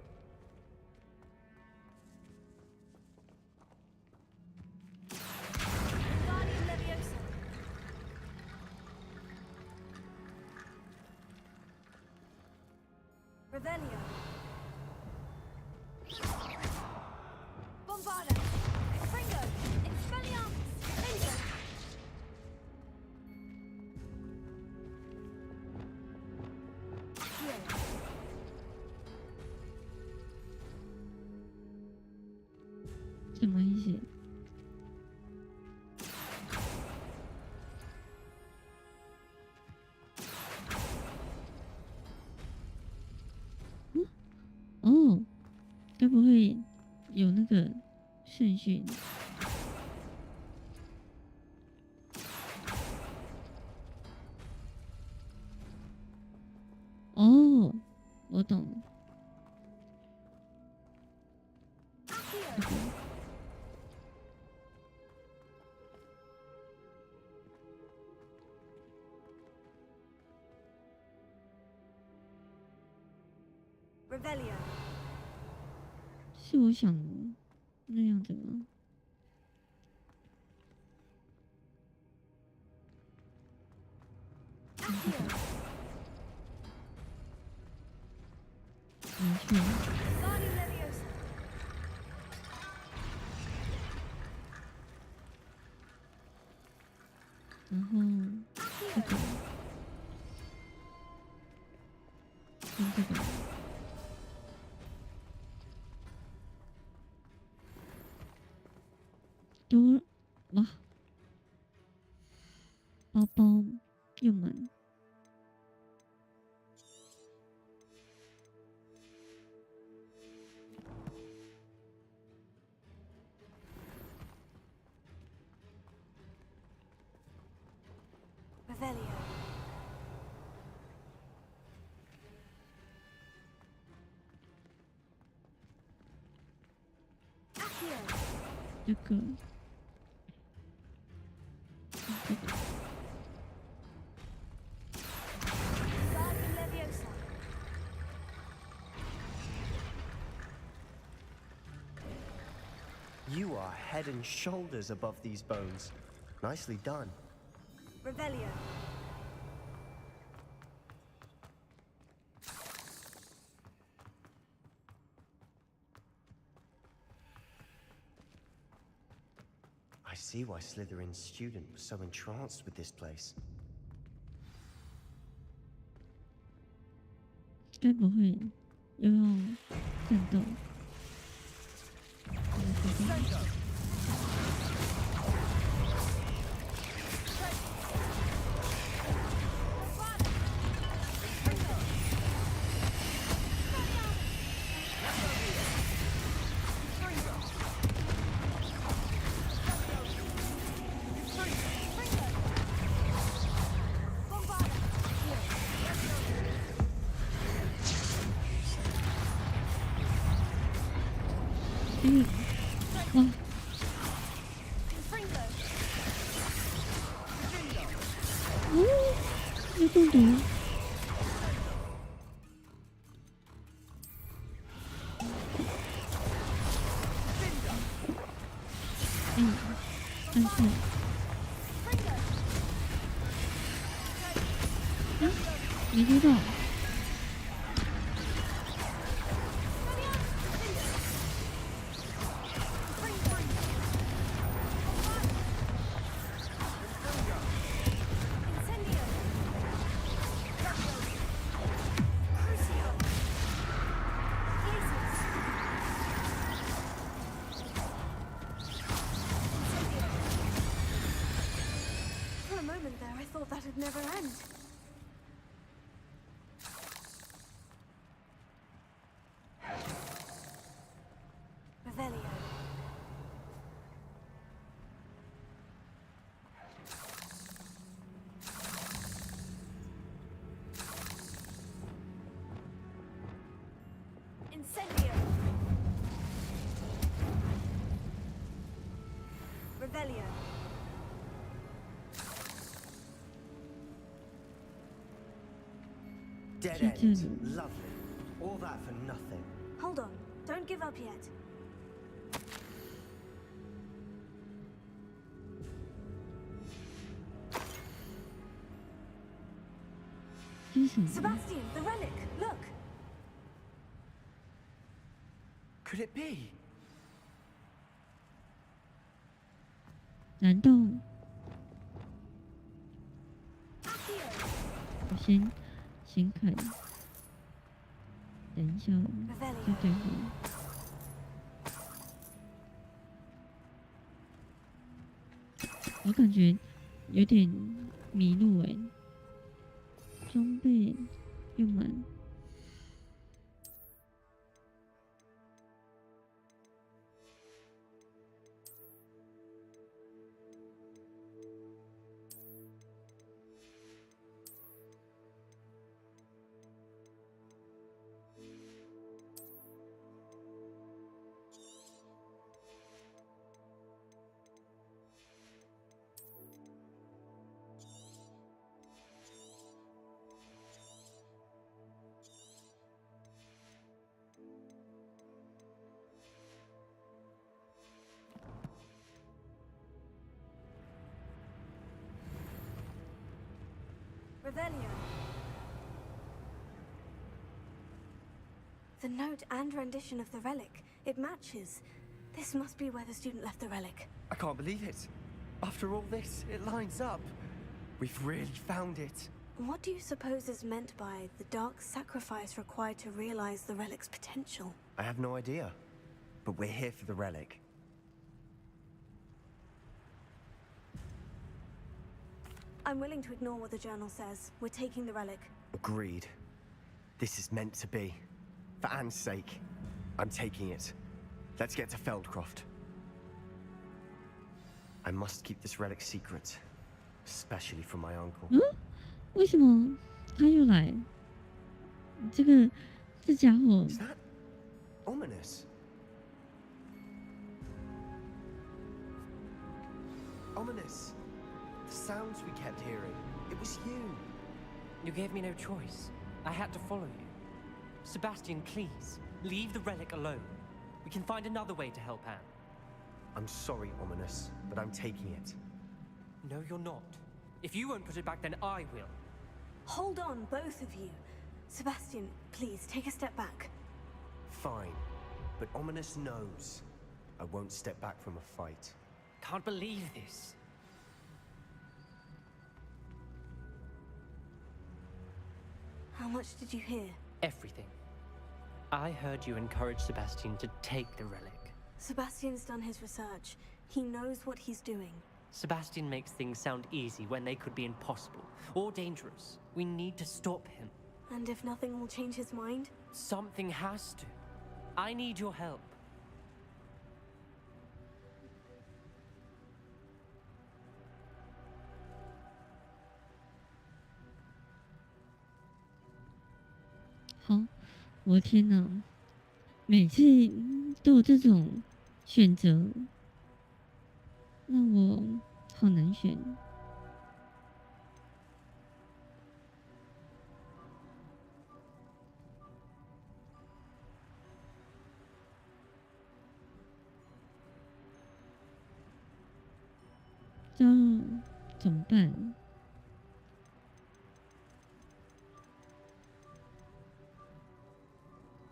Wingardium Leviosa. Revelio. Bombarda. Fringo. Expelliarmus. Lingo. Accio. 什么意思？哦，该不会有那个顺序？哦，我懂了。Revelio. 是我想那样子吗？没错。然后这个跟这个。多哇，包包用完。这个。You are head and shoulders above these bones. Nicely done. Revelio. I see why Slytherin's student was so entranced with this place. 该不会又要战斗？哇！哦，有中毒。但是，没接到。That'd never end. Revelio. Incendio. Revelio. Dead end. Lovely. All that for nothing. Hold on. Don't give up yet. Sebastian, the relic. Look. Could it be? 难道我先看，等一下再对话。我感觉有点迷路哎，装备用满。Revelio. The note and rendition of the relic, it matches. This must be where the student left the relic. I can't believe it. After all this, it lines up. We've really found it. What do you suppose is meant by the dark sacrifice required to realize the relic's potential? I have no idea. But we're here for the relic. I'm willing to ignore what the journal says. We're taking the relic. Agreed. This is meant to be. For Anne's sake, I'm taking it. Let's get to Feldcroft. I must keep this relic secret, especially from my uncle. 为什么他又来？这家伙。 Is that ominous? Ominous. The sounds we kept hearing. It was you. You gave me no choice. I had to follow you. Sebastian, please, leave the relic alone. We can find another way to help Anne. I'm sorry, Ominous, but I'm taking it. No, you're not. If you won't put it back, then I will. Hold on, both of you. Sebastian, please, take a step back. Fine. But Ominous knows. I won't step back from a fight. Can't believe this. How much did you hear? Everything. I heard you encourage Sebastian to take the relic. Sebastian's done his research. He knows what he's doing. Sebastian makes things sound easy when they could be impossible or dangerous. We need to stop him. And if nothing will change his mind? Something has to. I need your help. Oh, 我的天哪！每次都有这种选择，让我好难选。这怎么办？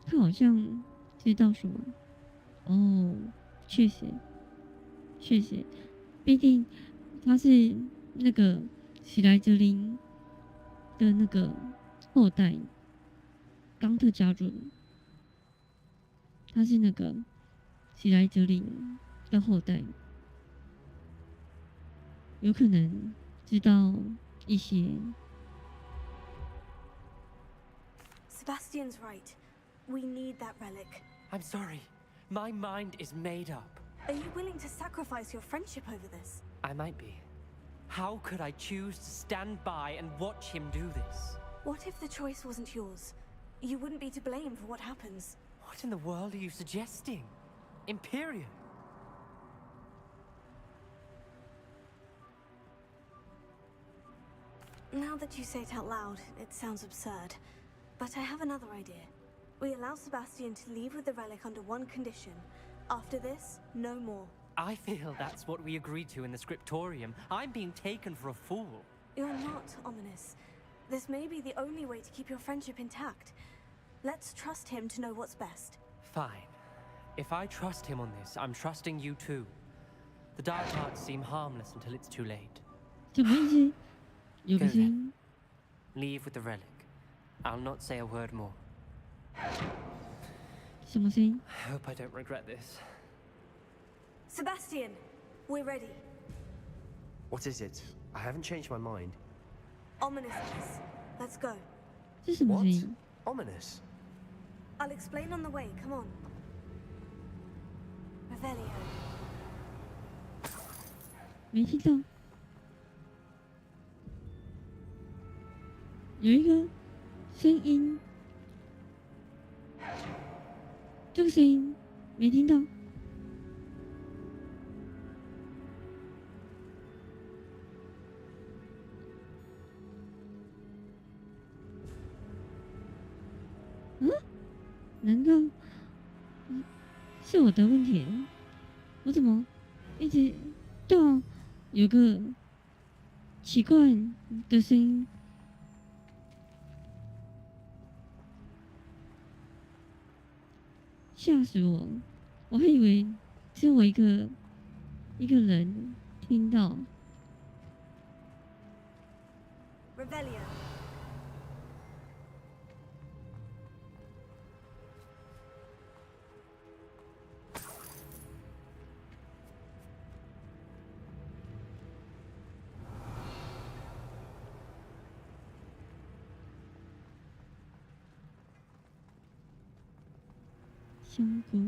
他好像知道什么哦，确实，毕竟他是那个史莱哲林的那个后代，冈特家族，他是那个史莱哲林的后代，有可能知道一些。Sebastian's right. We need that relic. I'm sorry. My mind is made up. Are you willing to sacrifice your friendship over this? I might be. How could I choose to stand by and watch him do this? What if the choice wasn't yours? You wouldn't be to blame for what happens. What in the world are you suggesting? Imperium? Now that you say it out loud, it sounds absurd. But I have another idea. We allow Sebastian to leave with the relic under one condition. After this, no more. I feel that's what we agreed to in the scriptorium. I'm being taken for a fool. You're not, Ominous. This may be the only way to keep your friendship intact. Let's trust him to know what's best. Fine. If I trust him on this, I'm trusting you too. The dark arts seem harmless until it's too late. 什么意思？有个声音。Leave with the relic. I'll not say a word more. 什么声音？ I hope I don't regret this. Sebastian, we're ready. What is it? I haven't changed my mind. Ominousness. Let's go. 这什么声音？ Ominous. I'll explain on the way. Come on. Revelio. 没听到。有一个声音，这个声音没听到。难道是我的问题？我怎么一直对啊，有个奇怪的声音吓死我！我还以为只有我一个人听到。Revelio. 香菇。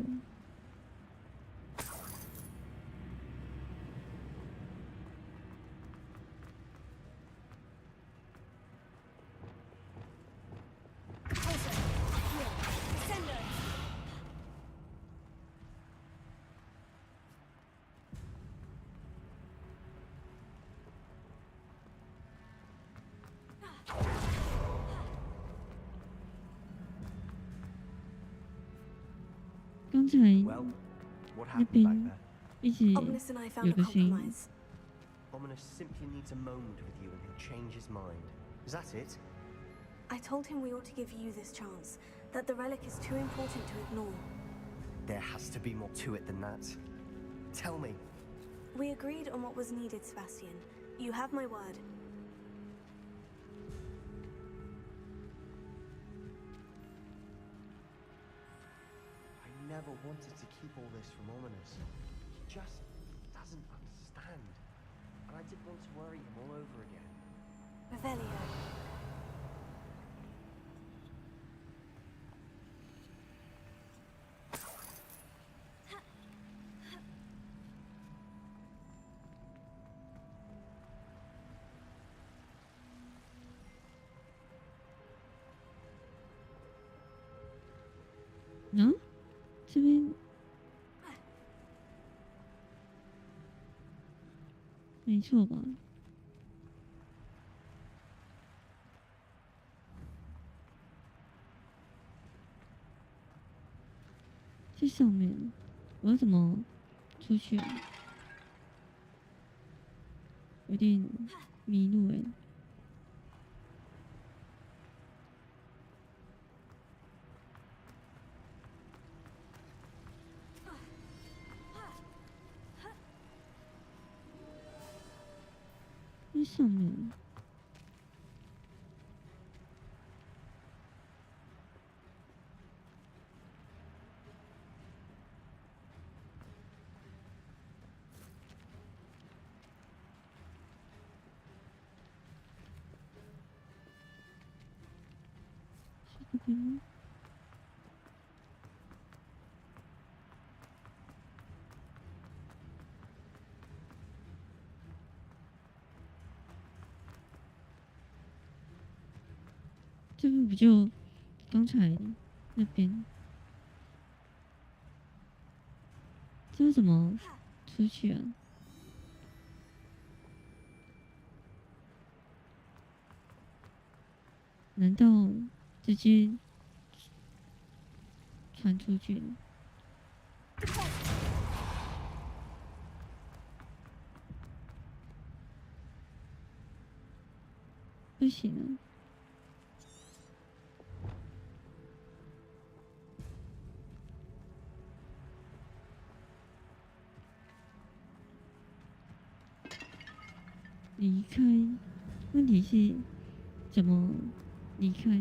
刚才那边一直有个声音。Ominous simply needs a moment with you and he'll change his mind. Is that it? I told him we ought to give you this chance, that the relic is too important to ignore. There has to be more to it than that. Tell me. We agreed on what was needed, Sebastian. You have my word. I never wanted to keep all this from Ominous. He just doesn't understand. And I didn't want to worry him all over again. Revelio. No? 这边没错吧？这上面我要怎么出去啊？有点迷路哎。这上面。这边吗？这个不就刚才那边？这是怎么出去啊？难道直接传出去了？不行啊！离开，问题是怎么离开？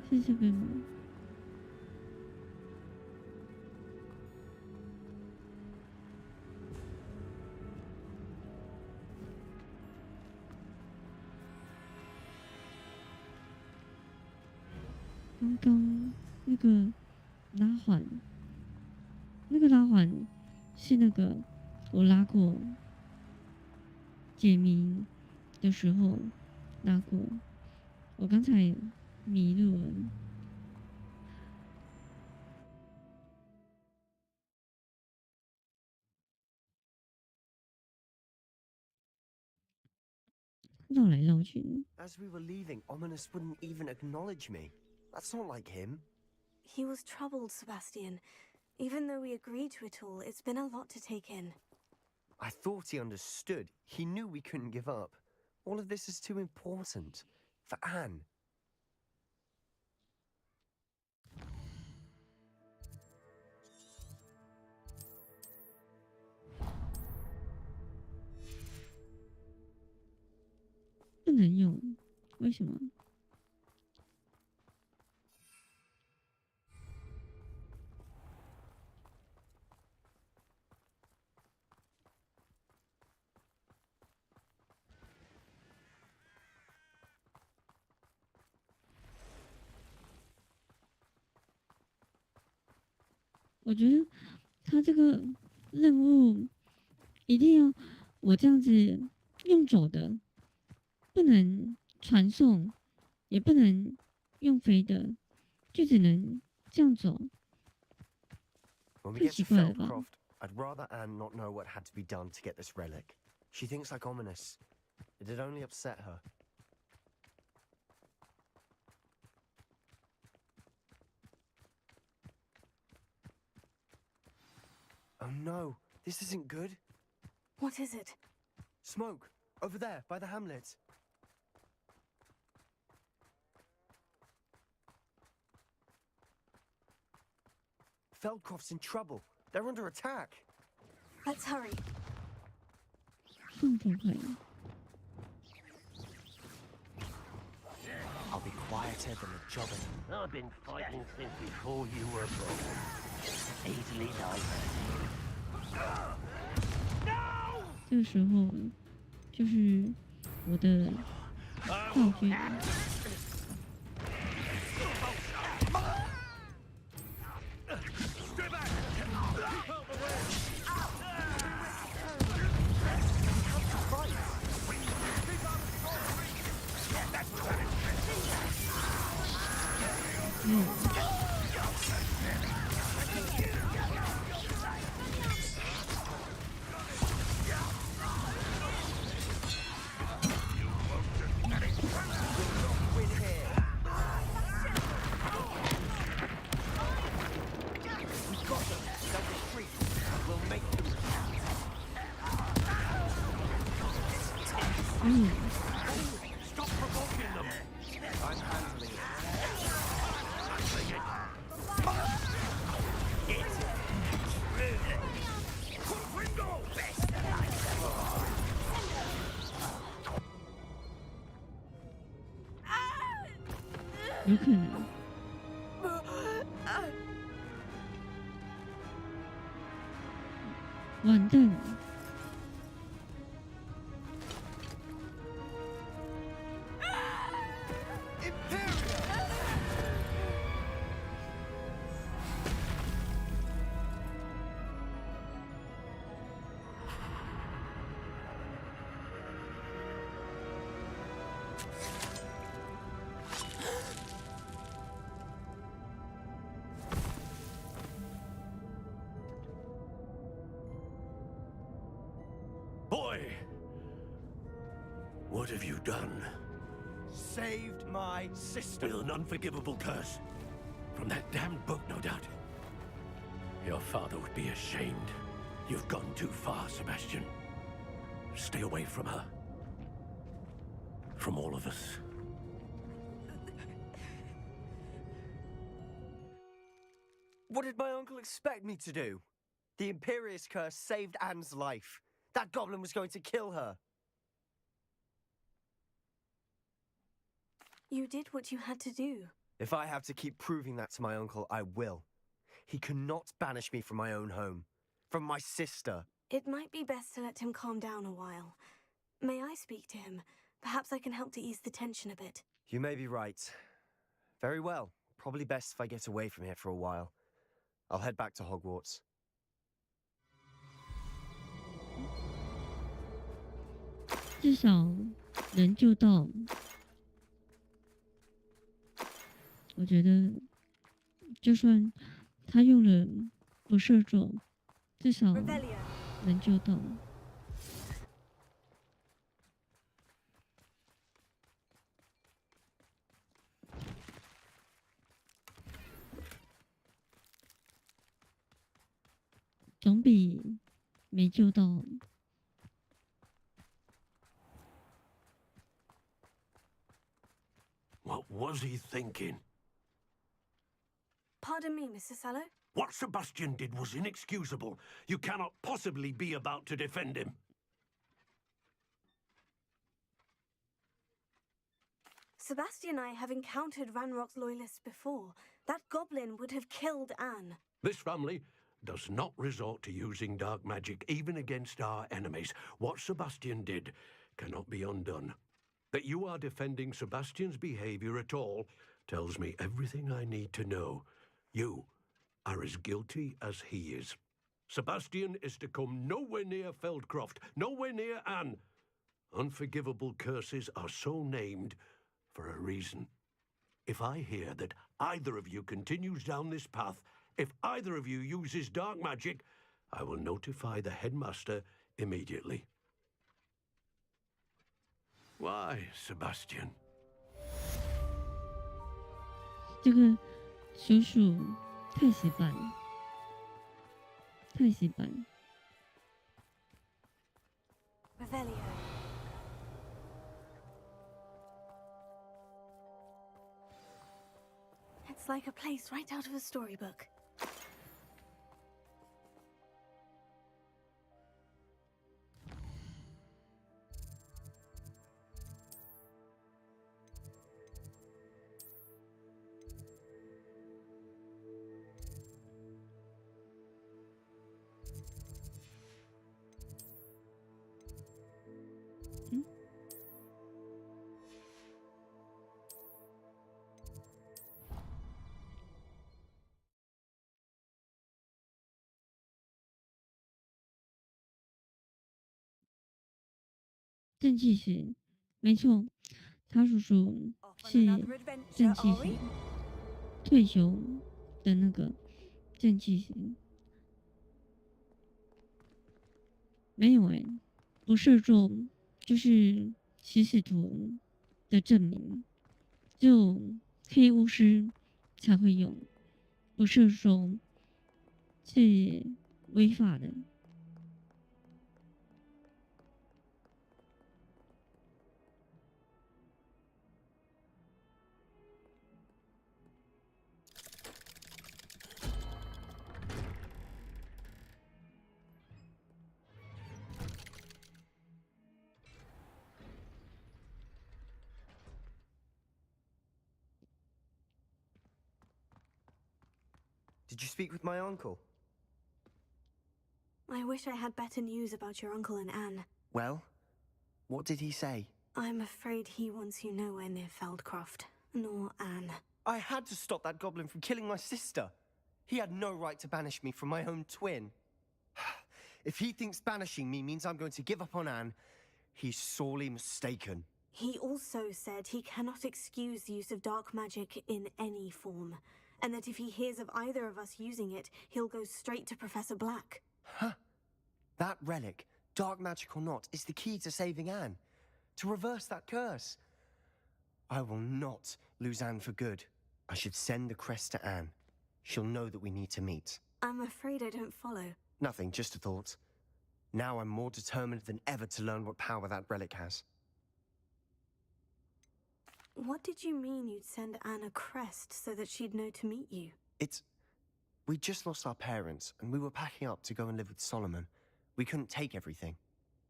是这边吗？刚刚那个拉环，是那个我拉过解谜的时候拉过，我刚才迷路了。绕来绕去的。 As we were leaving, Ominous wouldn't even acknowledge me. That's not like him. He was troubled, Sebastian. Even though we agreed to it all, it's been a lot to take in. I thought he understood. He knew we couldn't give up. All of this is too important. For Anne. 不能用，为什么？我觉得他这个任务一定要我这样子用走的，不能传送，也不能用飞的，就只能这样走。 When we get to Feldcroft, I'd rather Anne not know what had to be done to get this relic. She thinks like ominous. It'd only upset her. Oh no, this isn't good. What is it? Smoke, over there, by the hamlet. Feldcroft's in trouble. They're under attack. Let's hurry. 送不回。 I'll be quieter than a jobbing. I've been fighting since before you were born. Easily diverted. 这个时候就是我的道具。 Stop provoking them! I'm handling it. It's 有可能。完蛋了。 Boy! What have you done? Saved my sister. With an unforgivable curse. From that damned book, no doubt. Your father would be ashamed. You've gone too far, Sebastian. Stay away from her. From all of us. What did my uncle expect me to do? The Imperious curse saved Anne's life. That goblin was going to kill her. You did what you had to do. If I have to keep proving that to my uncle, I will. He cannot banish me from my own home. From my sister. It might be best to let him calm down a while. May I speak to him? Perhaps I can help to ease the tension a bit. You may be right. Very well. Probably best if I get away from here for a while. I'll head back to Hogwarts. 至少能救到。我觉得，就算他用了不射咒，至少能救到。总比没救到。What was he thinking? Pardon me, Mr. Sallow? What Sebastian did was inexcusable. You cannot possibly be about to defend him. Sebastian and I have encountered Ranrock's loyalists before. That goblin would have killed Anne. This family does not resort to using dark magic even against our enemies. What Sebastian did cannot be undone. That you are defending Sebastian's behavior at all tells me everything I need to know. You are as guilty as he is. Sebastian is to come nowhere near Feldcroft, nowhere near Anne. Unforgivable curses are so named for a reason. If I hear that either of you continues down this path, if either of you uses dark magic, I will notify the headmaster immediately. Why, Sebastian? 这个叔叔太死板，太死板。Revelio. It's like a place right out of a storybook. Hmm? 正气型，没错，他叔叔是正气型，退休的那个正气型。没有哎，不射咒就是食死徒的证明，只有黑巫师才会用，不射咒是违法的。Did you speak with my uncle? I wish I had better news about your uncle and Anne. Well, what did he say? I'm afraid he wants you nowhere near Feldcroft, nor Anne. I had to stop that goblin from killing my sister. He had no right to banish me from my own twin. If he thinks banishing me means I'm going to give up on Anne, he's sorely mistaken. He also said he cannot excuse the use of dark magic in any form, and that if he hears of either of us using it, he'll go straight to Professor Black. Huh? That relic, dark magic or not, is the key to saving Anne. To reverse that curse. I will not lose Anne for good. I should send the crest to Anne. She'll know that we need to meet. I'm afraid I don't follow. Nothing, just a thought. Now I'm more determined than ever to learn what power that relic has. What did you mean you'd send Anne a crest so that she'd know to meet you? We just lost our parents, and we were packing up to go and live with Solomon. We couldn't take everything.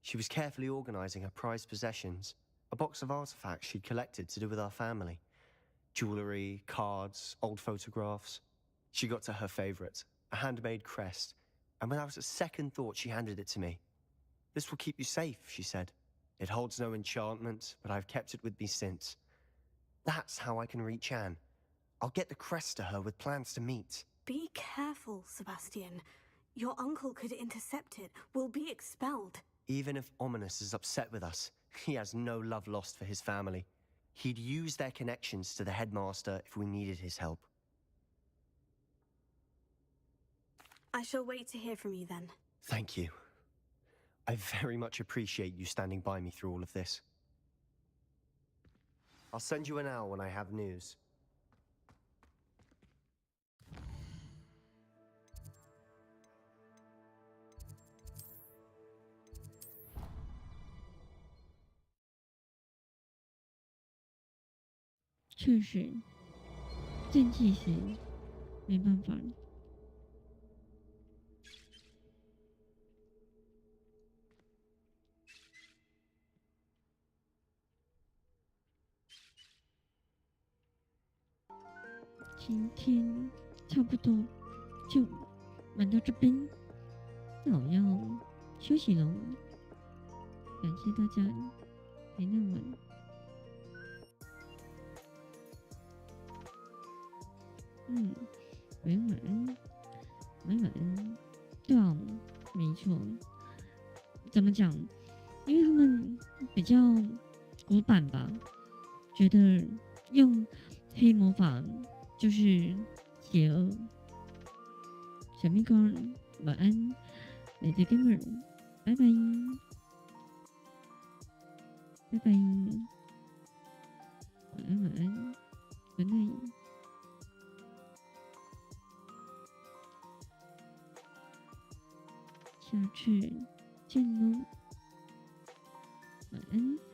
She was carefully organizing her prized possessions, a box of artifacts she'd collected to do with our family. Jewelry, cards, old photographs. She got to her favorite, a handmade crest, and when I was at second thought, she handed it to me. This will keep you safe, she said. It holds no enchantment, but I've kept it with me since. That's how I can reach Anne. I'll get the crest to her with plans to meet. Be careful, Sebastian. Your uncle could intercept it. We'll be expelled. Even if Ominous is upset with us, he has no love lost for his family. He'd use their connections to the headmaster if we needed his help. I shall wait to hear from you then. Thank you. I very much appreciate you standing by me through all of this. I'll send you an hour when I have news. 确实，正气时没办法了。今天差不多就玩到这边，那我要休息喽。感谢大家陪伴我。晚安，晚安。对啊，没错。怎么讲？因为他们比较古板吧，觉得用黑魔法就是邪恶。小蜜蜂，晚安，美的哥们儿，拜拜，拜拜，晚安，晚安，Good night。下次见喽，晚安。